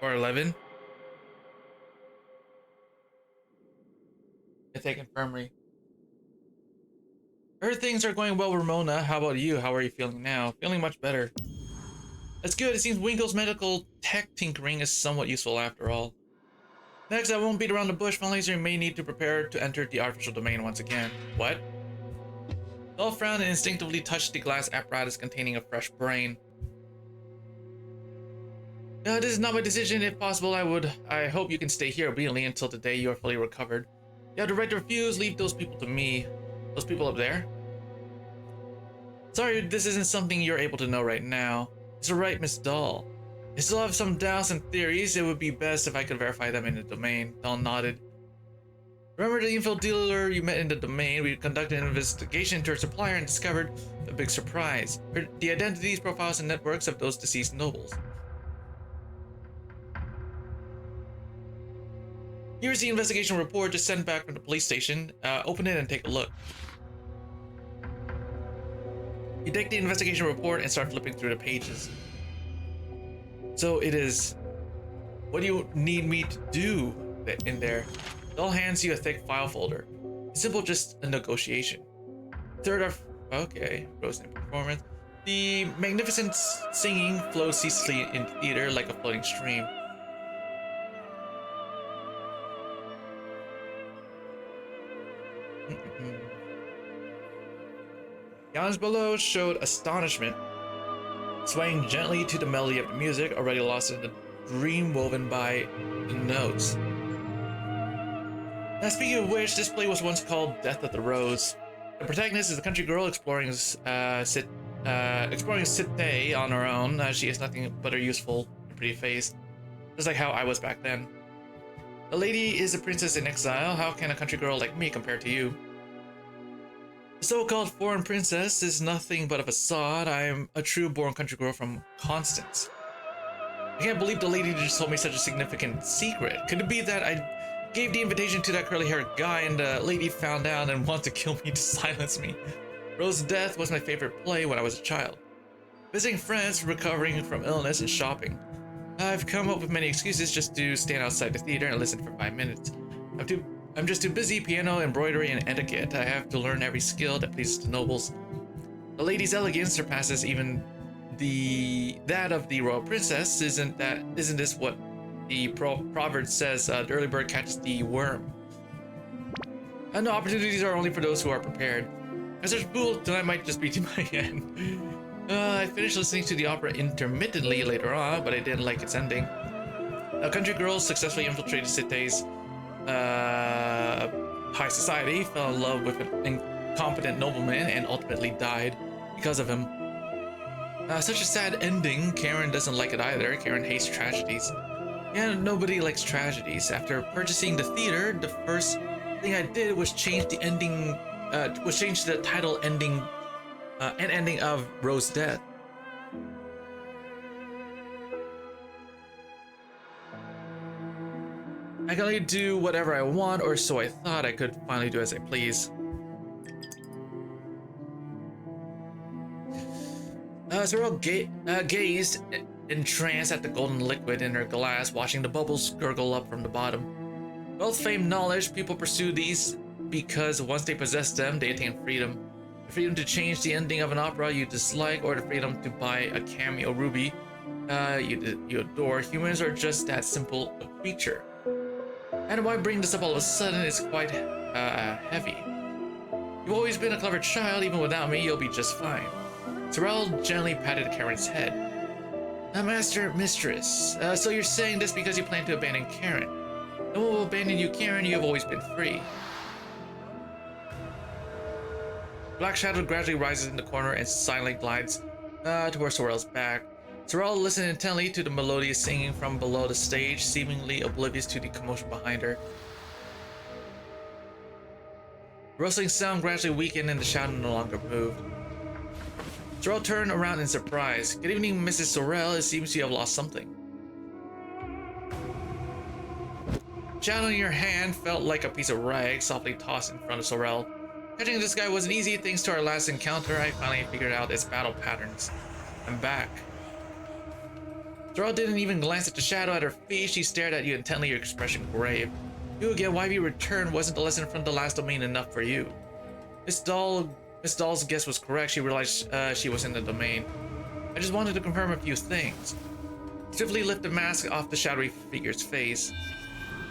Or 11? Mythic Infirmary. Heard things are going well, Ramona. How about you? How are you feeling now? Feeling much better. That's good. It seems Winkle's medical tech tinkering is somewhat useful after all. Next, I won't beat around the bush. Finally, you may need to prepare to enter the artificial domain once again. What? Doll frowned and instinctively touched the glass apparatus containing a fresh brain. This is not my decision. If possible, I hope you can stay here obediently until the day you are fully recovered. You have the right to refuse. Leave those people to me. Those people up there? Sorry, this isn't something you're able to know right now. It's alright, Miss Doll. I still have some doubts and theories. It would be best if I could verify them in the domain. Doll nodded. Remember the info dealer you met in the domain? We conducted an investigation into her supplier and discovered a big surprise. The identities, profiles, and networks of those deceased nobles. Here's the investigation report just sent back from the police station. Open it and take a look. You take the investigation report and start flipping through the pages. So it is... What do you need me to do in there? Doll hands you a thick file folder. It's simple, just a negotiation. Third of... Okay, Rose in performance. The magnificent singing flows ceaselessly in theater like a floating stream. Yans below showed astonishment, swaying gently to the melody of the music, already lost in the dream woven by the notes. Now, speaking of which, this play was once called Death of the Rose. The protagonist is a country girl exploring Cité on her own. She has nothing but her youthful and pretty face, just like how I was back then. The lady is a princess in exile. How can a country girl like me compare to you? The so-called foreign princess is nothing but a facade. I am a true-born country girl from Constance. I can't believe the lady just told me such a significant secret. Could it be that I gave the invitation to that curly-haired guy and the lady found out and wanted to kill me to silence me? Rose's Death was my favorite play when I was a child. Visiting friends, recovering from illness, and shopping. I've come up with many excuses just to stand outside the theater and listen for 5 minutes. I'm just too busy. Piano, embroidery, and etiquette. I have to learn every skill that pleases the nobles. The lady's elegance surpasses even that of the royal princess. Isn't this what the proverb says? The early bird catches the worm. No, opportunities are only for those who are prepared. As such, fool, tonight might just be to my end. I finished listening to the opera intermittently later on, but I didn't like its ending. A country girl successfully infiltrated Cité's high society, fell in love with an incompetent nobleman, and ultimately died because of him. Such a sad ending. Karen doesn't like it either. Karen hates tragedies. Yeah, nobody likes tragedies. After purchasing the theater, the first thing I did was change the ending, change the title ending and ending of Rose's Death. I can only do whatever I want, or so I thought. I could finally do as I please. Zorro gazed entranced at the golden liquid in her glass, watching the bubbles gurgle up from the bottom. Wealth, fame, knowledge, people pursue these because once they possess them, they attain freedom. The freedom to change the ending of an opera you dislike, or the freedom to buy a cameo ruby you adore. Humans are just that simple a creature. And why bring this up all of a sudden is quite heavy. You've always been a clever child. Even without me, you'll be just fine. Sorrel gently patted Karen's head. Mistress, so you're saying this because you plan to abandon Karen. No one will abandon you, Karen. You have always been free. Black shadow gradually rises in the corner and silently glides towards Sorrel's back. Sorrel listened intently to the melodious singing from below the stage, seemingly oblivious to the commotion behind her. The rustling sound gradually weakened and the shadow no longer moved. Sorrel turned around in surprise. Good evening, Mrs. Sorrel. It seems you have lost something. The shadow in your hand felt like a piece of rag softly tossed in front of Sorrel. Catching this guy wasn't easy. Thanks to our last encounter, I finally figured out its battle patterns. I'm back. Sorrel didn't even glance at the shadow at her feet. She stared at you intently, her expression grave. You again, why we returned wasn't the lesson from the last domain enough for you. Miss Doll's guess was correct. She realized she was in the domain. I just wanted to confirm a few things. Swiftly lift the mask off the shadowy figure's face.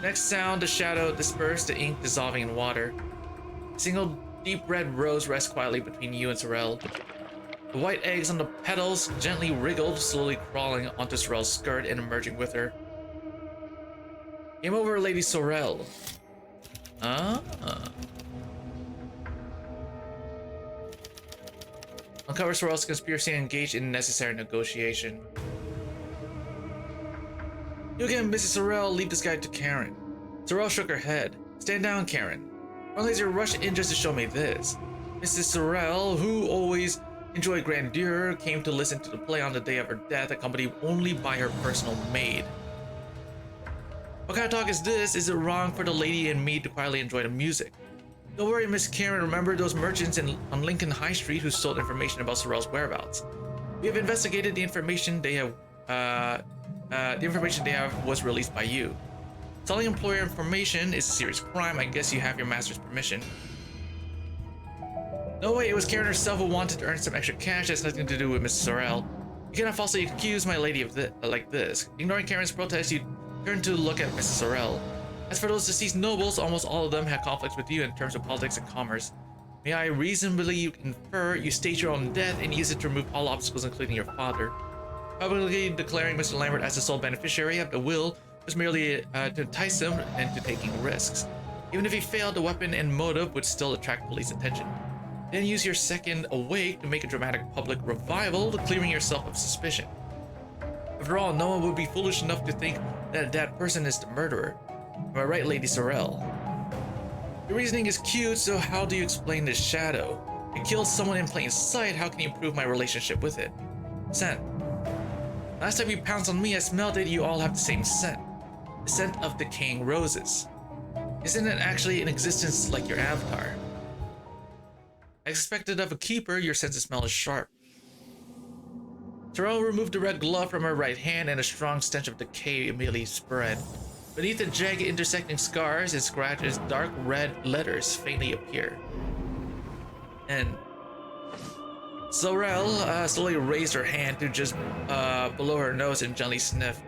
Next sound, the shadow dispersed, the ink dissolving in water. A single deep red rose rests quietly between you and Sorel. The white eggs on the petals gently wriggled, slowly crawling onto Sorel's skirt and emerging with her. Game over, Lady Sorel. Uncover Sorel's conspiracy and engage in necessary negotiation. You again, Mrs. Sorel, leave this guide to Karen. Sorel shook her head. Stand down, Karen. Don't laser rush in just to show me this. Mrs. Sorel, who always enjoyed grandeur, came to listen to the play on the day of her death, accompanied only by her personal maid. What kind of talk is this? Is it wrong for the lady and me to quietly enjoy the music? Don't worry, Miss Karen. Remember those merchants on Lincoln High Street who sold information about Sorel's whereabouts? We have investigated the information they have. Was released by you. Selling employer information is a serious crime. I guess you have your master's permission. No way, it was Karen herself who wanted to earn some extra cash. It has nothing to do with Miss Sorel. You cannot falsely accuse my lady of like this. Ignoring Karen's protest, you turn to look at Mrs. Sorel. As for those deceased nobles, almost all of them had conflicts with you in terms of politics and commerce. May I reasonably infer you stage your own death and use it to remove all obstacles, including your father? Publicly declaring Mr. Lambert as the sole beneficiary of the will was merely to entice him into taking risks. Even if he failed, the weapon and motive would still attract police attention. Then use your second awake to make a dramatic public revival, clearing yourself of suspicion. After all, no one would be foolish enough to think that that person is the murderer. Am I right, Lady Sorel? Your reasoning is cute, so how do you explain this shadow? It killed someone in plain sight. How can you improve my relationship with it? Scent. Last time you pounced on me, I smelled it. You all have the same scent. The scent of decaying roses. Isn't it actually in existence like your avatar? Expected of a keeper, your sense of smell is sharp. Sorel removed the red glove from her right hand, and a strong stench of decay immediately spread. Beneath the jagged intersecting scars and scratches, dark red letters faintly appear. And Sorel slowly raised her hand to just below her nose and gently sniffed.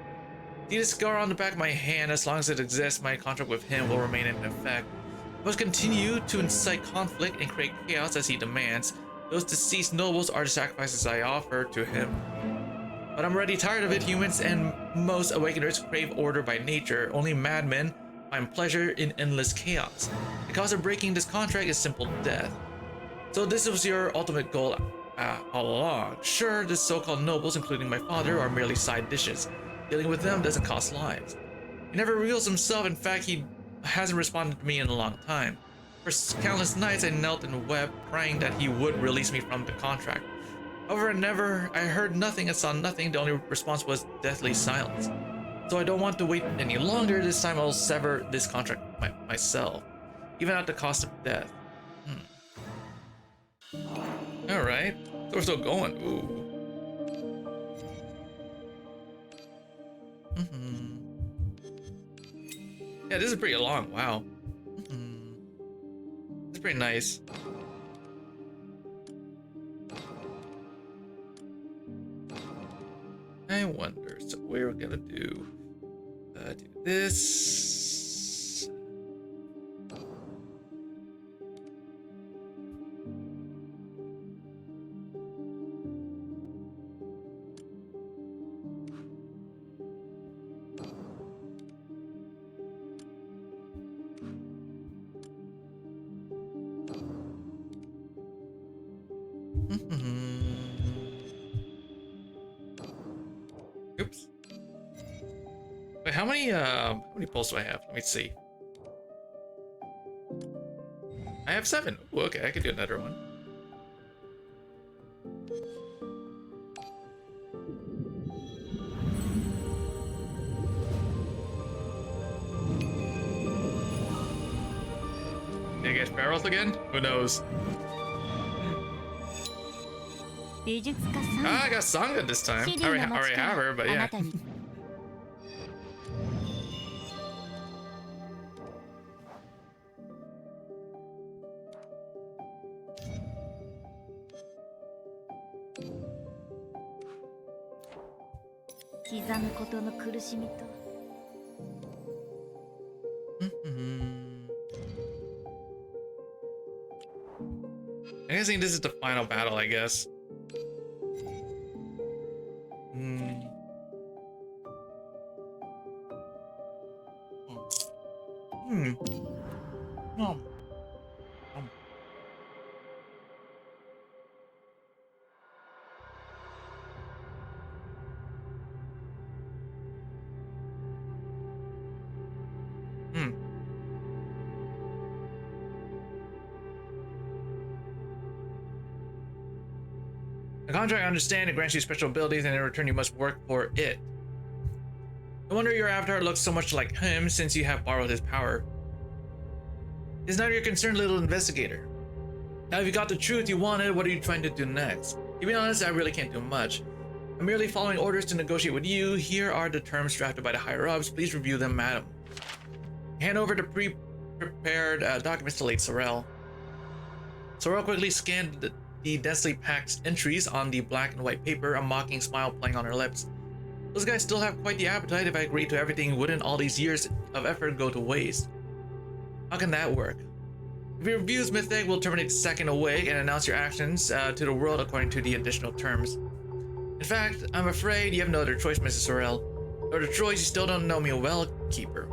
See the scar on the back of my hand? As long as it exists, my contract with him will remain in effect. I must continue to incite conflict and create chaos as he demands. Those deceased nobles are the sacrifices I offer to him. But I'm already tired of it. Humans and most awakeners crave order by nature. Only madmen find pleasure in endless chaos. The cause of breaking this contract is simple death. So this was your ultimate goal all along. Sure, the so-called nobles, including my father, are merely side dishes. Dealing with them doesn't cost lives. He never reveals himself. In fact, he hasn't responded to me in a long time. For countless nights, I knelt and wept, praying that he would release me from the contract. However, I heard nothing and saw nothing. The only response was deathly silence. So I don't want to wait any longer. This time I'll sever this contract myself, even at the cost of death. All right, so we're still going. Ooh. Yeah, this is pretty long. Wow. It's pretty nice. I wonder. So we're gonna do this. Oops. Wait, how many pulls do I have? Let me see. I have 7. Ooh, okay, I could do another one. Did I get barrels again? Who knows? Ah, I got Sangha this time. I already have her, but yeah. 刻むことの苦しみと I guess this is the final battle, I guess. No. The contract, I understand, it grants you special abilities, and in return you must work for it. No wonder your avatar looks so much like him, since you have borrowed his power. It's not your concern, little investigator. Now if you got the truth you wanted, what are you trying to do next? To be honest, I really can't do much. I'm merely following orders to negotiate with you. Here are the terms drafted by the higher-ups. Please review them, madam. Hand over the pre-prepared documents to Lady Sorrel. Sorrel quickly scanned the densely packed entries on the black and white paper, a mocking smile playing on her lips. Those guys still have quite the appetite. If I agreed to everything, wouldn't all these years of effort go to waste? How can that work? If you refuse, Mythic will terminate the second awake and announce your actions to the world according to the additional terms. In fact, I'm afraid you have no other choice, Mrs. Sorrel. No other choice, you still don't know me well, Keeper.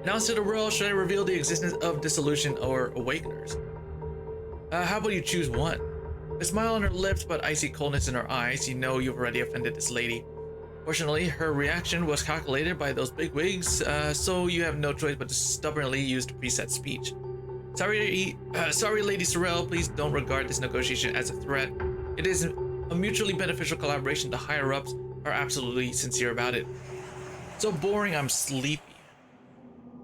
Announce to the world, should I reveal the existence of dissolution or awakeners? How about you choose one? A smile on her lips, but icy coldness in her eyes. You know you've already offended this lady. Fortunately, her reaction was calculated by those bigwigs, so you have no choice but to stubbornly use the preset speech. Sorry, Lady Sorrel, please don't regard this negotiation as a threat. It is a mutually beneficial collaboration. The higher-ups are absolutely sincere about it. So boring, I'm sleepy.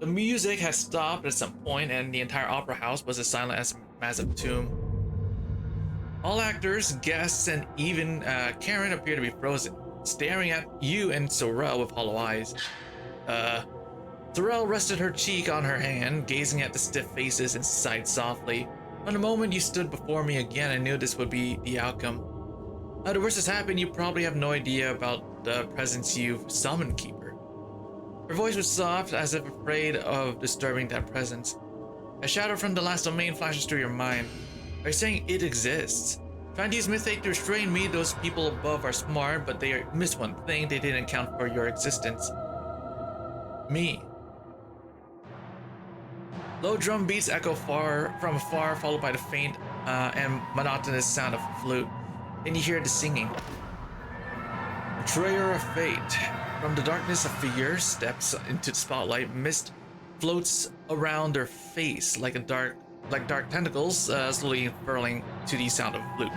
The music has stopped at some point, and the entire opera house was as silent as a massive tomb. All actors, guests, and even Karen appear to be frozen, staring at you and Sorrel with hollow eyes. Sorrel rested her cheek on her hand, gazing at the stiff faces, and sighed softly. From the moment you stood before me again, I knew this would be the outcome. The worst has happened. You probably have no idea about the presence you've summoned, Keeper. Her voice was soft, as if afraid of disturbing that presence. A shadow from the last domain flashes through your mind. Are you saying it exists? Trying to use Mythic to restrain me. Those people above are smart, but they missed one thing. They didn't account for your existence. Me. Low drum beats echo from afar, followed by the faint and monotonous sound of a flute. Then you hear the singing. Betrayer of fate. From the darkness, a figure steps into the spotlight. Mist floats around their face like dark tentacles, slowly unfurling to the sound of a flute.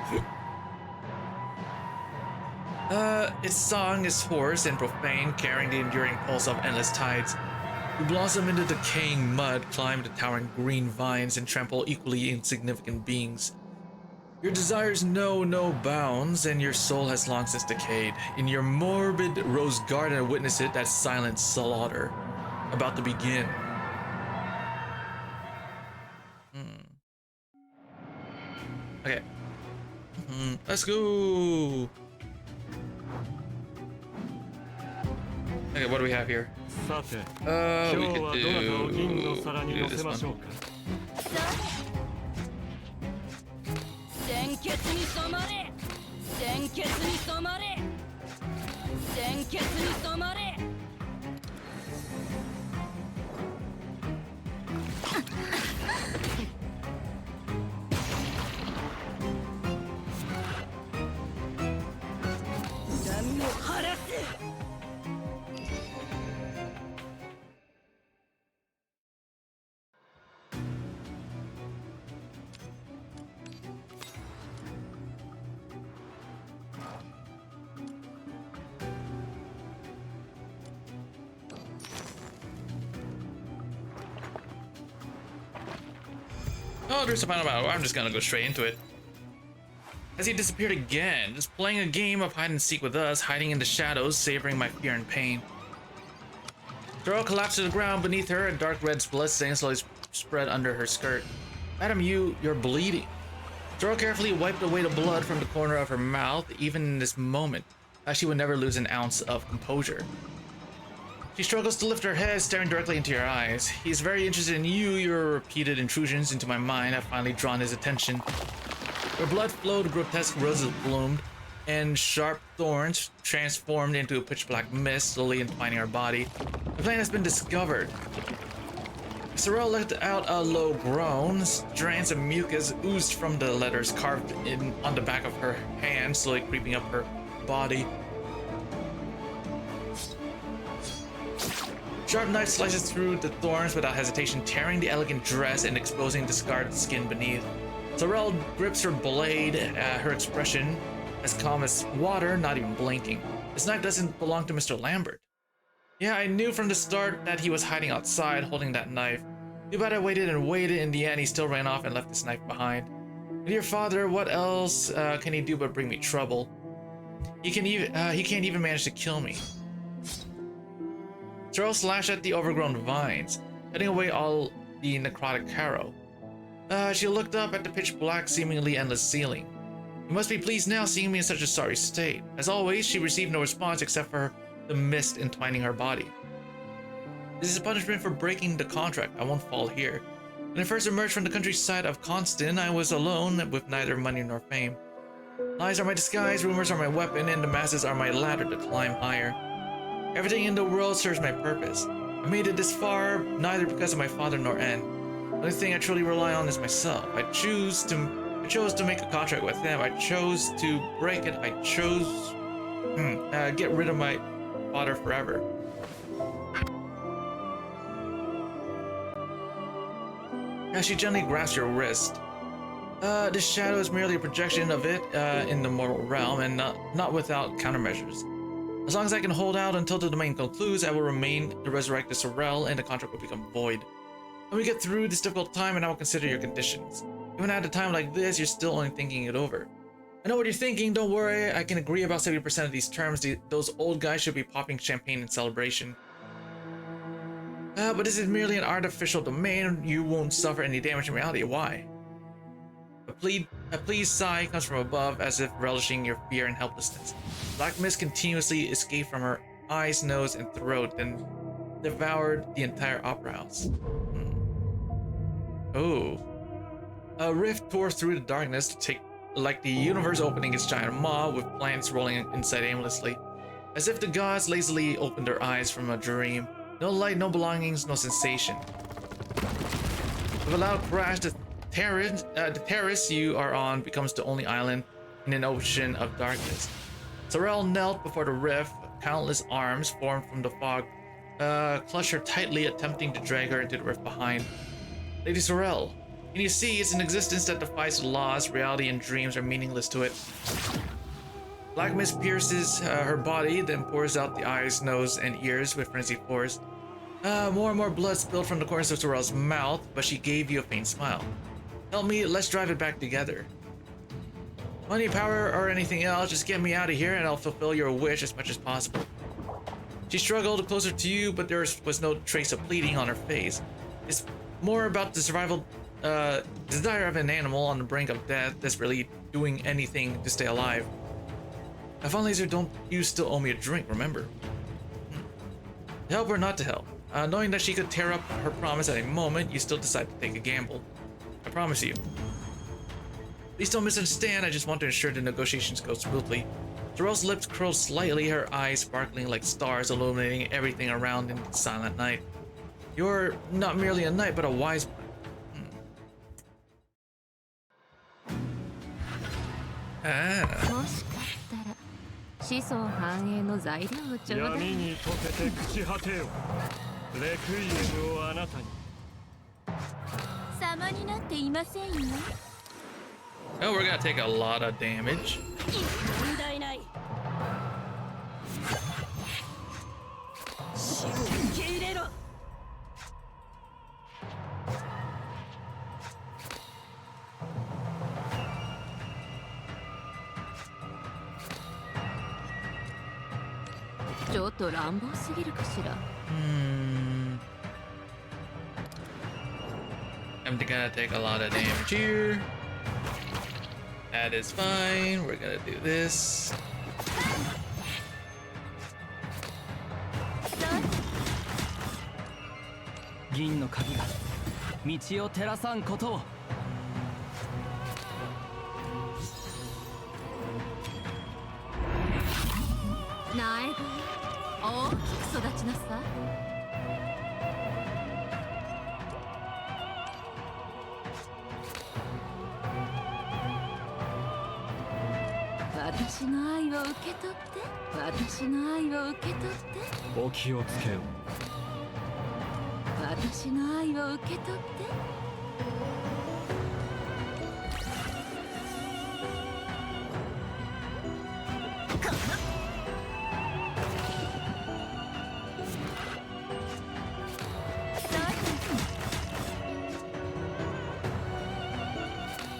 Its song is hoarse and profane, carrying the enduring pulse of endless tides. You blossom into decaying mud, climb the towering green vines, and trample equally insignificant beings. Your desires know no bounds, and your soul has long since decayed. In your morbid rose garden, witness it, that silent slaughter about to begin. Okay. Let's go. Okay, what do we have here? We could do this one. 鮮血に染まれ鮮血に染まれ鮮血に染まれ 恨みを晴らす Oh, there's a final battle. I'm just gonna go straight into it. As he disappeared again, just playing a game of hide and seek with us, hiding in the shadows, savoring my fear and pain. Sorrel collapsed to the ground beneath her, a dark red blood stain slowly spread under her skirt. Madam, you're bleeding. Zoro carefully wiped away the blood from the corner of her mouth. Even in this moment, she would never lose an ounce of composure. She struggles to lift her head, staring directly into your eyes. He's very interested in you. Your repeated intrusions into my mind have finally drawn his attention. Her blood flowed, grotesque roses bloomed, and sharp thorns transformed into a pitch-black mist, slowly entwining her body. The plan has been discovered. Sorel let out a low groan. Strands of mucus oozed from the letters carved in on the back of her hand, slowly creeping up her body. Sharp knife slices through the thorns without hesitation, tearing the elegant dress and exposing the scarred skin beneath. Sorel grips her blade, her expression as calm as water, not even blinking. This knife doesn't belong to Mr. Lambert. Yeah, I knew from the start that he was hiding outside, holding that knife. Too bad I waited and waited. In the end, he still ran off and left his knife behind. Dear father, what else can he do but bring me trouble? He can't even manage to kill me. Sorel slashed at the overgrown vines, cutting away all the necrotic harrow. She looked up at the pitch-black, seemingly endless ceiling. You must be pleased now, seeing me in such a sorry state. As always, she received no response except for the mist entwining her body. This is a punishment for breaking the contract. I won't fall here. When I first emerged from the countryside of Constant, I was alone, with neither money nor fame. Lies are my disguise, rumors are my weapon, and the masses are my ladder to climb higher. Everything in the world serves my purpose. I made it this far, neither because of my father nor N. The only thing I truly rely on is myself. I chose to make a contract with him. I chose to break it. I chose get rid of my father forever. As she gently grasps your wrist. This shadow is merely a projection of it in the mortal realm, and not without countermeasures. As long as I can hold out until the domain concludes, I will remain to resurrect the Sorel, and the contract will become void. When we get through this difficult time, and I will consider your conditions. Even at a time like this, you're still only thinking it over. I know what you're thinking, don't worry, I can agree about 70% of these terms. Those old guys should be popping champagne in celebration. But this is merely an artificial domain. You won't suffer any damage in reality. Why? A pleased sigh comes from above, as if relishing your fear and helplessness. Black mist continuously escaped from her eyes, nose, and throat, then devoured the entire opera house. Oh. A rift tore through the darkness to take like the universe opening its giant maw, with planets rolling inside aimlessly. As if the gods lazily opened their eyes from a dream. No light, no belongings, no sensation. With a loud crash, the terrace you are on becomes the only island in an ocean of darkness. Sorel knelt before the rift. Countless arms formed from the fog clutched her tightly, attempting to drag her into the rift behind. Lady Sorel, can you see it's an existence that defies the laws? Reality and dreams are meaningless to it. Black mist pierces her body, then pours out the eyes, nose, and ears with frenzied force. More and more blood spilled from the corners of Sorel's mouth, but she gave you a faint smile. Help me, let's drive it back together. Money, power, or anything else, just get me out of here and I'll fulfill your wish as much as possible. She struggled closer to you, but there was no trace of pleading on her face. It's more about the survival desire of an animal on the brink of death, desperately doing anything to stay alive. Fun Laser, don't you still owe me a drink, remember? To help or not to help? Knowing that she could tear up her promise at a moment, you still decide to take a gamble. I promise you. Please don't misunderstand, I just want to ensure the negotiations go smoothly. Sorel's lips curled slightly, her eyes sparkling like stars, illuminating everything around in the silent night. You're not merely a knight, but a wise one. Ah. 子孫繁栄の材料をちょうだい。闇に溶けて朽ち果てよ。レクイエムをあなたに。様になっていませんよ。Oh, we're gonna take a lot of damage. 問題ない。死を受け入れろ。ちょっと乱暴すぎるかしら。I'm gonna take a lot of damage here. That is fine. We're gonna do this.銀の鍵が道を照らさんことを。苗木大きく育ちなさい。私の愛を受け取って、私の愛を受け取って、お気をつけよ。私の愛を受け取って。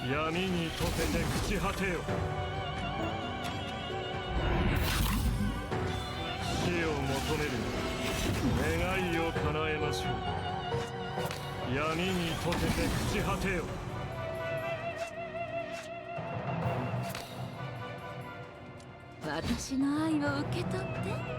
闇に溶けて朽ち果てよ。死を求める願いを叶えましょう。闇に溶けて朽ち果てよ。私の愛を受け取って。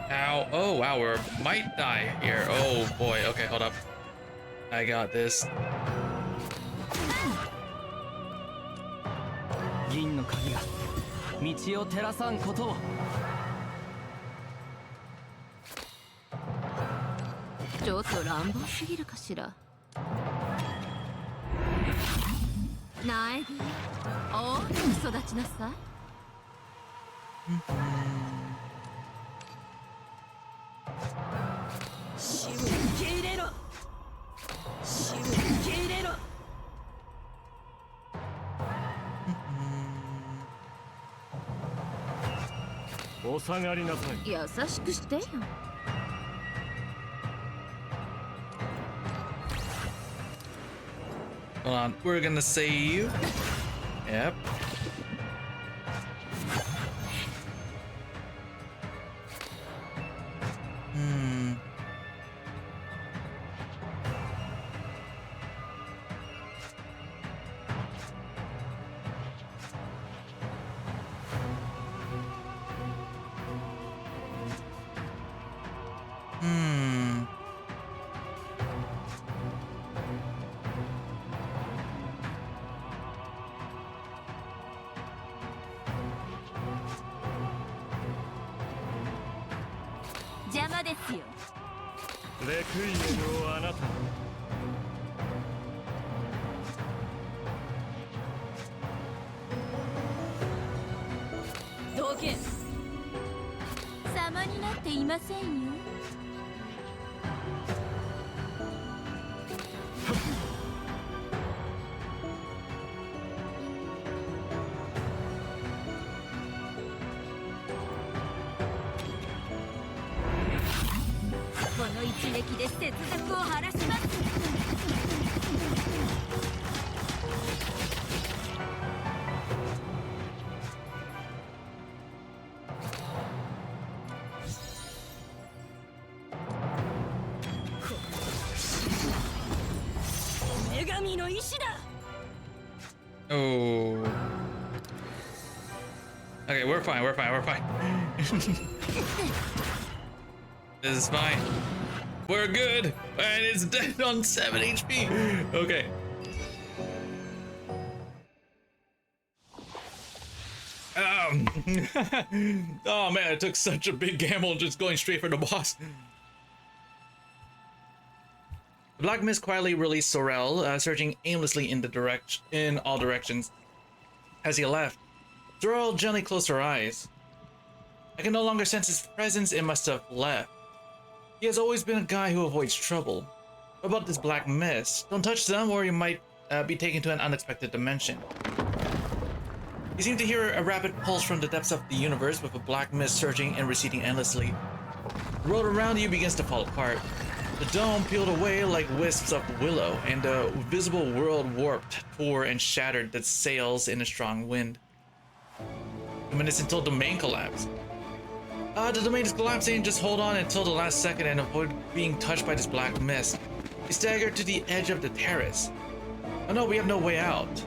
Ow. Oh, wow. We might die here. Oh, boy. Okay, hold up. I got this. 銀の鍵が道を照らさんことを。ちょっと乱暴すぎるかしら。苗木大きく育ちなさい。死を受け入れろ。死を受け入れろ。お下がりなさい。優しくしてよ。Hold on. We're gonna save. Yep. Hmm. 邪魔ですよ。レクイエムをあなたに。どけ。様になっていませんよ。この一撃で接続を晴らします。女神の意志だ。 Oh. Okay, we're fine. We're fine. We're fine. This is fine. We're good. And it's dead on 7 HP. Okay. Oh man, it took such a big gamble just going straight for the boss. The Black Mist quietly released Sorel, searching aimlessly in all directions. As he left, Sorel gently closed her eyes. I can no longer sense his presence. It must have left. He has always been a guy who avoids trouble. What about this Black Mist? Don't touch them or you might be taken to an unexpected dimension. You seem to hear a rapid pulse from the depths of the universe, with a black mist surging and receding endlessly. The world around you begins to fall apart. The dome peeled away like wisps of willow, and the visible world warped, tore, and shattered the sails in a strong wind. 2 minutes until domain collapse. The domain is collapsing. Just hold on until the last second and avoid being touched by this black mist. You stagger to the edge of the terrace. Oh no, we have no way out.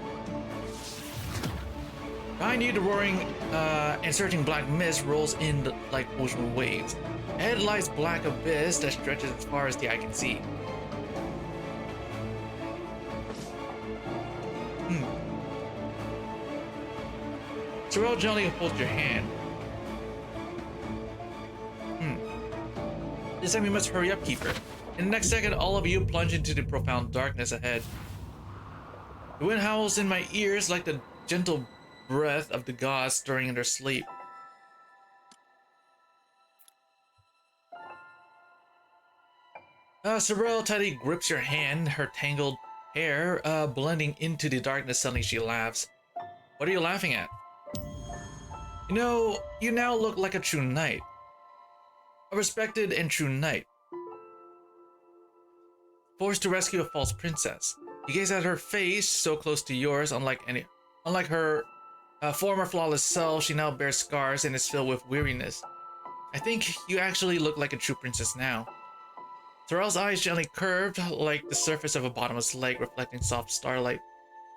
Behind you, the roaring and surging black mist rolls in like ocean waves. Ahead lies black abyss that stretches as far as the eye can see. Sorrel gently holds your hand. This time you must hurry up, Keeper. In the next second, all of you plunge into the profound darkness ahead. The wind howls in my ears like the gentle breath of the gods stirring in their sleep. Sorrel tightly grips your hand, her tangled hair blending into the darkness. Suddenly she laughs. What are you laughing at? You know, you now look like a true knight. A respected and true knight. Forced to rescue a false princess. You gaze at her face, so close to yours, unlike her former flawless self, she now bears scars and is filled with weariness. I think you actually look like a true princess now. Sorrel's eyes gently curved, like the surface of a bottomless lake reflecting soft starlight.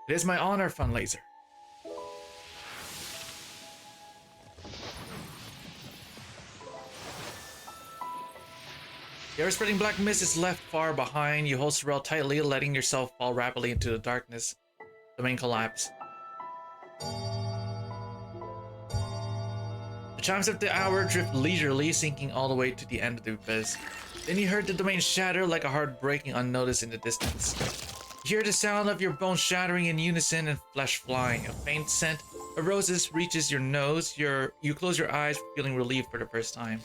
It is my honor, Funlaser. The ever-spreading black mist is left far behind. You hold Sorrel tightly, letting yourself fall rapidly into the darkness. The main collapse. The chimes of the hour drift leisurely, sinking all the way to the end of the abyss. Then you heard the domain shatter like a heart breaking unnoticed in the distance. You hear the sound of your bones shattering in unison and flesh flying. A faint scent of roses reaches your nose. You close your eyes, feeling relieved for the first time.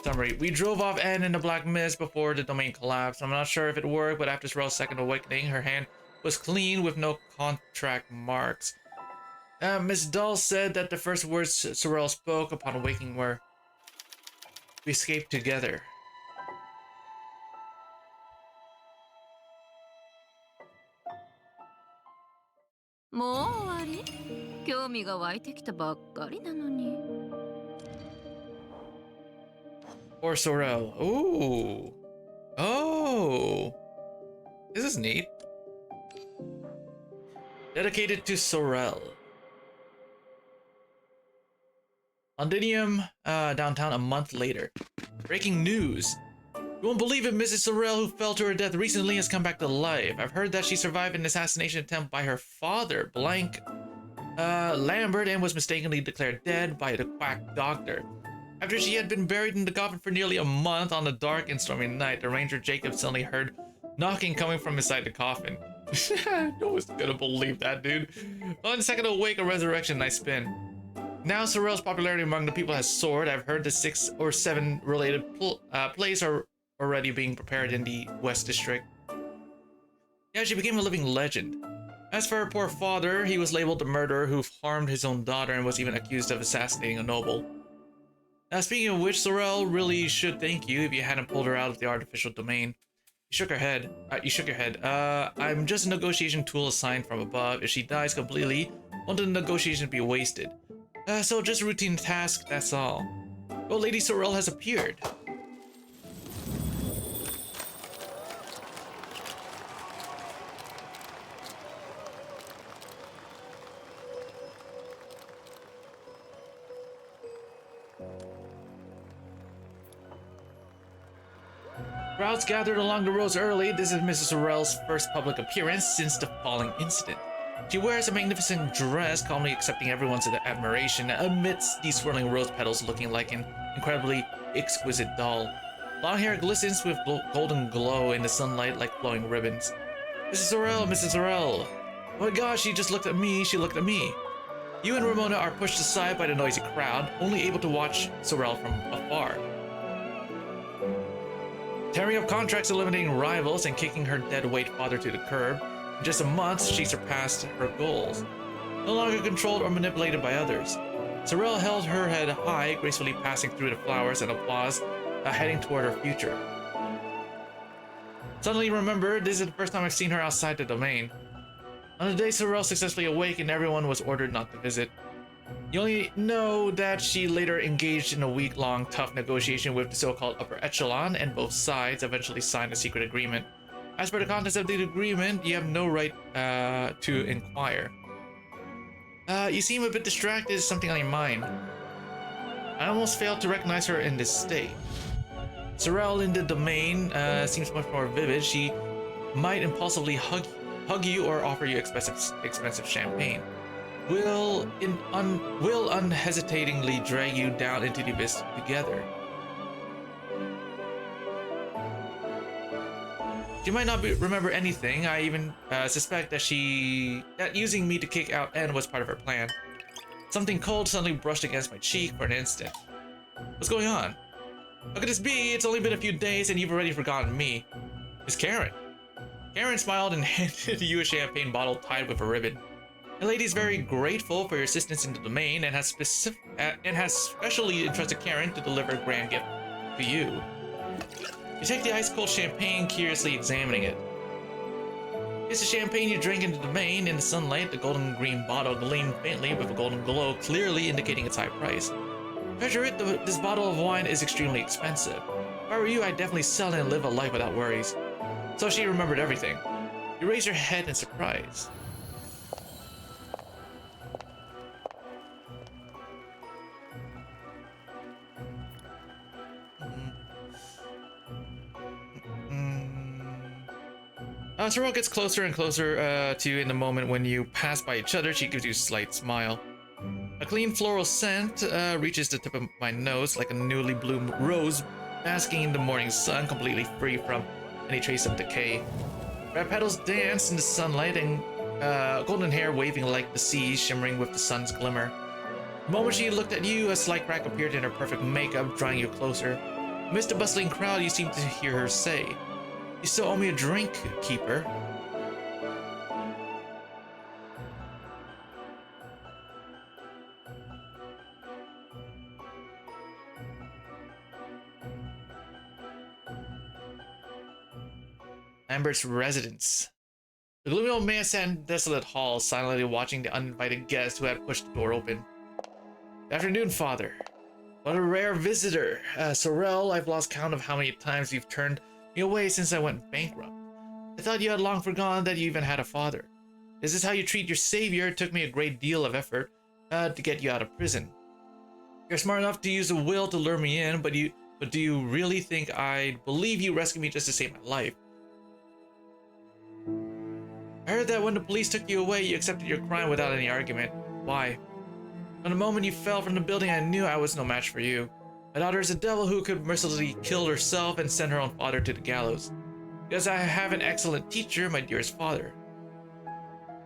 Summary. We drove off Anne in the black mist before the domain collapsed. I'm not sure if it worked, but after Sorrel's second awakening, her hand was clean with no contract marks. Miss Dull said that the first words Sorrel spoke upon awaking were, "We escaped together." Or Sorrel. Ooh. Oh. This is neat. Dedicated to Sorrel. Londinium, downtown a month later. Breaking news. You won't believe it, Mrs. Sorrel, who fell to her death recently, has come back to life. I've heard that she survived an assassination attempt by her father, Lambert, and was mistakenly declared dead by the quack doctor. After she had been buried in the coffin for nearly a month on a dark and stormy night, the ranger Jacob suddenly heard knocking coming from inside the coffin. No one's gonna believe that, dude. On second awake, a resurrection night spin. Now Sorrel's popularity among the people has soared. I've heard the 6 or 7 related plays are already being prepared in the West District. Yeah, she became a living legend. As for her poor father, he was labeled the murderer who harmed his own daughter and was even accused of assassinating a noble. Now, speaking of which, Sorrel really should thank you if you hadn't pulled her out of the artificial domain. You shook your head. I'm just a negotiation tool assigned from above. If she dies completely, won't the negotiation be wasted? So just a routine task, that's all. Well, Lady Sorrel has appeared. Crowds gathered along the roads early. This is Mrs. Sorrel's first public appearance since the falling incident. She wears a magnificent dress, calmly accepting everyone's admiration amidst these swirling rose petals looking like an incredibly exquisite doll. Long hair glistens with golden glow in the sunlight like flowing ribbons. Mrs. Sorrel, Mrs. Sorrel. Oh my gosh, she just looked at me, she looked at me. You and Ramona are pushed aside by the noisy crowd, only able to watch Sorrel from afar. Tearing up contracts, eliminating rivals, and kicking her dead-weight father to the curb. In just a month, she surpassed her goals. No longer controlled or manipulated by others. Sorrel held her head high, gracefully passing through the flowers and applause, heading toward her future. Suddenly remembered, this is the first time I've seen her outside the domain. On the day Sorrel successfully awakened, everyone was ordered not to visit. You only know that she later engaged in a week-long tough negotiation with the so-called upper echelon, and both sides eventually signed a secret agreement. As per the contents of the agreement, you have no right to inquire. You seem a bit distracted. Is something on your mind? I almost failed to recognize her in this state. Sorel in the domain seems much more vivid. She might impulsively hug you or offer you expensive champagne. Will unhesitatingly drag you down into the abyss together. She might not remember anything. I even suspect that using me to kick out N was part of her plan. Something cold suddenly brushed against my cheek for an instant. What's going on? How could this be? It's only been a few days and you've already forgotten me. It's Karen. Karen smiled and handed you a champagne bottle tied with a ribbon. The lady is very grateful for your assistance in the domain and has specially entrusted Karen to deliver a grand gift to you. You take the ice-cold champagne, curiously examining it. It's the champagne you drink in the domain. In the sunlight, the golden green bottle gleamed faintly with a golden glow, clearly indicating its high price. Treasure it, this bottle of wine is extremely expensive. If I were you, I'd definitely sell it and live a life without worries. So she remembered everything. You raise your head in surprise. Sorel gets closer and closer to you in the moment when you pass by each other. She gives you a slight smile. A clean floral scent reaches the tip of my nose like a newly bloomed rose basking in the morning sun, completely free from any trace of decay. Red petals dance in the sunlight and golden hair waving like the sea shimmering with the sun's glimmer. The moment she looked at you, a slight crack appeared in her perfect makeup, drawing you closer. Amidst the bustling crowd, you seem to hear her say, "You still owe me a drink, keeper." Lambert's residence. The gloomy old man sat in desolate hall, silently watching the uninvited guest who had pushed the door open. "Good afternoon, Father. What a rare visitor. Sorel, I've lost count of how many times you've turned me away since I went bankrupt. I thought you had long forgotten that you even had a father. Is this how you treat your savior? It took me a great deal of effort to get you out of prison. You're smart enough to use a will to lure me in, but do you really think I'd believe you rescued me just to save my life? I heard that when the police took you away, you accepted your crime without any argument. Why? From the moment you fell from the building, I knew I was no match for you. My daughter is a devil who could mercilessly kill herself and send her own father to the gallows. Because I have an excellent teacher, my dearest father."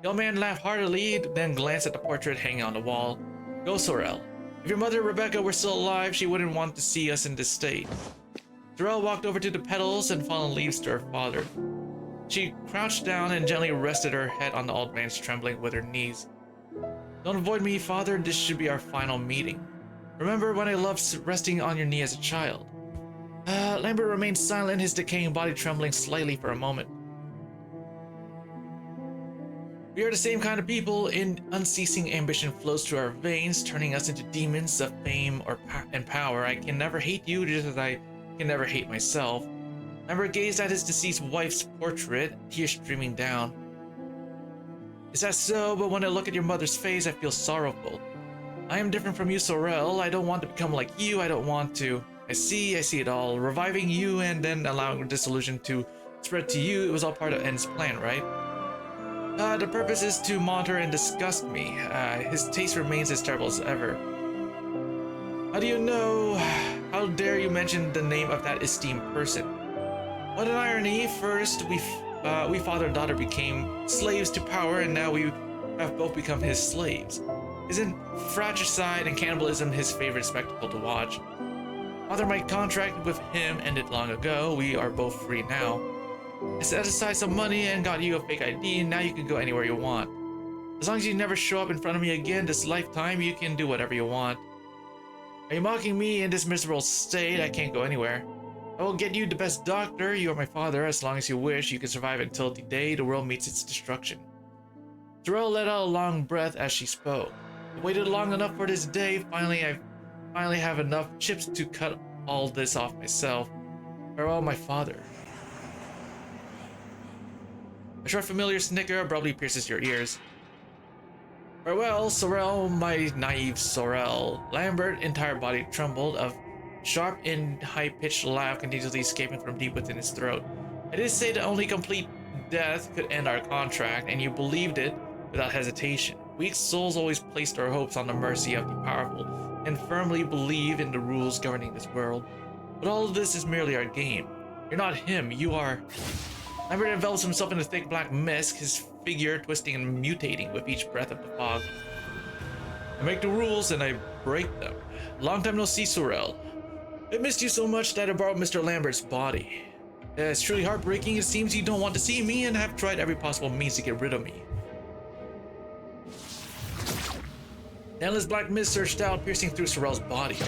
The old man laughed heartily, then glanced at the portrait hanging on the wall. "Go, Sorel. If your mother, Rebecca, were still alive, she wouldn't want to see us in this state." Sorel walked over to the petals and fallen leaves to her father. She crouched down and gently rested her head on the old man's trembling with her knees. "Don't avoid me, Father. This should be our final meeting. Remember when I loved resting on your knee as a child?" Lambert remained silent, his decaying body trembling slightly for a moment. "We are the same kind of people. Unceasing ambition flows through our veins, turning us into demons of fame and power. I can never hate you, just as I can never hate myself." Lambert gazed at his deceased wife's portrait, tears streaming down. "Is that so? But when I look at your mother's face, I feel sorrowful. I am different from you, Sorel. I don't want to become like you. I don't want to. I see it all. Reviving you and then allowing disillusion to spread to you, it was all part of N's plan, right? The purpose is to monitor and disgust me. His taste remains as terrible as ever. How do you know? How dare you mention the name of that esteemed person? What an irony. First, we father and daughter became slaves to power, and now we have both become his slaves. Isn't fratricide and cannibalism his favorite spectacle to watch? Father, my contract with him ended long ago. We are both free now. I set aside some money and got you a fake ID, and now you can go anywhere you want. As long as you never show up in front of me again this lifetime, you can do whatever you want. Are you mocking me? In this miserable state, I can't go anywhere. I will get you the best doctor. You are my father. As long as you wish, you can survive until the day the world meets its destruction." Sorel let out a long breath as she spoke. I waited long enough for this day. I finally have enough chips to cut all this off myself. Farewell, my father. A short familiar snicker abruptly pierces your ears. Farewell, Sorrel, my naive Sorrel. Lambert, entire body trembled. A sharp and high-pitched laugh continuously escaping from deep within his throat. I did say that only complete death could end our contract, and you believed it without hesitation. Weak souls always placed their hopes on the mercy of the powerful, and firmly believe in the rules governing this world. But all of this is merely our game. You're not him, you are... Lambert envelops himself in a thick black mist, his figure twisting and mutating with each breath of the fog. I make the rules and I break them. Long time no see, Sorrel. I missed you so much that I borrowed Mr. Lambert's body. It's truly heartbreaking. It seems you don't want to see me and have tried every possible means to get rid of me. The endless black mist surged out, piercing through Sorrel's body.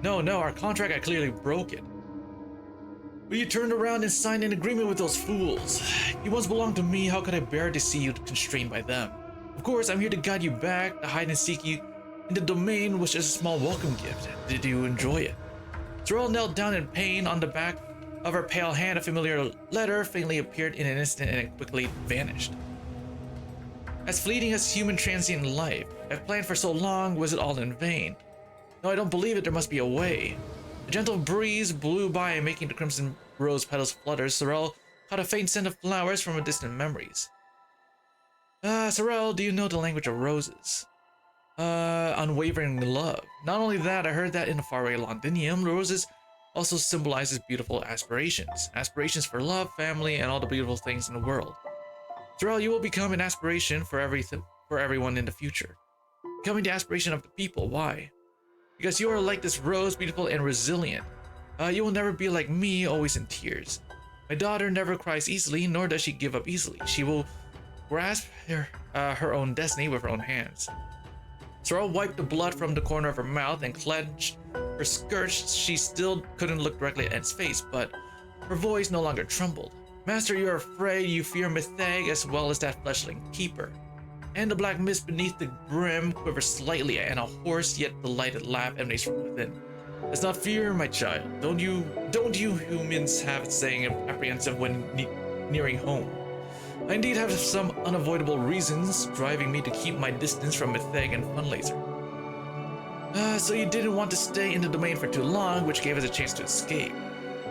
No, our contract, I clearly broke it. But you turned around and signed an agreement with those fools. You once belonged to me, how could I bear to see you constrained by them? Of course, I'm here to guide you back, to hide and seek you in the domain, which is a small welcome gift. Did you enjoy it? Sorrel knelt down in pain. On the back of her pale hand, a familiar letter faintly appeared in an instant and it quickly vanished. As fleeting as human transient life, I've planned for so long, was it all in vain? No, I don't believe it, there must be a way. A gentle breeze blew by, making the crimson rose petals flutter. Sorrel caught a faint scent of flowers from distant memories. Sorrel, do you know the language of roses? Unwavering love. Not only that, I heard that in the faraway Londinium, roses also symbolizes beautiful aspirations. Aspirations for love, family, and all the beautiful things in the world. Sorrel, you will become an aspiration for everyone in the future. Becoming the aspiration of the people. Why? Because you are like this rose, beautiful and resilient. You will never be like me, always in tears. My daughter never cries easily, nor does she give up easily. She will grasp her own destiny with her own hands. Sorrel wiped the blood from the corner of her mouth and clenched her skirts. She still couldn't look directly at its face, but her voice no longer trembled. Master, you are afraid, you fear Mythag as well as that fleshling keeper. And the black mist beneath the brim quivers slightly, and a hoarse yet delighted laugh emanates from within. That's not fear, my child. Don't you humans have saying apprehensive when nearing home? I indeed have some unavoidable reasons driving me to keep my distance from Mythag and Funlaser. So you didn't want to stay in the domain for too long, which gave us a chance to escape.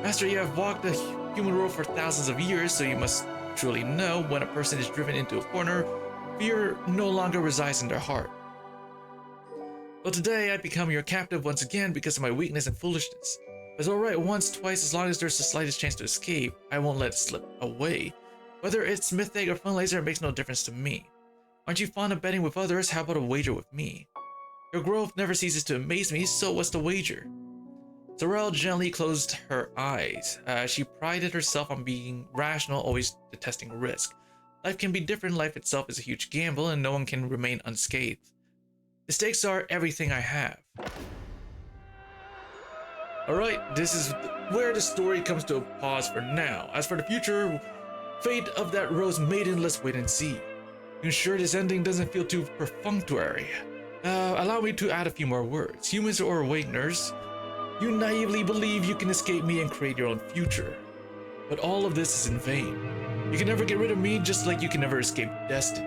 Master, you have walked the human world for thousands of years, so you must truly know when a person is driven into a corner, fear no longer resides in their heart. Well, today I become your captive once again because of my weakness and foolishness. It's alright once, twice, as long as there's the slightest chance to escape, I won't let it slip away. Whether it's Mythag or Funlaser, it makes no difference to me. Aren't you fond of betting with others? How about a wager with me? Your growth never ceases to amaze me, so what's the wager? Sorrel gently closed her eyes. She prided herself on being rational, always detesting risk. Life can be different, life itself is a huge gamble, and no one can remain unscathed. The stakes are everything I have. Alright, this is where the story comes to a pause for now. As for the future fate of that Rose Maiden, let's wait and see. To ensure this ending doesn't feel too perfunctory, allow me to add a few more words. Humans or awakeners, you naively believe you can escape me and create your own future. But all of this is in vain. You can never get rid of me, just like you can never escape destiny.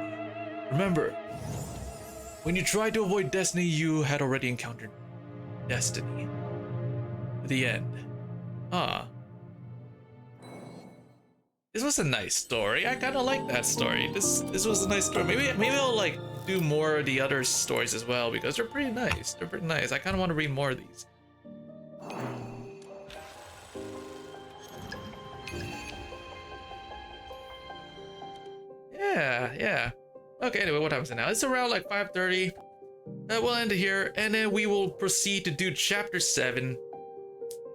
Remember, when you tried to avoid destiny, you had already encountered destiny. The end. This was a nice story. I kind of like that story. This was a nice story. Maybe I'll like do more of the other stories as well because they're pretty nice. They're pretty nice. I kind of want to read more of these. Yeah. Okay, anyway, what time is it now? It's around like 5:30. We'll end it here, and then we will proceed to do chapter 7.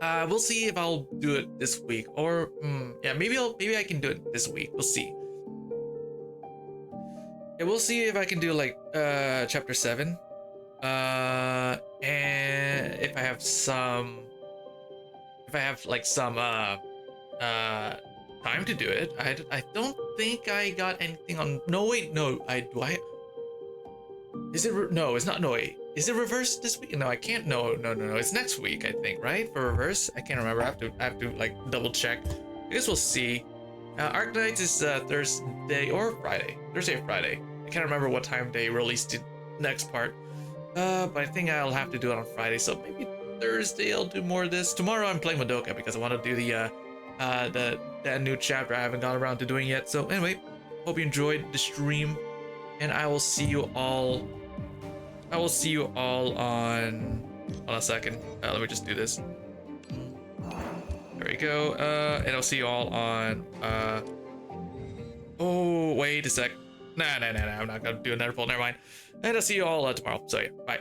We'll see if I'll do it this week, or yeah, maybe I can do it this week. We'll see. Yeah, we'll see if I can do like chapter 7. And if I have some time to do it. I don't think I got anything on. No, wait, no. Is it? No, it's not. No, wait. Is it reverse this week? No, I can't. No. It's next week, I think, right? For reverse, I can't remember. I have to like double check. I guess we'll see. Arknights is Thursday or Friday. Thursday or Friday. I can't remember what time they released the next part. But I think I'll have to do it on Friday. So maybe Thursday I'll do more of this. Tomorrow I'm playing Madoka because I want to do that new chapter I haven't gone around to doing yet. So anyway, hope you enjoyed the stream, and I will see you all. I will see you all on. Hold on a second. Let me just do this. There we go. And I'll see you all on. Oh, wait a sec. Nah. I'm not gonna do another poll. Never mind. And I'll see you all tomorrow. So yeah, bye.